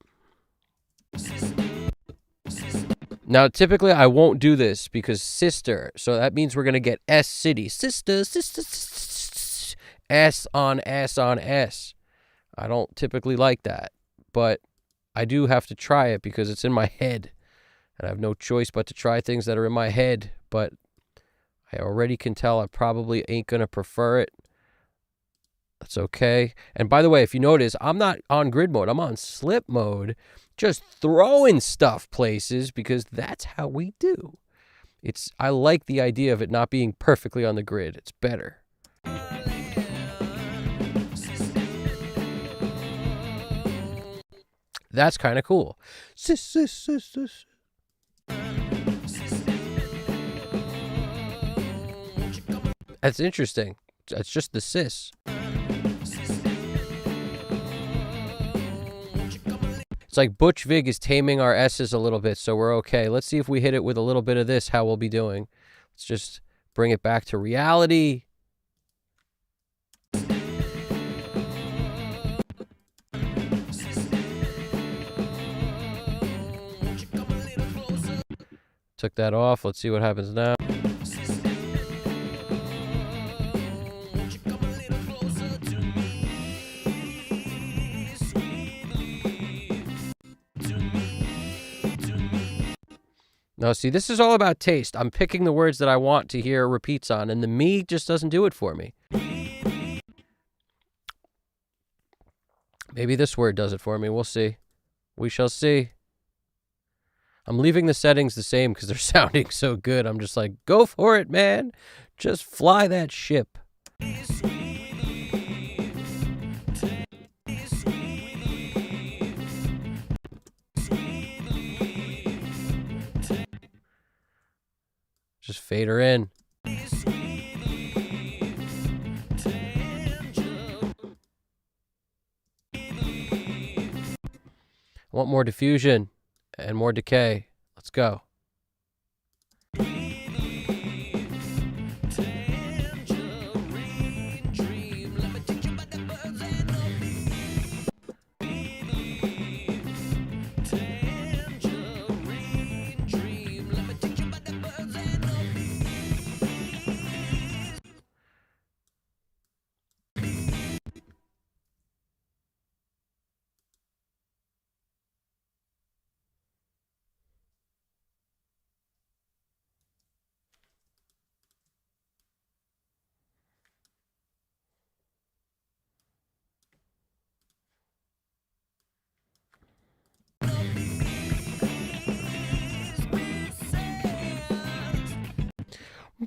Now, typically, I won't do this because sister. So that means we're going to get S City. Sister, sister, sister. S on S on S. I don't typically like that. But I do have to try it because it's in my head. And I have no choice but to try things that are in my head. But I already can tell I probably ain't going to prefer it. That's okay. And by the way, if you notice, I'm not on grid mode. I'm on slip mode, just throwing stuff places because that's how we do. I like the idea of it not being perfectly on the grid. It's better. That's kind of cool. That's interesting. That's just the sis. It's like Butch Vig is taming our S's a little bit, so we're okay. Let's see if we hit it with a little bit of this, how we'll be doing. Let's just bring it back to reality. Took that off. Let's see what happens now. No, see, this is all about taste. I'm picking the words that I want to hear repeats on, and the me just doesn't do it for me. Maybe this word does it for me. We'll see. We shall see. I'm leaving the settings the same because they're sounding so good. I'm just like, go for it, man. Just fly that ship. Just fade her in. I want more diffusion and more decay. Let's go.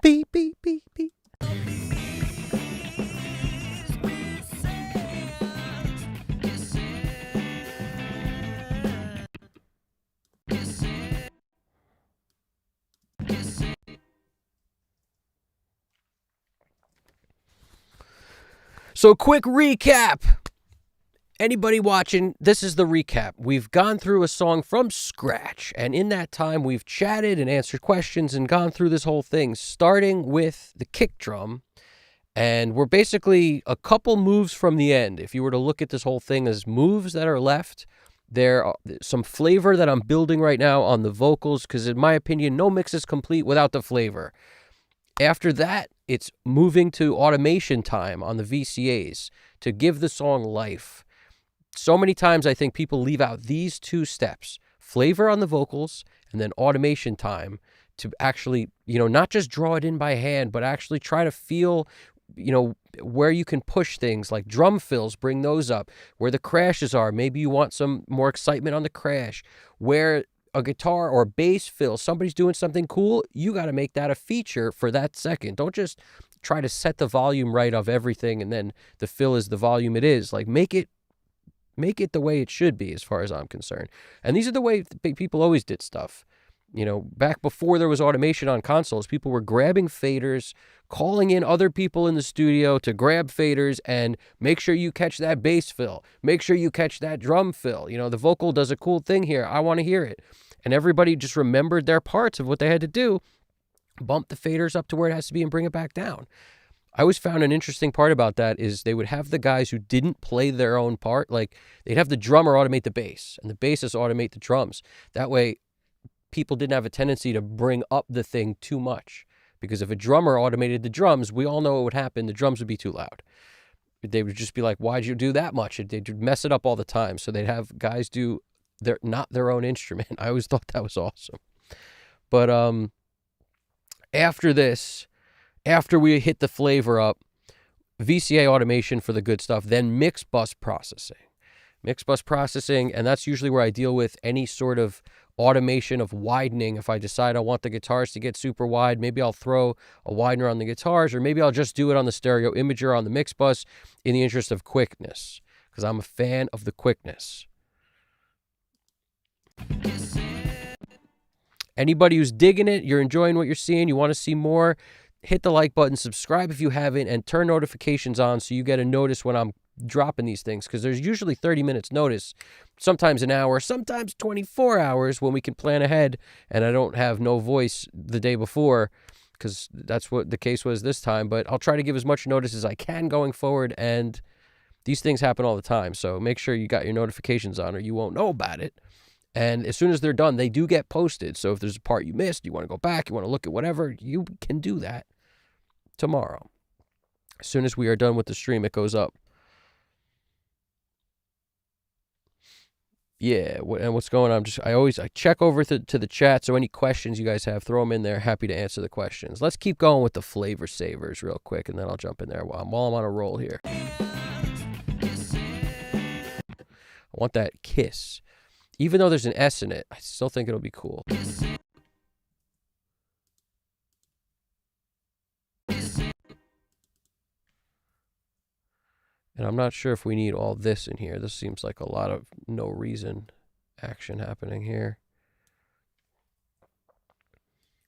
Beep, beep, beep, beep. So, quick recap. Anybody watching, this is the recap. We've gone through a song from scratch, and in that time, we've chatted and answered questions and gone through this whole thing, starting with the kick drum. And we're basically a couple moves from the end. If you were to look at this whole thing as moves that are left, there are some flavor that I'm building right now on the vocals, because in my opinion, no mix is complete without the flavor. After that, it's moving to automation time on the VCAs to give the song life. So many times I think people leave out these two steps, flavor on the vocals and then automation time to actually, not just draw it in by hand, but actually try to feel, where you can push things like drum fills, bring those up, where the crashes are. Maybe you want some more excitement on the crash, where a guitar or bass fill, somebody's doing something cool, you got to make that a feature for that second. Don't just try to set the volume right of everything and then the fill is the volume it is. Like, make it the way it should be as far as I'm concerned. And these are the way people always did stuff. Back before there was automation on consoles, people were grabbing faders, calling in other people in the studio to grab faders and make sure you catch that bass fill. Make sure you catch that drum fill. The vocal does a cool thing here. I want to hear it. and everybody just remembered their parts of what they had to do, bump the faders up to where it has to be and bring it back down. I always found an interesting part about that is they would have the guys who didn't play their own part. Like, they'd have the drummer automate the bass and the bassist automate the drums. That way, people didn't have a tendency to bring up the thing too much. Because if a drummer automated the drums, we all know what would happen. The drums would be too loud. They would just be like, why'd you do that much? They'd mess it up all the time. So they'd have guys do not their own instrument. I always thought that was awesome. But after this, after we hit the flavor up, VCA automation for the good stuff, then mix bus processing. Mix bus processing, and that's usually where I deal with any sort of automation of widening. If I decide I want the guitars to get super wide, maybe I'll throw a widener on the guitars, or maybe I'll just do it on the stereo imager on the mix bus in the interest of quickness, because I'm a fan of the quickness. Anybody who's digging it, you're enjoying what you're seeing, you want to see more, hit the like button, subscribe if you haven't, and turn notifications on so you get a notice when I'm dropping these things, because there's usually 30 minutes notice, sometimes an hour, sometimes 24 hours when we can plan ahead and I don't have no voice the day before, because that's what the case was this time. But I'll try to give as much notice as I can going forward, and these things happen all the time, so make sure you got your notifications on or you won't know about it. And as soon as they're done, they do get posted. So if there's a part you missed, you want to go back, you want to look at whatever, you can do that tomorrow. As soon as we are done with the stream, it goes up. Yeah, and what's going on? I check over to the chat, so any questions you guys have, throw them in there. Happy to answer the questions. Let's keep going with the flavor savers real quick, and then I'll jump in there while I'm on a roll here. I want that kiss. Even though there's an S in it, I still think it'll be cool. And I'm not sure if we need all this in here. This seems like a lot of no reason action happening here.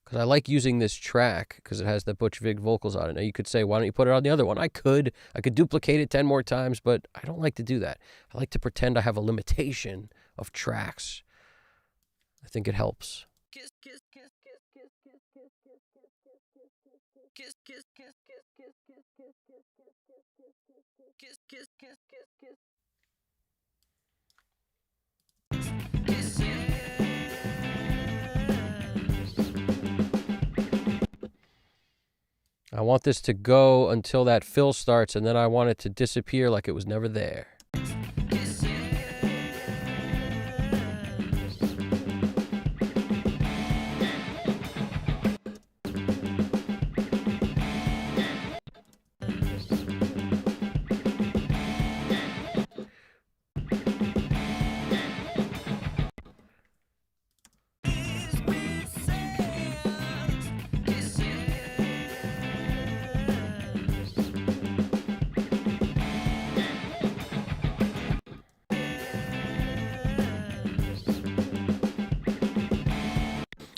Because I like using this track because it has the Butch Vig vocals on it. Now you could say, why don't you put it on the other one? I could duplicate it 10 more times, but I don't like to do that. I like to pretend I have a limitation of tracks. I think it helps. I want this to go until that fill starts, and then I want it to disappear like it was never there.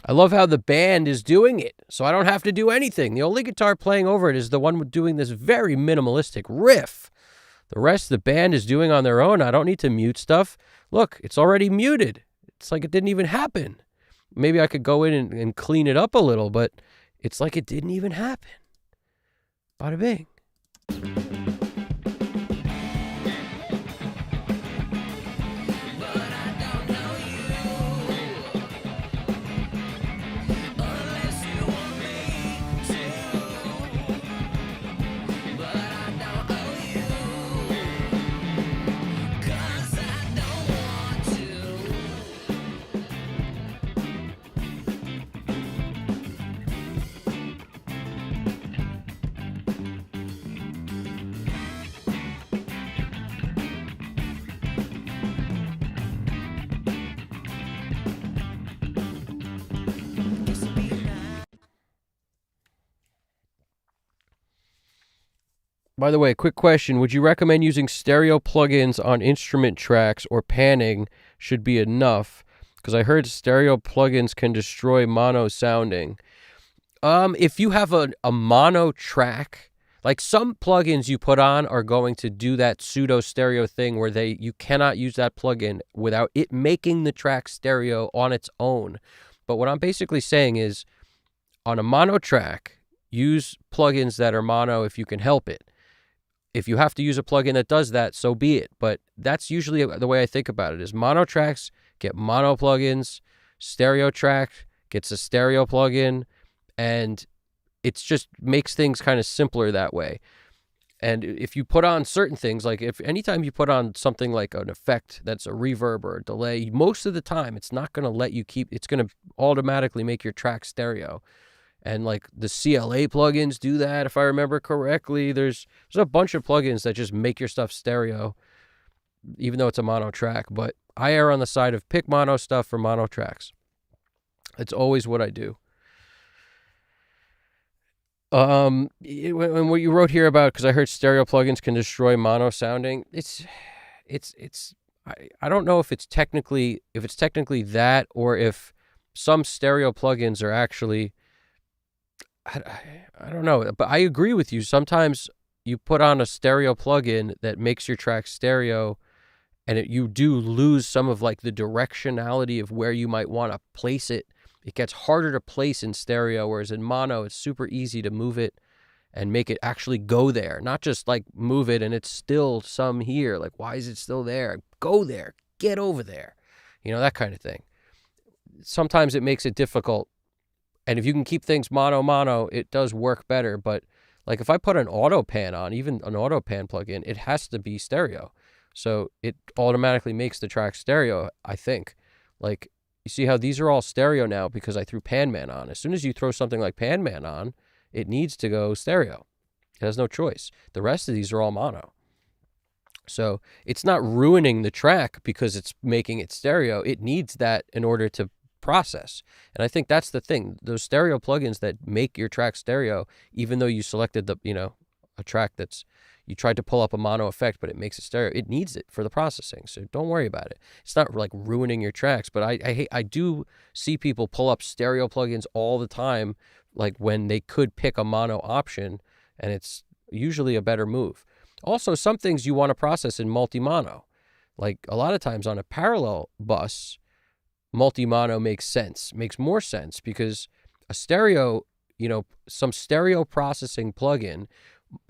I love how the band is doing it, so I don't have to do anything. The only guitar playing over it is the one doing this very minimalistic riff. The rest the band is doing on their own. I don't need to mute stuff. Look, it's already muted. It's like it didn't even happen. Maybe I could go in and clean it up a little, but it's like it didn't even happen. Bada bing. By the way, quick question. Would you recommend using stereo plugins on instrument tracks, or panning should be enough? Because I heard stereo plugins can destroy mono sounding. If you have a mono track, Like some plugins you put on are going to do that pseudo stereo thing where you cannot use that plugin without it making the track stereo on its own. But what I'm basically saying is on a mono track, use plugins that are mono if you can help it. If you have to use a plugin that does that, so be it. But that's usually the way I think about it is mono tracks get mono plugins, stereo track gets a stereo plugin, and it just makes things kind of simpler that way. And if you put on certain things, like if anytime you put on something like an effect that's a reverb or a delay, most of the time it's not going to let you it's going to automatically make your track stereo. And like the CLA plugins do that, if I remember correctly. There's a bunch of plugins that just make your stuff stereo, even though it's a mono track. But I err on the side of pick mono stuff for mono tracks. It's always what I do. And what you wrote here about, because I heard stereo plugins can destroy mono sounding. I don't know if it's technically that, or if some stereo plugins are actually. I don't know, but I agree with you. Sometimes you put on a stereo plugin that makes your track stereo, and you do lose some of like the directionality of where you might want to place it. It gets harder to place in stereo, whereas in mono, it's super easy to move it and make it actually go there. Not just like move it and it's still some here. Like, why is it still there? Go there. Get over there. That kind of thing. Sometimes it makes it difficult. And if you can keep things mono, it does work better. But like if I put an auto pan on, even an auto pan plugin, it has to be stereo. So it automatically makes the track stereo, I think. Like, you see how these are all stereo now because I threw Pan Man on. As soon as you throw something like Pan Man on, it needs to go stereo. It has no choice. The rest of these are all mono. So it's not ruining the track because it's making it stereo. It needs that in order to process. And I think that's the thing. Those stereo plugins that make your track stereo, even though you selected a track that's, you tried to pull up a mono effect, but it makes it stereo, it needs it for the processing. So don't worry about it. It's not like ruining your tracks, but I do see people pull up stereo plugins all the time, like when they could pick a mono option, and it's usually a better move. Also, some things you want to process in multi-mono. Like a lot of times on a parallel bus, multi-mono makes more sense because a stereo, some stereo processing plugin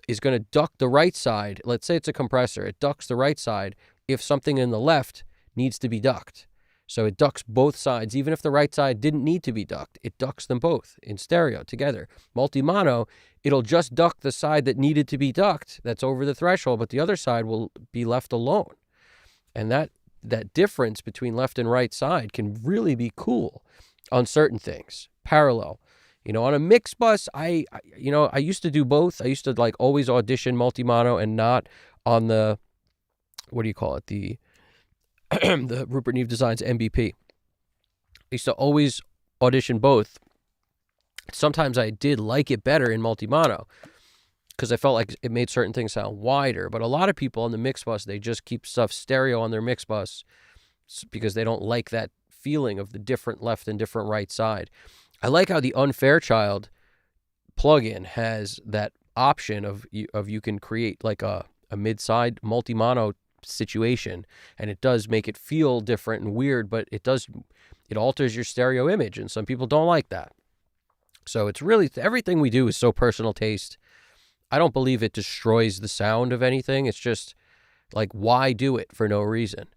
is going to duck the right side. Let's say it's a compressor. It ducks the right side if something in the left needs to be ducked. So it ducks both sides. Even if the right side didn't need to be ducked, it ducks them both in stereo together. Multi-mono, it'll just duck the side that needed to be ducked, that's over the threshold, but the other side will be left alone. And that difference between left and right side can really be cool on certain things. Parallel. On a mix bus, I used to do both. I used to like always audition multi-mono and not on the, what do you call it? The the Rupert Neve Designs MBP. I used to always audition both. Sometimes I did like it better in multi-mono because I felt like it made certain things sound wider. But a lot of people on the mix bus, they just keep stuff stereo on their mix bus because they don't like that feeling of the different left and different right side. I like how the Unfairchild plugin has that option of you can create like a mid-side multi-mono situation, and it does make it feel different and weird, but it alters your stereo image, and some people don't like that. So it's really, everything we do is so personal taste. I don't believe it destroys the sound of anything. It's just like, why do it for no reason?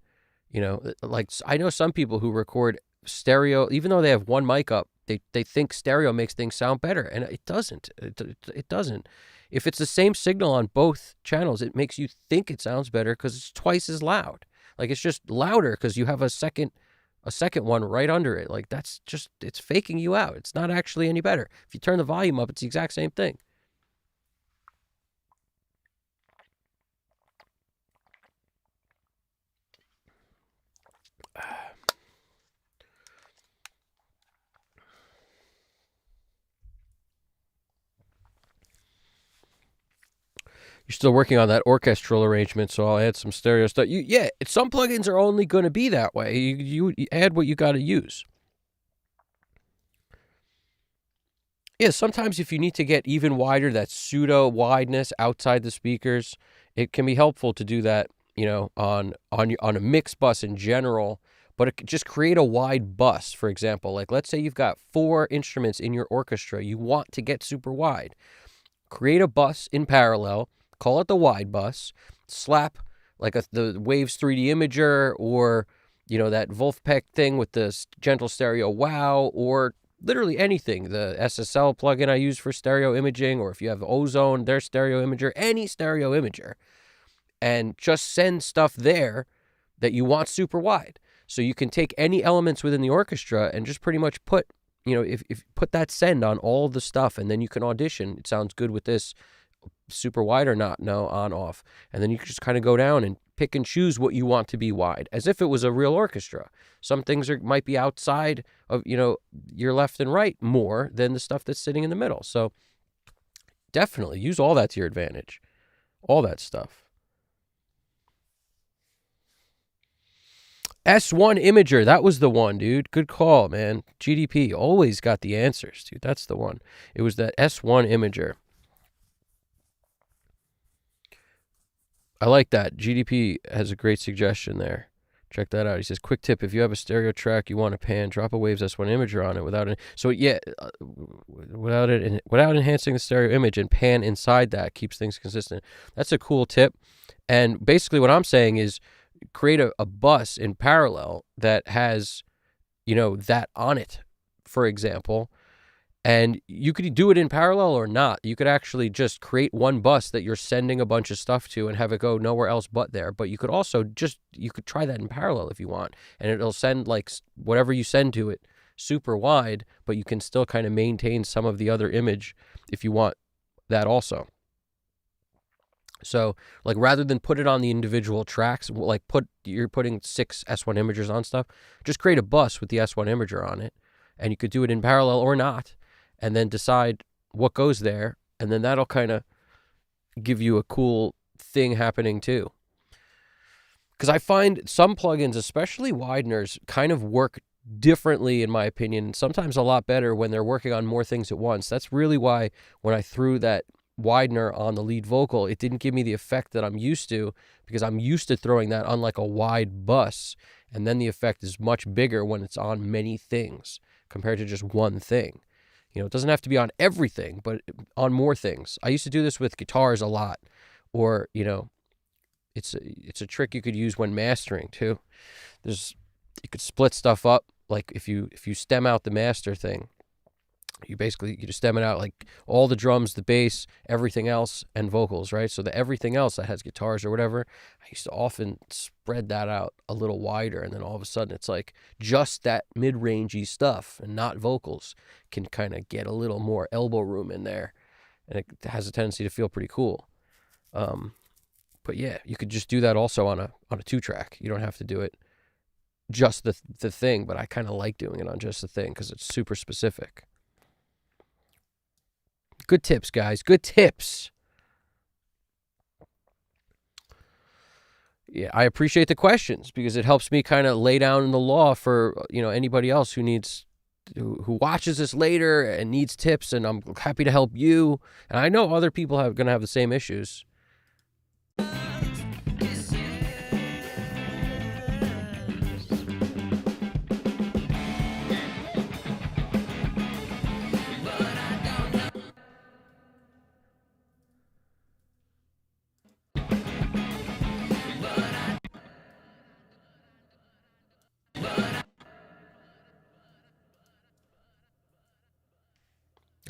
Like I know some people who record stereo, even though they have one mic up, they think stereo makes things sound better, and it doesn't. It doesn't. If it's the same signal on both channels, it makes you think it sounds better because it's twice as loud. Like it's just louder because you have a second one right under it. Like that's just, it's faking you out. It's not actually any better. If you turn the volume up, it's the exact same thing. You're still working on that orchestral arrangement, so I'll add some stereo stuff. Some plugins are only going to be that way. You add what you got to use. Yeah, sometimes if you need to get even wider, that pseudo wideness outside the speakers, it can be helpful to do that, on a mixed bus in general. But just create a wide bus, for example. Like, let's say you've got 4 instruments in your orchestra. You want to get super wide. Create a bus in parallel, call it the wide bus, slap like the Waves 3D imager, or that Wolfpack thing with the gentle stereo wow, or literally anything, the SSL plugin I use for stereo imaging, or if you have Ozone, their stereo imager, any stereo imager, and just send stuff there that you want super wide. So you can take any elements within the orchestra and just pretty much put, if put that send on all the stuff, and then you can audition. It sounds good with this, super wide or not? No, on, off. And then you can just kind of go down and pick and choose what you want to be wide, as if it was a real orchestra. Some things might be outside of, your left and right more than the stuff that's sitting in the middle. So definitely use all that to your advantage. All that stuff. S1 Imager, that was the one, dude. Good call, man. GDP always got the answers, dude. That's the one. It was that S1 Imager. I like that. GDP has a great suggestion there. Check that out. He says, quick tip, if you have a stereo track you want to pan, drop a Waves S1 imager on it without enhancing the stereo image, and pan inside that keeps things consistent. That's a cool tip. And basically what I'm saying is create a bus in parallel that has, that on it, for example. And you could do it in parallel or not. You could actually just create one bus that you're sending a bunch of stuff to and have it go nowhere else but there. But you could also you could try that in parallel if you want. And it'll send like whatever you send to it super wide, but you can still kind of maintain some of the other image if you want that also. So like rather than put it on the individual tracks, like you're putting 6 S1 imagers on stuff, just create a bus with the S1 imager on it. And you could do it in parallel or not, and then decide what goes there, and then that'll kind of give you a cool thing happening too. Because I find some plugins, especially wideners, kind of work differently, in my opinion, sometimes a lot better when they're working on more things at once. That's really why when I threw that widener on the lead vocal, it didn't give me the effect that I'm used to, because I'm used to throwing that on like a wide bus, and then the effect is much bigger when it's on many things compared to just one thing. It doesn't have to be on everything, but on more things. I used to do this with guitars a lot, or, it's a trick you could use when mastering too. You could split stuff up. Like if you stem out the master thing, you just stem it out, like all the drums, the bass, everything else, and vocals, right? So the everything else that has guitars or whatever, I used to often spread that out a little wider, and then all of a sudden it's like just that mid-rangey stuff and not vocals can kind of get a little more elbow room in there, and it has a tendency to feel pretty cool. But yeah, you could just do that also on a 2-track. You don't have to do it just the thing, but I kind of like doing it on just the thing because it's super specific. Good tips, guys. Good tips. Yeah, I appreciate the questions because it helps me kind of lay down the law for, anybody else who watches this later and needs tips, and I'm happy to help you. And I know other people are going to have the same issues.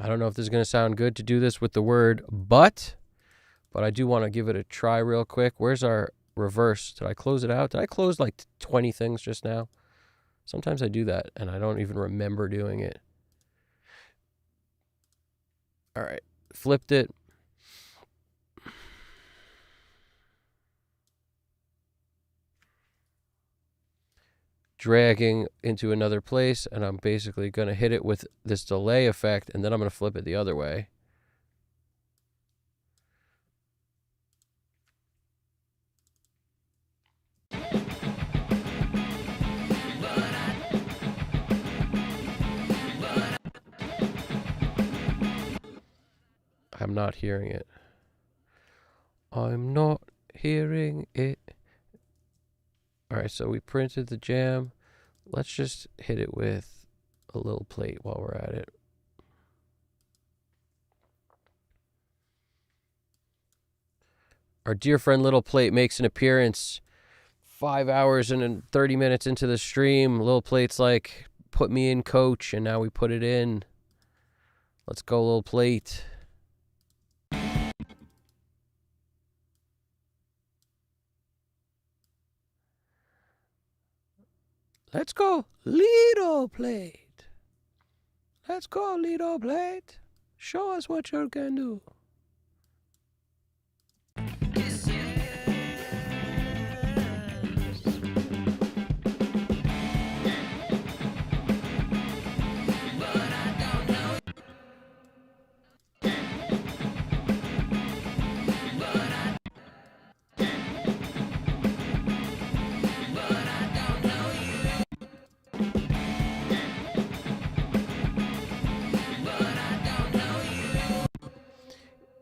I don't know if this is going to sound good to do this with the word but I do want to give it a try real quick. Where's our reverse? Did I close it out? Did I close like 20 things just now? Sometimes I do that, and I don't even remember doing it. All right, flipped it. Dragging into another place, and I'm basically going to hit it with this delay effect, and then I'm going to flip it the other way. I'm not hearing it. I'm not hearing it. Alright, so we printed the jam. Let's just hit it with a little plate while we're at it. Our dear friend Little Plate makes an appearance 5 hours and 30 minutes into the stream. Little Plate's like, put me in, coach, and now we put it in. Let's go, Little Plate. Let's go, Little Plate. Let's go, Little Plate. Show us what you can do.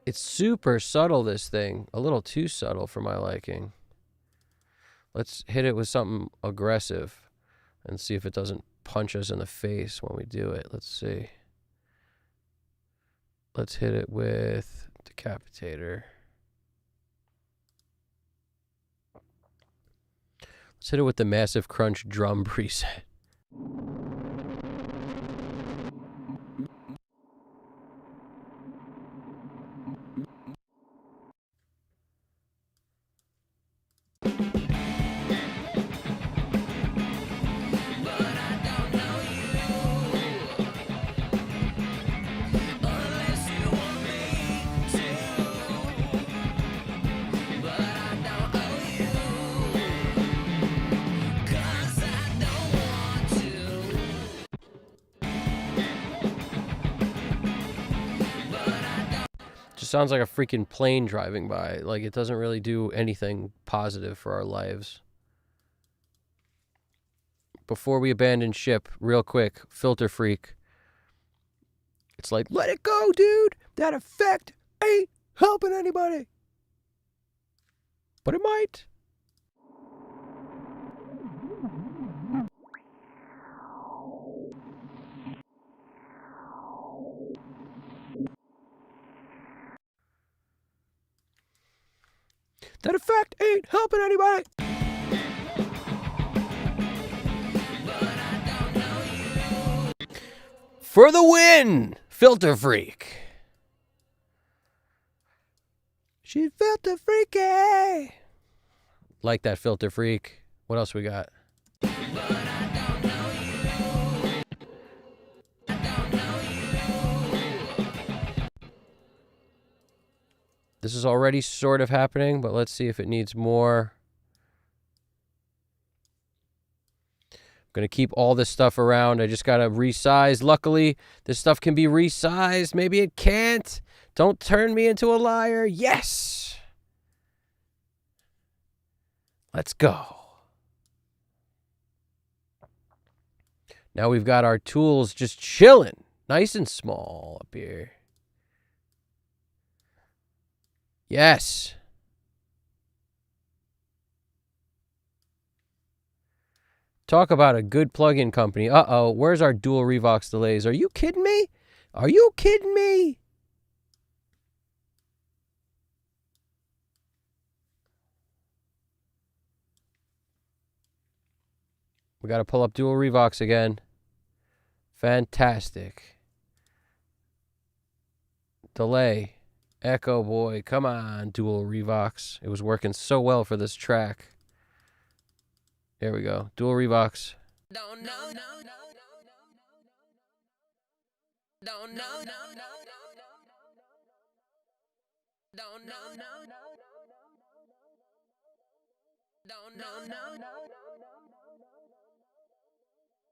It's super subtle, this thing. A little too subtle for my liking. Let's hit it with something aggressive and see if it doesn't punch us in the face when we do it. Let's see. Let's hit it with Decapitator. Let's hit it with the Massive Crunch drum preset. Sounds like a freaking plane driving by. Like, it doesn't really do anything positive for our lives. Before we abandon ship, real quick, Filter Freak. It's like, let it go, dude. That effect ain't helping anybody. But it might. That effect ain't helping anybody. For the win, Filter Freak. She's Filter Freaky. Like that, Filter Freak. What else we got? This is already sort of happening, but let's see if it needs more. I'm going to keep all this stuff around. I just got to resize. Luckily, this stuff can be resized. Maybe it can't. Don't turn me into a liar. Yes. Let's go. Now we've got our tools just chilling. Nice and small up here. Yes. Talk about a good plug-in company. Uh-oh, where's our dual Revox delays? Are you kidding me? Are you kidding me? We got to pull up dual Revox again. Fantastic. Delay. Echo boy, come on, dual Revox. It was working so well for this track. There we go. Dual Revox. Don't know, no, no, no, don't know, no, no, don't know, no,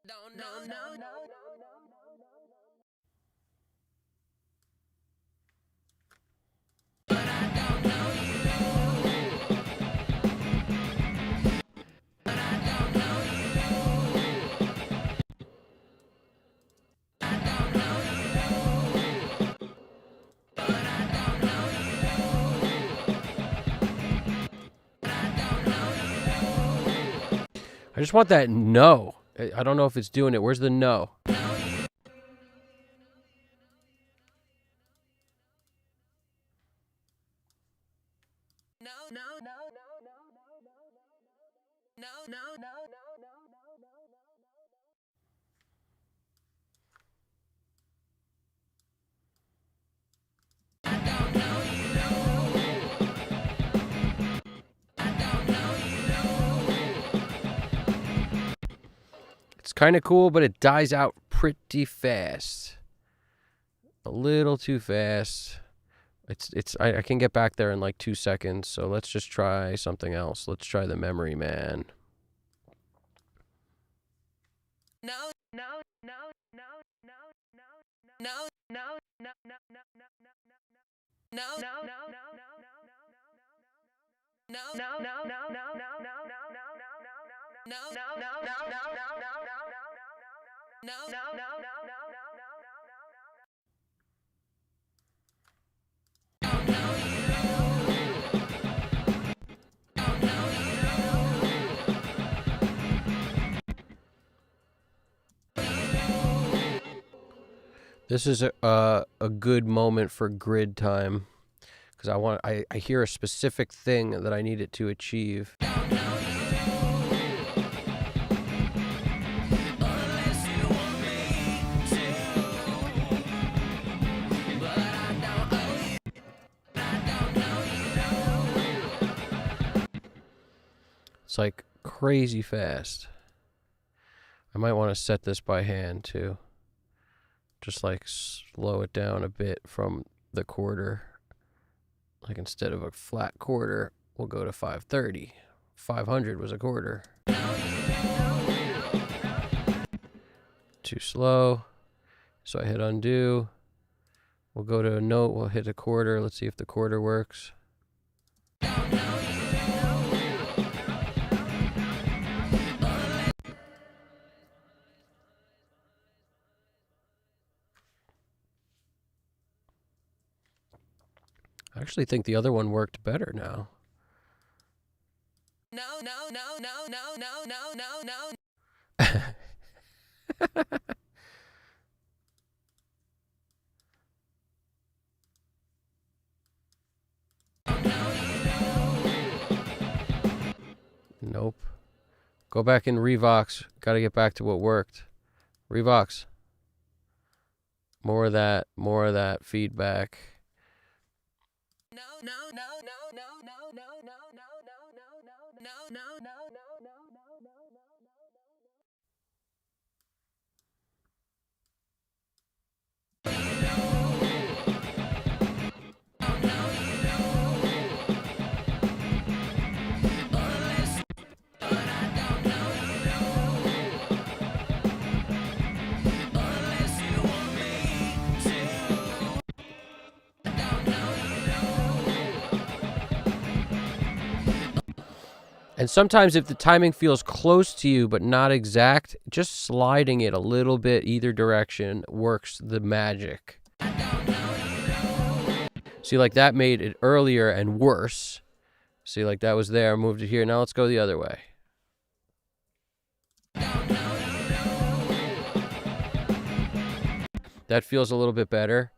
don't know, no, don't know, no. I just want that no. I don't know if it's doing it. Where's the no? It's kind of cool, but it dies out pretty fast. A little too fast. I can get back there in like 2 seconds, so let's just try something else. Let's try the Memory Man. This is a good moment for grid time because I hear a specific thing that I need it to achieve. It's like crazy fast. I might want to set this by hand too. Just like slow it down a bit from the quarter. Like instead of a flat quarter, we'll go to 530. 500 was a quarter. Too slow. So I hit undo. We'll go to a note. We'll hit a quarter. Let's see if the quarter works. I actually think the other one worked better now. No. Nope. Go back in Revox. Got to get back to what worked. Revox. More of that feedback. And sometimes if the timing feels close to you but not exact, just sliding it a little bit either direction works the magic. See, like that made it earlier and worse. See, like that was there, moved it here. Now let's go the other way. That feels a little bit better.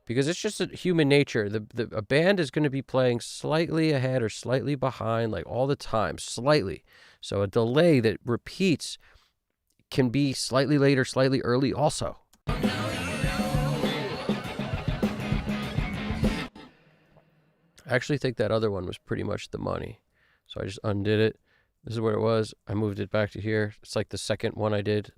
Because it's just a human nature. A band is going to be playing slightly ahead or slightly behind, like all the time, slightly. So a delay that repeats can be slightly later, slightly early also. I actually think that other one was pretty much the money. So I just undid it. This is where it was. I moved it back to here. It's like the second one I did.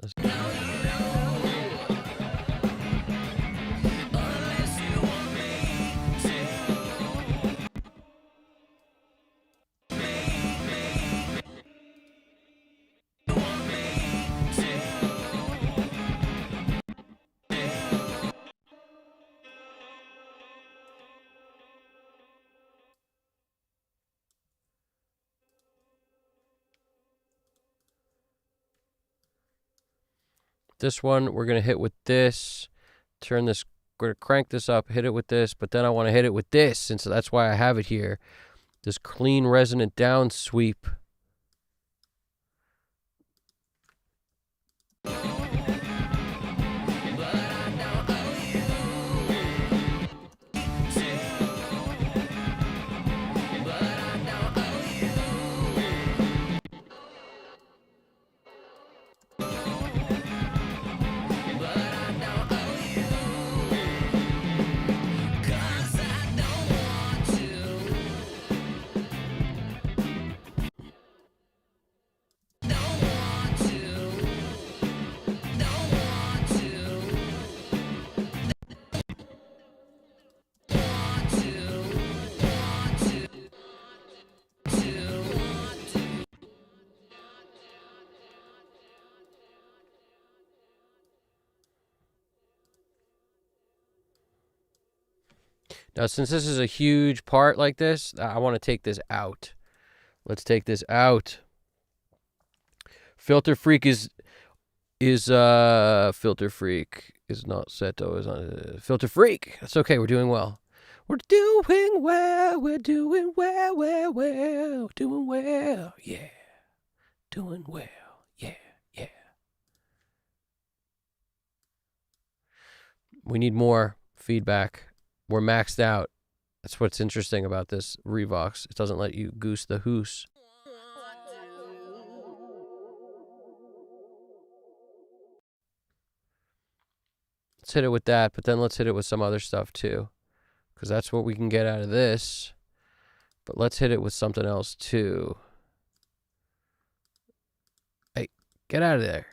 This one, we're going to hit with this, turn this, we're going to crank this up, hit it with this, but then I want to hit it with this, and so that's why I have it here. This clean resonant down sweep. Now, since this is a huge part like this, I want to take this out. Let's take this out. Filter Freak is Filter Freak is not Seto, is not Filter Freak. That's okay. We're doing well. We're doing well. We're doing well. We're doing well. Yeah. Doing well. Yeah. Yeah. We need more feedback. We're maxed out. That's what's interesting about this Revox. It doesn't let you goose the hoose. Let's hit it with that, but then let's hit it with some other stuff too, because that's what we can get out of this. But let's hit it with something else too. Hey, get out of there.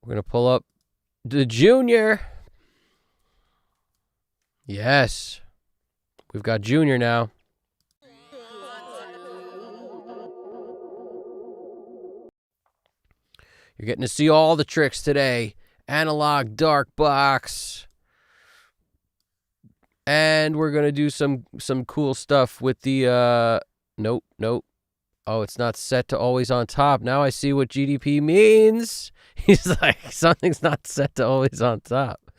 We're going to pull up the Junior. Yes. We've got Junior now. You're getting to see all the tricks today. Analog dark box. And we're going to do some cool stuff with the nope. Oh, it's not set to always on top. Now I see what GDP means. He's like, something's not set to always on top.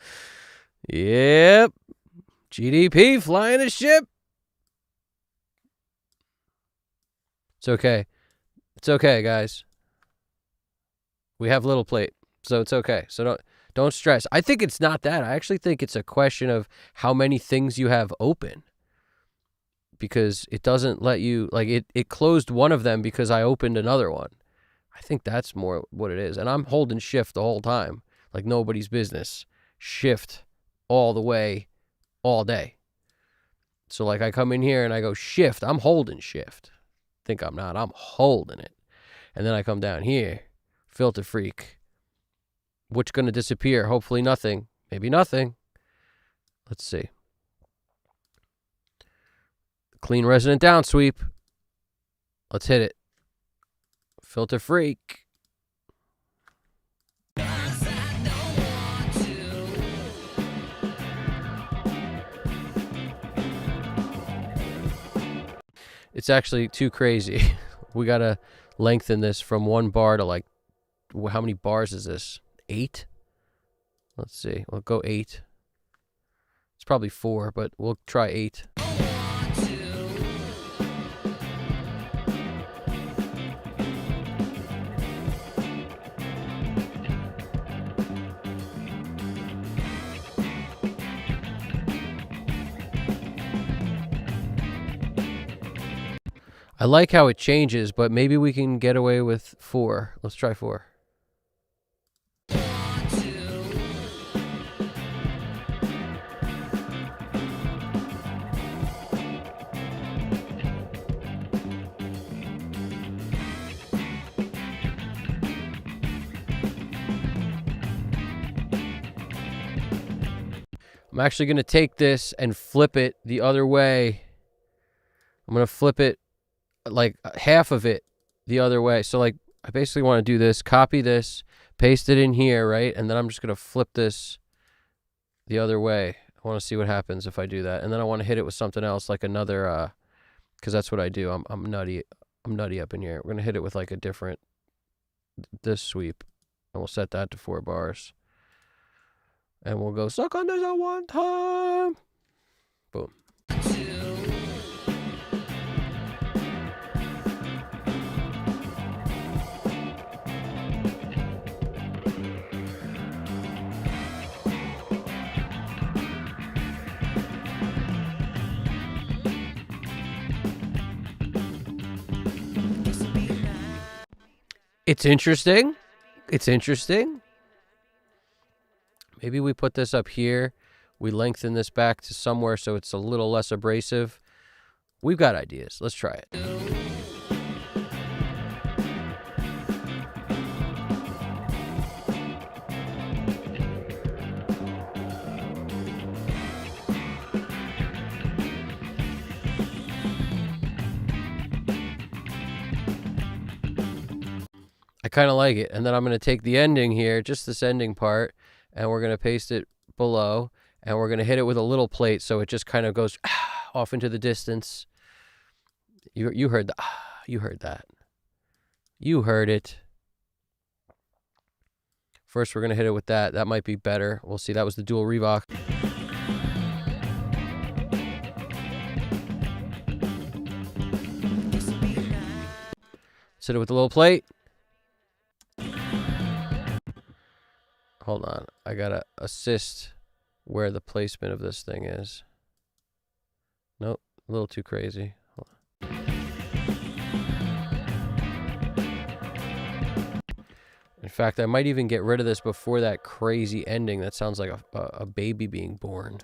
Yep. GDP flying a ship. It's okay. It's okay, guys. We have little plate, so it's okay. So don't stress. I think it's not that. I actually think it's a question of how many things you have open. Because it doesn't let you, like, it closed one of them because I opened another one. I think that's more what it is. And I'm holding shift the whole time, like nobody's business. Shift all the way, all day. So, like, I come in here and I go shift. I'm holding shift. Think I'm not. I'm holding it. And then I come down here, Filter Freak. What's going to disappear? Hopefully nothing. Maybe nothing. Let's see. Clean resonant down sweep. Let's hit it. Filter Freak. It's actually too crazy. We got to lengthen this from 1 bar to, like, how many bars is this? 8? Let's see. We'll go 8. It's probably 4, but we'll try 8. I like how it changes, but maybe we can get away with 4. Let's try 4. I'm actually going to take this and flip it the other way. I'm going to flip it, like, half of it the other way. So, like, I basically want to do this, copy this, paste it in here, right? And then I'm just going to flip this the other way. I want to see what happens if I do that. And then I want to hit it with something else, like another, because that's what I do. I'm nutty. I'm nutty up in here. We're going to hit it with, like, a different, this sweep. And we'll set that to 4 bars. And we'll go, suck on this at one time. Boom. It's interesting. It's interesting. Maybe we put this up here. We lengthen this back to somewhere so it's a little less abrasive. We've got ideas. Let's try it. I kind of like it. And then I'm going to take the ending here, just this ending part, and we're going to paste it below, and we're going to hit it with a little plate so it just kind of goes off into the distance. You heard that. You heard that. You heard it. First, we're going to hit it with that. That might be better. We'll see. That was the dual Revox. Let's hit it with a little plate. Hold on. I got to assist where the placement of this thing is. Nope. A little too crazy. Hold on. In fact, I might even get rid of this before that crazy ending. That sounds like a baby being born.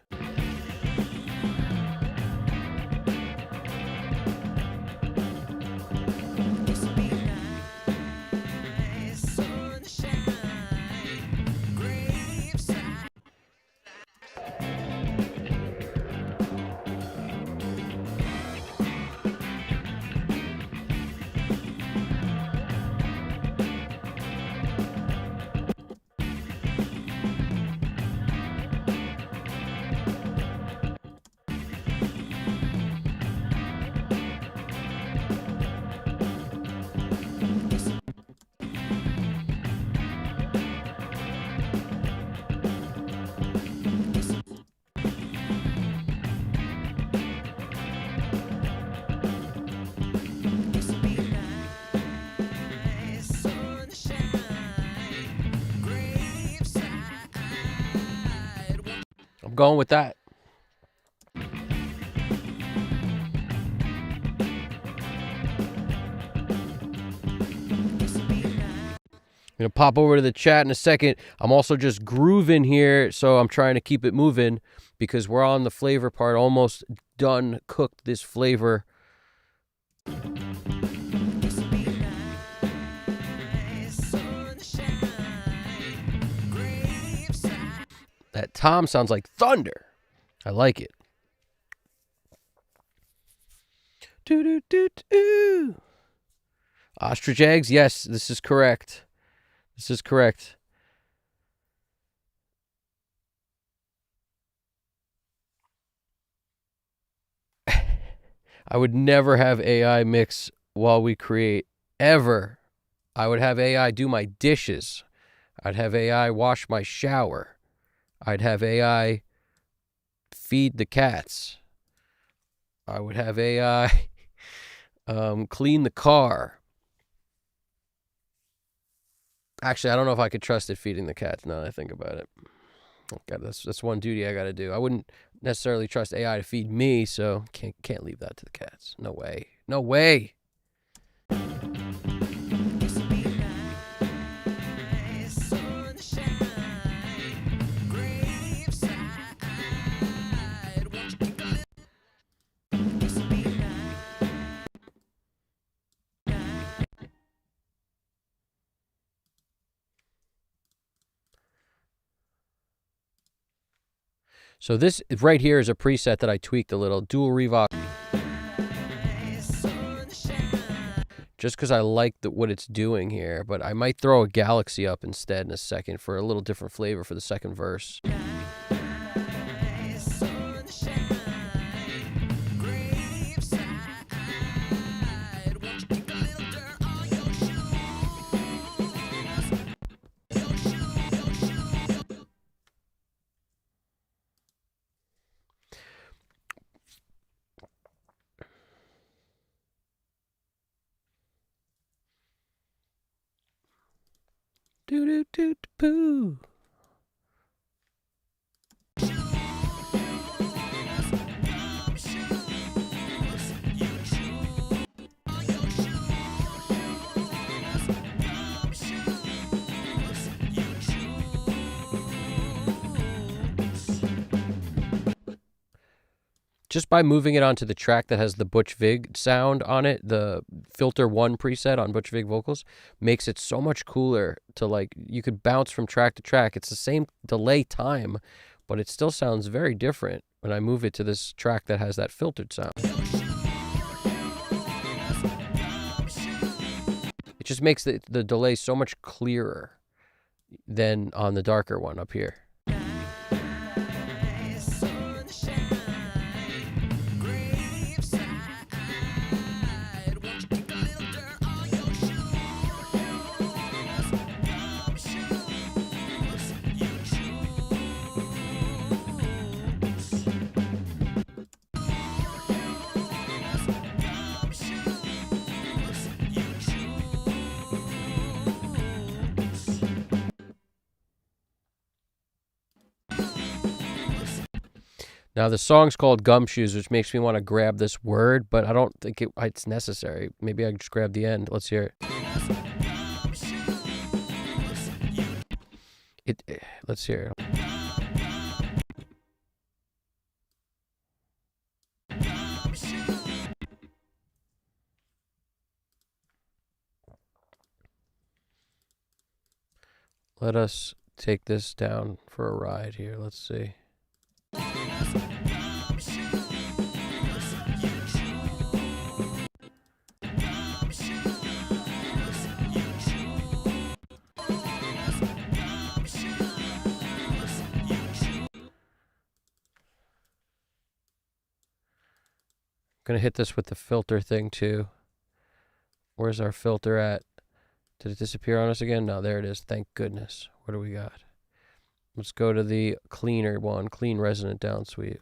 I'm going with that. I'm going to pop over to the chat in a second. I'm also just grooving here, so I'm trying to keep it moving because we're on the flavor part, almost done cooked this flavor. That tom sounds like thunder. I like it. Doo-doo-doo-doo. Ostrich eggs? Yes, this is correct. This is correct. I would never have AI mix while we create, ever. I would have AI do my dishes. I'd have AI wash my shower. I'd have AI feed the cats. I would have AI clean the car. Actually, I don't know if I could trust it feeding the cats now that I think about it. God, that's one duty I got to do. I wouldn't necessarily trust AI to feed me, so can't leave that to the cats. No way. No way. So this right here is a preset that I tweaked a little. Dual Revox. Just because I like what it's doing here. But I might throw a Galaxy up instead in a second for a little different flavor for the second verse. Doo-doo-doo-poo. Just by moving it onto the track that has the Butch Vig sound on it, the Filter 1 preset on Butch Vig vocals, makes it so much cooler to, like, you could bounce from track to track. It's the same delay time, but it still sounds very different when I move it to this track that has that filtered sound. It just makes the delay so much clearer. than on the darker one up here. Now the song's called Gumshoes, which makes me want to grab this word, but I don't think it's necessary. Maybe I can just grab the end. Let's hear it. Let's hear it. Let us take this down for a ride here. Let's see. Gonna hit this with the filter thing too. Where's our filter at? Did it disappear on us again? No, there it is. Thank goodness. What do we got? Let's go to the cleaner one, clean resonant downsweep.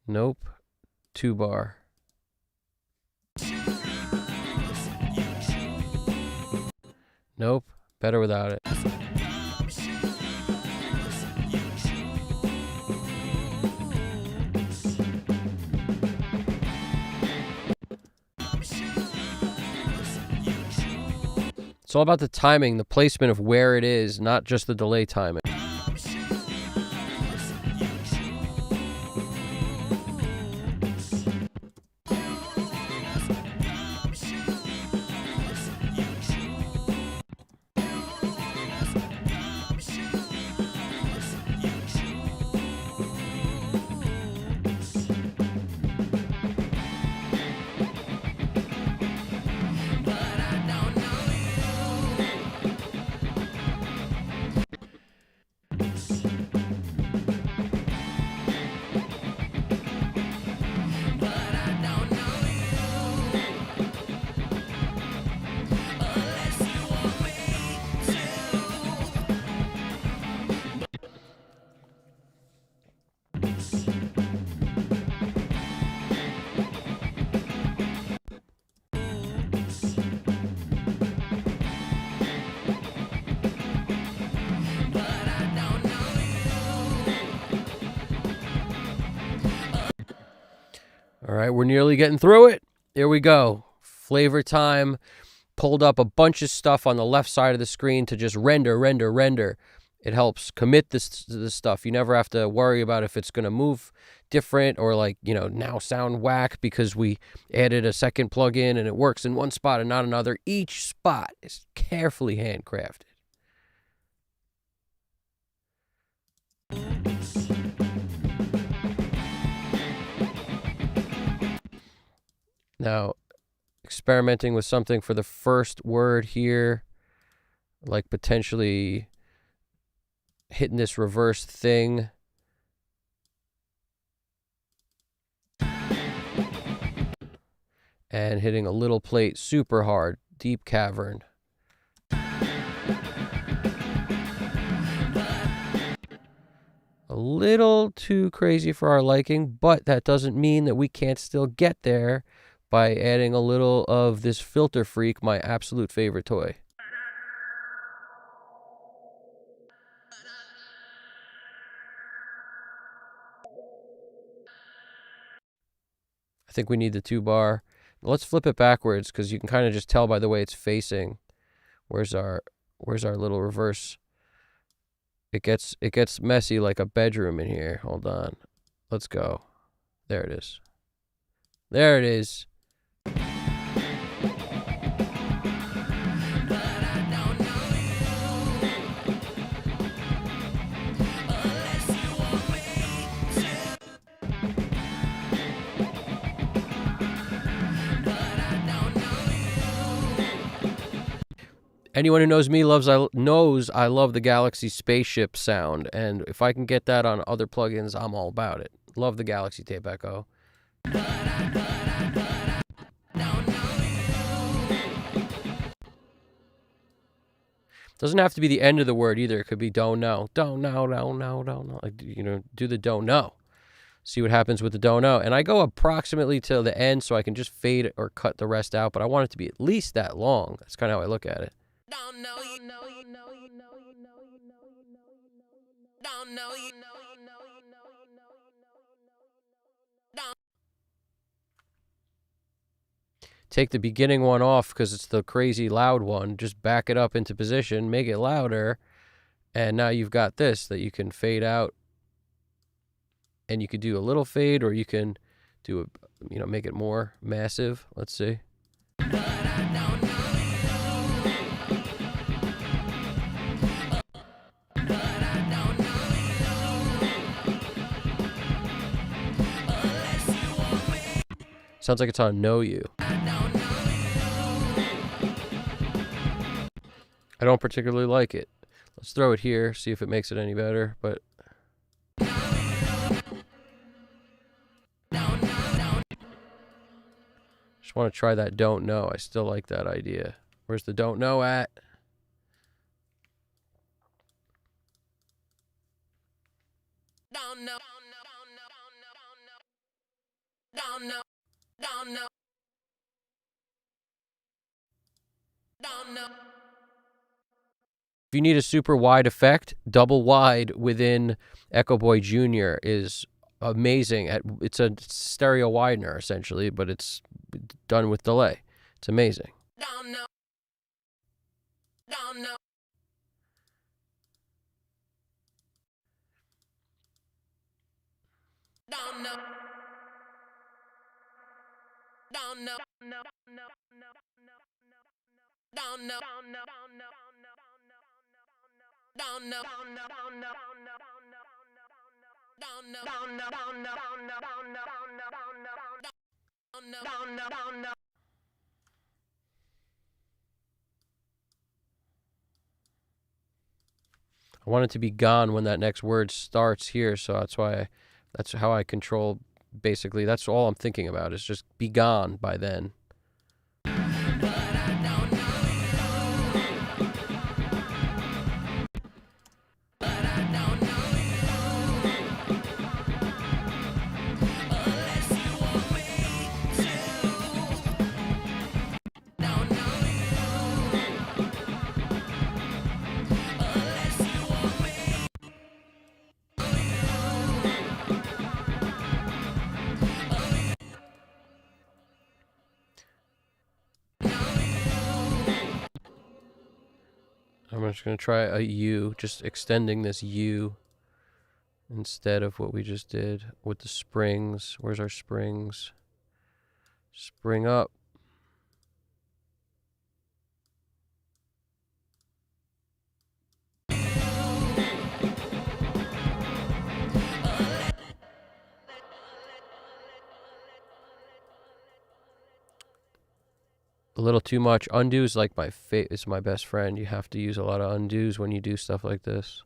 Nope. 2-bar. Nope. Better without it. It's all about the timing, the placement of where it is, not just the delay timing. All right, we're nearly getting through it. Here we go. Flavor time. Pulled up a bunch of stuff on the left side of the screen to just render. It helps commit this stuff. You never have to worry about if it's going to move different or like, now sound whack because we added a second plugin and it works in one spot and not another. Each spot is carefully handcrafted. Now, experimenting with something for the first word here, like potentially hitting this reverse thing. And hitting a little plate super hard, deep cavern. A little too crazy for our liking, but that doesn't mean that we can't still get there by adding a little of this Filter Freak, my absolute favorite toy. I think we need the 2-bar. Let's flip it backwards because you can kind of just tell by the way it's facing. Where's our little reverse? It gets messy like a bedroom in here. Hold on. Let's go. There it is. There it is. Anyone who knows me knows I love the Galaxy spaceship sound, and if I can get that on other plugins, I'm all about it. Love the Galaxy Tape Echo. Doesn't have to be the end of the word either. It could be don't know. Don't know, don't know, don't know. Like, do the don't know. See what happens with the don't know. And I go approximately till the end so I can just fade or cut the rest out, but I want it to be at least that long. That's kind of how I look at it. Don't know you know you know you know you know you know you know don't know you know you know you know you know don't Take the beginning one off because it's the crazy loud one. Just back it up into position, make it louder, and now you've got this that you can fade out. And you could do a little fade, or you can do a, make it more massive. Let's see. Sounds like it's on Know You. I don't particularly like it. Let's throw it here, see if it makes it any better, but just want to try that don't know. I still like that idea. Where's the don't know at? don't know don't know don't know don't know. If you need a super wide effect, double wide within Echo Boy Jr. is amazing. It's a stereo widener essentially, but it's done with delay. It's amazing. Don't know don't know don't know don't know don't know don't know I want it to be gone when that next word starts here, so that's how I control. Basically, that's all I'm thinking about is just be gone by then. I'm just going to try a U, just extending this U instead of what we just did with the springs. Where's our springs? Spring up. A little too much. Undo is like is my best friend. You have to use a lot of undos when you do stuff like this.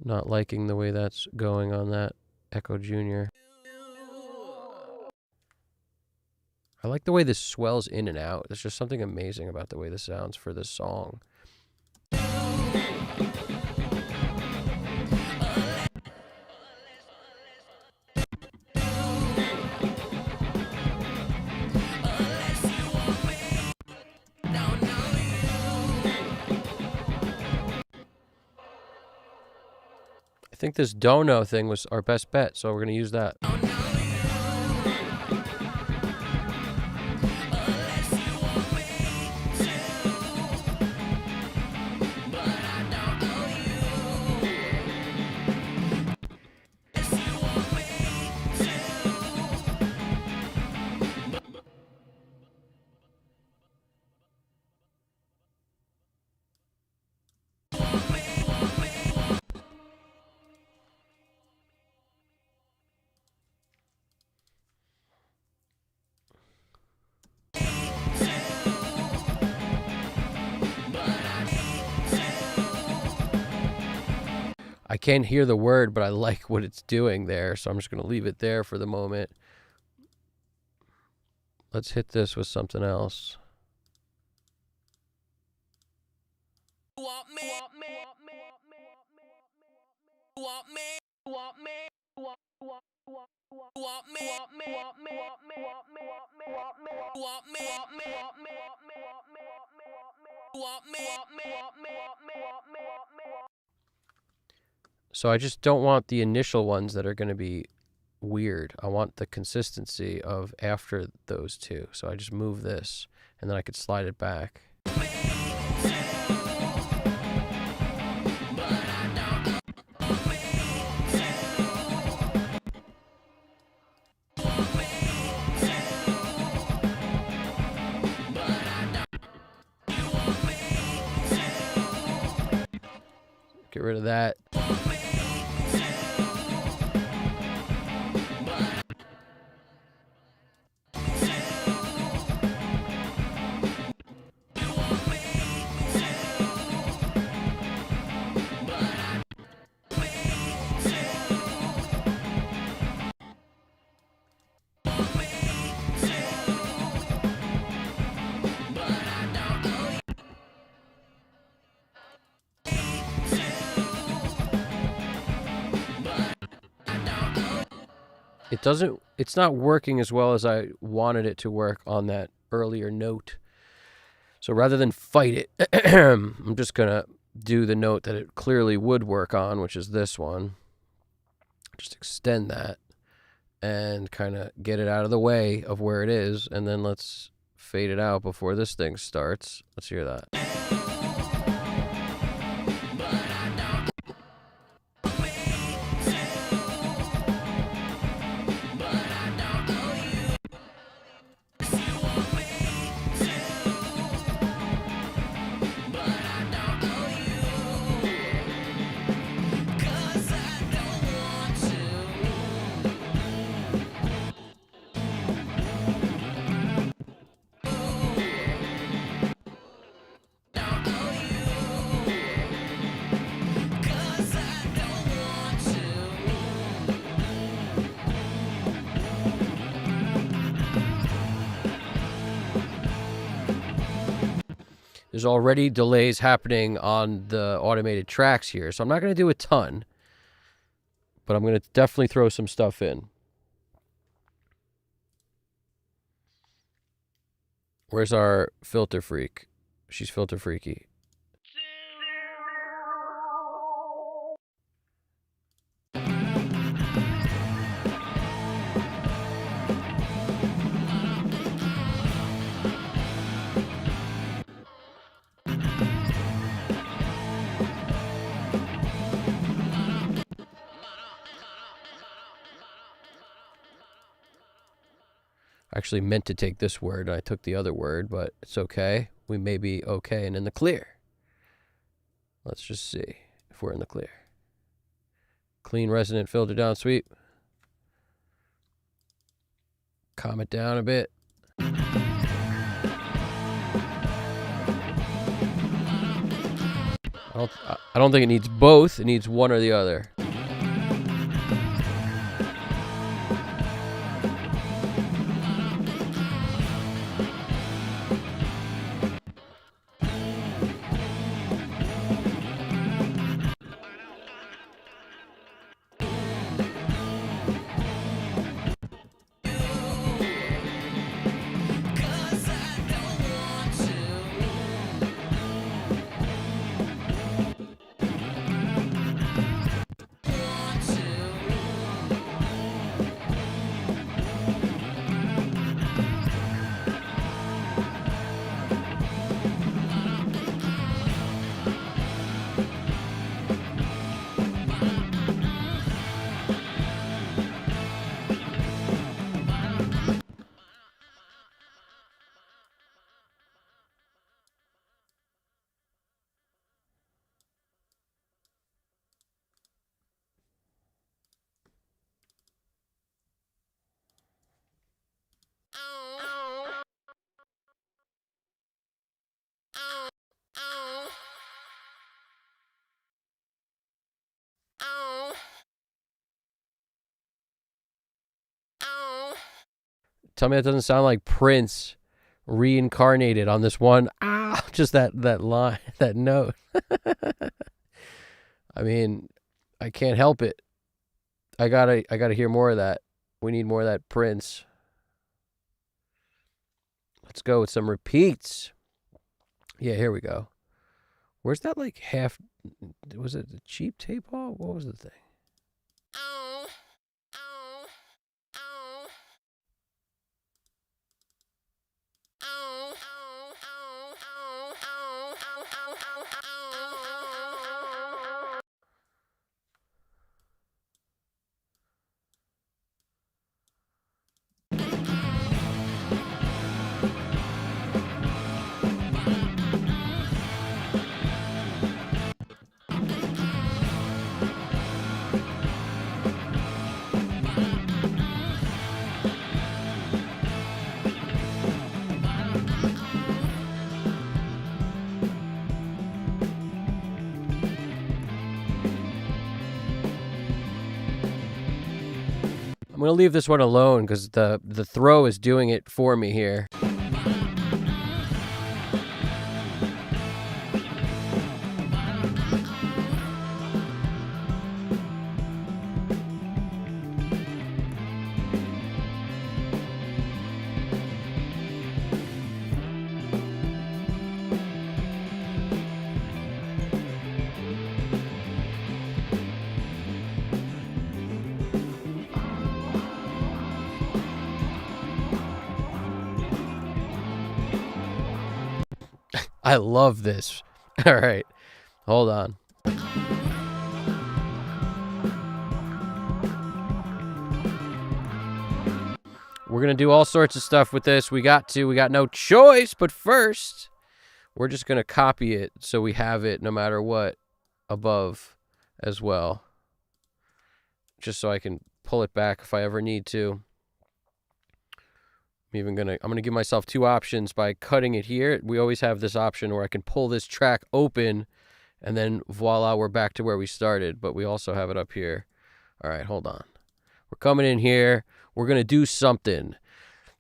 Not liking the way that's going on that Echo Jr. I like the way this swells in and out. There's just something amazing about the way this sounds for this song. I think this dono thing was our best bet, so we're going to use that. can't hear the word, but I like what it's doing there, so I'm just going to leave it there for the moment. Let's hit this with something else. So I just don't want the initial ones that are going to be weird. I want the consistency of after those two. So I just move this, and then I could slide it back. Get rid of that. It's not working as well as I wanted it to work on that earlier note. So rather than fight it, I'm just going to do the note that it clearly would work on, which is this one. Just extend that and kind of get it out of the way of where it is, and then let's fade it out before this thing starts. Let's hear that. There's already delays happening on the automated tracks here, so I'm not going to do a ton, but I'm going to definitely throw some stuff in. Where's our filter freak? She's filter freaky. I actually meant to take this word, and I took the other word, but it's okay. We may be okay and in the clear. Let's just see if we're in the clear. Clean resonant filter down sweep. Calm it down a bit. I don't think it needs both. It needs one or the other. Tell me that doesn't sound like Prince reincarnated on this one. Just that line, that note. I mean, I can't help it. I gotta hear more of that. We need more of that Prince. Let's go with some repeats. Yeah, here we go. Where's that like half? Was it a cheap tape hall? What was the thing? I'm gonna leave this one alone because the throw is doing it for me here. I love this. All right, hold on. We're going to do all sorts of stuff with this. We got no choice. But first, we're just going to copy it so we have it no matter what above as well. Just so I can pull it back if I ever need to. I'm gonna give myself two options by cutting it here. We always have this option where I can pull this track open and then voila, we're back to where we started, but we also have it up here. All right, hold on. We're coming in here. We're gonna do something.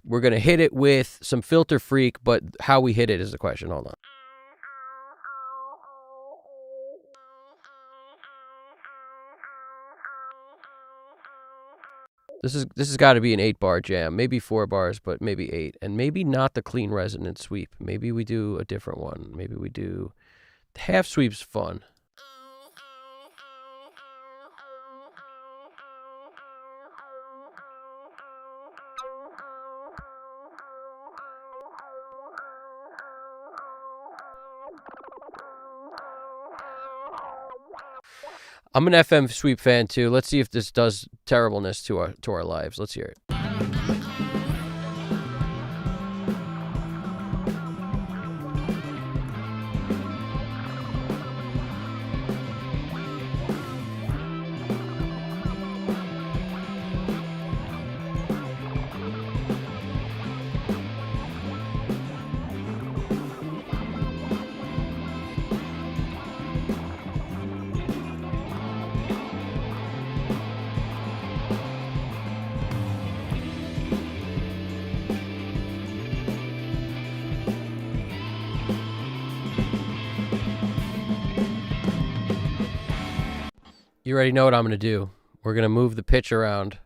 We're gonna hit it with some Filter Freak, but how we hit it is the question. Hold on. This has got to be an 8-bar jam, maybe 4 bars, but maybe 8, and maybe not the clean resonant sweep. Maybe we do a different one. Maybe we do half sweep's fun. I'm an FM sweep fan too. Let's see if this does terribleness to our lives. Let's hear it. You already know what I'm going to do. We're going to move the pitch around.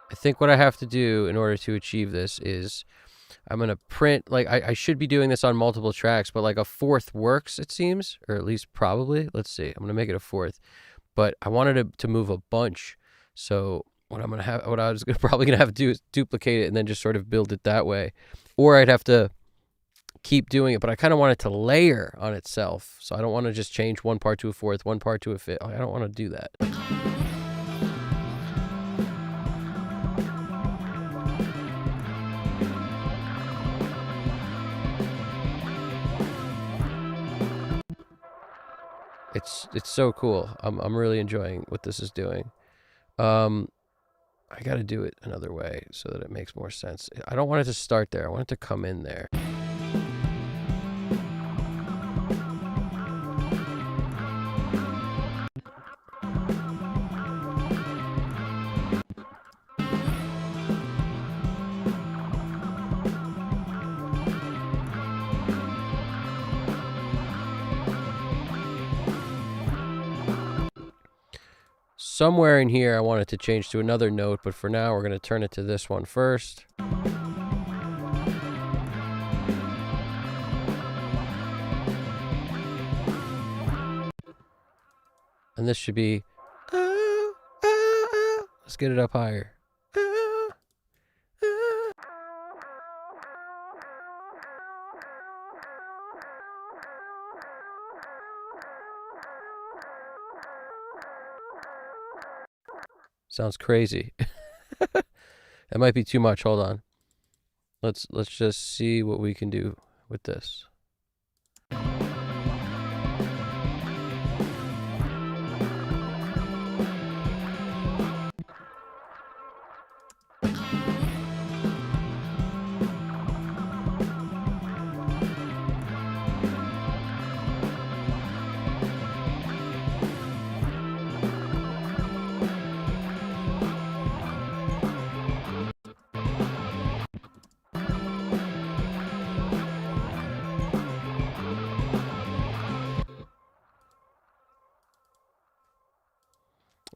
I think what I have to do in order to achieve this is I'm going to print, like I should be doing this on multiple tracks, but like a fourth works, it seems, or at least probably. Let's see. I'm going to make it a fourth, but I wanted to move a bunch. So what I was probably going to have to do is duplicate it and then just sort of build it that way. Or I'd have to keep doing it, but I kind of want it to layer on itself. So I don't want to just change one part to a fourth, one part to a fifth. I don't want to do that. It's so cool. I'm really enjoying what this is doing. I got to do it another way so that it makes more sense. I don't want it to start there. I want it to come in there. Somewhere in here I want it to change to another note, but for now we're going to turn it to this one first. And this should be... Let's get it up higher. Sounds crazy. That might be too much. Hold on. Let's just see what we can do with this.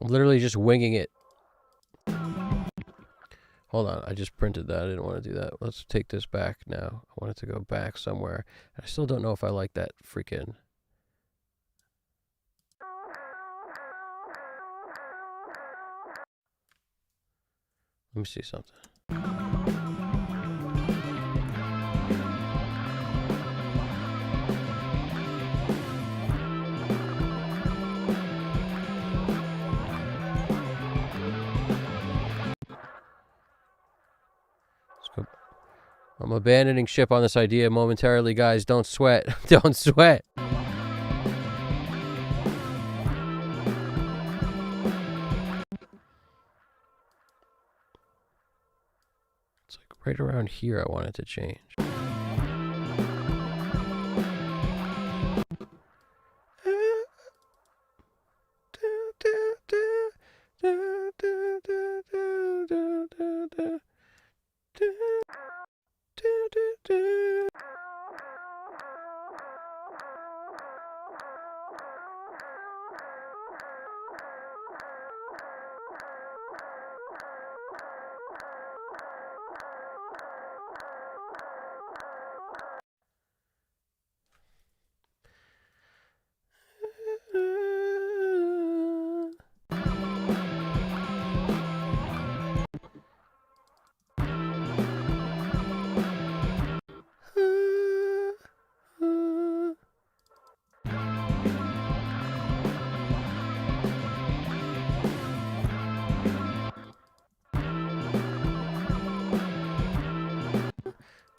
I'm literally just winging it. Hold on, I just printed that. I didn't want to do that. Let's take this back now. I want it to go back somewhere. I still don't know if I like that freaking... Let me see something. I'm abandoning ship on this idea momentarily, guys. Don't sweat. Don't sweat. It's like right around here I want it to change.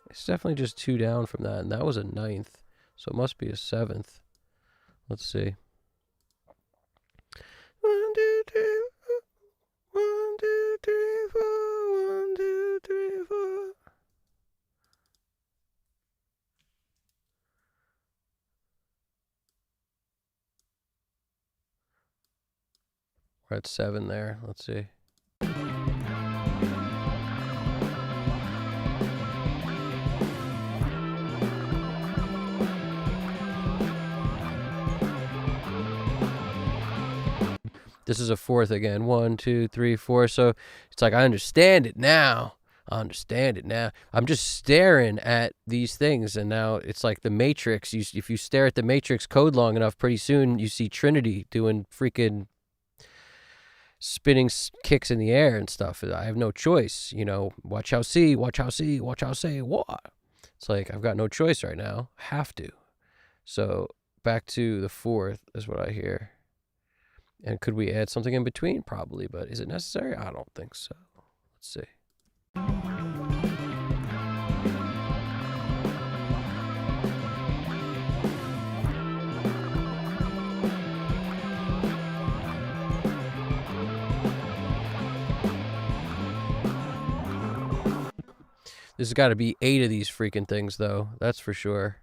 It's definitely just 2 down from that, and that was a 9th, so it must be a 7th. Let's see. 1, 2, 3, 4. 1, 2, 3, 4. 1, 2, 3, 4. We're at 7 there. Let's see. This is a 4th again. 1, 2, 3, 4. So it's like, I understand it now. I understand it now. I'm just staring at these things, and now it's like the Matrix. If you stare at the Matrix code long enough, pretty soon you see Trinity doing freaking spinning kicks in the air and stuff. I have no choice, you know. Watch how see, watch how see, watch how say. What? It's like I've got no choice right now. Have to. So back to the 4th is what I hear. And could we add something in between? Probably, but is it necessary? I don't think so. Let's see. There's got to be 8 of these freaking things, though. That's for sure.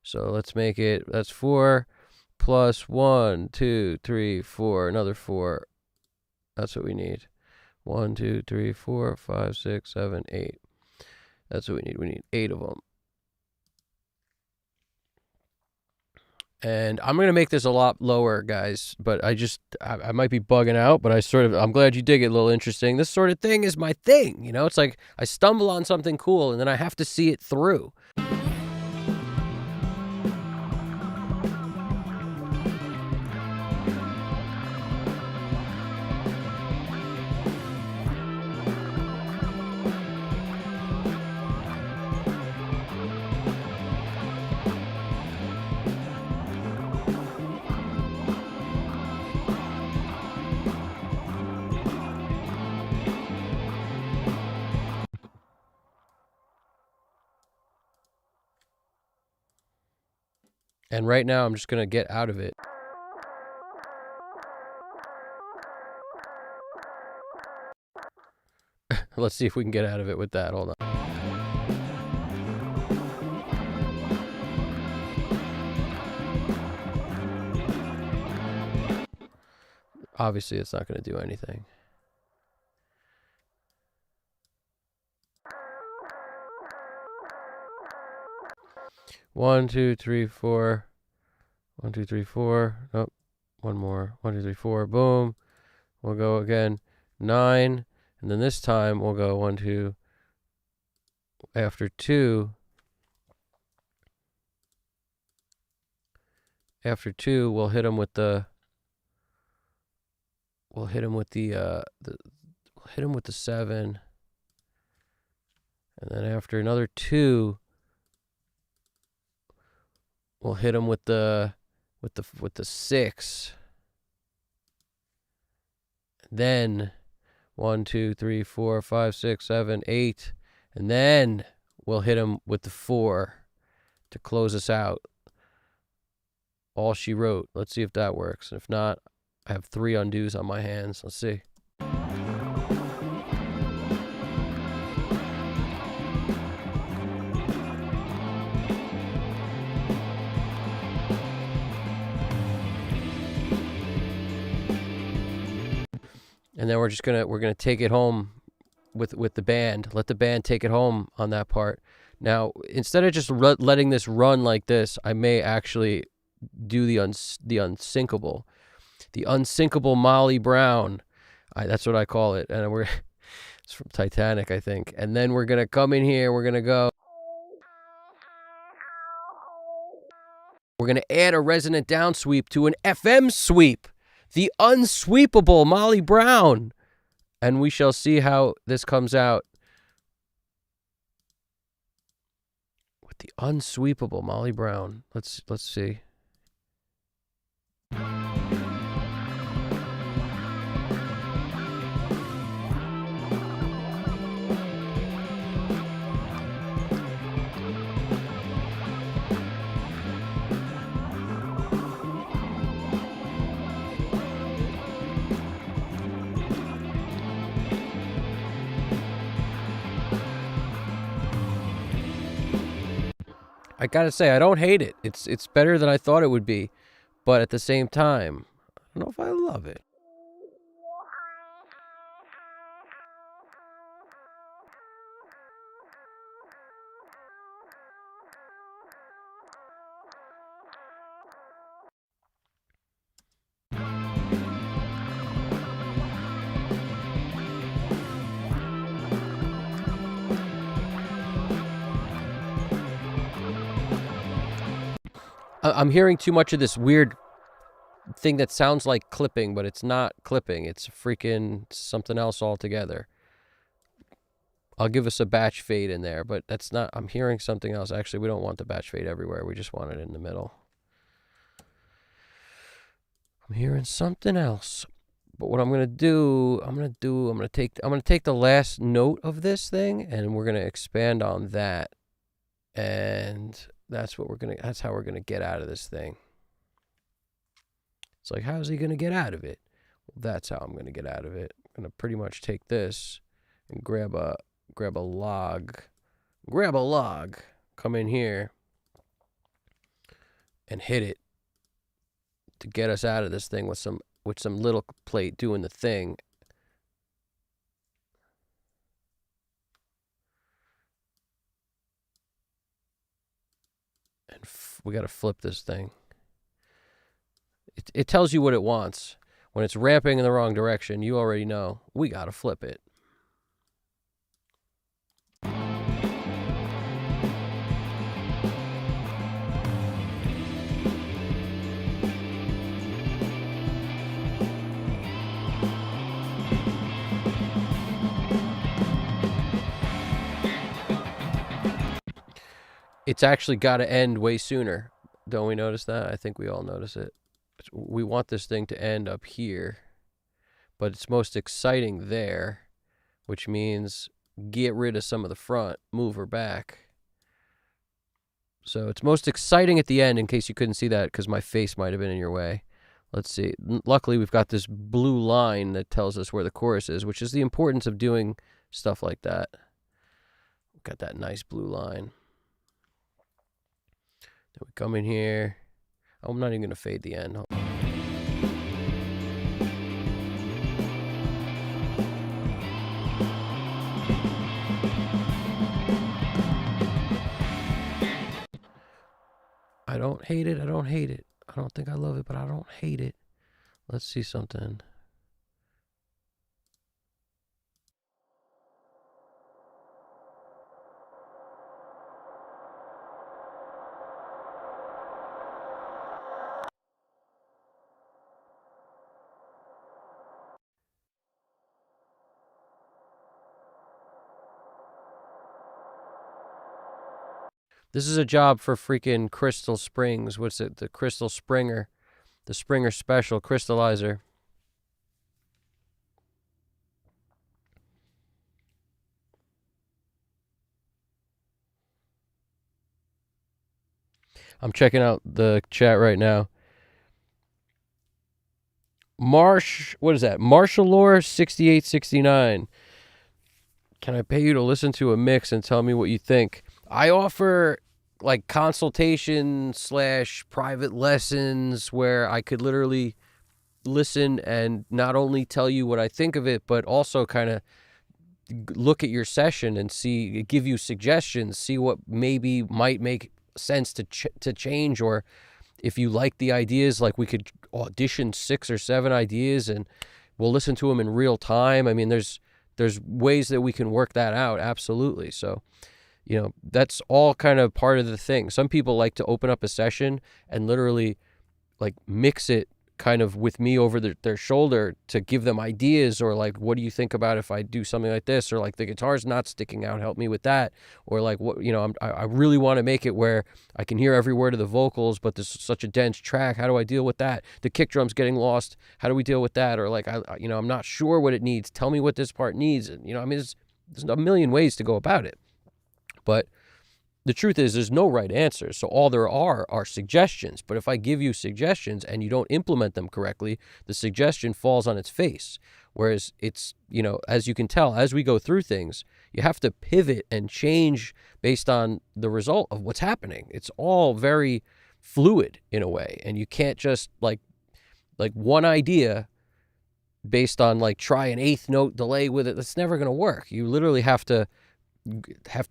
So let's make it, that's 4 plus 1, 2, 3, 4, another 4. That's what we need. 1, 2, 3, 4, 5, 6, 7, 8. That's what we need. We need 8 of them. And I'm going to make this a lot lower, guys, but I might be bugging out, but I'm glad you dig it. A little interesting. This sort of thing is my thing. You know, it's like I stumble on something cool and then I have to see it through. And right now, I'm just going to get out of it. Let's see if we can get out of it with that. Hold on. Obviously, it's not going to do anything. One, two, three, four. 1, 2, 3, 4. Nope. One more. 1, 2, 3, 4. Boom. We'll go again. 9. And then this time we'll go 1, 2. After 2. After 2, we'll hit him with the. We'll hit him with the 7. And then after another 2, we'll hit him with the 6. Then 1, 2, 3, 4, 5, 6, 7, 8. And then we'll hit him with the 4 to close us out. All she wrote. Let's see if that works. And if not, I have 3 undos on my hands. Let's see. And then we're gonna take it home with the band. Let the band take it home on that part. Now, instead of just letting this run like this, I may actually do the unsinkable. The unsinkable Molly Brown. That's what I call it. And it's from Titanic, I think. And then we're going to come in here. We're going to go. We're going to add a resonant down sweep to an FM sweep. The unsweepable Molly Brown. And we shall see how this comes out. With the unsweepable Molly Brown. Let's see. I gotta say, I don't hate it. It's better than I thought it would be. But at the same time, I don't know if I love it. I'm hearing too much of this weird thing that sounds like clipping, but it's not clipping. It's freaking something else altogether. I'll give us a batch fade in there, but that's not, I'm hearing something else. Actually, we don't want the batch fade everywhere. We just want it in the middle. I'm hearing something else. But what I'm going to do, I'm going to take the last note of this thing and we're going to expand on that. And that's how we're going to get out of this thing. It's like, how's he going to get out of it? Well, that's how I'm going to get out of it. I'm going to pretty much take this and grab grab a log. Grab a log. Come in here and hit it to get us out of this thing with some little plate doing the thing. And we got to flip this thing. It tells you what it wants. When it's ramping in the wrong direction, you already know we got to flip it. It's actually got to end way sooner. Don't we notice that? I think we all notice it. We want this thing to end up here, but it's most exciting there, which means get rid of some of the front, move her back. So it's most exciting at the end, in case you couldn't see that because my face might have been in your way. Let's see. Luckily, we've got this blue line that tells us where the chorus is, which is the importance of doing stuff like that. We've got that nice blue line. Then we come in here. I'm not even going to fade the end. I don't hate it. I don't hate it. I don't think I love it, but I don't hate it. Let's see something. This is a job for freaking Crystal Springs. What's it? The Crystal Springer. The Springer Special Crystallizer. I'm checking out the chat right now. What is that? Marshallore 6869. Can I pay you to listen to a mix and tell me what you think? I offer like consultation / private lessons where I could literally listen and not only tell you what I think of it, but also kind of look at your session and give you suggestions, see what maybe might make sense to change, or if you like the ideas, like we could audition 6 or 7 ideas and we'll listen to them in real time. I mean, there's ways that we can work that out. Absolutely. So, that's all kind of part of the thing. Some people like to open up a session and literally like mix it kind of with me over their shoulder to give them ideas, or like, what do you think about if I do something like this, or like the guitar's not sticking out, help me with that, or like what I really want to make it where I can hear every word of the vocals, but there's such a dense track. How do I deal with that? The kick drum's getting lost. How do we deal with that? Or like I'm not sure what it needs. Tell me what this part needs. And there's a million ways to go about it, but the truth is there's no right answer. So all there are suggestions. But if I give you suggestions and you don't implement them correctly, the suggestion falls on its face. Whereas it's, as you can tell, as we go through things, you have to pivot and change based on the result of what's happening. It's all very fluid in a way. And you can't just like one idea based on like try an 1/8 note delay with it. That's never going to work. You literally have to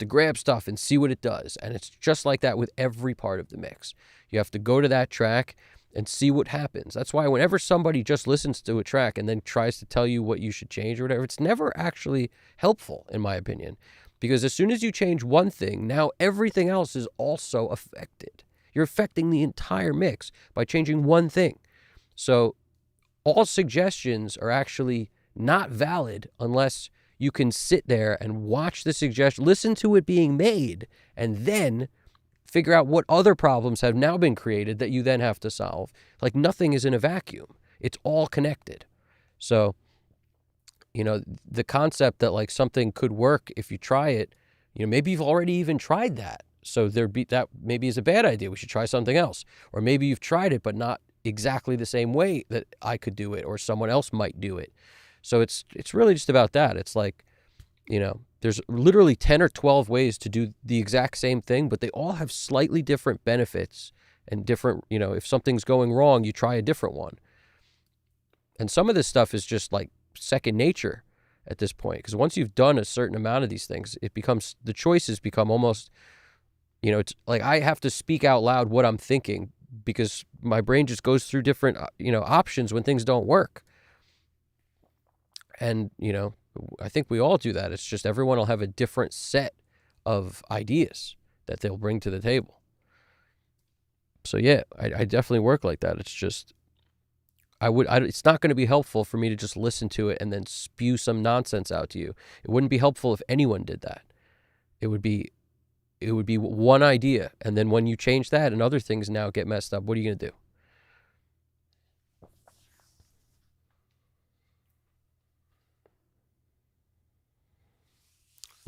grab stuff and see what it does. And it's just like that with every part of the mix. You have to go to that track and see what happens. That's why whenever somebody just listens to a track and then tries to tell you what you should change or whatever, it's never actually helpful, in my opinion. Because as soon as you change one thing, now everything else is also affected. You're affecting the entire mix by changing one thing. So all suggestions are actually not valid unless you can sit there and watch the suggestion, listen to it being made, and then figure out what other problems have now been created that you then have to solve. Like nothing is in a vacuum. It's all connected. So, the concept that like something could work if you try it, maybe you've already even tried that. So that maybe is a bad idea. We should try something else. Or maybe you've tried it, but not exactly the same way that I could do it or someone else might do it. So it's really just about that. It's like, There's literally 10 or 12 ways to do the exact same thing, but they all have slightly different benefits and different, if something's going wrong, you try a different one. And some of this stuff is just like second nature at this point, because once you've done a certain amount of these things, the choices become almost, it's like I have to speak out loud what I'm thinking because my brain just goes through different, options when things don't work. And, I think we all do that. It's just everyone will have a different set of ideas that they'll bring to the table. So yeah, I definitely work like that. It's just, it's not going to be helpful for me to just listen to it and then spew some nonsense out to you. It wouldn't be helpful if anyone did that. It would be one idea. And then when you change that and other things now get messed up, what are you going to do?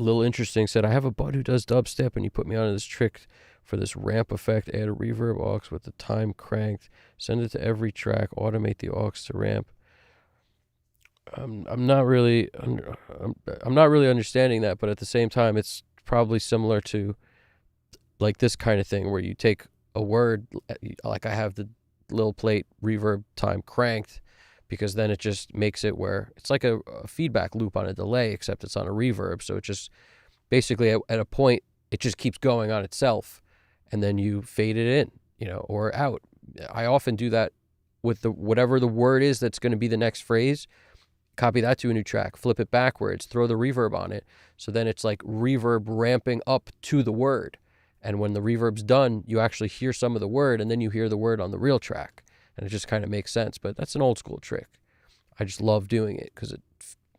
A Little Interesting said, I have a bud who does dubstep and he put me on this trick for this ramp effect. Add a reverb aux with the time cranked. Send it to every track. Automate the aux to ramp. I'm not really understanding that, but at the same time, it's probably similar to like this kind of thing where you take a word, like I have the little plate reverb time cranked, because then it just makes it where it's like a feedback loop on a delay, except it's on a reverb. So it just basically at a point, it just keeps going on itself, and then you fade it in, or out. I often do that with whatever the word is that's going to be the next phrase. Copy that to a new track, flip it backwards, throw the reverb on it. So then it's like reverb ramping up to the word. And when the reverb's done, you actually hear some of the word, and then you hear the word on the real track. And it just kind of makes sense. But that's an old school trick. I just love doing it because it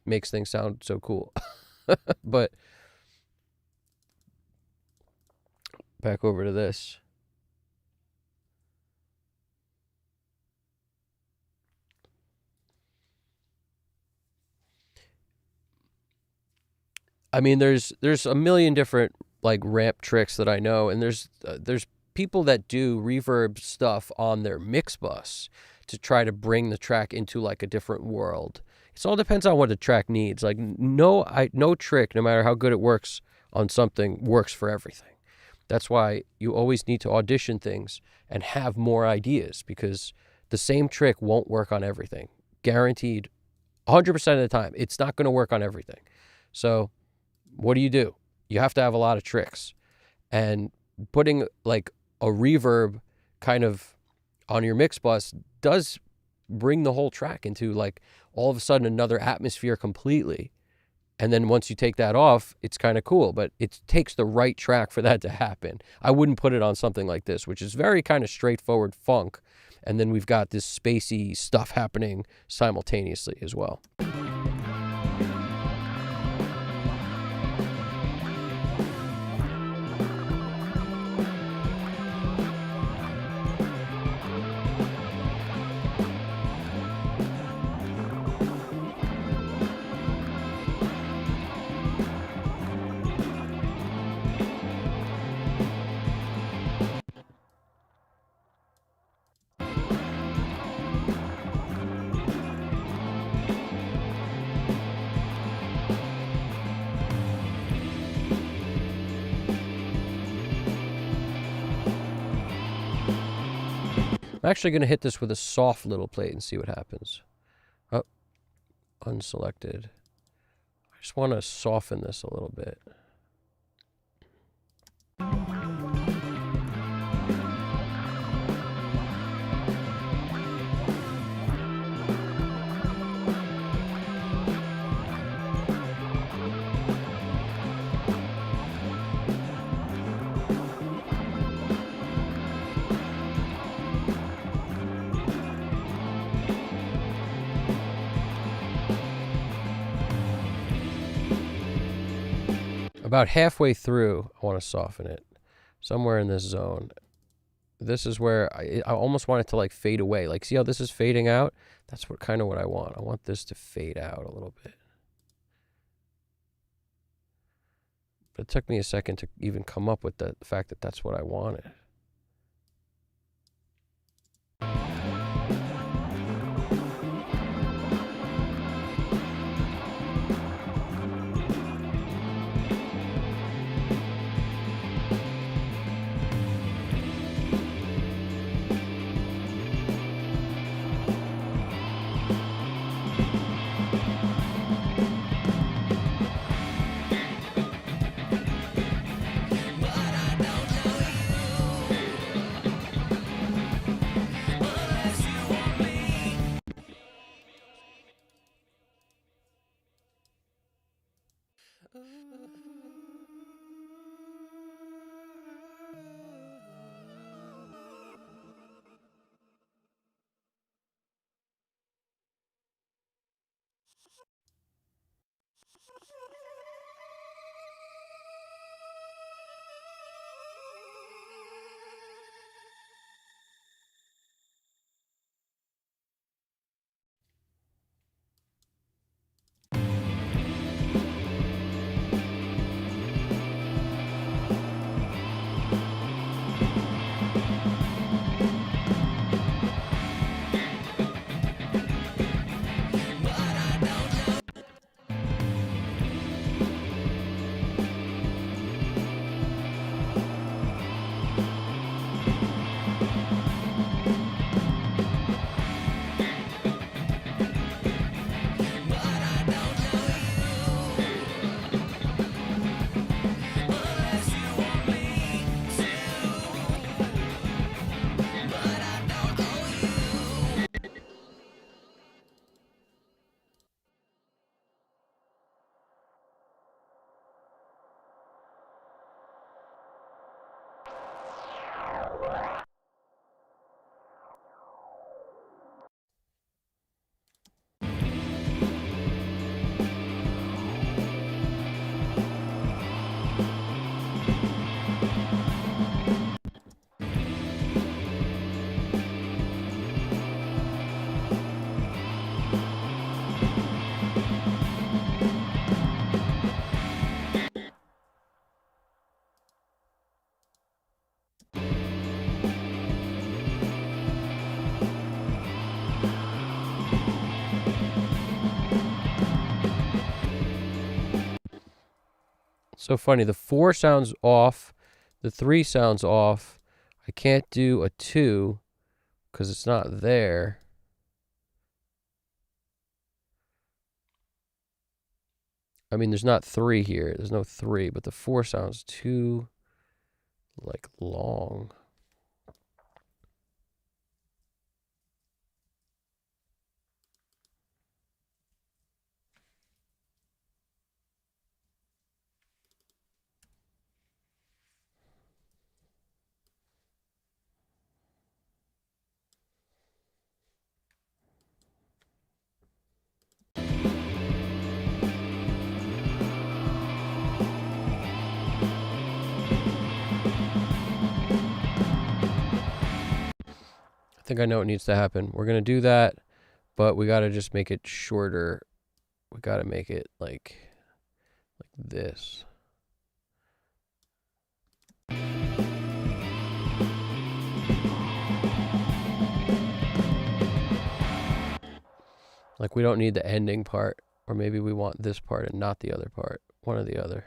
makes things sound so cool. But back over to this. I mean, there's a million different like ramp tricks that I know, and there's people that do reverb stuff on their mix bus to try to bring the track into like a different world. It all depends on what the track needs. Like no trick, no matter how good it works on something, works for everything. That's why you always need to audition things and have more ideas, because the same trick won't work on everything. Guaranteed 100% of the time. It's not going to work on everything. So what do? You have to have a lot of tricks. And putting like a reverb kind of on your mix bus does bring the whole track into like all of a sudden another atmosphere completely. And then once you take that off, it's kind of cool, but it takes the right track for that to happen. I wouldn't put it on something like this, which is very kind of straightforward funk. And then we've got this spacey stuff happening simultaneously as well. I'm actually going to hit this with a soft little plate and see what happens. Oh, unselected. I just want to soften this a little bit. About halfway through, I want to soften it. Somewhere in this zone. This is where I almost want it to like fade away. Like, see how this is fading out? That's what I want. I want this to fade out a little bit. But it took me a second to even come up with the fact that that's what I wanted. So funny. The 4 sounds off. The 3 sounds off. I can't do a 2 because it's not there. I mean, there's not 3 here. There's no 3, but the 4 sounds too, like, long. I think I know what needs to happen. We're going to do that, but we got to just make it shorter. We got to make it like this. Like, we don't need the ending part, or maybe we want this part and not the other part. One or the other.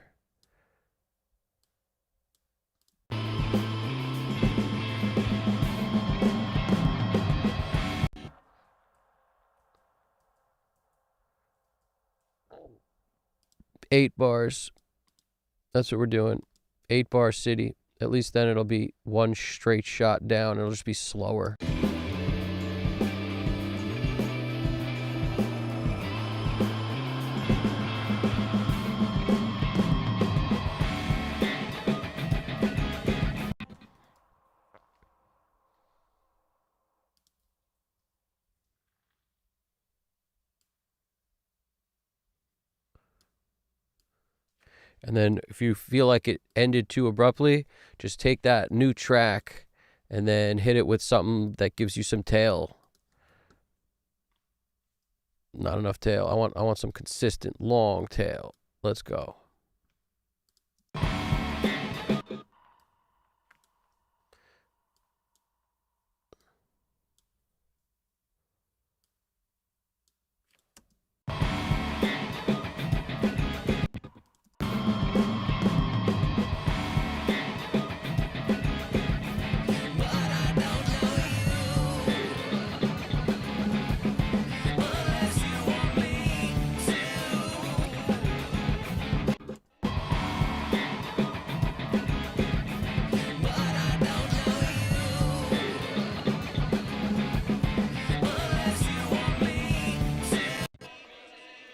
Eight bars. That's what we're doing. 8-bar city. At least then it'll be one straight shot down. It'll just be slower. And then if you feel like it ended too abruptly, just take that new track and then hit it with something that gives you some tail. Not enough tail. I want some consistent long tail. Let's go.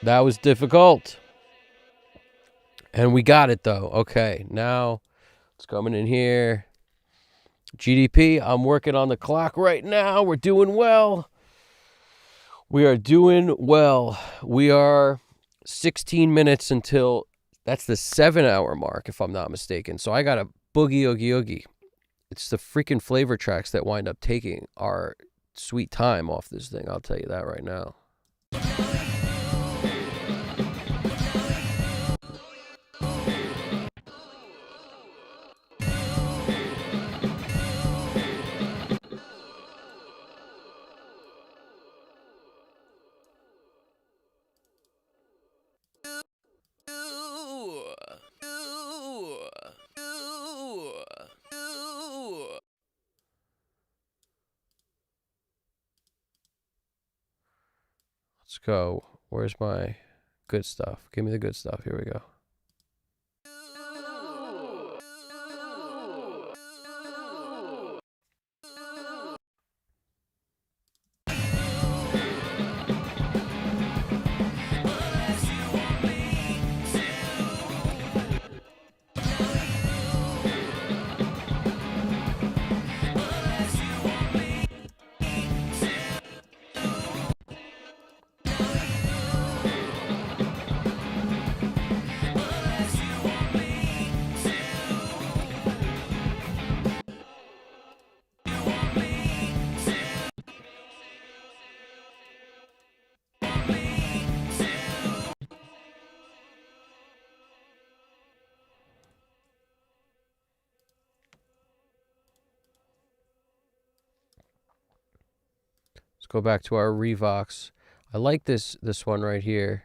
That was difficult. And we got it though. Okay, now it's coming in here. GDP, I'm working on the clock right now. We're doing well. We are doing well. We are 16 minutes until that's the 7-hour mark, if I'm not mistaken. So I got a boogie oogie oogie. It's the freaking flavor tracks that wind up taking our sweet time off this thing. I'll tell you that right now. Let's go. Where's my good stuff? Give me the good stuff. Here we go. Let's go back to our Revox. I like this one right here.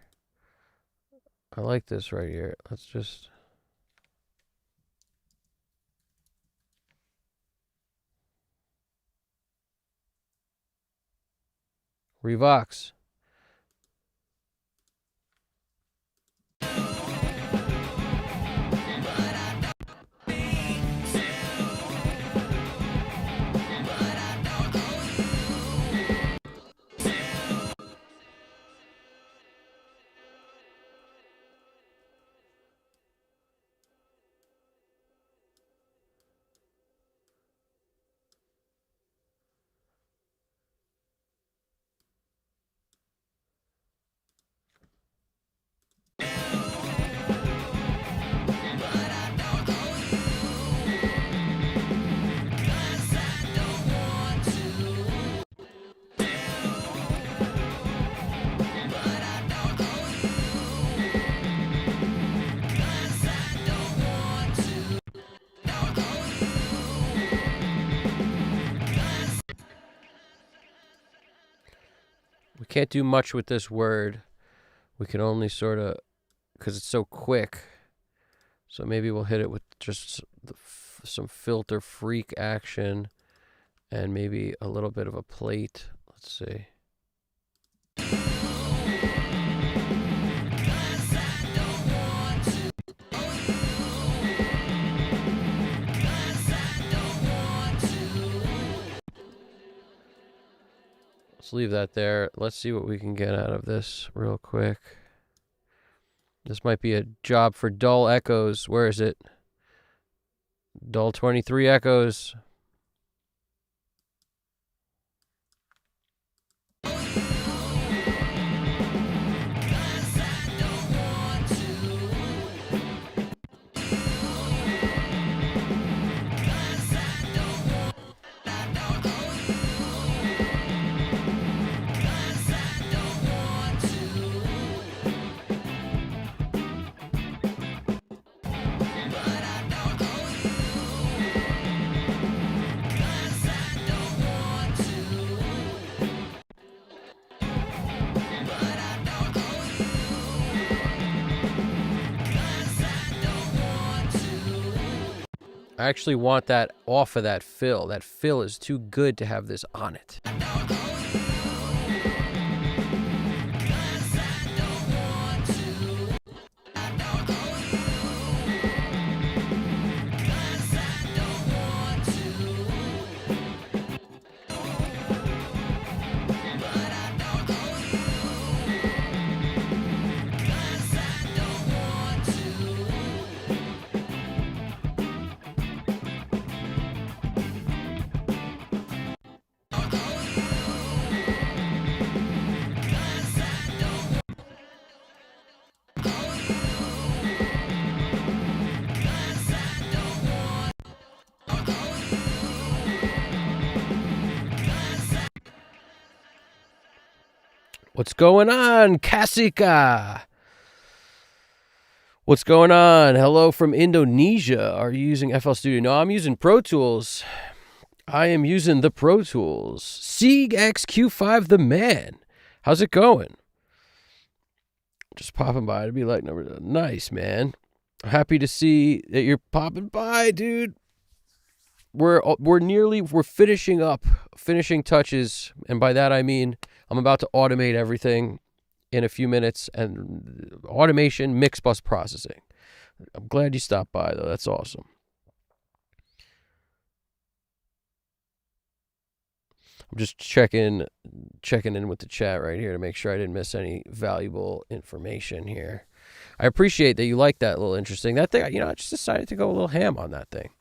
I like this right here. Let's just Revox. We can't do much with this word. We can only sort of, because it's so quick. So maybe we'll hit it with just some filter freak action and maybe a little bit of a plate. Let's see. Let's leave that there. Let's see what we can get out of this real quick. This might be a job for Dull Echoes. Where is it? Dull 23 Echoes. I actually want that off of that fill. That fill is too good to have this on it. What's going on, Kasika? What's going on? Hello from Indonesia. Are you using FL Studio? No, I'm using Pro Tools. I am using the Pro Tools. Sieg XQ5 the man. How's it going? Just popping by to be like number. Nice, man. Happy to see that you're popping by, dude. We're finishing touches, and by that I mean I'm about to automate everything in a few minutes, and automation, mix bus processing. I'm glad you stopped by though. That's awesome. I'm just checking in with the chat right here to make sure I didn't miss any valuable information here. I appreciate that you like that little interesting. That thing, I just decided to go a little ham on that thing.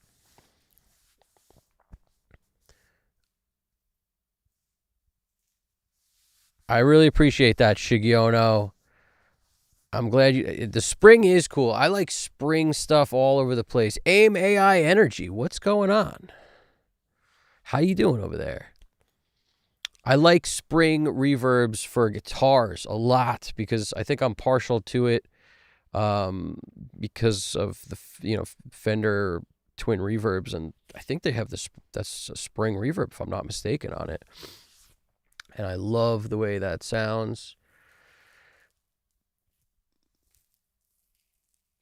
I really appreciate that, Shigiono. I'm glad the spring is cool. I like spring stuff all over the place. AIM AI Energy, what's going on? How you doing over there? I like spring reverbs for guitars a lot because I think I'm partial to it because of the Fender twin reverbs, and I think they have that's a spring reverb if I'm not mistaken on it. And I love the way that sounds.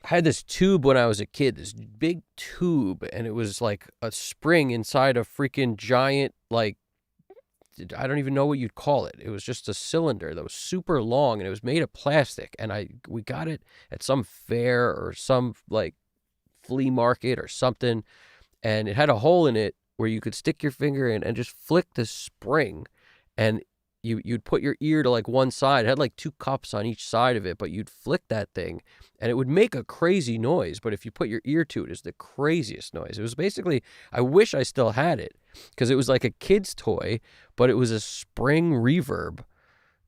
I had this tube when I was a kid, this big tube, and it was like a spring inside a freaking giant, like, I don't even know what you'd call it. It was just a cylinder that was super long, and it was made of plastic. And we got it at some fair or some like flea market or something, and it had a hole in it where you could stick your finger in and just flick the spring, and you'd put your ear to like one side. It had like two cups on each side of it, but you'd flick that thing and it would make a crazy noise. But if you put your ear to it, it's the craziest noise. It was basically, I wish I still had it because it was like a kid's toy, but it was a spring reverb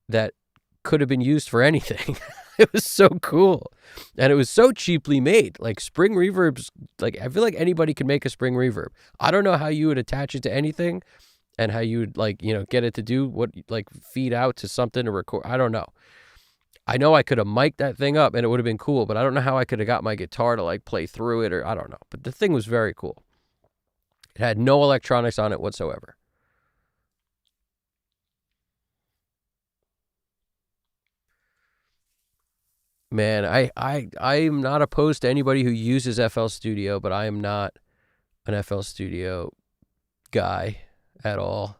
that could have been used for anything. It was so cool. And it was so cheaply made. Like spring reverbs, like I feel like anybody can make a spring reverb. I don't know how you would attach it to anything and how you would like, get it to do what, like feed out to something to record. I don't know. I know I could have mic'd that thing up and it would have been cool, but I don't know how I could have got my guitar to like play through it, or I don't know. But the thing was very cool. It had no electronics on it whatsoever. Man, I'm not opposed to anybody who uses FL Studio, but I am not an FL Studio guy at all.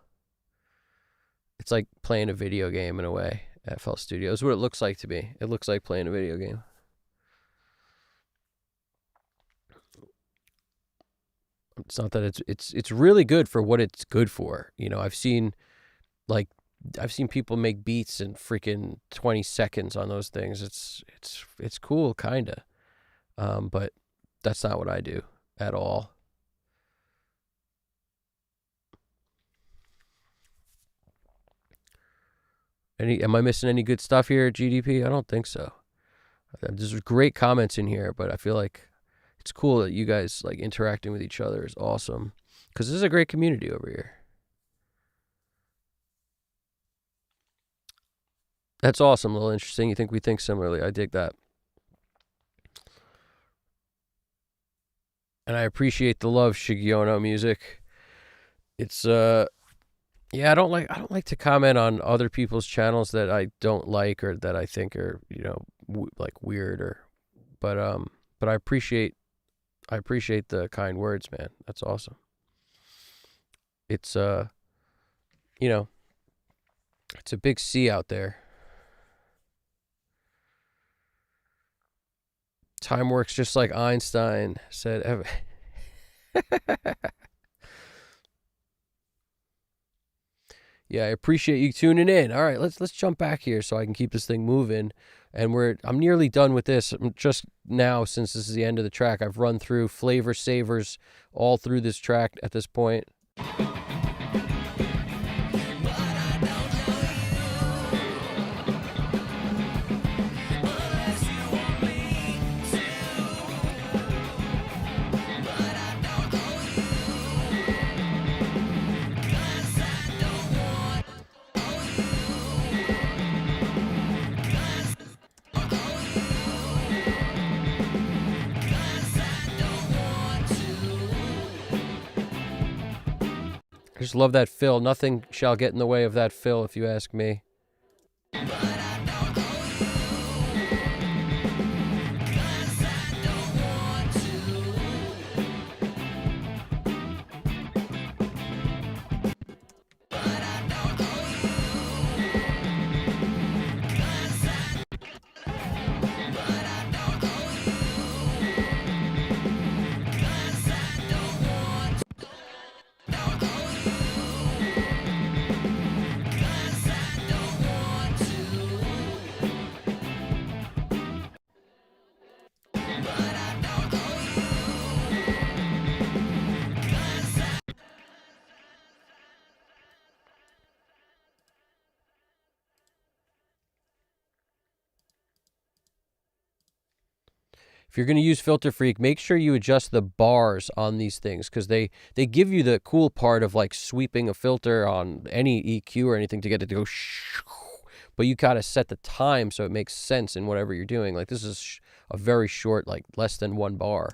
It's like playing a video game in a way. FL Studio is what it looks like to me. It looks like playing a video game. It's not that it's really good for what it's good for. I've seen people make beats in freaking 20 seconds on those things. It's cool, kinda, but that's not what I do at all. Am I missing any good stuff here at GDP? I don't think so. There's great comments in here, but I feel like it's cool that you guys like interacting with each other is awesome because this is a great community over here. That's awesome, a little interesting. You think we think similarly. I dig that. And I appreciate the love, Shigiono music. It's yeah, I don't like to comment on other people's channels that I don't like or that I think are, like weird but I appreciate the kind words, man. That's awesome. It's it's a big sea out there. Time works just like Einstein said. Yeah, I appreciate you tuning in. All right, let's jump back here so I can keep this thing moving. And I'm nearly done with this. Just now, since this is the end of the track, I've run through flavor savers all through this track at this point. just love that fill. Nothing shall get in the way of that fill, if you ask me. If you're going to use Filter Freak, make sure you adjust the bars on these things, because they give you the cool part of like sweeping a filter on any EQ or anything to get it to go shh, but you got to set the time so it makes sense in whatever you're doing. Like this is a very short, like less than 1 bar.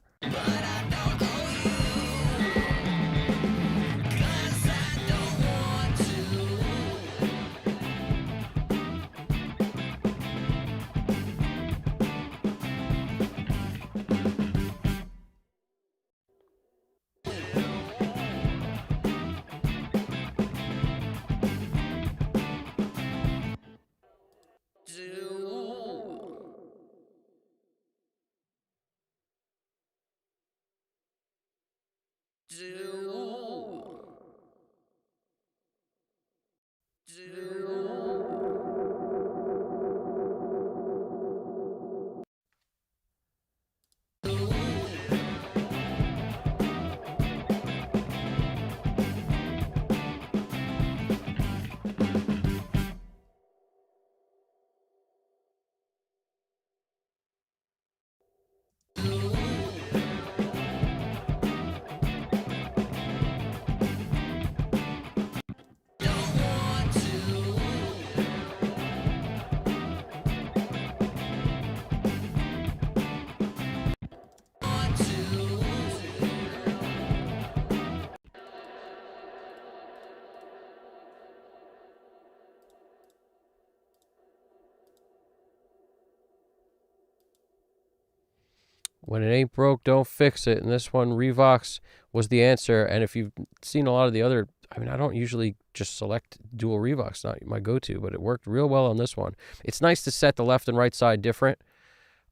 When it ain't broke, don't fix it. And this one, Revox, was the answer. And if you've seen a lot of the other, I mean, I don't usually just select dual Revox, not my go-to, but it worked real well on this one. It's nice to set the left and right side different.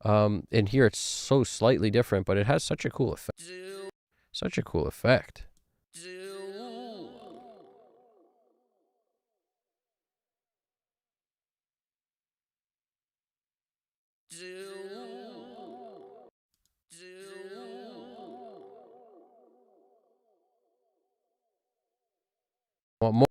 And here it's so slightly different, but it has such a cool effect. Such a cool effect. Want more?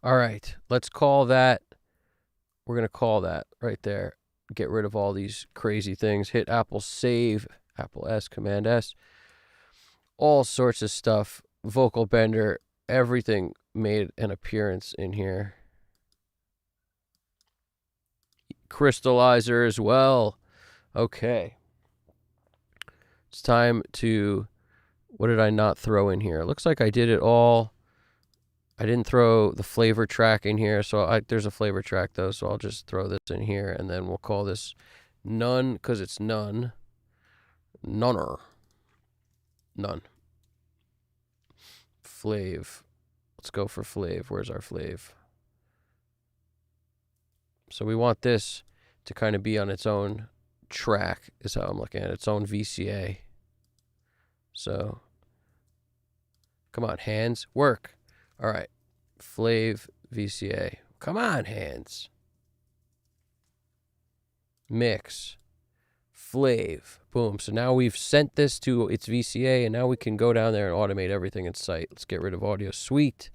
All right, let's call that. We're going to call that right there. Get rid of all these crazy things. Hit Apple Save, Apple S, Command S. All sorts of stuff. Vocal Bender, everything made an appearance in here. Crystallizer as well. Okay. It's time to. What did I not throw in here? It looks like I did it all. I didn't throw the flavor track in here, so there's a flavor track though, so I'll just throw this in here, and then we'll call this none, because it's none. Nunner. None. Flav. Let's go for Flav. Where's our Flav? So we want this to kind of be on its own track, is how I'm looking at it, its own VCA. So, come on, hands, work. All right, Flav VCA. Come on, hands. Mix. Flav. Boom. So now we've sent this to its VCA, and now we can go down there and automate everything in sight. Let's get rid of audio. Sweet.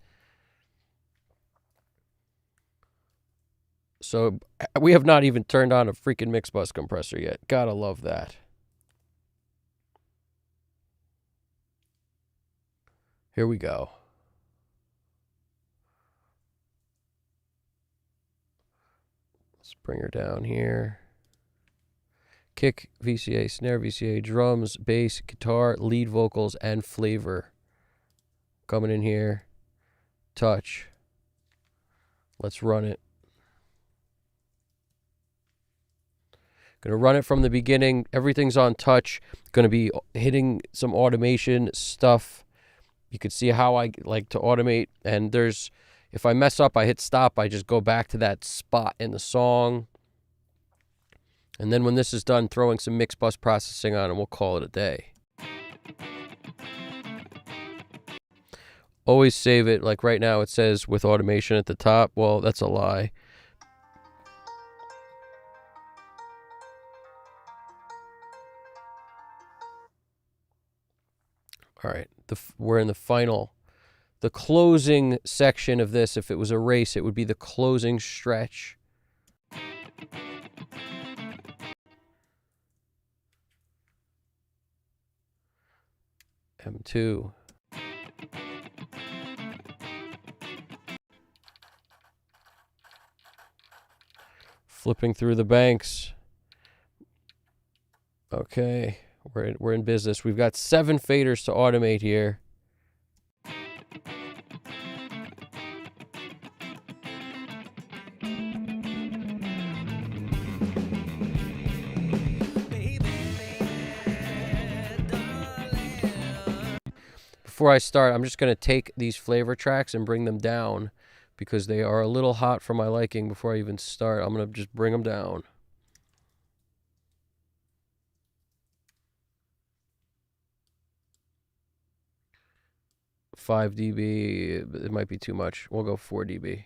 So we have not even turned on a freaking mix bus compressor yet. Gotta love that. Here we go. Let's bring her down here. Kick, VCA, snare, VCA, drums, bass, guitar, lead vocals, and flavor. Coming in here. Touch. Let's run it. Gonna run it from the beginning. Everything's on touch. Gonna be hitting some automation stuff. You could see how I like to automate. And if I mess up, I hit stop. I just go back to that spot in the song. And then when this is done, throwing some mix bus processing on, and we'll call it a day. Always save it. Like right now, it says with automation at the top. Well, that's a lie. All right, we're in the closing section of this. If it was a race, it would be the closing stretch. M2. Flipping through the banks. Okay, we're in business. We've got 7 faders to automate here. Before I start, I'm just going to take these flavor tracks and bring them down because they are a little hot for my liking. Before I even start, I'm going to just bring them down. $5 dB, it might be too much. We'll go 4 dB.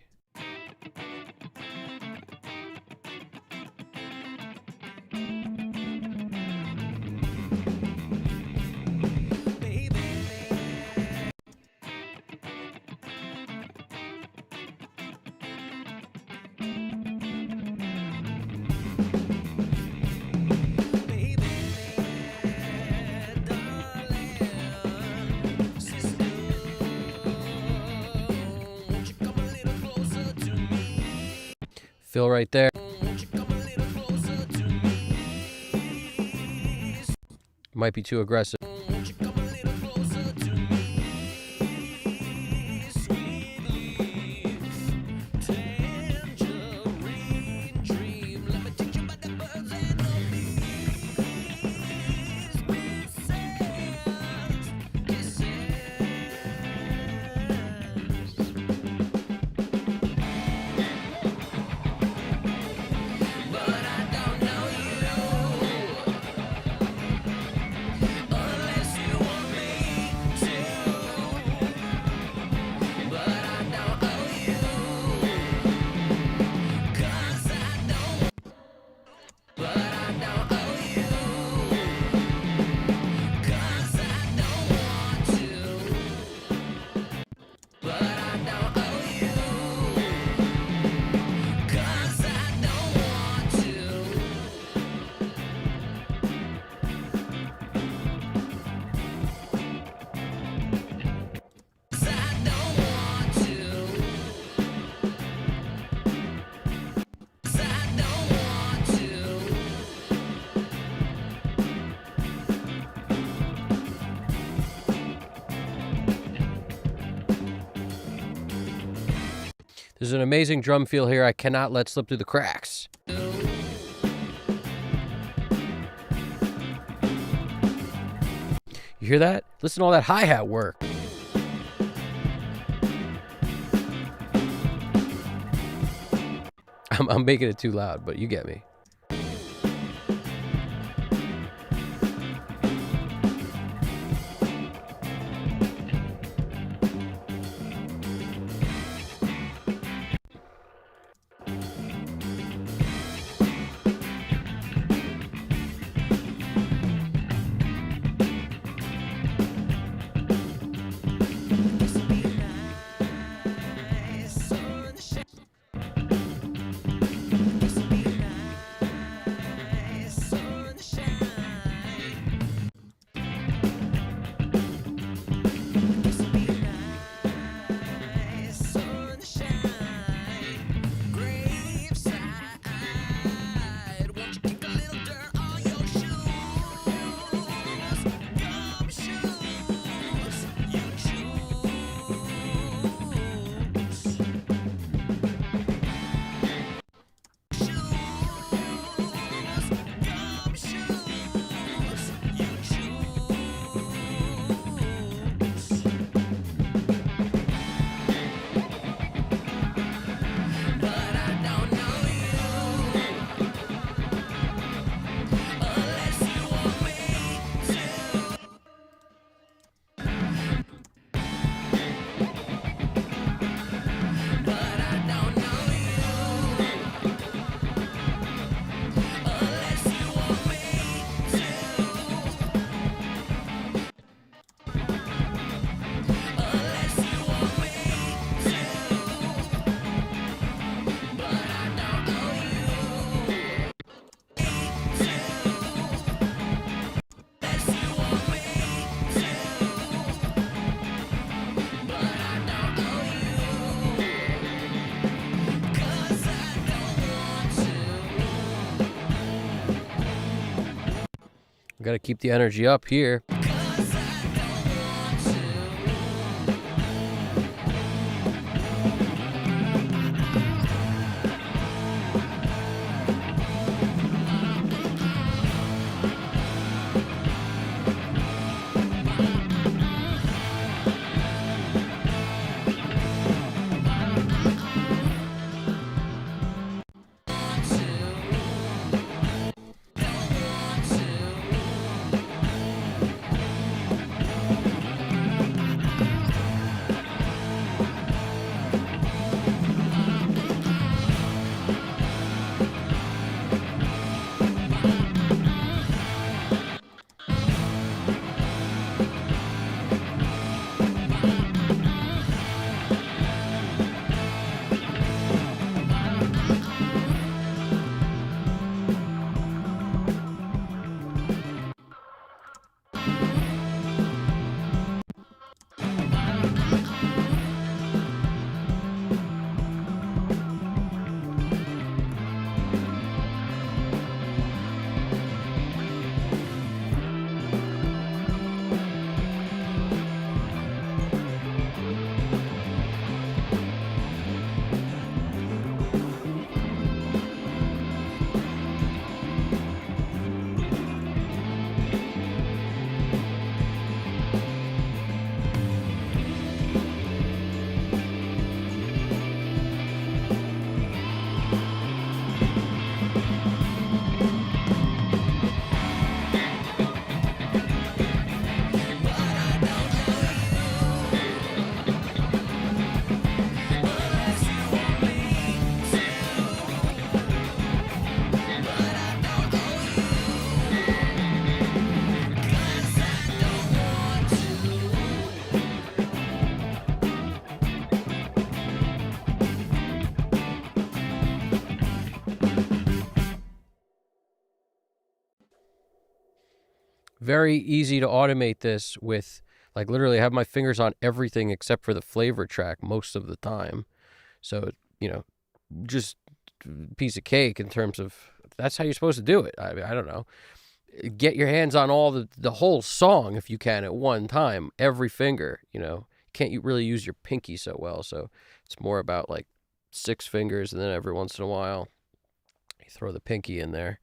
Fill right there. Might be too aggressive. There's an amazing drum feel here I cannot let slip through the cracks. You hear that? Listen to all that hi-hat work. I'm making it too loud, but you get me. Gotta keep the energy up here. Very easy to automate this with, like, literally have my fingers on everything except for the flavor track most of the time. So, just piece of cake in terms of that's how you're supposed to do it. I don't know. Get your hands on all the whole song if you can at one time, every finger. Can't you really use your pinky so well? So it's more about like 6 fingers, and then every once in a while you throw the pinky in there.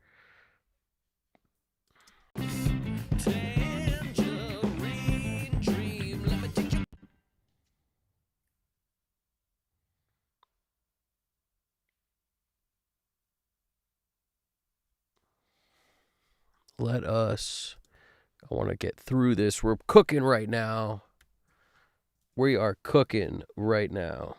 I want to get through this. We're cooking right now. We are cooking right now.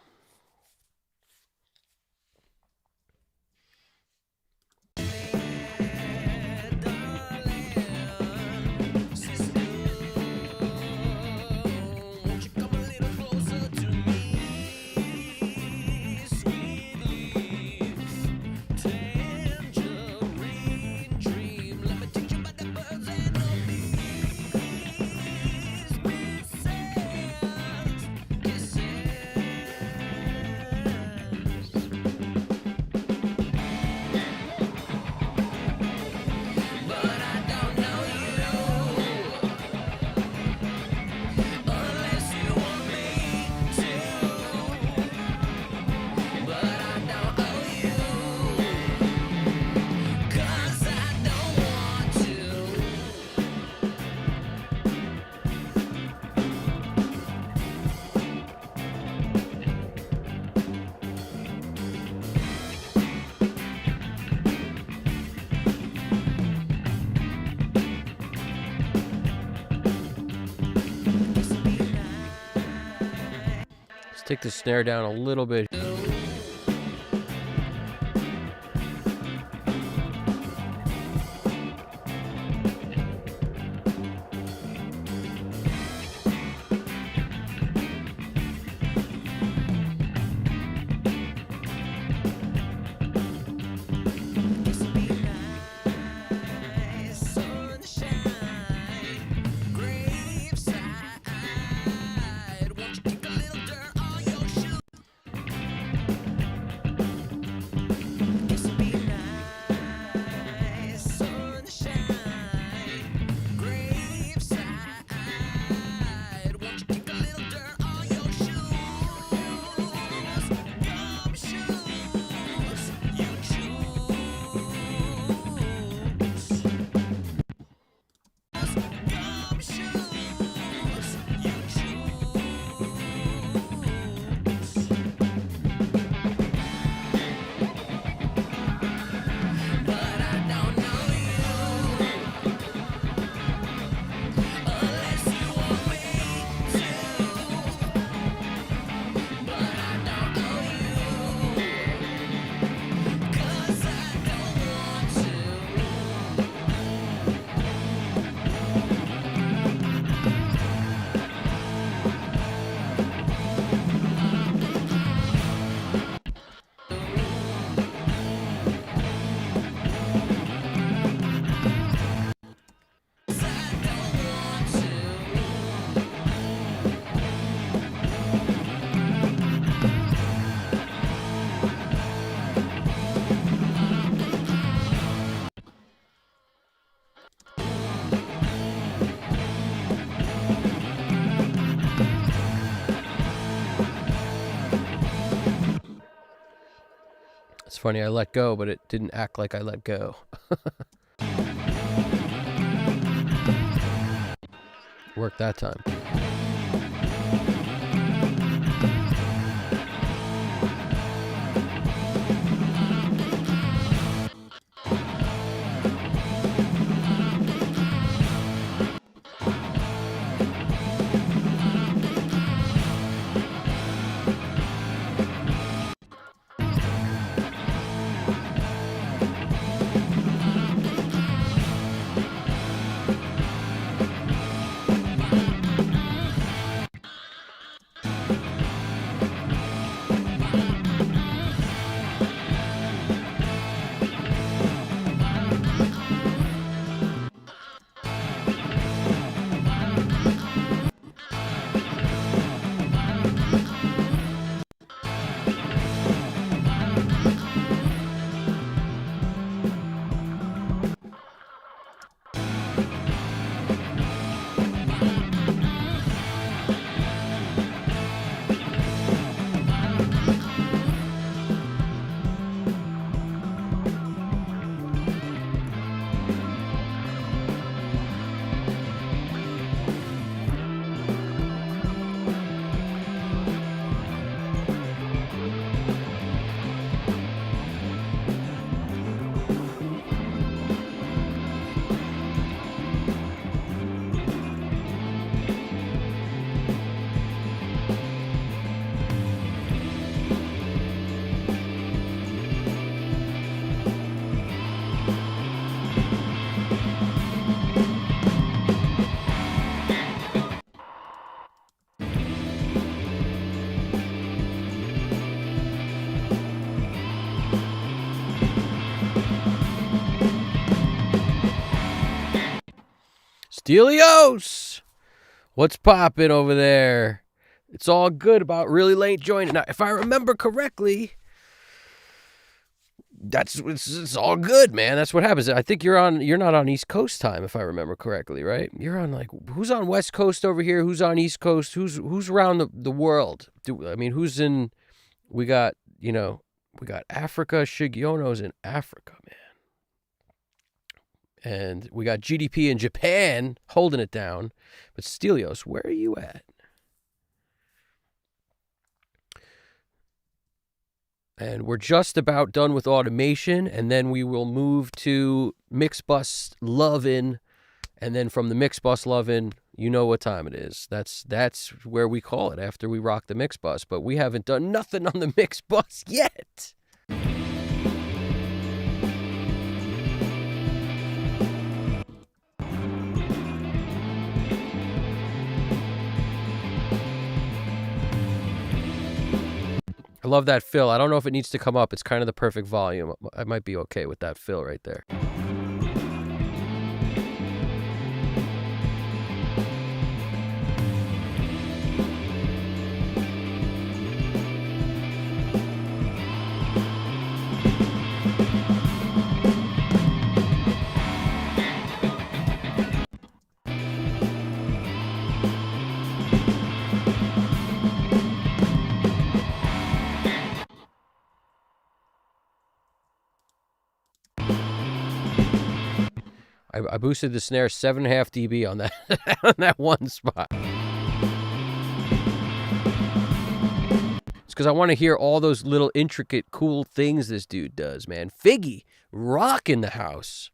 Take the snare down a little bit. It's funny, I let go, but it didn't act like I let go. Worked that time. Stelios! What's poppin' over there? It's all good about really late joining. Now, if I remember correctly, it's all good, man. That's what happens. I think you're not on East Coast time, if I remember correctly, right? You're on who's on West Coast over here? Who's on East Coast? Who's around the world? Who's in? We got Africa. Shigiono's in Africa, man. And we got GDP in Japan holding it down. But Stelios, where are you at? And we're just about done with automation, and then we will move to Mixbus Lovin', and then from the Mixbus Lovin', you know what time it is. That's where we call it after we rock the Mixbus. But we haven't done nothing on the Mixbus yet. I love that fill. I don't know if it needs to come up. It's kind of the perfect volume. I might be okay with that fill right there. I boosted the snare 7.5 dB on that on that one spot. It's because I want to hear all those little intricate, cool things this dude does, man. Figgy, rocking the house.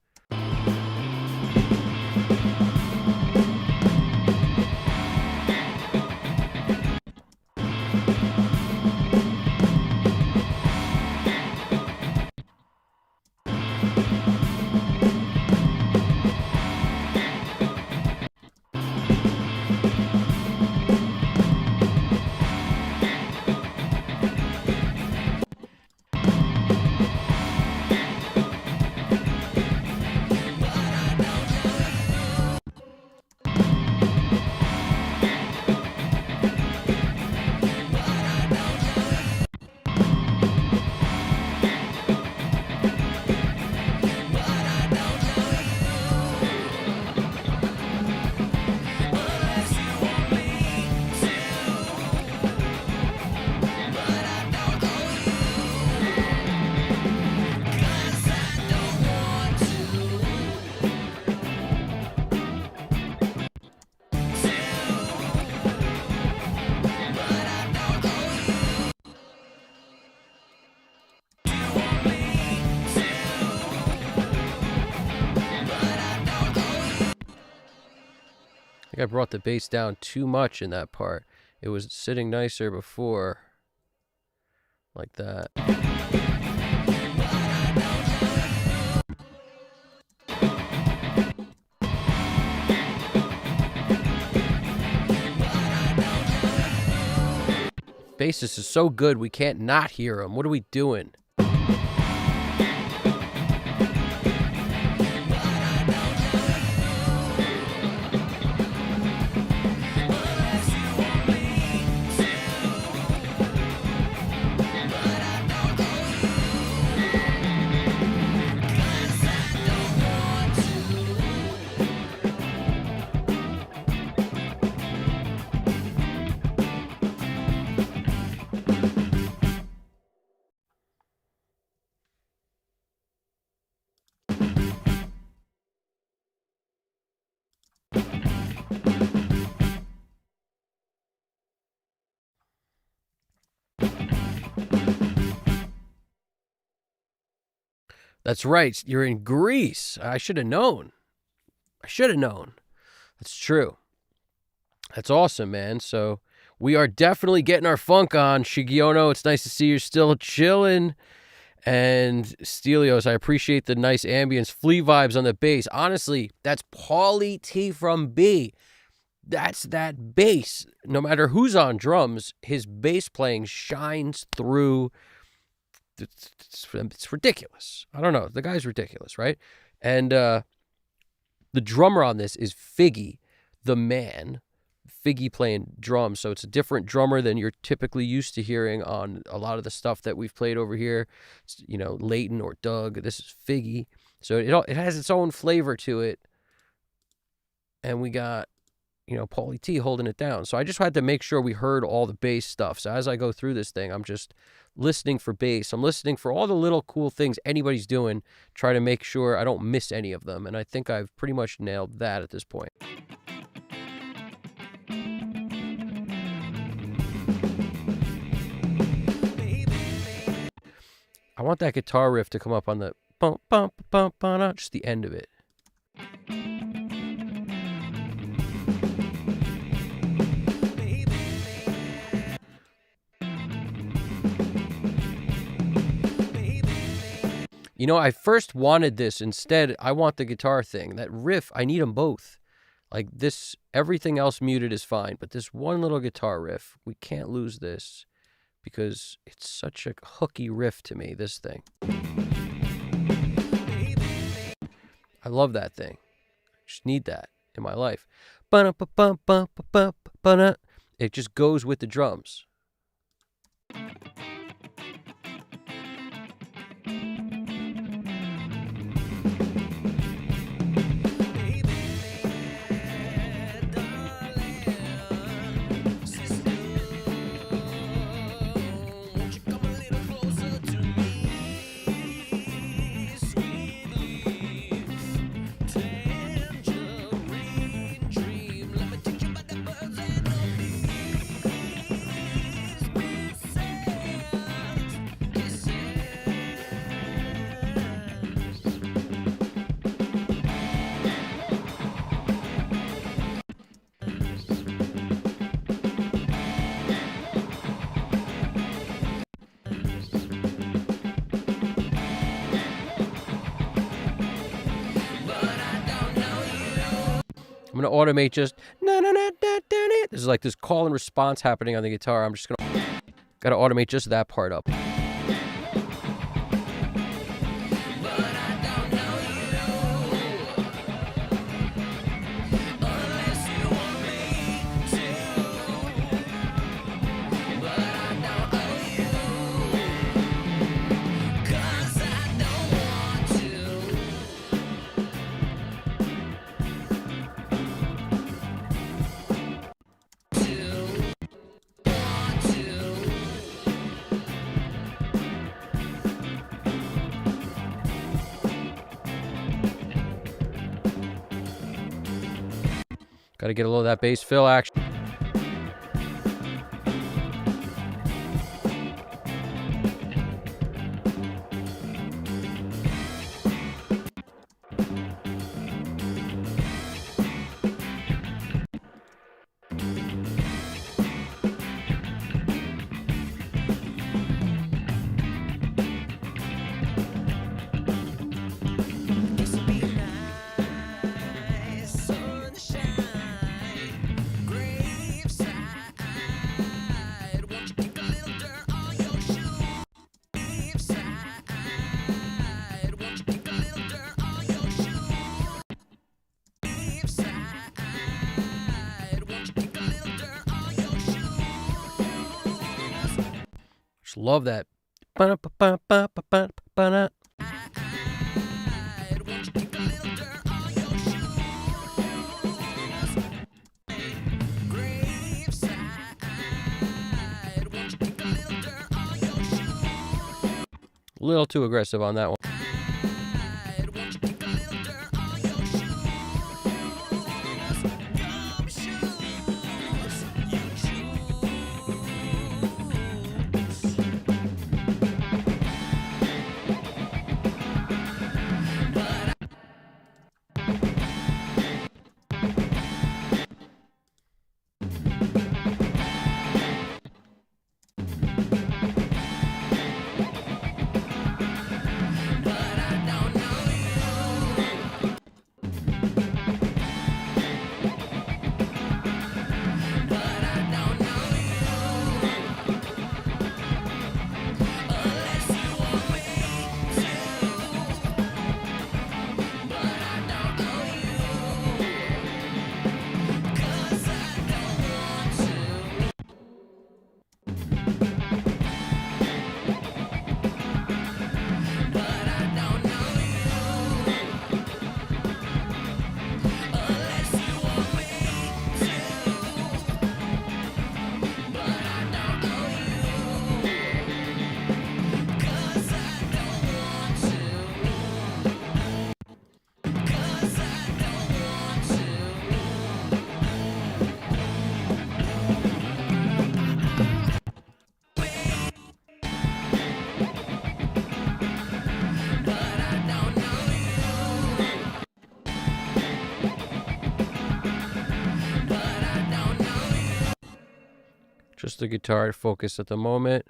think I brought the bass down too much in that part. It was sitting nicer before. Like that. Bassist is so good we can't not hear him. What are we doing? That's right. You're in Greece. I should have known. That's true. That's awesome, man. So we are definitely getting our funk on. Shigiono, it's nice to see you're still chilling. And Stelios, I appreciate the nice ambience. Flea vibes on the bass. Honestly, that's Paulie T from B. That's that bass. No matter who's on drums, his bass playing shines through. It's ridiculous. I don't know. The guy's ridiculous, right? And the drummer on this is Figgy, the man. Figgy playing drums. So it's a different drummer than you're typically used to hearing on a lot of the stuff that we've played over here. It's, you know, Leighton or Doug. This is Figgy. So it has its own flavor to it. And we got, you know, Paulie T holding it down. So I just had to make sure we heard all the bass stuff. So as I go through this thing, I'm just listening for bass. I'm listening for all the little cool things anybody's doing, try to make sure I don't miss any of them. And I think I've pretty much nailed that at this point. I want that guitar riff to come up on the bump, bump, bump, bump, just the end of it. You know, I first wanted this. Instead, I want the guitar thing. That riff, I need them both. Like this, everything else muted is fine, but this one little guitar riff, we can't lose this because it's such a hooky riff to me, this thing. I love that thing. I just need that in my life. It just goes with the drums. I'm going to automate just, there's like this call and response happening on the guitar. I'm just going to, got to automate just that part up. Got to get a little of that bass fill action. Love that. Ba-da-ba-ba-ba-ba-ba-da. Won't you kick a little dirt on your shoes? Graveside, won't you kick a little dirt on your shoes? A little too aggressive on that one. Won't you kick a little dirt on your shoes? Gumshoes, you choose. Just the guitar focus at the moment.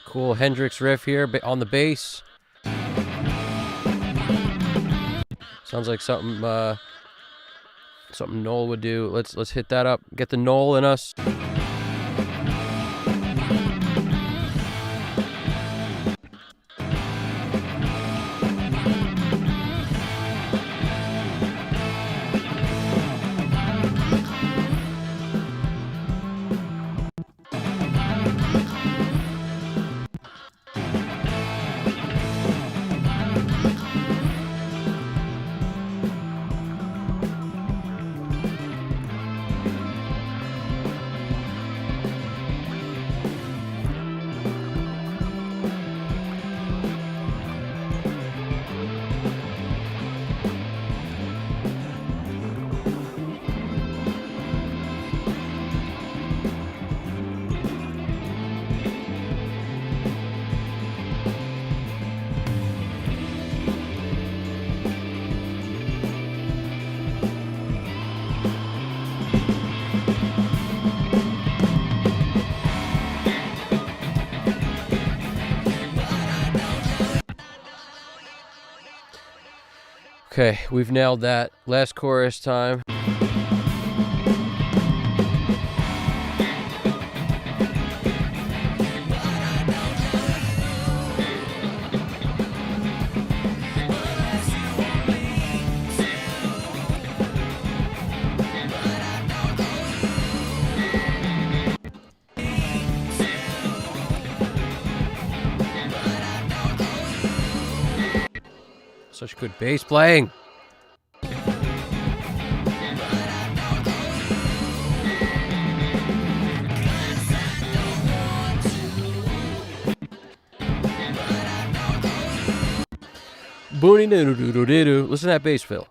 Cool Hendrix riff here on the bass. Sounds like something something Noel would do. Let's hit that up. Get the Noel in us. Okay, we've nailed that. Last chorus time. So Such good bass playing. Boony doo doo doo doo doo. Listen to that bass fill.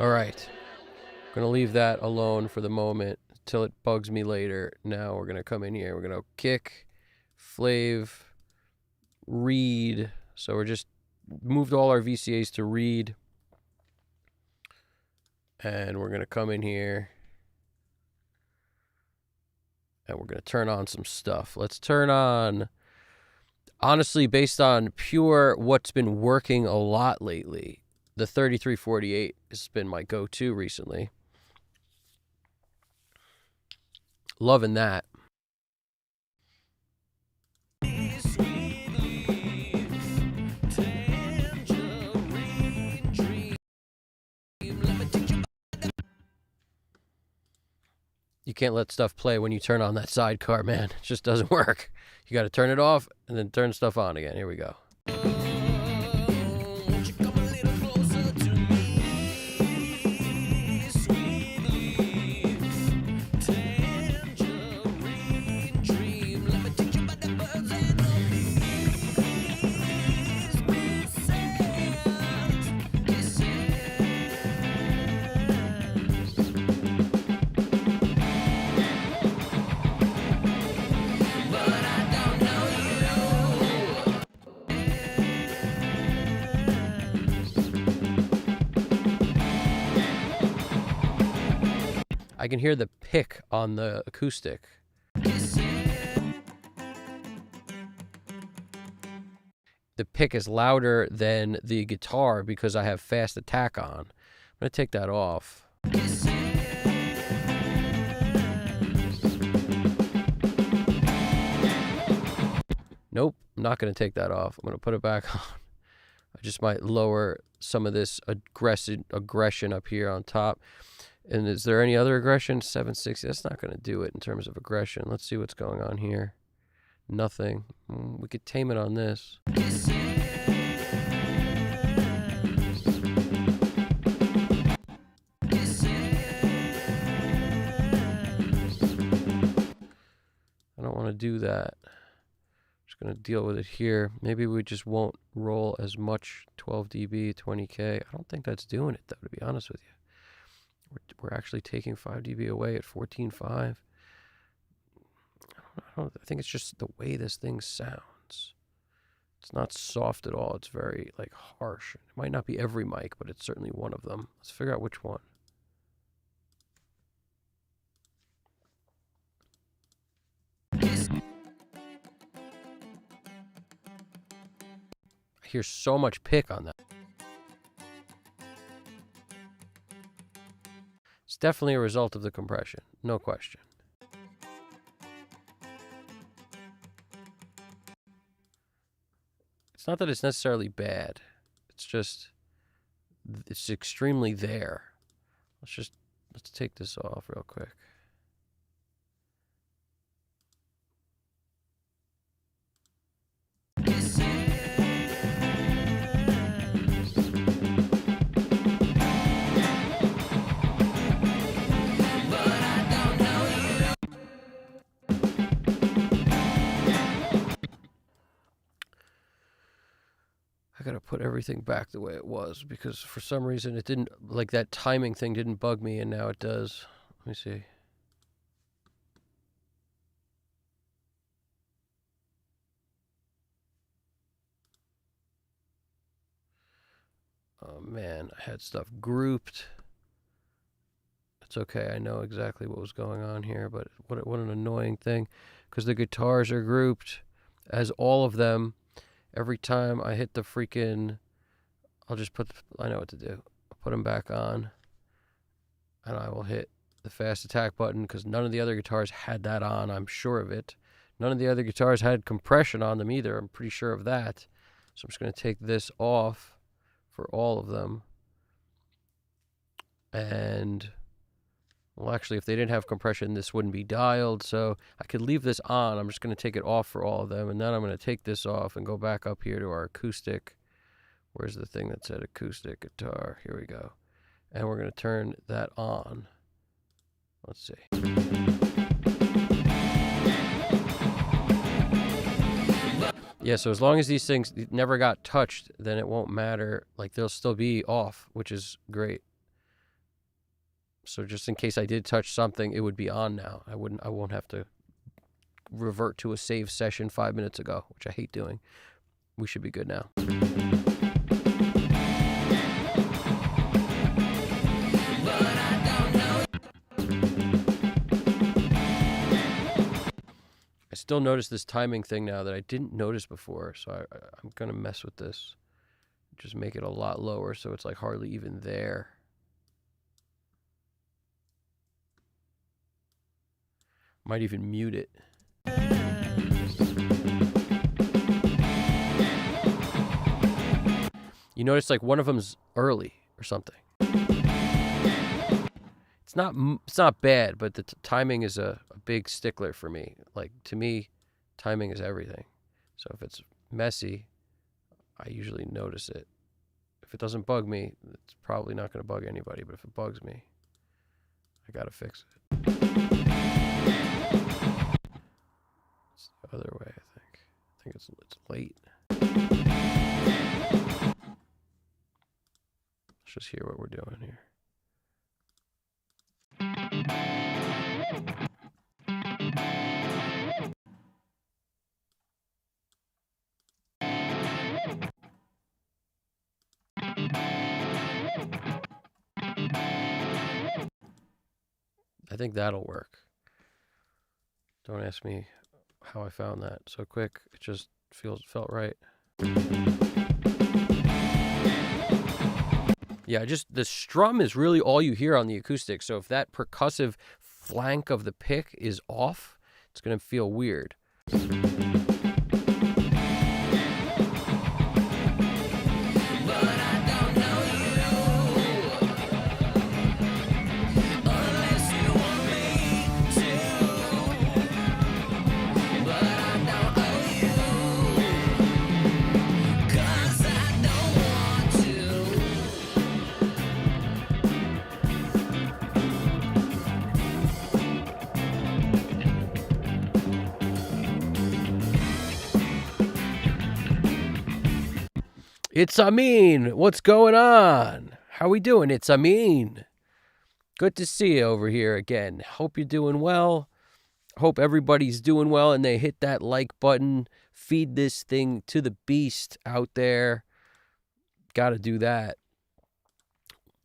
All right. Going to leave that alone for the moment until it bugs me later. Now we're going to come in here. We're going to kick, flav, read. So we're just moved all our VCAs to read. And we're going to come in here. And we're going to turn on some stuff. Let's turn on, honestly, based on pure what's been working a lot lately, the 3348 has been my go-to recently. Loving that. You can't let stuff play when you turn on that sidecar, man. It just doesn't work. You got to turn it off and then turn stuff on again. Here we go. I can hear the pick on the acoustic. The pick is louder than the guitar because I have fast attack on. I'm going to take that off. Nope, I'm not going to take that off. I'm going to put it back on. I just might lower some of this aggression up here on top. And is there any other aggression? 760. That's not going to do it in terms of aggression. Let's see what's going on here. Nothing. We could tame it on this. I don't want to do that. Just going to deal with it here. Maybe we just won't roll as much 12 dB, 20K. I don't think that's doing it, though, to be honest with you. We're actually taking 5 dB away at 14.5. I think it's just the way this thing sounds. It's not soft at all. It's very like harsh. It might not be every mic, but it's certainly one of them. Let's figure out which one. I hear so much pick on that. definitely a result of the compression, no question. It's not that it's necessarily bad. It's just, it's extremely there. Let's take this off real quick. I gotta put everything back the way it was because for some reason it didn't, like that timing thing didn't bug me and now it does. Let me see. Oh man, I had stuff grouped. It's okay, I know exactly what was going on here, but what an annoying thing. Because the guitars are grouped as all of them. Every time I hit the freaking, I know what to do. I'll put them back on. And I will hit the fast attack button because none of the other guitars had that on, I'm sure of it. None of the other guitars had compression on them either, I'm pretty sure of that. So I'm just going to take this off for all of them. And, well, actually, if they didn't have compression, this wouldn't be dialed. So I could leave this on. I'm just going to take it off for all of them. And then I'm going to take this off and go back up here to our acoustic. Where's the thing that said acoustic guitar? Here we go. And we're going to turn that on. Let's see. Yeah, so as long as these things never got touched, then it won't matter. Like, they'll still be off, which is great. So just in case I did touch something, it would be on now. I won't have to revert to a save session 5 minutes ago, which I hate doing. We should be good now. I still notice this timing thing now that I didn't notice before, so I'm going to mess with this. Just make it a lot lower so it's like hardly even there. Might even mute it. You notice like one of them's early or something. It's not bad, but the timing is a big stickler for me. Like, to me, timing is everything. So if it's messy, I usually notice it. If it doesn't bug me, it's probably not going to bug anybody. But if it bugs me, I got to fix it. It's the other way, I think. I think it's late. Let's just hear what we're doing here. I think that'll work. Don't ask me how I found that so quick. It just felt right. Yeah, the strum is really all you hear on the acoustic. So if that percussive flank of the pick is off, it's going to feel weird. It's Amin. What's going on? How we doing? It's Amin. Good to see you over here again. Hope you're doing well. Hope everybody's doing well and they hit that like button. Feed this thing to the beast out there. Got to do that.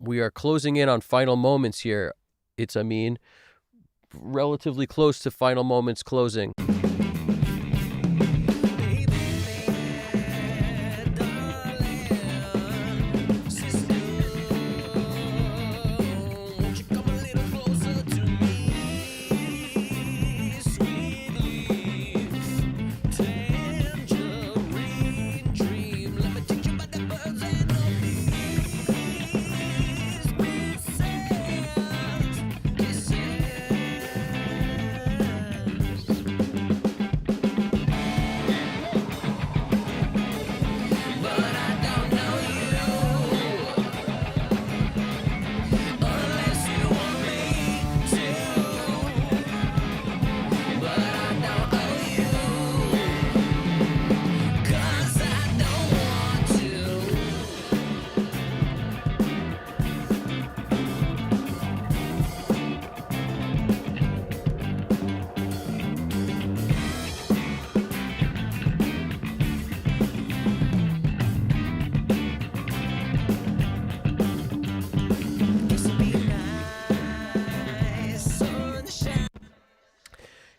We are closing in on final moments here. It's Amin. Relatively close to final moments closing.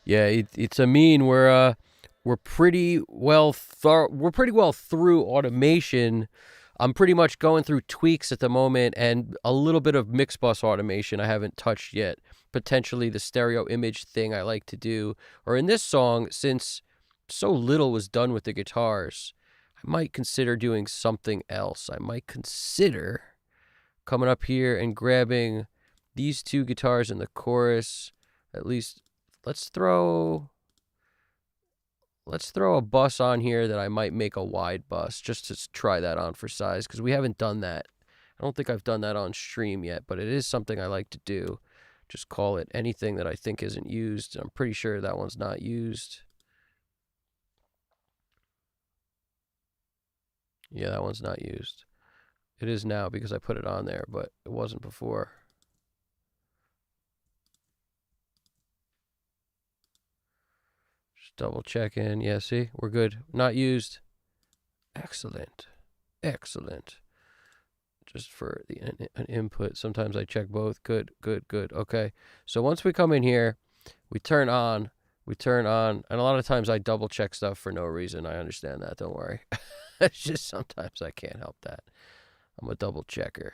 Yeah, it's a mean. We're pretty well we're pretty well through automation. I'm pretty much going through tweaks at the moment and a little bit of mix bus automation I haven't touched yet. Potentially the stereo image thing I like to do. Or in this song, since so little was done with the guitars, I might consider doing something else. I might consider coming up here and grabbing these two guitars in the chorus. At least let's throw a bus on here that I might make a wide bus just to try that on for size, because we haven't done that. I don't think I've done that on stream yet, but it is something I like to do. Just call it anything that I think isn't used. I'm pretty sure that one's not used. Yeah, that one's not used. It is now because I put it on there, but it wasn't before. Just double checking. Yeah, see? We're good. Not used. Excellent. Excellent. Just for an input. Sometimes I check both. Good, good, good. Okay. So once we come in here, we turn on, and a lot of times I double check stuff for no reason. I understand that. Don't worry. It's just sometimes I can't help that. I'm a double checker.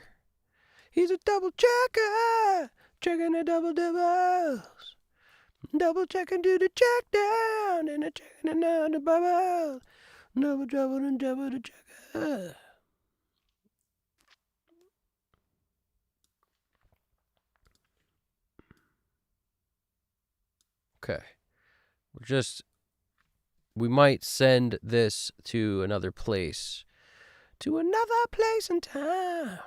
He's a double checker. Checking the double doubles. Double checking to the check down. And a checking down the bubble. Double trouble and double the checker. Okay. We might send this to another place. To another place in time.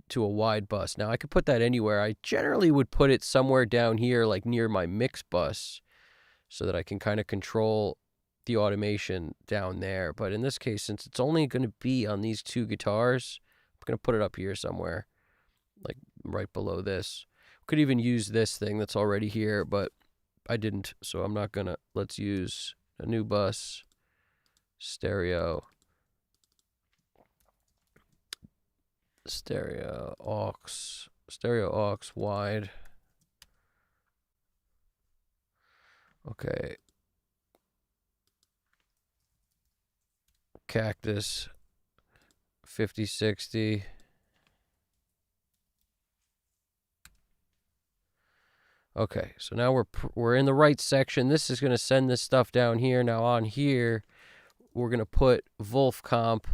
To a wide bus. Now, I could put that anywhere. I generally would put it somewhere down here, like near my mix bus, so that I can kind of control the automation down there. But in this case, since it's only going to be on these two guitars, I'm going to put it up here somewhere, like right below this. Could even use this thing that's already here, but I didn't, so I'm not going to. Let's use a new bus, stereo aux wide. Okay. Cactus 5060. Okay, so now we're in the right section. This is going to send this stuff down here. Now on here, we're going to put Wolf Comp,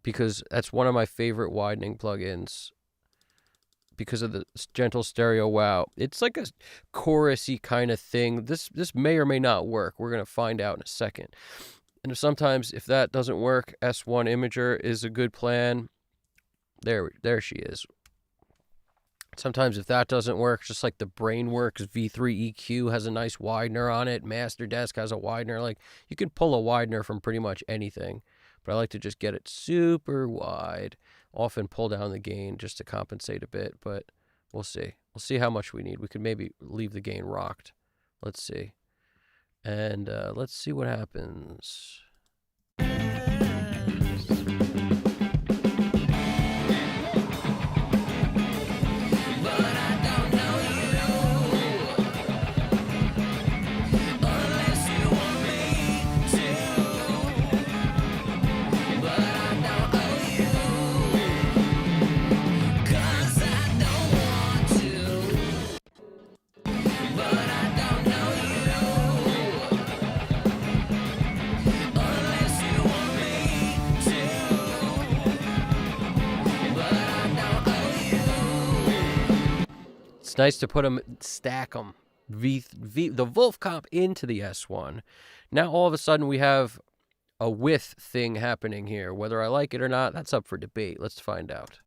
because that's one of my favorite widening plugins because of the gentle stereo wow. It's like a chorusy kind of thing. This may or may not work. We're going to find out in a second. And sometimes if that doesn't work, S1 Imager is a good plan. There she is. Sometimes if that doesn't work, just like the Brainworks V3 EQ has a nice widener on it. Master Desk has a widener. Like, you can pull a widener from pretty much anything. But I like to just get it super wide. Often pull down the gain just to compensate a bit. But we'll see. We'll see how much we need. We could maybe leave the gain rocked. Let's see. And let's see what happens. It's nice to put them, stack them, the Wolf Comp into the S1. Now all of a sudden we have a width thing happening here. Whether I like it or not, that's up for debate. Let's find out.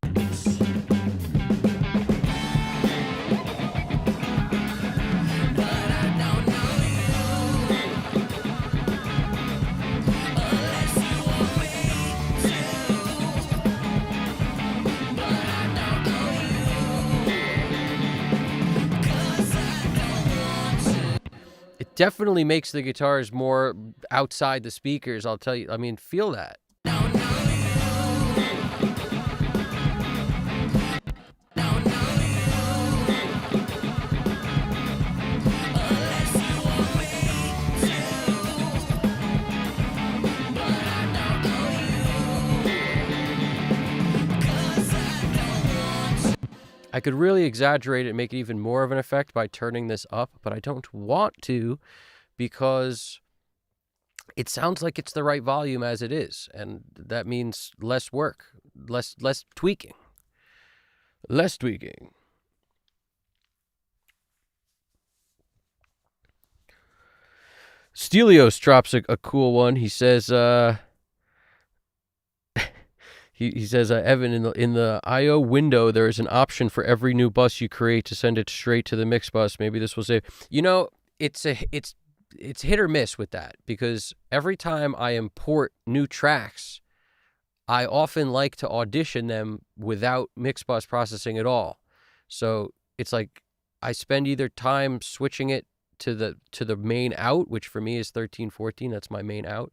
Definitely makes the guitars more outside the speakers, I'll tell you. I mean, feel that. I could really exaggerate it and make it even more of an effect by turning this up, but I don't want to because it sounds like it's the right volume as it is, and that means less work, less tweaking. Less tweaking. Stelios drops a cool one. He says, he says, Evan, in the I/O window, there is an option for every new bus you create to send it straight to the mix bus. Maybe this will save. You know, it's hit or miss with that, because every time I import new tracks, I often like to audition them without mix bus processing at all. So it's like I spend either time switching it to the main out, which for me is 1314. That's my main out.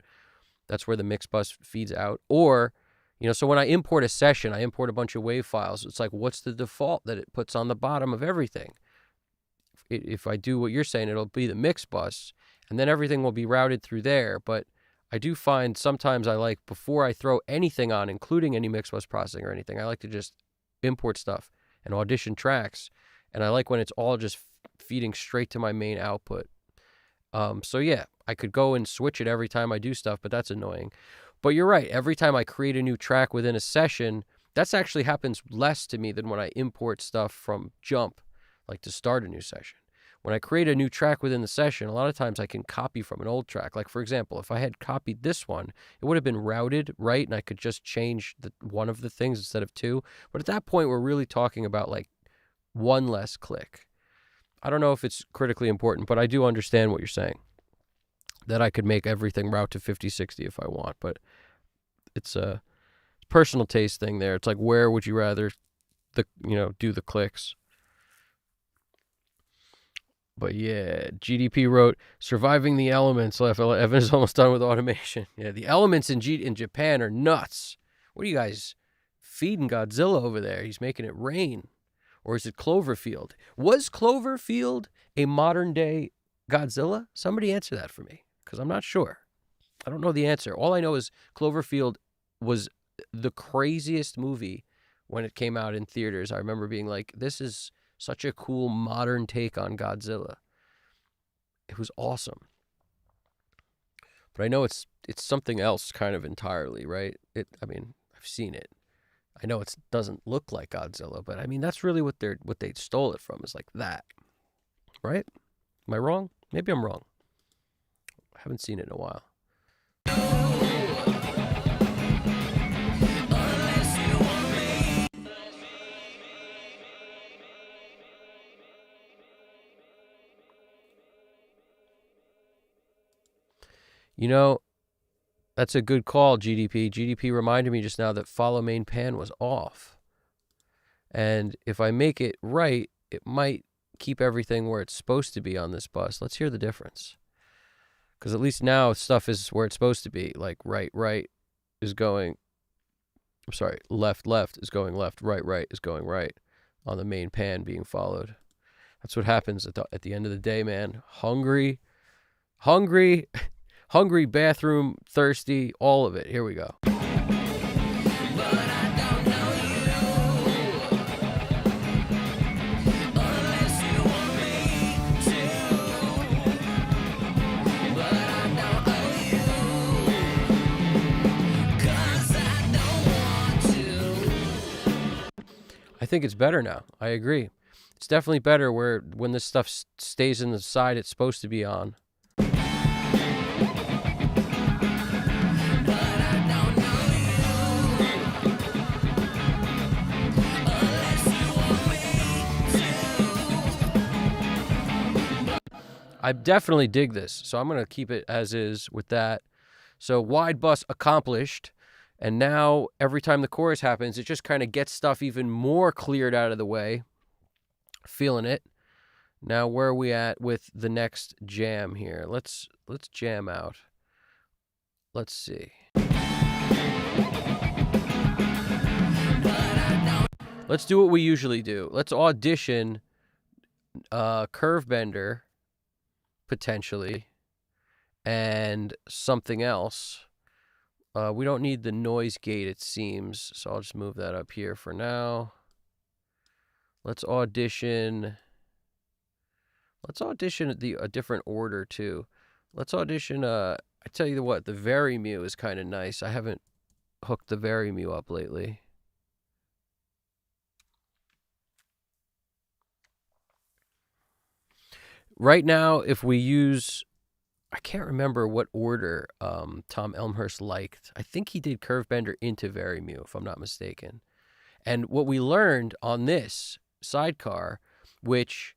That's where the mix bus feeds out. Or, you know, so when I import a session, I import a bunch of WAV files. It's like, what's the default that it puts on the bottom of everything? If I do what you're saying, it'll be the mix bus, and then everything will be routed through there. But I do find sometimes I like, before I throw anything on, including any mix bus processing or anything, I like to just import stuff and audition tracks. And I like when it's all just feeding straight to my main output. So yeah, I could go and switch it every time I do stuff, but that's annoying. But you're right. Every time I create a new track within a session, that's actually happens less to me than when I import stuff from Jump, like to start a new session. When I create a new track within the session, a lot of times I can copy from an old track. Like, for example, if I had copied this one, it would have been routed, right? And I could just change one of the things instead of two. But at that point, we're really talking about like one less click. I don't know if it's critically important, but I do understand what you're saying, that I could make everything route to 5060 if I want. But it's a personal taste thing there. It's like, where would you rather do the clicks? But yeah, GDP wrote, surviving the elements. Evan is almost done with automation. Yeah, the elements in Japan are nuts. What are you guys feeding Godzilla over there? He's making it rain. Or is it Cloverfield? Was Cloverfield a modern day Godzilla? Somebody answer that for me, because I'm not sure. I don't know the answer. All I know is Cloverfield was the craziest movie when it came out in theaters. I remember being like, this is such a cool modern take on Godzilla. It was awesome. But I know it's something else kind of entirely, right? I've seen it. I know it doesn't look like Godzilla, but I mean, that's really what they stole it from, is like that. Right? Am I wrong? Maybe I'm wrong. I haven't seen it in a while. You know, that's a good call, GDP. GDP reminded me just now that follow main pan was off. And if I make it right, it might keep everything where it's supposed to be on this bus. Let's hear the difference. Because at least now stuff is where it's supposed to be. Like right is going, left is going left, right is going right on the main pan being followed. That's what happens at the end of the day, man. Hungry, bathroom, thirsty, all of it. Here we go. I think it's better now. I agree. It's definitely better when this stuff stays in the side it's supposed to be on. I definitely dig this, so I'm going to keep it as is with that. So wide bus accomplished, and now every time the chorus happens, it just kind of gets stuff even more cleared out of the way. Feeling it. Now where are we at with the next jam here? Let's jam out. Let's see. Let's do what we usually do. Let's audition Curve Bender, potentially, and something else. We don't need the noise gate, it seems, so I'll just move that up here for now. Let's audition. Let's audition a different order too. Let's audition. I tell you what, the Verymu is kind of nice. I haven't hooked the Verymu up lately. Right now, if we use, I can't remember what order Tom Elmhurst liked. I think he did Curvebender into Verymu, if I'm not mistaken. And what we learned on this sidecar, which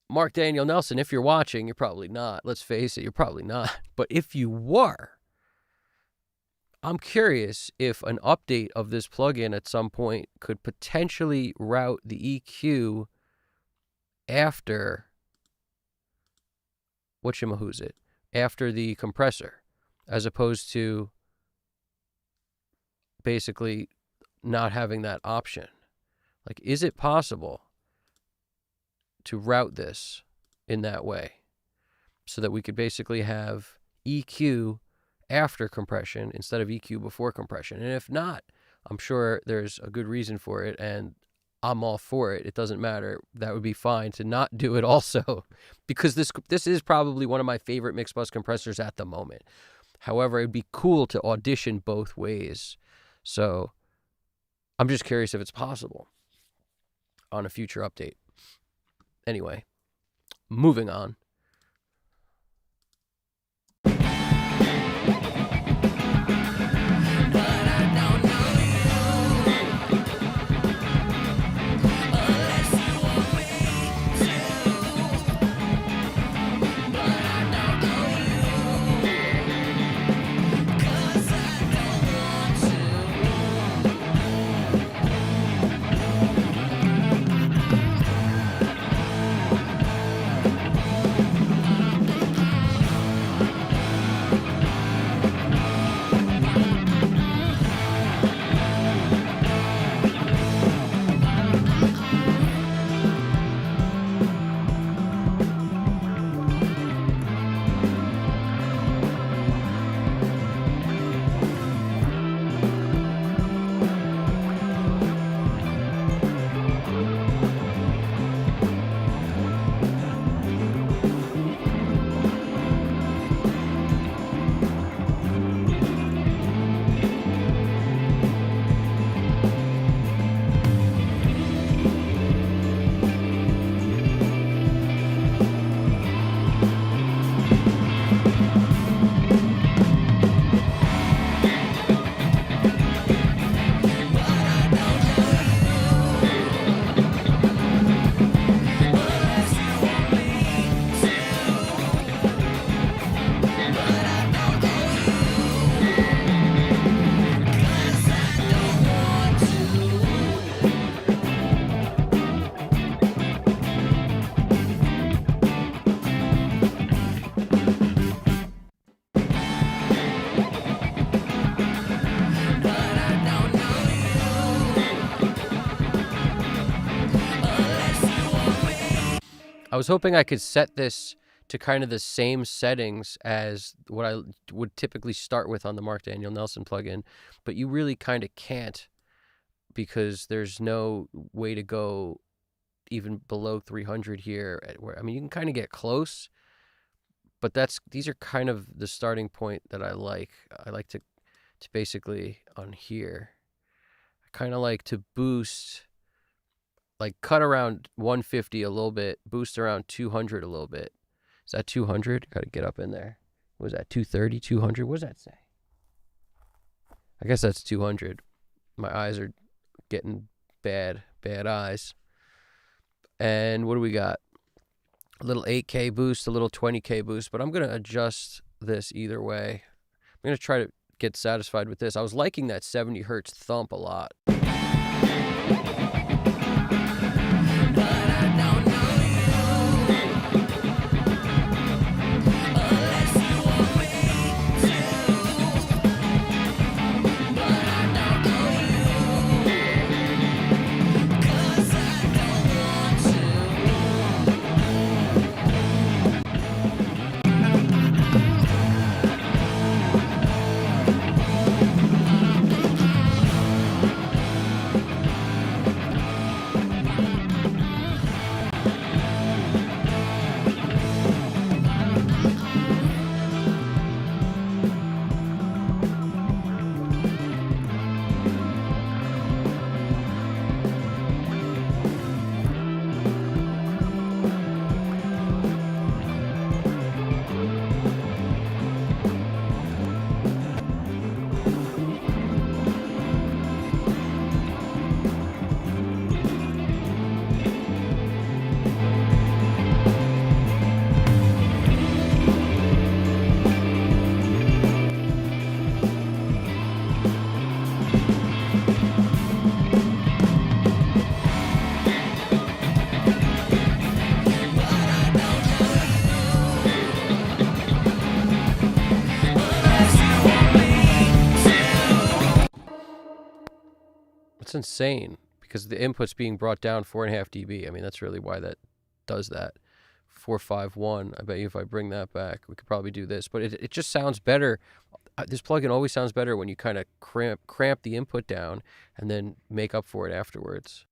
Mark Daniel Nelson, if you're watching, you're probably not. Let's face it, you're probably not. But if you were, I'm curious if an update of this plugin at some point could potentially route the EQ after after the compressor, as opposed to basically not having that option. Like, is it possible to route this in that way so that we could basically have EQ after compression instead of EQ before compression? And if not, I'm sure there's a good reason for it, and I'm all for it. It doesn't matter. That would be fine to not do it also, because this is probably one of my favorite mix bus compressors at the moment. However, it'd be cool to audition both ways. So I'm just curious if it's possible on a future update. Anyway, moving on. I was hoping I could set this to kind of the same settings as what I would typically start with on the Mark Daniel Nelson plugin, but you really kind of can't, because there's no way to go even below 300 here. I mean, you can kind of get close, but these are kind of the starting point that I like. I like to basically on here, I kind of like to boost, like cut around 150 a little bit, boost around 200 a little bit. Is that 200? Got to get up in there. What was that, 230, 200? What does that say? I guess that's 200. My eyes are getting bad eyes. And what do we got? A little 8K boost, a little 20K boost, but I'm going to adjust this either way. I'm going to try to get satisfied with this. I was liking that 70 hertz thump a lot. That's insane because the input's being brought down 4.5 dB. I mean, that's really why that does that. 451. I bet you if I bring that back, we could probably do this. But it just sounds better. This plugin always sounds better when you kind of cramp the input down and then make up for it afterwards.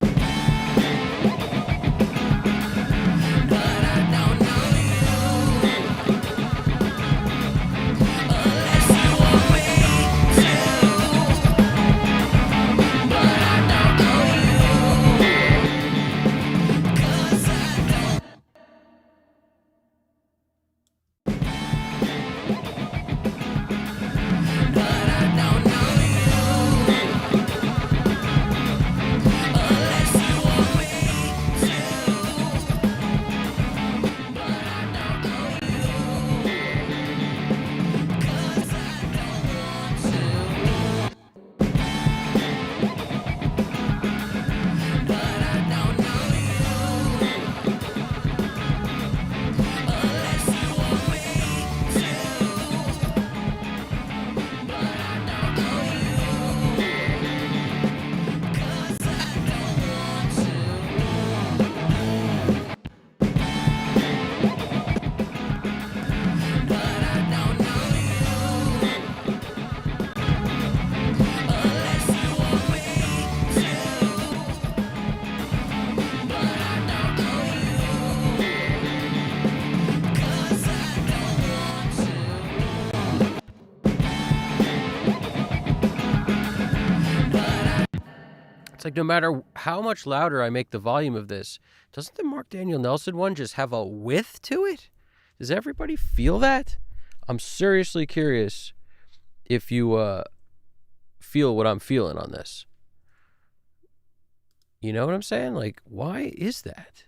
It's like no matter how much louder I make the volume of this, doesn't the Mark Daniel Nelson one just have a width to it? Does everybody feel that? I'm seriously curious if you feel what I'm feeling on this. You know what I'm saying? Like, why is that?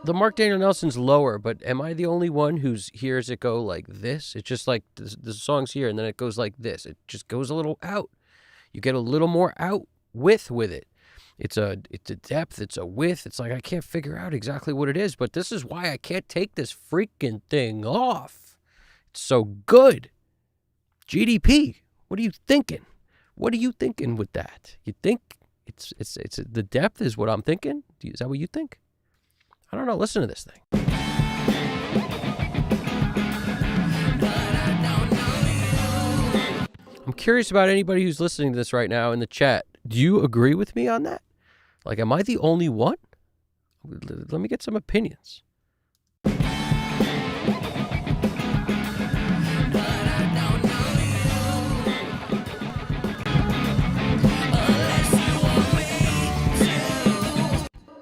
The Mark Daniel Nelson's lower, but am I the only one who hears it go like this? It's just like the song's here, and then it goes like this. It just goes a little out. You get a little more out width with it. It's a depth. It's a width. It's like I can't figure out exactly what it is, but this is why I can't take this freaking thing off. It's so good. GDP. What are you thinking? What are you thinking with that? You think it's the depth is what I'm thinking? Is that what you think? I don't know. Listen to this thing. I'm curious about anybody who's listening to this right now in the chat. Do you agree with me on that? Like, am I the only one? Let me get some opinions.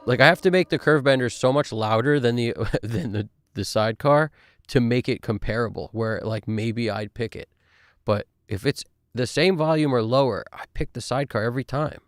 Like, I have to make the curve bender so much louder than the sidecar to make it comparable, where like maybe I'd pick it. But if it's the same volume or lower, I pick the sidecar every time.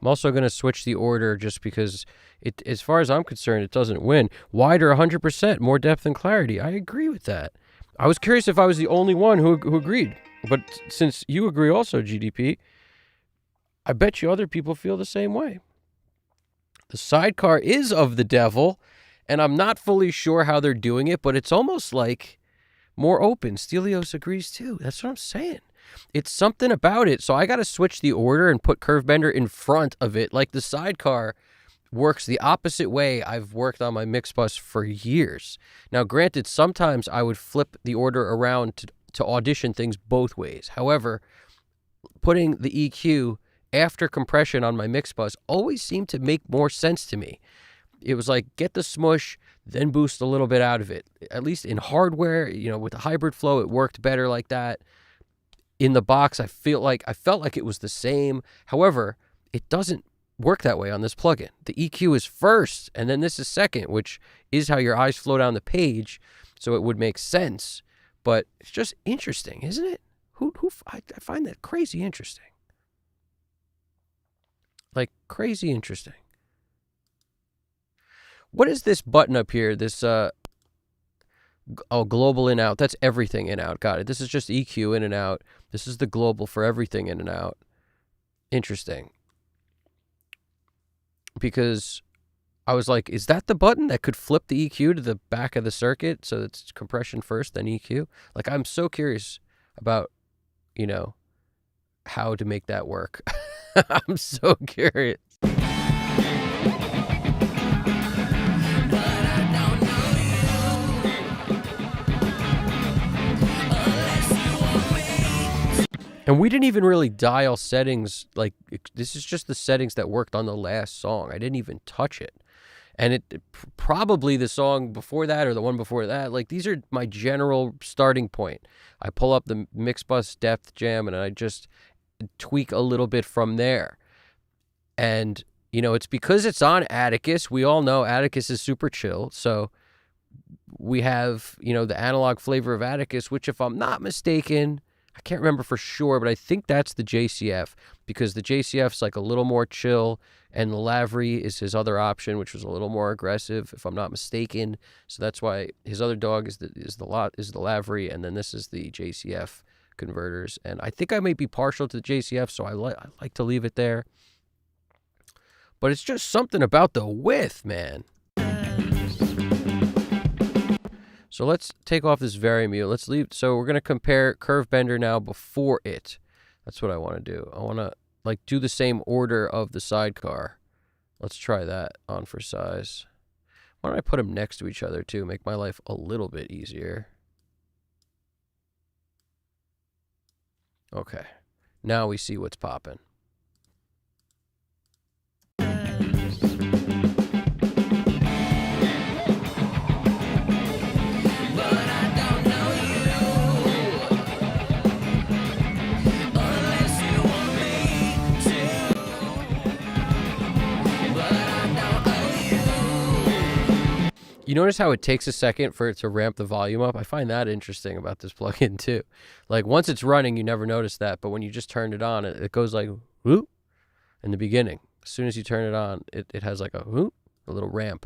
I'm also going to switch the order just because, as far as I'm concerned, it doesn't win. Wider 100%, more depth and clarity. I agree with that. I was curious if I was the only one who agreed. But since you agree also, GDP, I bet you other people feel the same way. The sidecar is of the devil, and I'm not fully sure how they're doing it, but it's almost like more open. Stelios agrees too. That's what I'm saying. It's something about it. So I got to switch the order and put Curve Bender in front of it. Like the sidecar works the opposite way I've worked on my mix bus for years. Now, granted, sometimes I would flip the order around to audition things both ways. However, putting the EQ after compression on my mix bus always seemed to make more sense to me. It was like get the smush, then boost a little bit out of it. At least in hardware, with the hybrid flow, it worked better like that. In the box, I felt like it was the same. However, it doesn't work that way on this plugin. The EQ is first, and then this is second, which is how your eyes flow down the page. So it would make sense, but it's just interesting, isn't it? I find that crazy interesting. Like crazy interesting. What is this button up here? This global in out. That's everything in out. Got it. This is just EQ in and out. This is the global for everything in and out. Interesting. Because I was like, is that the button that could flip the EQ to the back of the circuit so it's compression first, then EQ? Like, I'm so curious about, how to make that work. I'm so curious. And we didn't even really dial settings. Like, this is just the settings that worked on the last song. I didn't even touch it. And it probably the song before that or the one before that, like, these are my general starting point. I pull up the Mixbus Depth Jam and I just tweak a little bit from there. And, it's because it's on Atticus. We all know Atticus is super chill. So we have, the analog flavor of Atticus, which, if I'm not mistaken, I can't remember for sure, but I think that's the JCF, because the JCF's like a little more chill, and the Lavery is his other option, which was a little more aggressive, if I'm not mistaken. So that's why his other dog is the Lavery, and then this is the JCF converters. And I think I may be partial to the JCF, so I like to leave it there. But it's just something about the width, man. So let's take off this Varimute. Let's leave. So we're going to compare Curve Bender now before it. That's what I want to do. I want to do the same order of the sidecar. Let's try that on for size. Why don't I put them next to each other too? Make my life a little bit easier. Okay. Now we see what's popping. You notice how it takes a second for it to ramp the volume up? I find that interesting about this plugin too. Like, once it's running, you never notice that, but when you just turn it on, it goes like whoop in the beginning. As soon as you turn it on, it has like a whoop, a little ramp.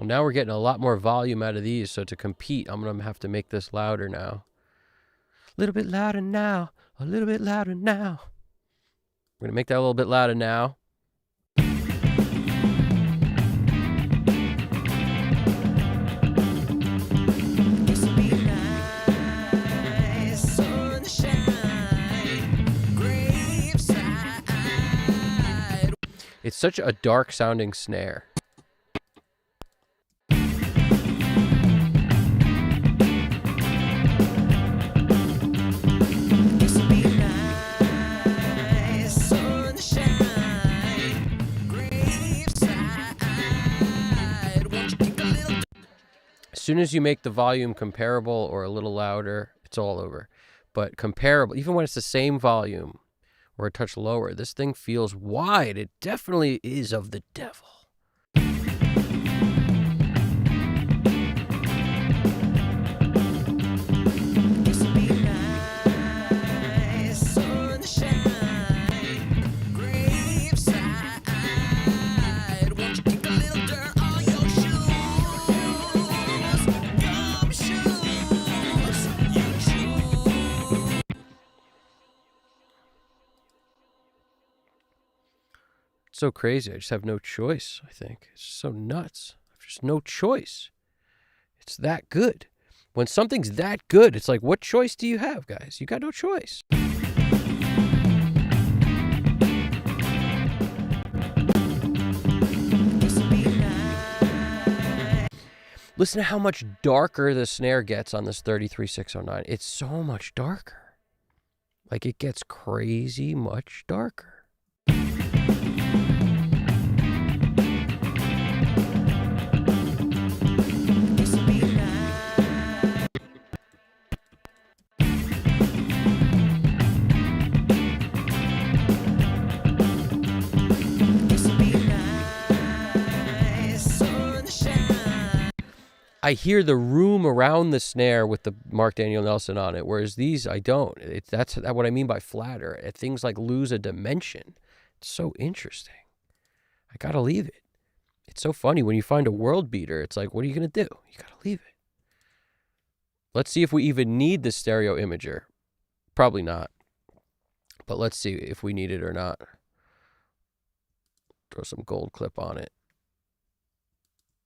Now we're getting a lot more volume out of these, so to compete, I'm going to have to make this louder now. A little bit louder now, a little bit louder now. We're going to make that a little bit louder now. It's such a dark sounding snare. soon as you make the volume comparable or a little louder, it's all over. But comparable, even when it's the same volume or a touch lower, this thing feels wide. It definitely is of the devil. So crazy. I just have no choice, I think. It's just so nuts. I've just no choice. It's that good. When something's that good, it's like, what choice do you have, guys? You got no choice. Listen to how much darker the snare gets on this 33609. It's so much darker. Like, it gets crazy much darker. I hear the room around the snare with the Mark Daniel Nelson on it, whereas these I don't. That's what I mean by flatter. Things like lose a dimension. It's so interesting. I gotta leave it. It's so funny when you find a world beater. It's like, what are you gonna do? You gotta leave it. Let's see if we even need the stereo imager. Probably not. But let's see if we need it or not. Throw some gold clip on it.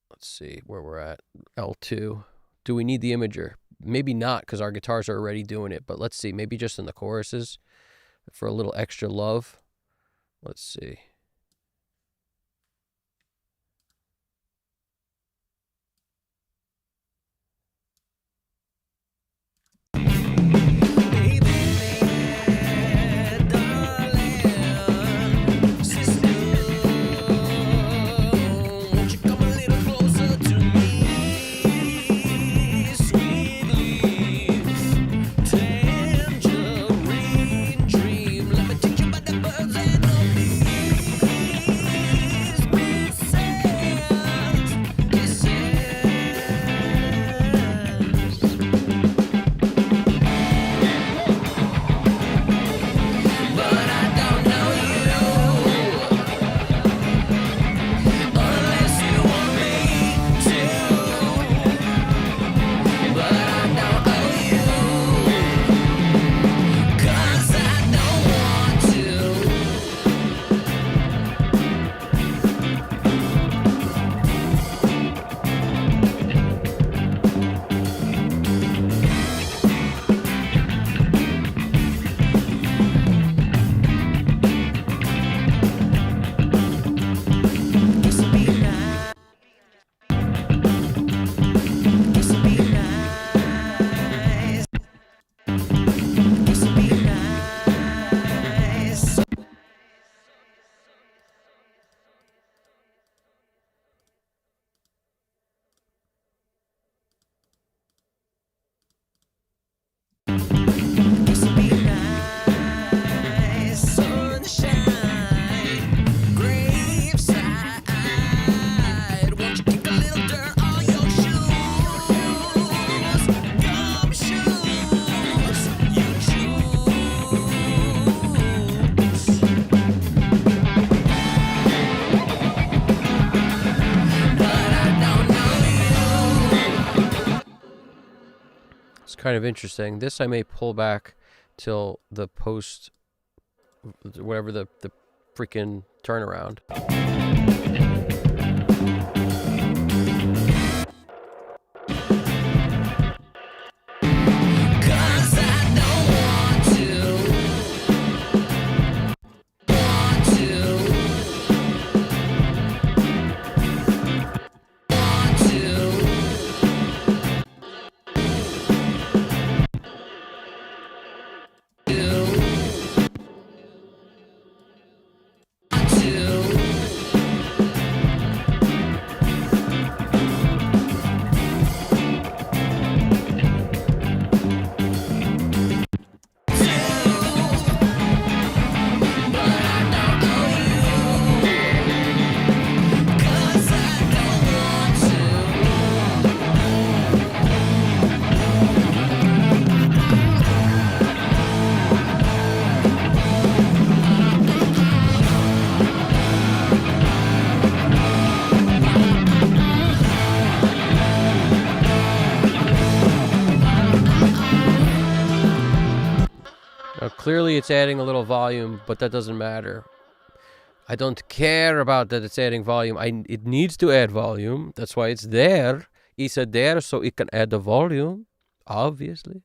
Let's see where we're at. L2. Do we need the imager? Maybe not, because our guitars are already doing it. But let's see. Maybe just in the choruses for a little extra love. Let's see. Kind of interesting. This I may pull back till the post, whatever the freaking turnaround. Clearly it's adding a little volume, but that doesn't matter. I don't care about that it's adding volume. It needs to add volume. That's why it's there. It's there so it can add the volume, obviously.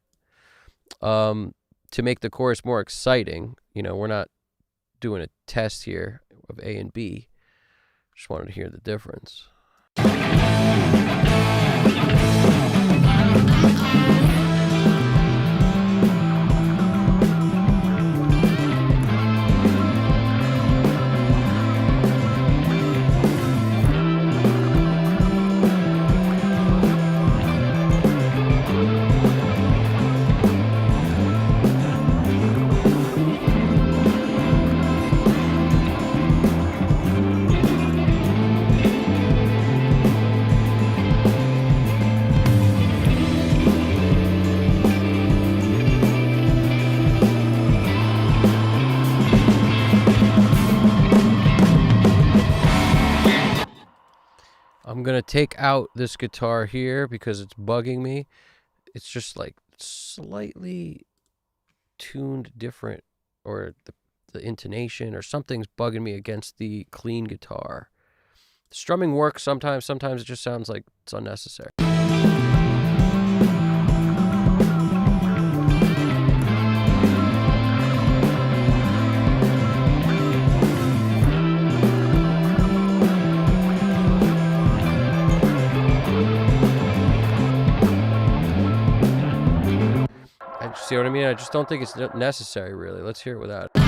To make the chorus more exciting. You know, we're not doing a test here of A and B. Just wanted to hear the difference. I'm going to take out this guitar here because it's bugging me. It's just like slightly tuned different, or the intonation or something's bugging me against the clean guitar. The strumming works sometimes. Sometimes it just sounds like it's unnecessary. See what I mean? I just don't think it's necessary, really. Let's hear it without it.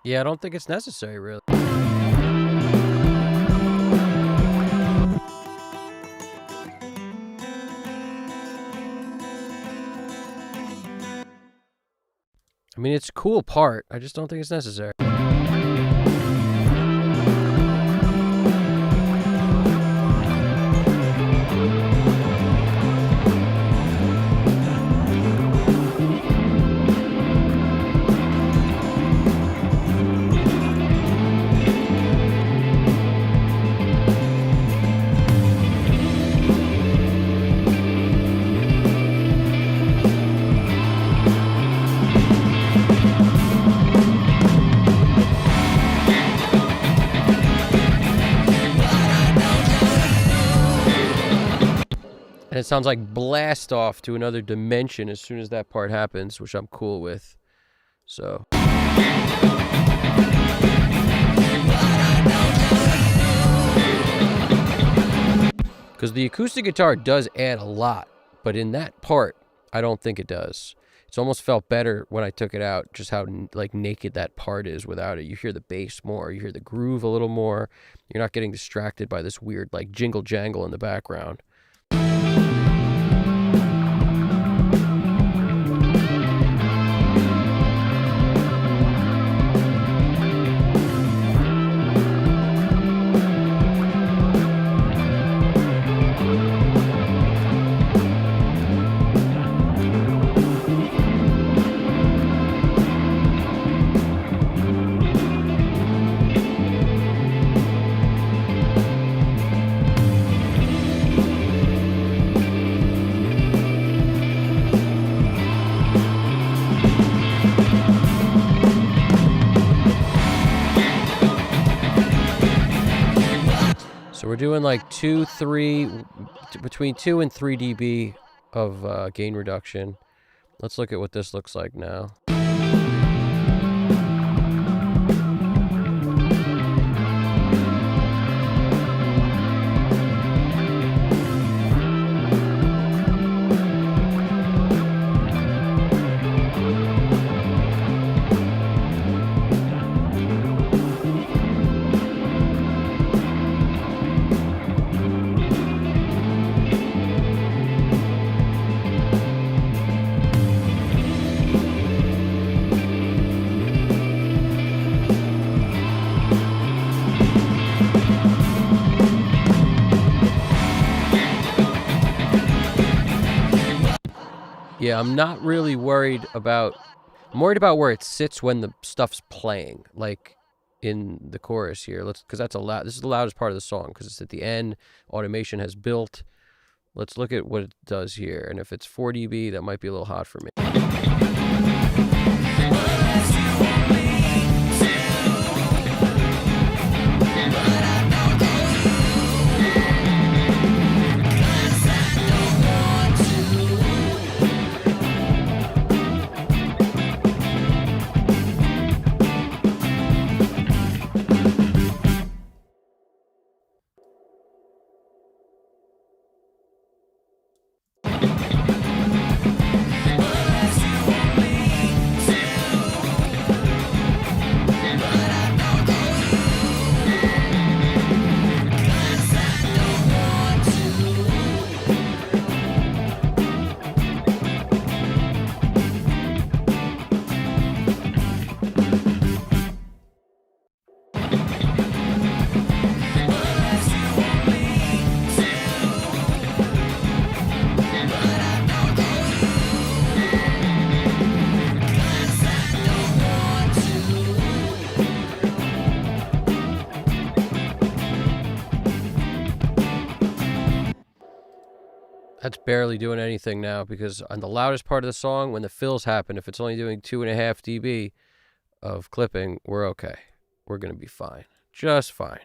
Yeah, I don't think it's necessary, really. I mean, it's a cool part. I just don't think it's necessary. And it sounds like blast off to another dimension as soon as that part happens, which I'm cool with. So. Because the acoustic guitar does add a lot, but in that part, I don't think it does. It's almost felt better when I took it out, just how like naked that part is without it. You hear the bass more, you hear the groove a little more. You're not getting distracted by this weird like jingle jangle in the background. doing like 2, 3, between 2 and 3 dB of gain reduction. Let's look at what this looks like now. Yeah, I'm not really worried about... I'm worried about where it sits when the stuff's playing, like in the chorus here. Because that's this is the loudest part of the song, because it's at the end. Automation has built. Let's look at what it does here. And if it's 4 dB, that might be a little hot for me. That's barely doing anything now, because on the loudest part of the song, when the fills happen, if it's only doing 2.5 dB of clipping, we're okay. We're going to be fine. Just fine.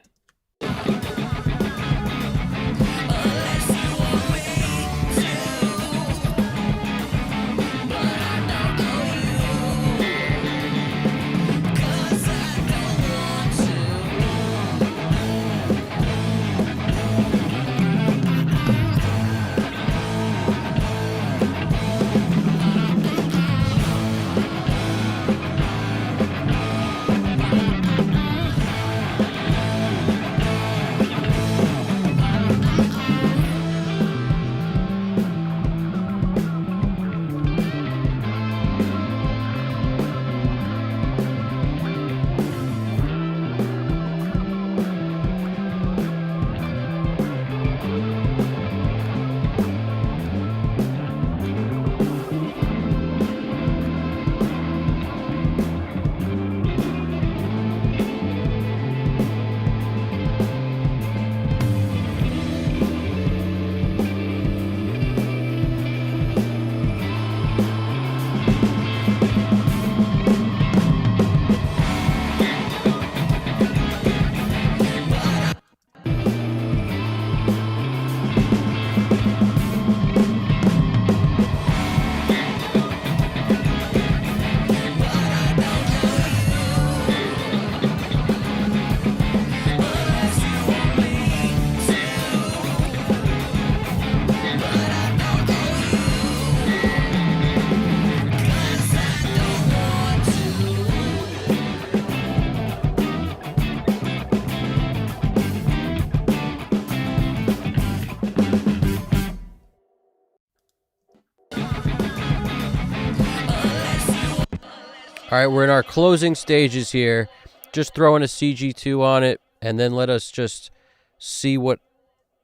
All right, we're in our closing stages here. Just throwing a CG2 on it, and then let us just see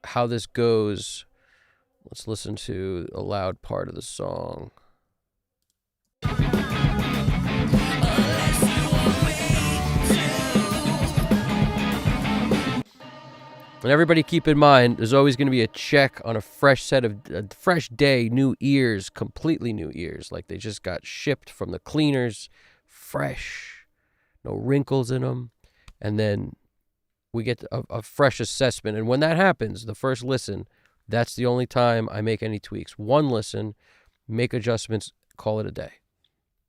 how this goes. Let's listen to a loud part of the song. And everybody keep in mind, there's always going to be a check on a fresh day, new ears, completely new ears. Like they just got shipped from the cleaners, fresh, no wrinkles in them. And then We get a fresh assessment. And when that happens, the first listen, that's the only time I make any tweaks. One listen, make adjustments, call it a day.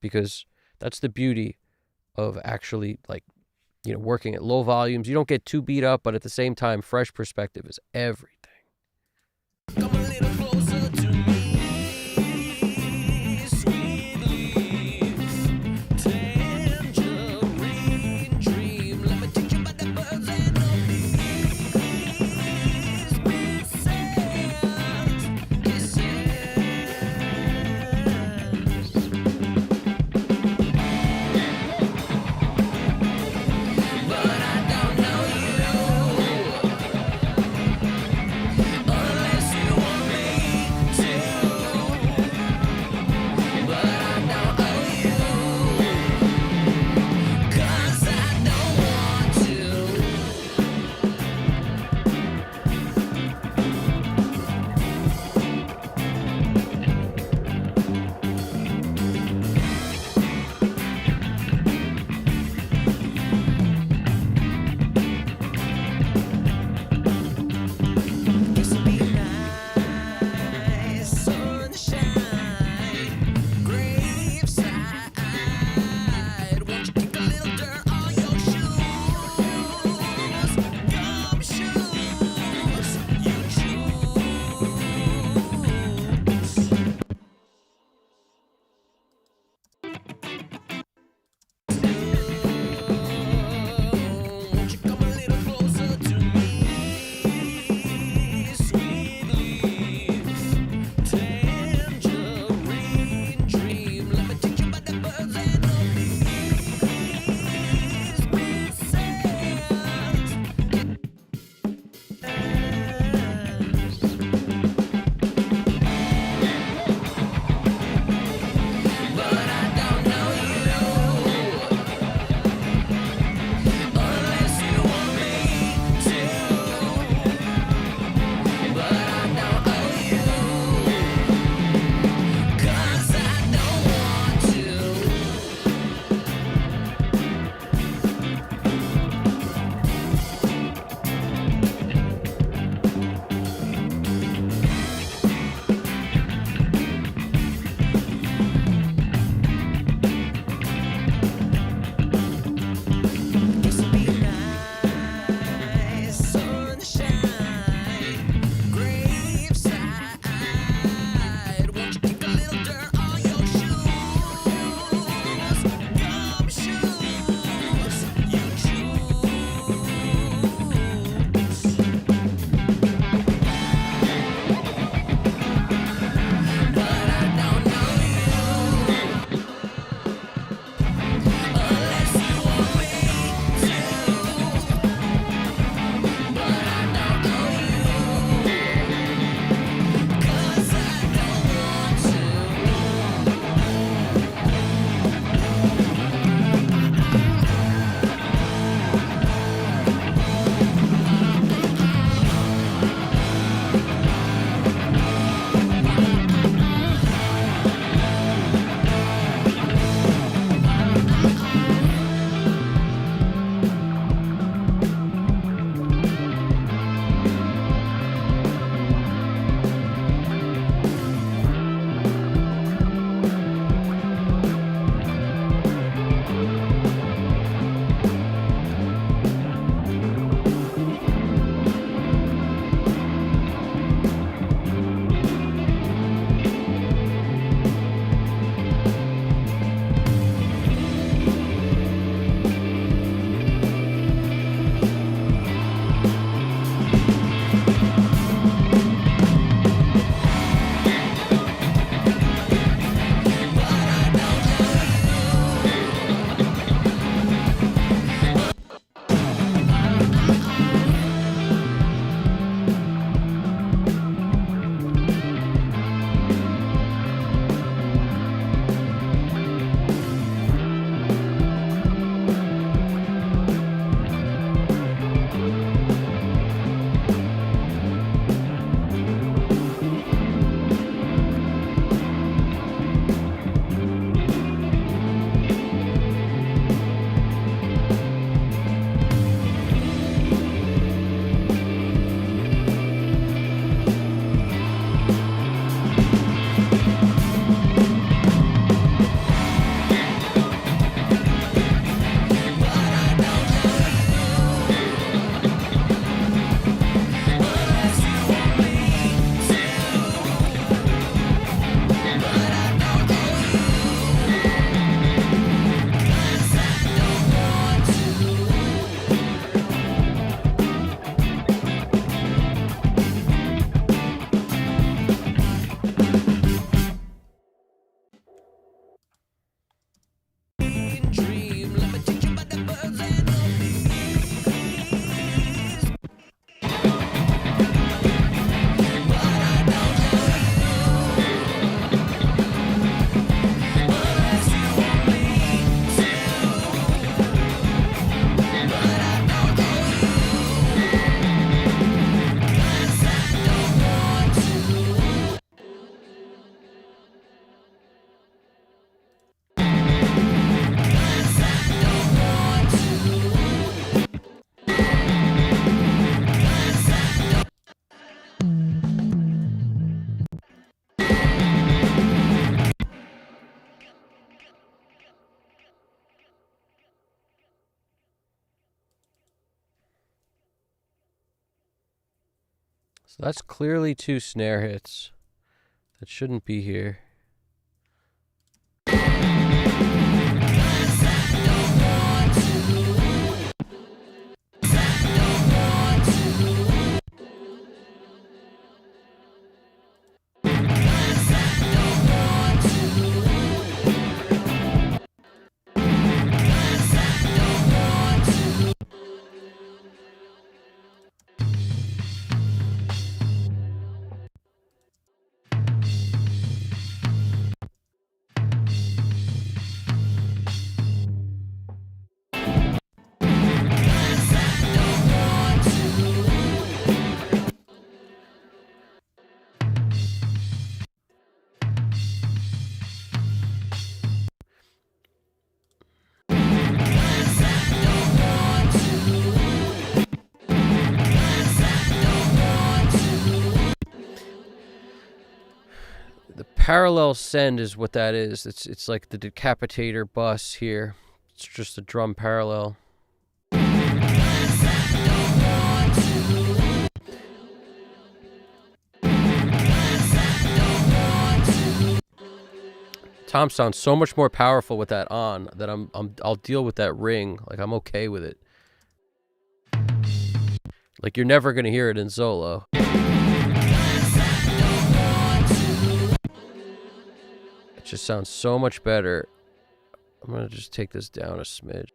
Because that's the beauty of actually, like, working at low volumes. You don't get too beat up, but at the same time, fresh perspective is everything. Come a little closer to me, sweetly. Tangerine dream. Let me teach you about the birds and the bees. We kisses. But I don't know you unless you want. So that's clearly 2 snare hits. That shouldn't be here. The parallel send is what that is. It's like the decapitator bus here. It's just a drum parallel. Tom sounds so much more powerful with that on that I'll deal with that ring. Like, I'm okay with it. Like, you're never gonna hear it in solo. It just sounds so much better. I'm gonna just take this down a smidge.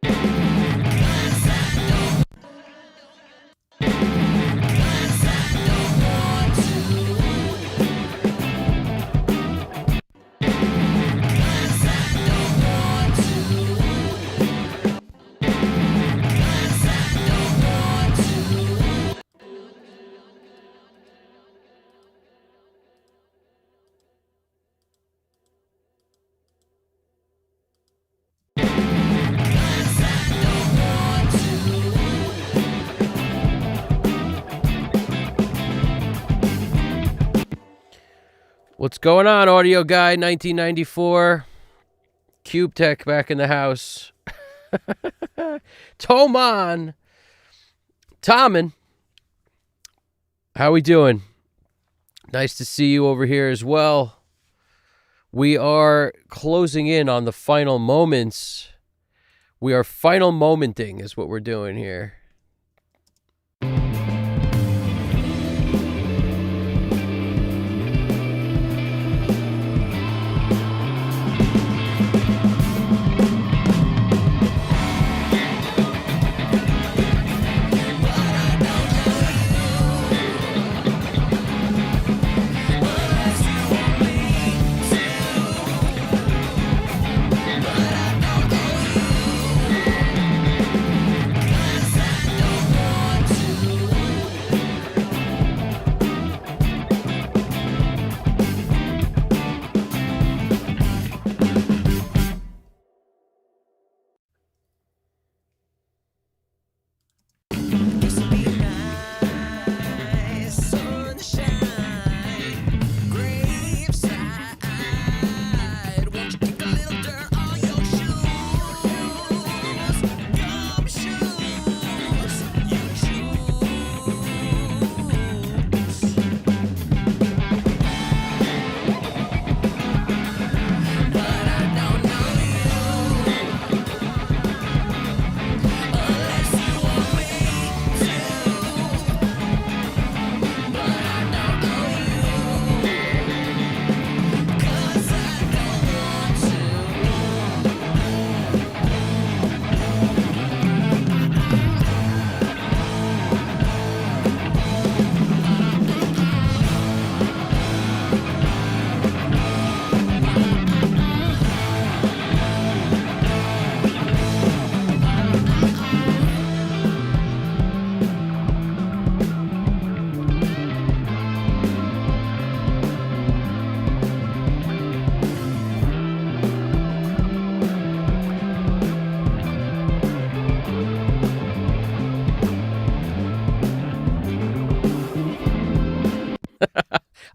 What's going on, Audio Guy 1994? Cube Tech back in the house. Toman. Tomin. How we doing? Nice to see you over here as well. We are closing in on the final moments. We are final momenting is what we're doing here.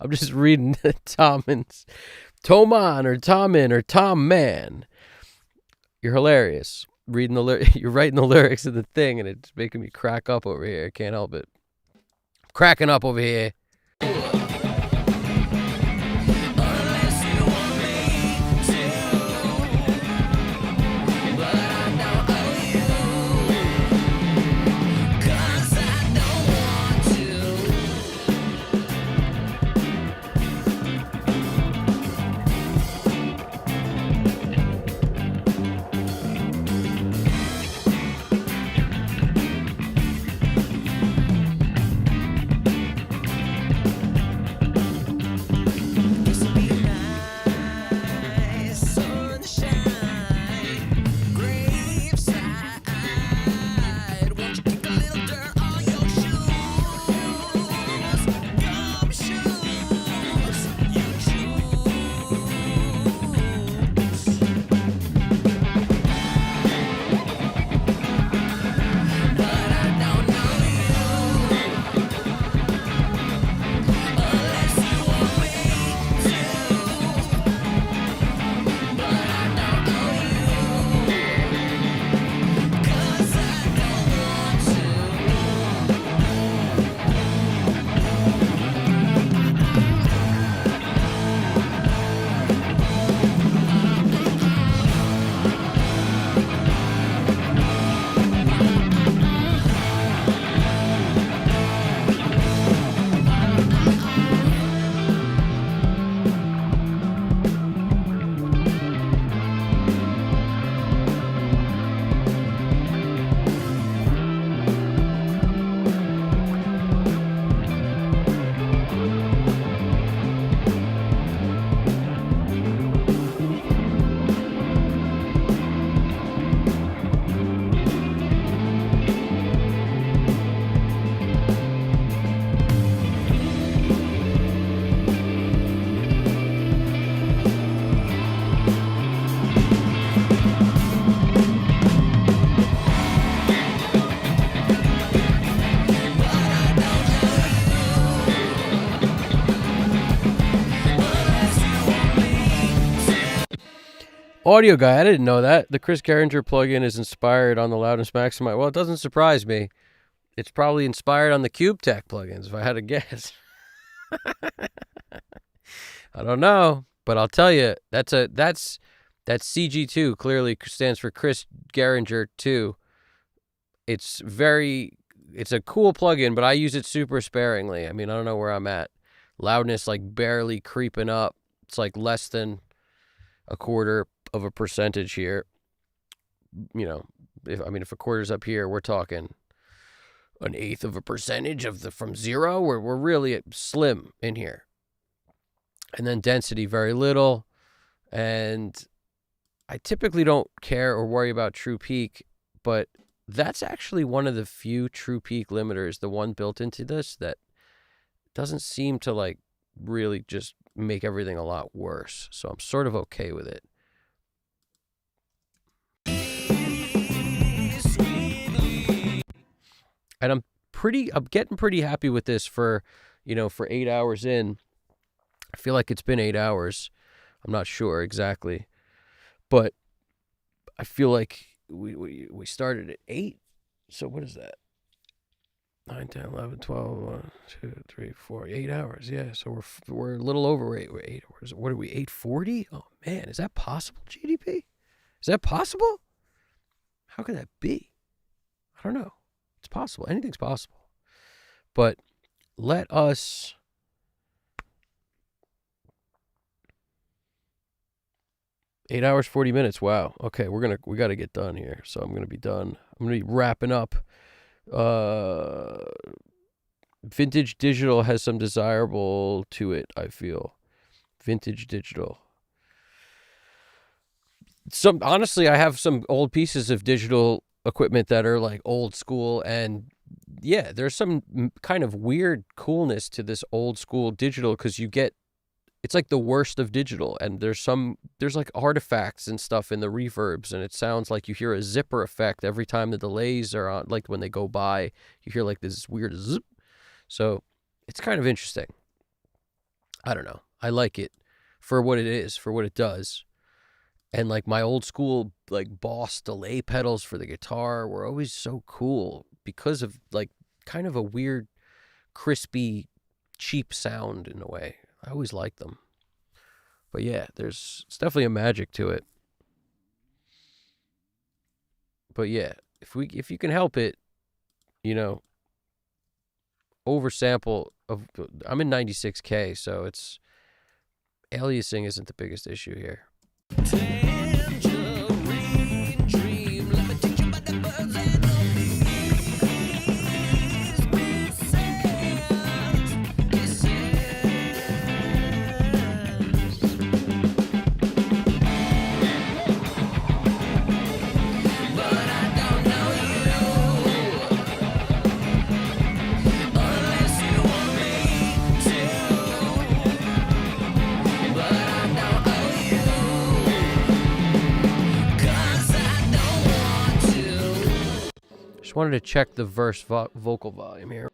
I'm just reading Toman or Tomin or Tom Man. You're hilarious. You're writing the lyrics of the thing, and it's making me crack up over here. I can't help it. Cracking up over here. Audio guy, I didn't know that. The Chris Geringer plugin is inspired on the Loudness Maximizer. Well, it doesn't surprise me. It's probably inspired on the Cube Tech plugins, if I had to guess. I don't know, but I'll tell you, that's CG2 clearly stands for Chris Geringer 2. It's a cool plugin, but I use it super sparingly. I mean, I don't know where I'm at. Loudness like barely creeping up. It's like less than 0.25% here. You know, if a quarter's up here, we're talking 0.1% from zero. We're really slim in here. And then density, very little. And I typically don't care or worry about true peak, but that's actually one of the few true peak limiters, the one built into this, that doesn't seem to like really just make everything a lot worse. So I'm sort of okay with it. And I'm getting pretty happy with this for 8 hours in. I feel like it's been 8 hours. I'm not sure exactly, but I feel like we started at 8. So what is that? 9, 10, 11, 12, 1, 2, 3, 4, 8 hours. Yeah, so we're a little over 8. We're 8 hours. What are we, 8:40? Oh, man, is that possible, GDP? Is that possible? How could that be? I don't know. It's possible. Anything's possible. But let us... 8 hours, 40 minutes. Wow. Okay, we got to get done here. So I'm going to be done. I'm going to be wrapping up. Vintage digital has some desirable to it, I feel. Vintage digital. Honestly, I have some old pieces of digital equipment that are like old school, and yeah, there's some kind of weird coolness to this old school digital, because it's like the worst of digital, and there's like artifacts and stuff in the reverbs, and it sounds like you hear a zipper effect every time the delays are on, like when they go by, you hear like this weird zip. So it's kind of interesting. I don't know. I like it for what it is, for what it does. And like my old school like Boss delay pedals for the guitar were always so cool because of like kind of a weird, crispy, cheap sound in a way. I always liked them. But yeah, it's definitely a magic to it. But yeah, if you can help it, oversample I'm in 96K, so it's aliasing isn't the biggest issue here. Tangerine dream, let me teach you about the birds and the bees. But I don't know you unless you want me to. But I don't owe you, 'cause I don't want to. Just wanted to check the verse vocal volume here.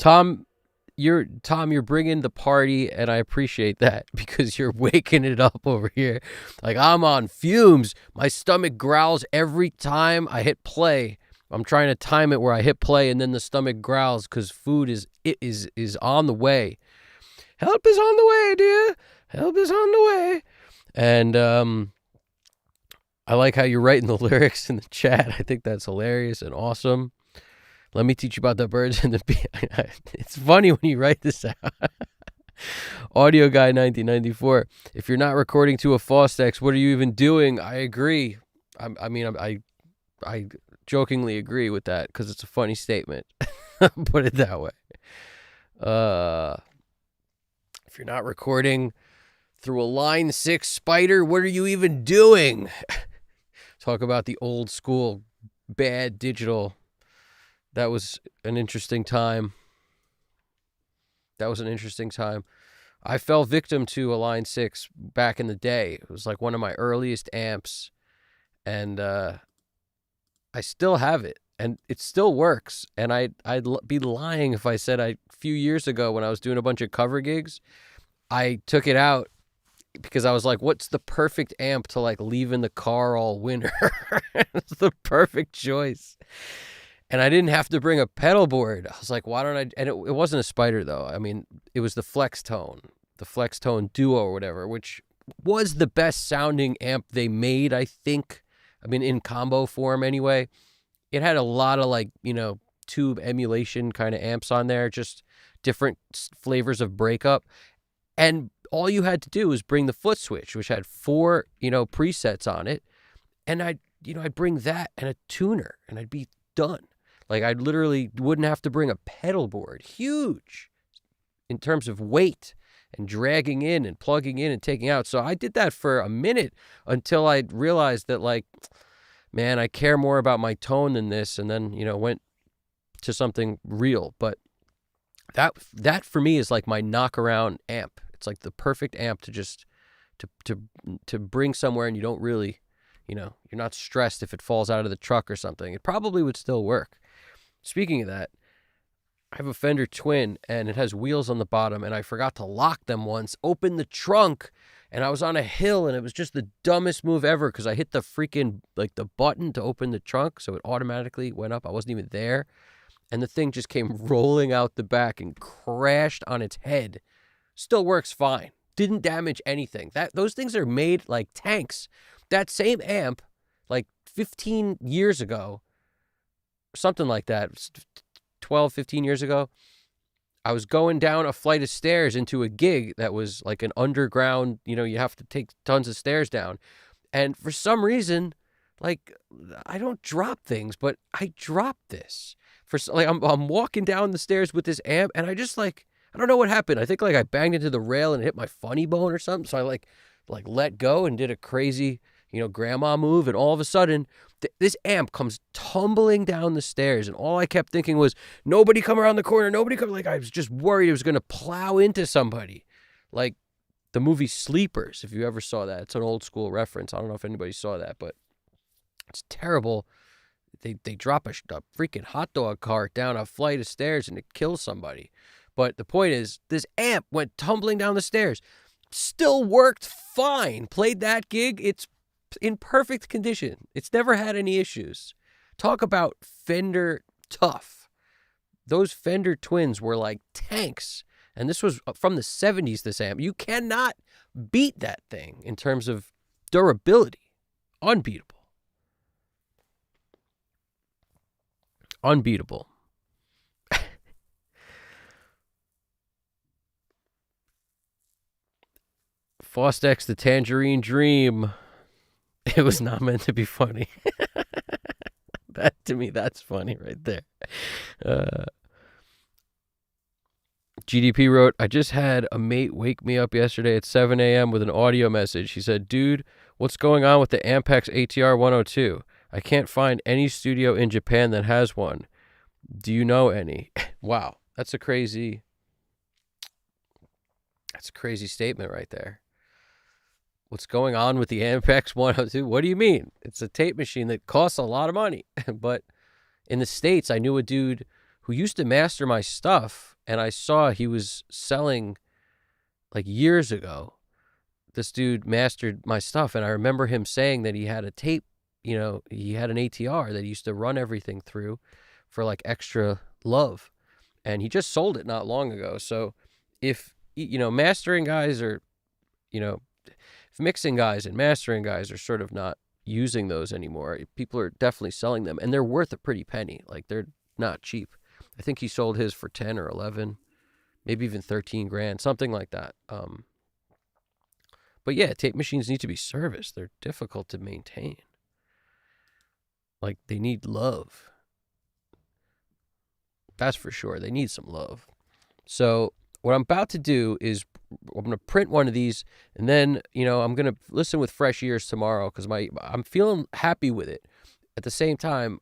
Tom, you're bringing the party, and I appreciate that because you're waking it up over here. Like I'm on fumes. My stomach growls every time I hit play. I'm trying to time it where I hit play and then the stomach growls because food is on the way. Help is on the way, dear. Help is on the way. And I like how you're writing the lyrics in the chat. I think that's hilarious and awesome. Let me teach you about the birds and the bee. It's funny when you write this out. Audio Guy 1994. If you're not recording to a Fostex, what are you even doing? I agree. I jokingly agree with that because it's a funny statement. Put it that way. If you're not recording through a Line 6 spider, what are you even doing? Talk about the old school bad digital. That was an interesting time. I fell victim to a Line 6 back in the day. It was like one of my earliest amps, and I still have it, and it still works. And I'd be lying if I said a few years ago when I was doing a bunch of cover gigs, I took it out because I was like, what's the perfect amp to like leave in the car all winter? It's the perfect choice. And I didn't have to bring a pedal board. I was like, why don't I? And it wasn't a Spider, though. I mean, it was the Flex Tone Duo or whatever, which was the best sounding amp they made, I think. I mean, in combo form anyway. It had a lot of like, tube emulation kind of amps on there, just different flavors of breakup. And all you had to do was bring the foot switch, which had 4, presets on it. And I'd bring that and a tuner and I'd be done. Like I literally wouldn't have to bring a pedal board. Huge in terms of weight and dragging in and plugging in and taking out. So I did that for a minute until I realized that like, man, I care more about my tone than this. And then, went to something real. But that for me is like my knockaround amp. It's like the perfect amp to just to bring somewhere and you don't really, you're not stressed if it falls out of the truck or something. It probably would still work. Speaking of that, I have a Fender Twin and it has wheels on the bottom and I forgot to lock them once, opened the trunk, and I was on a hill and it was just the dumbest move ever because I hit the freaking, like the button to open the trunk. So it automatically went up. I wasn't even there. And the thing just came rolling out the back and crashed on its head. Still works fine. Didn't damage anything. Those things are made like tanks. That same amp, like 15 years ago, something like that, 12, 15 years ago, I was going down a flight of stairs into a gig that was like an underground, you have to take tons of stairs down. And for some reason, like, I don't drop things, but I dropped this. I'm walking down the stairs with this amp, and I just like, I don't know what happened. I think like I banged into the rail and hit my funny bone or something. So I like let go and did a crazy, grandma move. And all of a sudden, this amp comes tumbling down the stairs. And all I kept thinking was, nobody come around the corner. Nobody come. Like I was just worried it was going to plow into somebody. Like the movie Sleepers, if you ever saw that. It's an old school reference. I don't know if anybody saw that, but it's terrible. They drop a freaking hot dog cart down a flight of stairs and it kills somebody. But the point is, this amp went tumbling down the stairs. Still worked fine. Played that gig. It's in perfect condition. It's never had any issues. Talk about Fender tough. Those Fender Twins were like tanks. And this was from the 70s, this amp. You cannot beat that thing in terms of durability. Unbeatable. Unbeatable. Fostex the Tangerine Dream. It was not meant to be funny. That to me, that's funny right there. GDP wrote, I just had a mate wake me up yesterday at 7 a.m. with an audio message. He said, dude, what's going on with the Ampex ATR 102? I can't find any studio in Japan that has one. Do you know any? Wow, that's a crazy statement right there. What's going on with the Ampex 102? What do you mean? It's a tape machine that costs a lot of money. But in the States, I knew a dude who used to master my stuff and I saw he was selling like years ago. This dude mastered my stuff, and I remember him saying that he had a tape, he had an ATR that he used to run everything through for like extra love, and he just sold it not long ago. So if mastering guys are, if mixing guys and mastering guys are sort of not using those anymore, people are definitely selling them, and they're worth a pretty penny. Like, they're not cheap. I think he sold his for 10 or 11, maybe even 13 grand, something like that. But yeah, tape machines need to be serviced. They're difficult to maintain. Like, they need love. That's for sure. They need some love. So what I'm about to do is I'm going to print one of these, and then, I'm going to listen with fresh ears tomorrow, because I'm feeling happy with it. At the same time,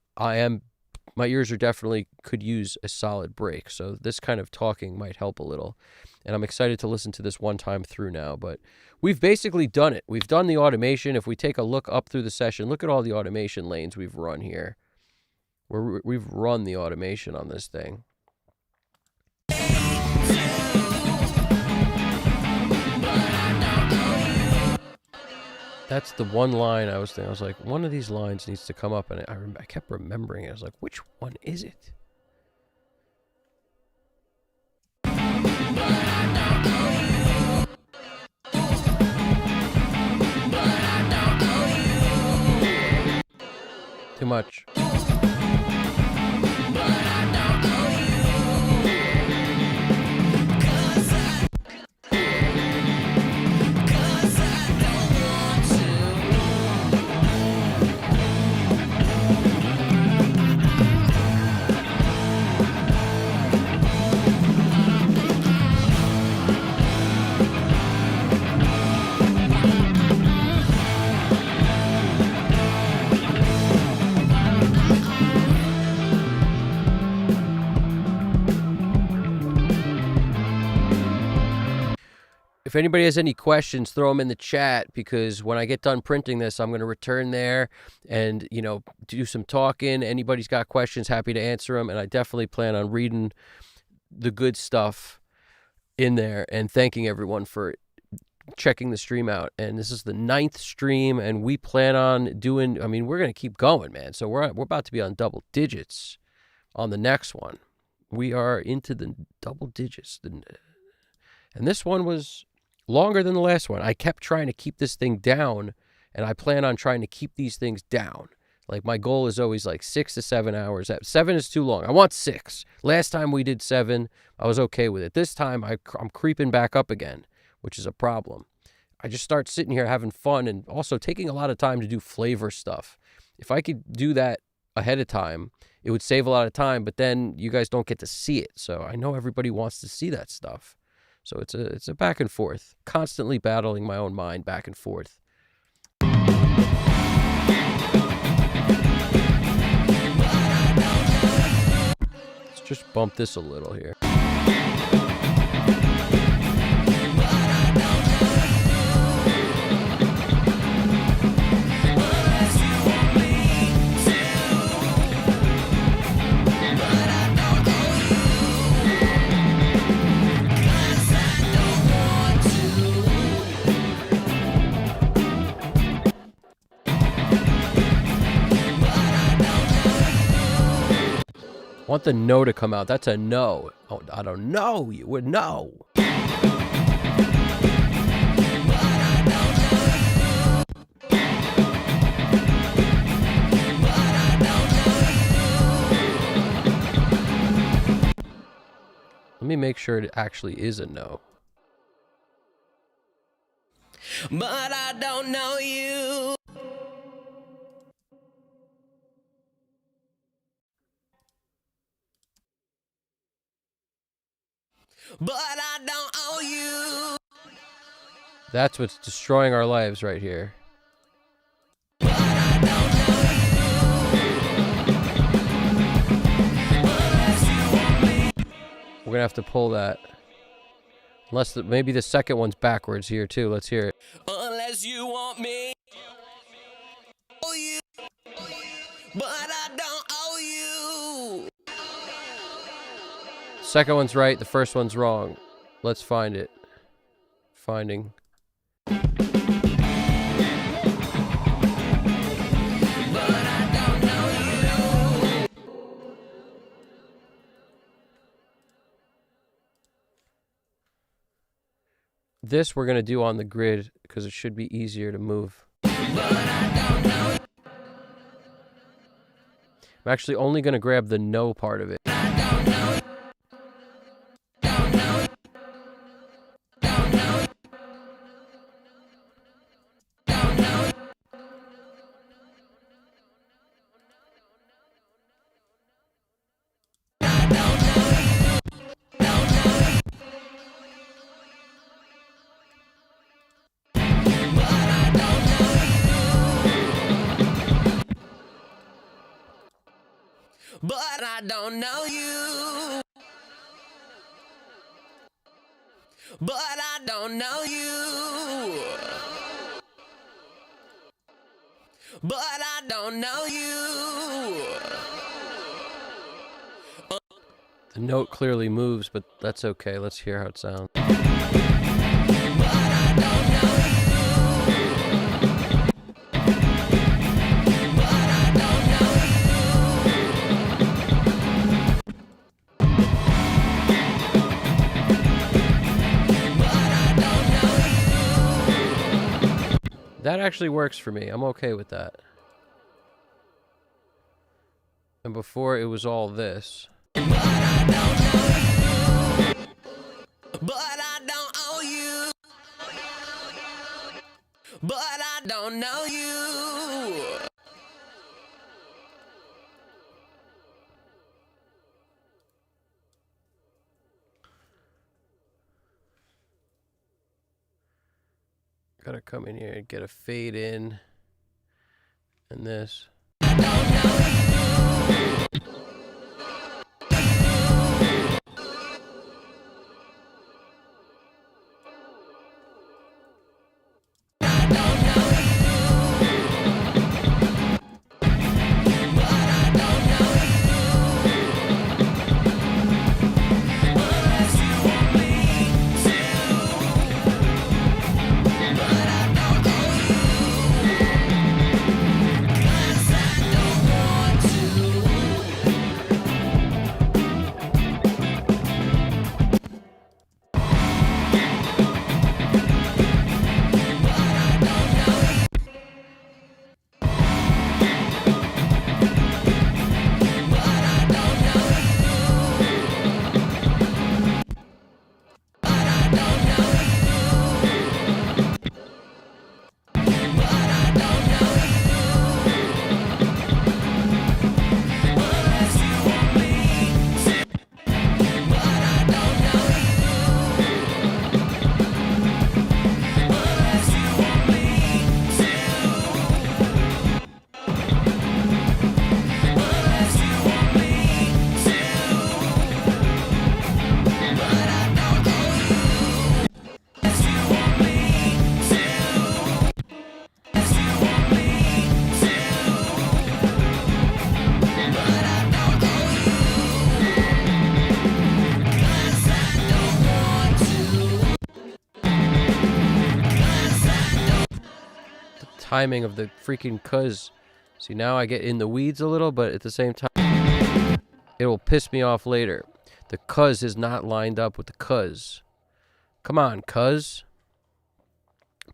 my ears are definitely could use a solid break. So this kind of talking might help a little. And I'm excited to listen to this one time through now. But we've basically done it. We've done the automation. If we take a look up through the session, look at all the automation lanes we've run here. We've run the automation on this thing. That's the one line I was thinking. I was like, one of these lines needs to come up, and I kept remembering it. I was like, which one is it? Too much. If anybody has any questions, throw them in the chat, because when I get done printing this, I'm going to return there and, do some talking. Anybody's got questions, happy to answer them. And I definitely plan on reading the good stuff in there and thanking everyone for checking the stream out. And this is the 9th stream, and we plan on doing, we're going to keep going, man. So we're about to be on double digits on the next one. We are into the double digits. And this one was longer than the last one. I kept trying to keep this thing down, and I plan on trying to keep these things down. Like, my goal is always like 6 to 7 hours. 7 is too long. I want 6. Last time we did 7, I was okay with it. This time I'm creeping back up again, which is a problem. I just start sitting here having fun and also taking a lot of time to do flavor stuff. If I could do that ahead of time, it would save a lot of time, but then you guys don't get to see it. So I know everybody wants to see that stuff. So it's a back and forth, constantly battling my own mind back and forth. Let's just bump this a little here. Want the no to come out. That's a no. Oh, I don't know. You would know. Let me make sure it actually is a no. But I don't know you. But I don't owe you. That's what's destroying our lives right here. We're gonna have to pull that. Unless maybe the second one's backwards here too. Let's hear it. Unless you want me. Owe you. But I don't owe you. Second one's right, the first one's wrong. Let's find it. Finding. This we're going to do on the grid because it should be easier to move. I'm actually only going to grab the no part of it. But I don't know you. But I don't know you. But I don't know you. The note clearly moves, but that's okay. Let's hear how it sounds. That actually works for me. I'm okay with that. And before it was all this. But I don't owe you. But I don't know you. Gotta come in here and get a fade in. And this. Timing of the freaking cuz. See, now I get in the weeds a little, but at the same time, it will piss me off later. The cuz is not lined up with the cuz. Come on, cuz.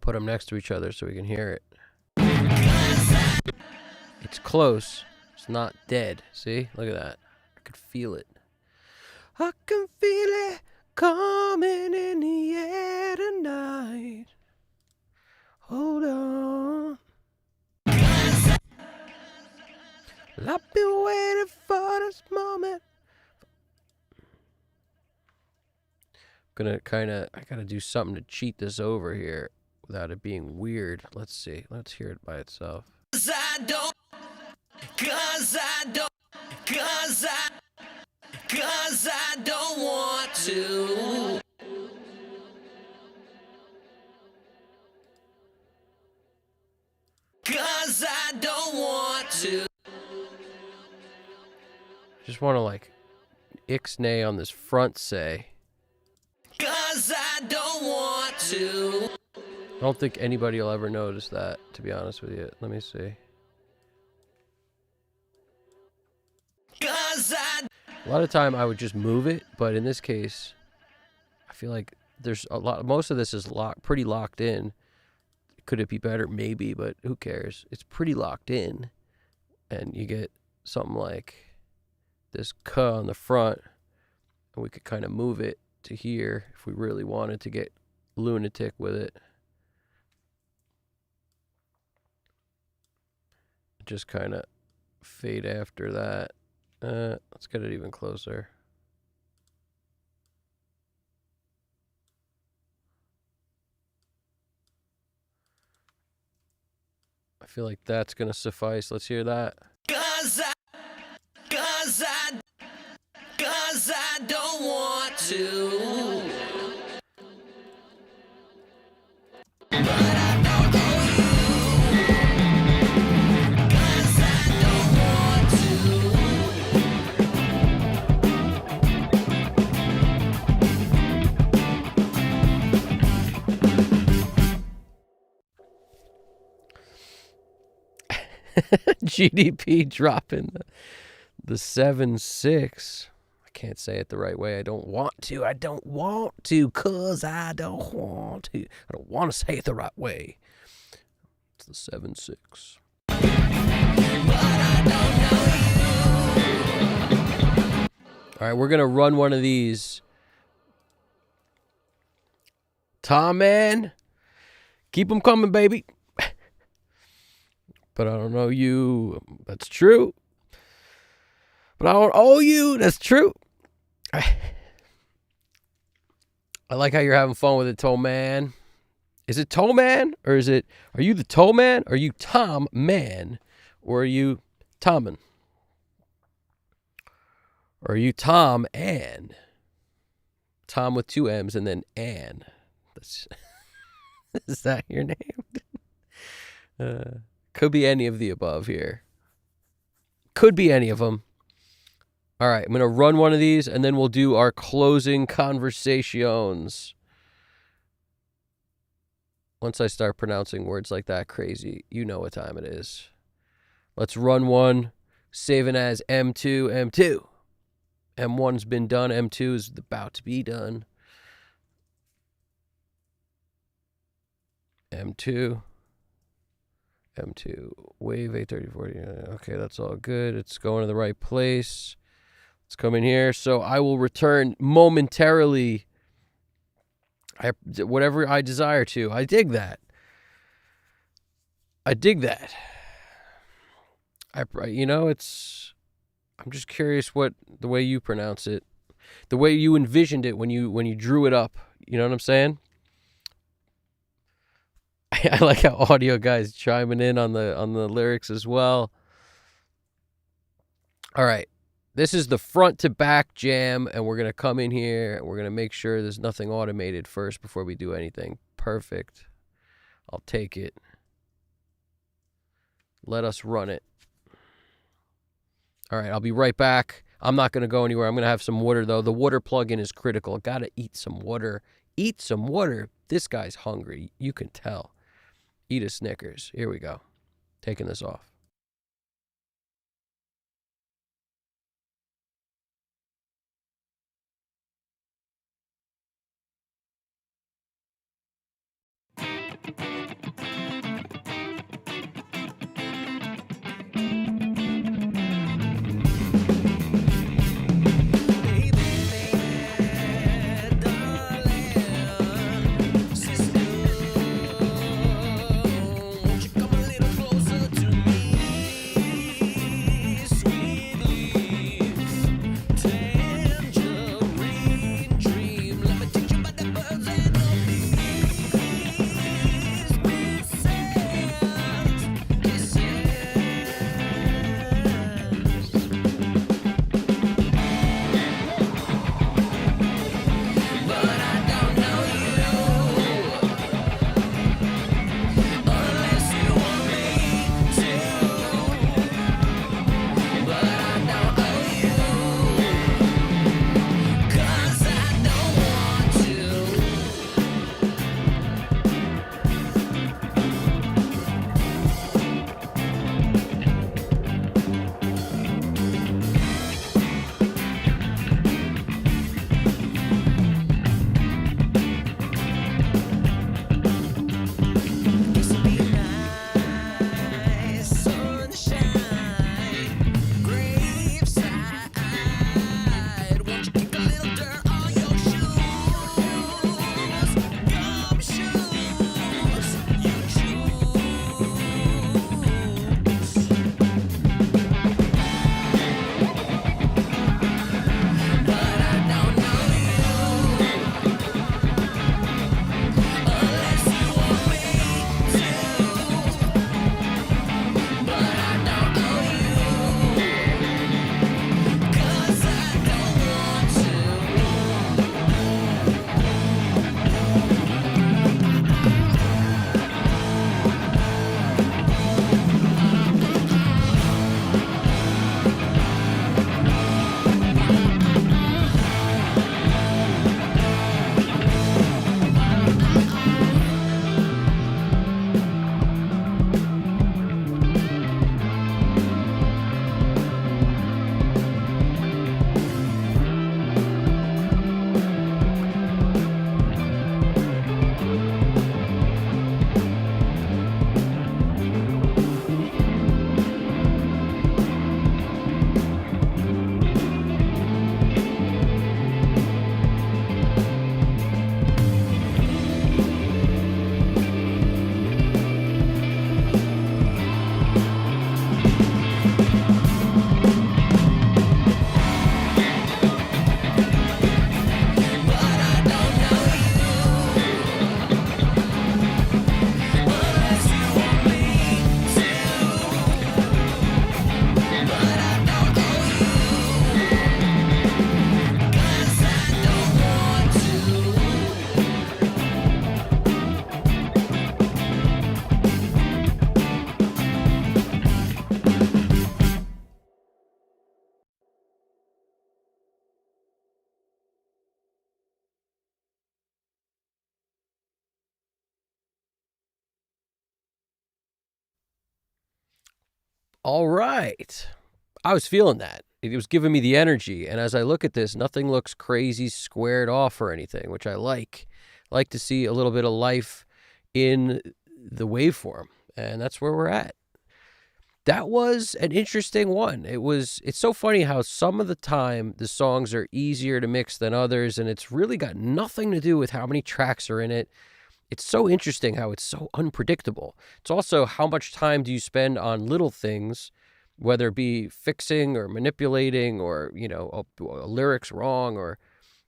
Put them next to each other so we can hear it. It's close. It's not dead. See? Look at that. I could feel it. I can feel it coming in the air tonight. Hold on. Well, I've been waiting for this moment. I gotta do something to cheat this over here without it being weird. Let's see. Let's hear it by itself. Cause I don't want to. Cause I don't want to. Just want to like ixnay on this front say. 'Cause I don't want to. I don't think anybody will ever notice that, to be honest with you. Let me see. 'Cause A lot of time I would just move it, but in this case, I feel like there's a lot. Most of this is pretty locked in. Could it be better? Maybe, but who cares? It's pretty locked in, and you get something like this "k" on the front, and we could kind of move it to here if we really wanted to get lunatic with it. Just kind of fade after that. Let's get it even closer. I feel like that's gonna suffice. Let's hear that. 'Cause I don't want to. GDP dropping the 7.6. I can't say it the right way. I don't want to, cause I don't want to. I don't want to say it the right way. It's the 7.6. All right, we're gonna run one of these. Tom, man, keep them coming, baby. But I don't know you. That's true. But I don't owe you. That's true. I like how you're having fun with it, Toe Man. Is it Toe Man? Or is it, are you the Toe Man? Are you Tom Man? Or are you Tommen? Or are you Tom Ann? Tom with 2 M's and then Ann. That's, is that your name? Could be any of the above here. Could be any of them. All right, I'm going to run one of these, and then we'll do our closing conversations. Once I start pronouncing words like that crazy, you know what time it is. Let's run one, saving as M2, M2. M1's been done, M2 is about to be done. M2. M2, wave 83040. Okay, that's all good. It's going to the right place. Let's come in here. So I will return momentarily. Whatever I desire to. I dig that. I'm just curious what the way you pronounce it, the way you envisioned it when you drew it up. You know what I'm saying? I like how audio guys chiming in on the lyrics as well. All right. This is the front to back jam, and we're going to come in here and we're going to make sure there's nothing automated first before we do anything. Perfect. I'll take it. Let us run it. All right, I'll be right back. I'm not going to go anywhere. I'm going to have some water, though. The water plug-in is critical. Got to eat some water. Eat some water. This guy's hungry. You can tell. Eat a Snickers. Here we go. Taking this off. All right. I was feeling that. It was giving me the energy. And as I look at this, nothing looks crazy squared off or anything, which I like. I like to see a little bit of life in the waveform. And that's where we're at. That was an interesting one. It's so funny how some of the time the songs are easier to mix than others, and it's really got nothing to do with how many tracks are in it. It's so interesting how it's so unpredictable. It's also how much time do you spend on little things, whether it be fixing or manipulating or, a lyric's wrong or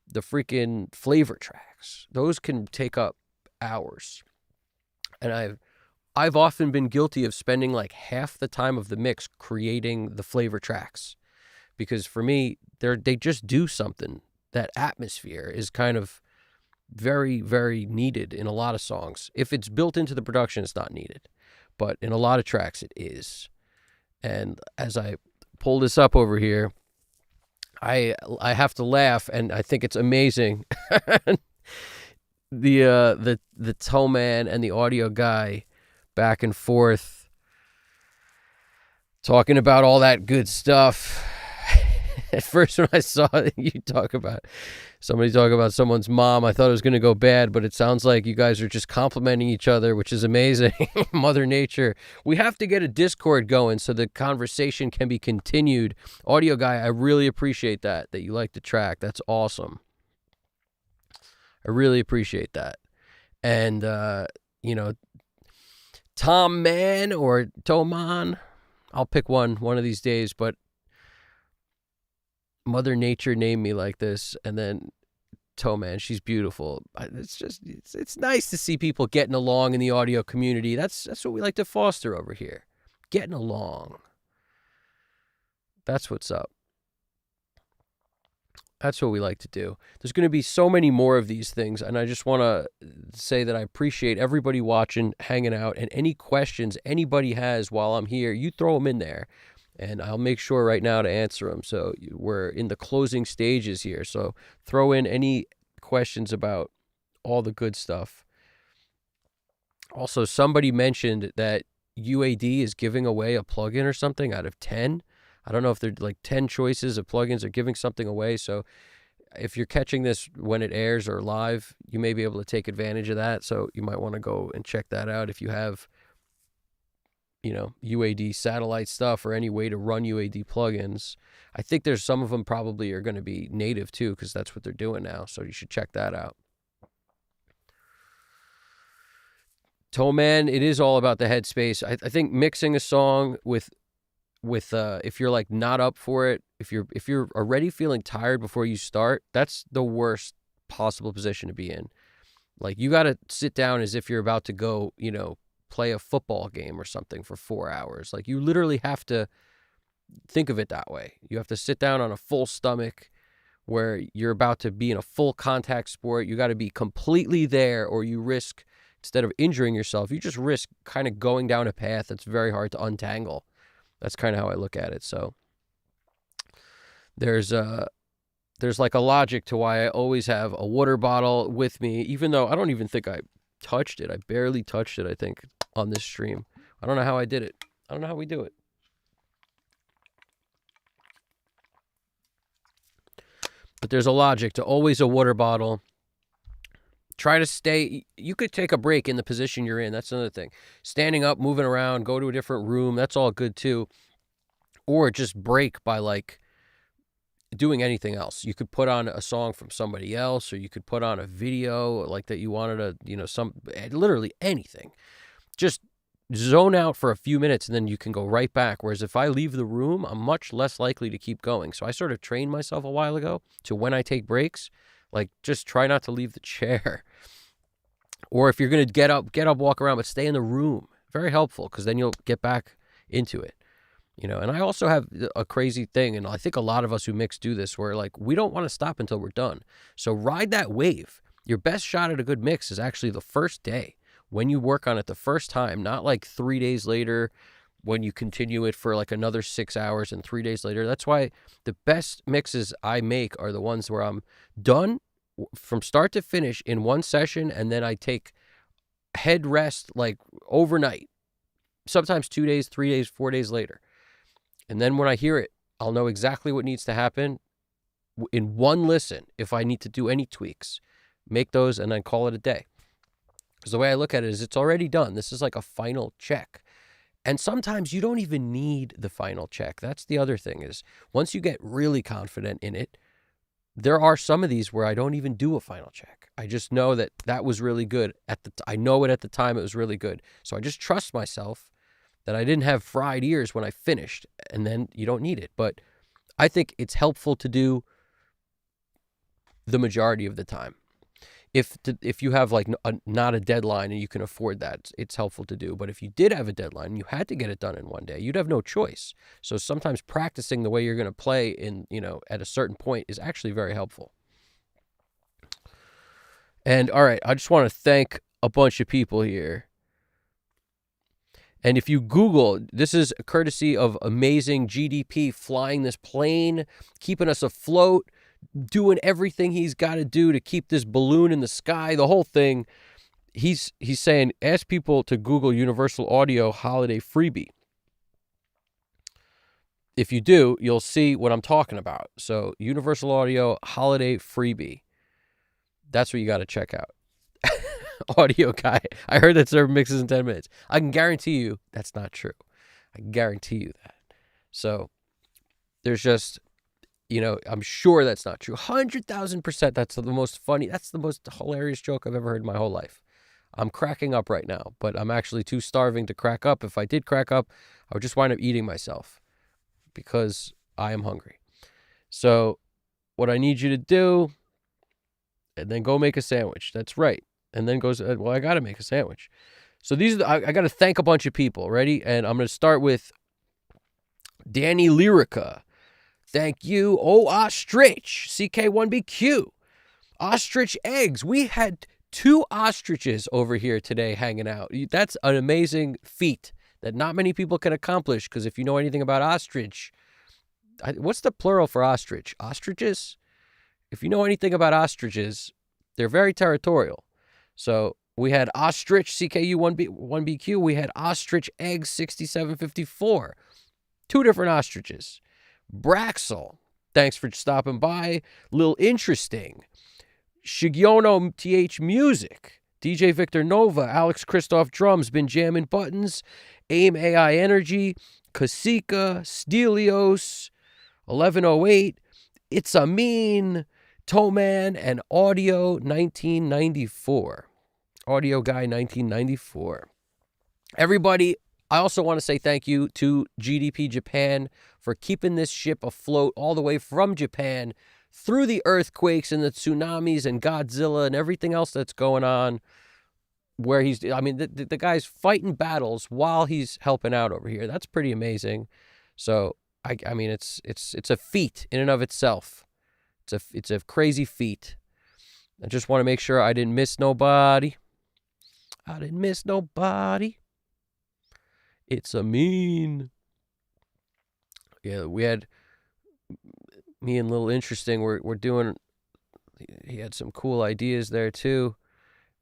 the freaking flavor tracks. Those can take up hours. And I've often been guilty of spending like half the time of the mix creating the flavor tracks, because for me, they just do something. That atmosphere is kind of very, very needed in a lot of songs. If it's built into the production, it's not needed, but in a lot of tracks, it is. And as I pull this up over here, I have to laugh, and I think it's amazing. The toe man and the audio guy back and forth talking about all that good stuff. At first, when I saw somebody talk about someone's mom, I thought it was going to go bad, but it sounds like you guys are just complimenting each other, which is amazing. Mother Nature. We have to get a Discord going so the conversation can be continued. Audio guy, I really appreciate that you like the track. That's awesome. I really appreciate that. And, Tom Man or Toman, I'll pick one of these days, but Mother Nature named me like this, and then Toe Man, she's beautiful. It's nice to see people getting along in the audio community. That's what we like to foster over here. Getting along. That's what's up. That's what we like to do. There's going to be so many more of these things, and I just want to say that I appreciate everybody watching, hanging out, and any questions anybody has while I'm here, you throw them in there, and I'll make sure right now to answer them. So we're in the closing stages here, so throw in any questions about all the good stuff. Also, somebody mentioned that UAD is giving away a plugin or something out of 10. I don't know if they're like 10 choices of plugins are giving something away. So if you're catching this when it airs or live, you may be able to take advantage of that. So you might want to go and check that out if you have, UAD satellite stuff or any way to run UAD plugins. I think there's some of them probably are going to be native too, because that's what they're doing now. So you should check that out. Toe Man, it is all about the headspace. I think mixing a song with if you're like not up for it, if you're already feeling tired before you start, that's the worst possible position to be in. Like, you got to sit down as if you're about to go, play a football game or something for 4 hours. Like, you literally have to think of it that way. You have to sit down on a full stomach where you're about to be in a full contact sport. You got to be completely there, or you risk, instead of injuring yourself, you just risk kind of going down a path that's very hard to untangle. That's kind of how I look at it. So there's like a logic to why I always have a water bottle with me, even though I don't even think I touched it. I barely touched it, I think, on this stream. I don't know how I did it. I don't know how we do it. But there's a logic to always a water bottle. Try to stay. You could take a break in the position you're in. That's another thing. Standing up, moving around, go to a different room. That's all good too. Or just break by like doing anything else. You could put on a song from somebody else, or you could put on a video like that you wanted to, literally anything. Just zone out for a few minutes and then you can go right back. Whereas if I leave the room, I'm much less likely to keep going. So I sort of trained myself a while ago to, when I take breaks, like, just try not to leave the chair. Or if you're going to get up, walk around, but stay in the room. Very helpful, because then you'll get back into it. And I also have a crazy thing, and I think a lot of us who mix do this, where like, we don't want to stop until we're done. So ride that wave. Your best shot at a good mix is actually the first day, when you work on it the first time, not like 3 days later when you continue it for like another 6 hours and 3 days later. That's why the best mixes I make are the ones where I'm done from start to finish in one session, and then I take head rest like overnight, sometimes 2 days, 3 days, 4 days later. And then when I hear it, I'll know exactly what needs to happen in one listen. If I need to do any tweaks, make those and then call it a day. Because the way I look at it is it's already done. This is like a final check. And sometimes you don't even need the final check. That's the other thing is once you get really confident in it, there are some of these where I don't even do a final check. I just know that that was really good. I know it at the time it was really good. So I just trust myself that I didn't have fried ears when I finished, and then you don't need it. But I think it's helpful to do the majority of the time. If you have like not a deadline and you can afford that, it's helpful to do. But if you did have a deadline and you had to get it done in one day, you'd have no choice. So sometimes practicing the way you're going to play in, at a certain point is actually very helpful. And all right, I just want to thank a bunch of people here. And if you Google, this is courtesy of amazing GDP flying this plane, keeping us afloat, doing everything he's got to do to keep this balloon in the sky, the whole thing. He's saying, ask people to Google Universal Audio holiday freebie. If you do, you'll see what I'm talking about. So Universal Audio holiday freebie. That's what you got to check out. Audio guy. I heard that server mixes in 10 minutes. I can guarantee you that's not true. I can guarantee you that. So there's just, I'm sure that's not true. 100,000%. That's the most funny. That's the most hilarious joke I've ever heard in my whole life. I'm cracking up right now, but I'm actually too starving to crack up. If I did crack up, I would just wind up eating myself because I am hungry. So what I need you to do, and then go make a sandwich. That's right. And then goes, well, I got to make a sandwich. So these are I got to thank a bunch of people. Ready? And I'm going to start with Danny Lyrica. Thank you. Oh, Ostrich. CK1BQ. Ostrich eggs. We had 2 ostriches over here today hanging out. That's an amazing feat that not many people can accomplish, because if you know anything about ostrich, what's the plural for ostrich? Ostriches? If you know anything about ostriches, they're very territorial. So we had ostrich, CKU1BQ. We had ostrich eggs, 6754. 2 different ostriches. Braxel, thanks for stopping by. Lil Interesting. Shigiono TH Music. DJ Victor Nova. Alex Christoph Drums. Been jamming buttons. AIM AI Energy. Kasika. Stelios. 1108. It's a Mean. Toeman and Audio 1994. Audio Guy 1994. Everybody, I also want to say thank you to GDP Japan for keeping this ship afloat all the way from Japan through the earthquakes and the tsunamis and Godzilla and everything else that's going on, where the guy's fighting battles while he's helping out over here. That's pretty amazing. So I mean it's a feat in and of itself. It's a crazy feat. I just want to make sure I didn't miss nobody. It's a Mean. Yeah, we had me and Little Interesting. We're doing. He had some cool ideas there too.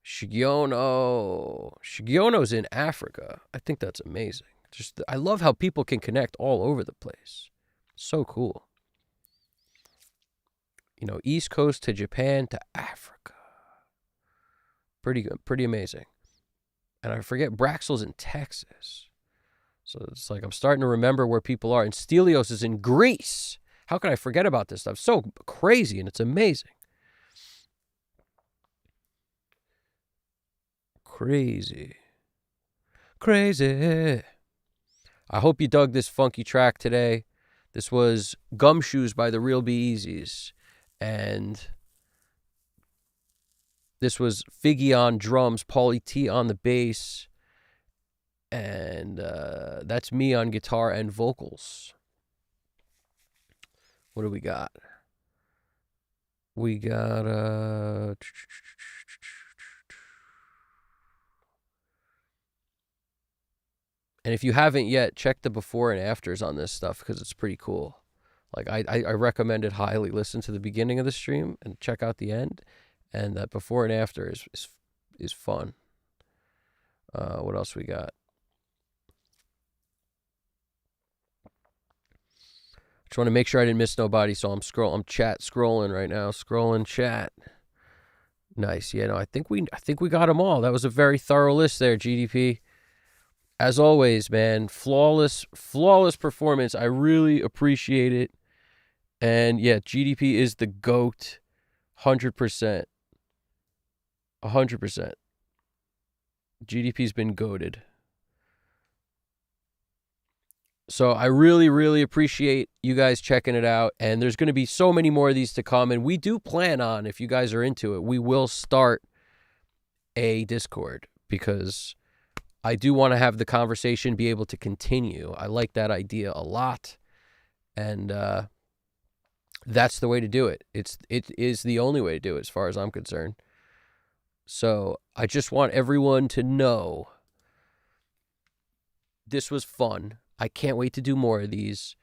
Shigiono's in Africa. I think that's amazing. I love how people can connect all over the place. So cool. East Coast to Japan to Africa. Pretty good, pretty amazing. And I forget, Braxel's in Texas. So it's like I'm starting to remember where people are. And Stelios is in Greece. How can I forget about this stuff? So crazy, and it's amazing. Crazy. I hope you dug this funky track today. This was Gumshoes by the Real Be Easies. And this was Figgy on drums, Paulie T on the bass, and that's me on guitar and vocals. What do we got? We got and if you haven't yet, check the before and afters on this stuff because it's pretty cool. Like I recommend it highly. Listen to the beginning of the stream and check out the end, and that before and after is fun. What else we got? Just want to make sure I didn't miss nobody, so I'm scrolling right now. Scrolling chat. Nice. Yeah, no, I think we got them all. That was a very thorough list there, GDP. As always, man, flawless performance. I really appreciate it. And yeah, GDP is the GOAT. 100%. 100%. GDP's been goated. So I really, really appreciate you guys checking it out. And there's going to be so many more of these to come. And we do plan on, if you guys are into it, we will start a Discord, because I do want to have the conversation be able to continue. I like that idea a lot. And that's the way to do it. It is the only way to do it as far as I'm concerned. So I just want everyone to know this was fun. I can't wait to do more of these.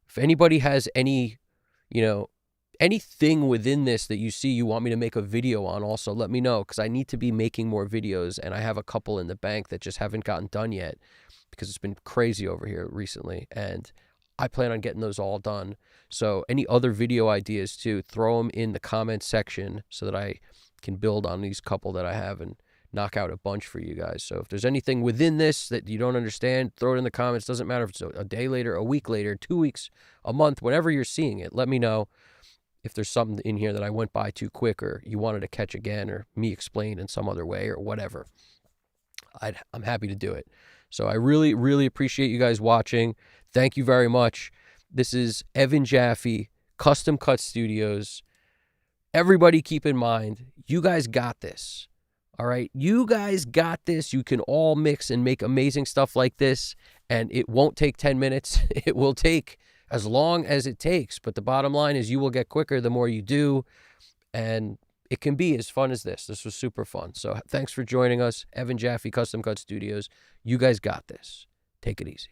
If anybody has any, anything within this that you see you want me to make a video on, also let me know, because I need to be making more videos, and I have a couple in the bank that just haven't gotten done yet because it's been crazy over here recently, and I plan on getting those all done. So any other video ideas too, throw them in the comments section so that I can build on these couple that I have and knock out a bunch for you guys. So if there's anything within this that you don't understand, throw it in the comments. Doesn't matter if it's a day later, a week later, 2 weeks, a month, whenever you're seeing it, let me know. If there's something in here that I went by too quick, or you wanted to catch again, or me explain in some other way, or whatever, I'm happy to do it. So I really, really appreciate you guys watching. Thank you very much. This is Evan Jaffe, Custom Cut Studios. Everybody keep in mind, you guys got this. All right? You guys got this. You can all mix and make amazing stuff like this, and it won't take 10 minutes. It will take as long as it takes. But the bottom line is you will get quicker the more you do, and it can be as fun as this. This was super fun. So thanks for joining us. Evan Jaffe, Custom Cut Studios. You guys got this. Take it easy.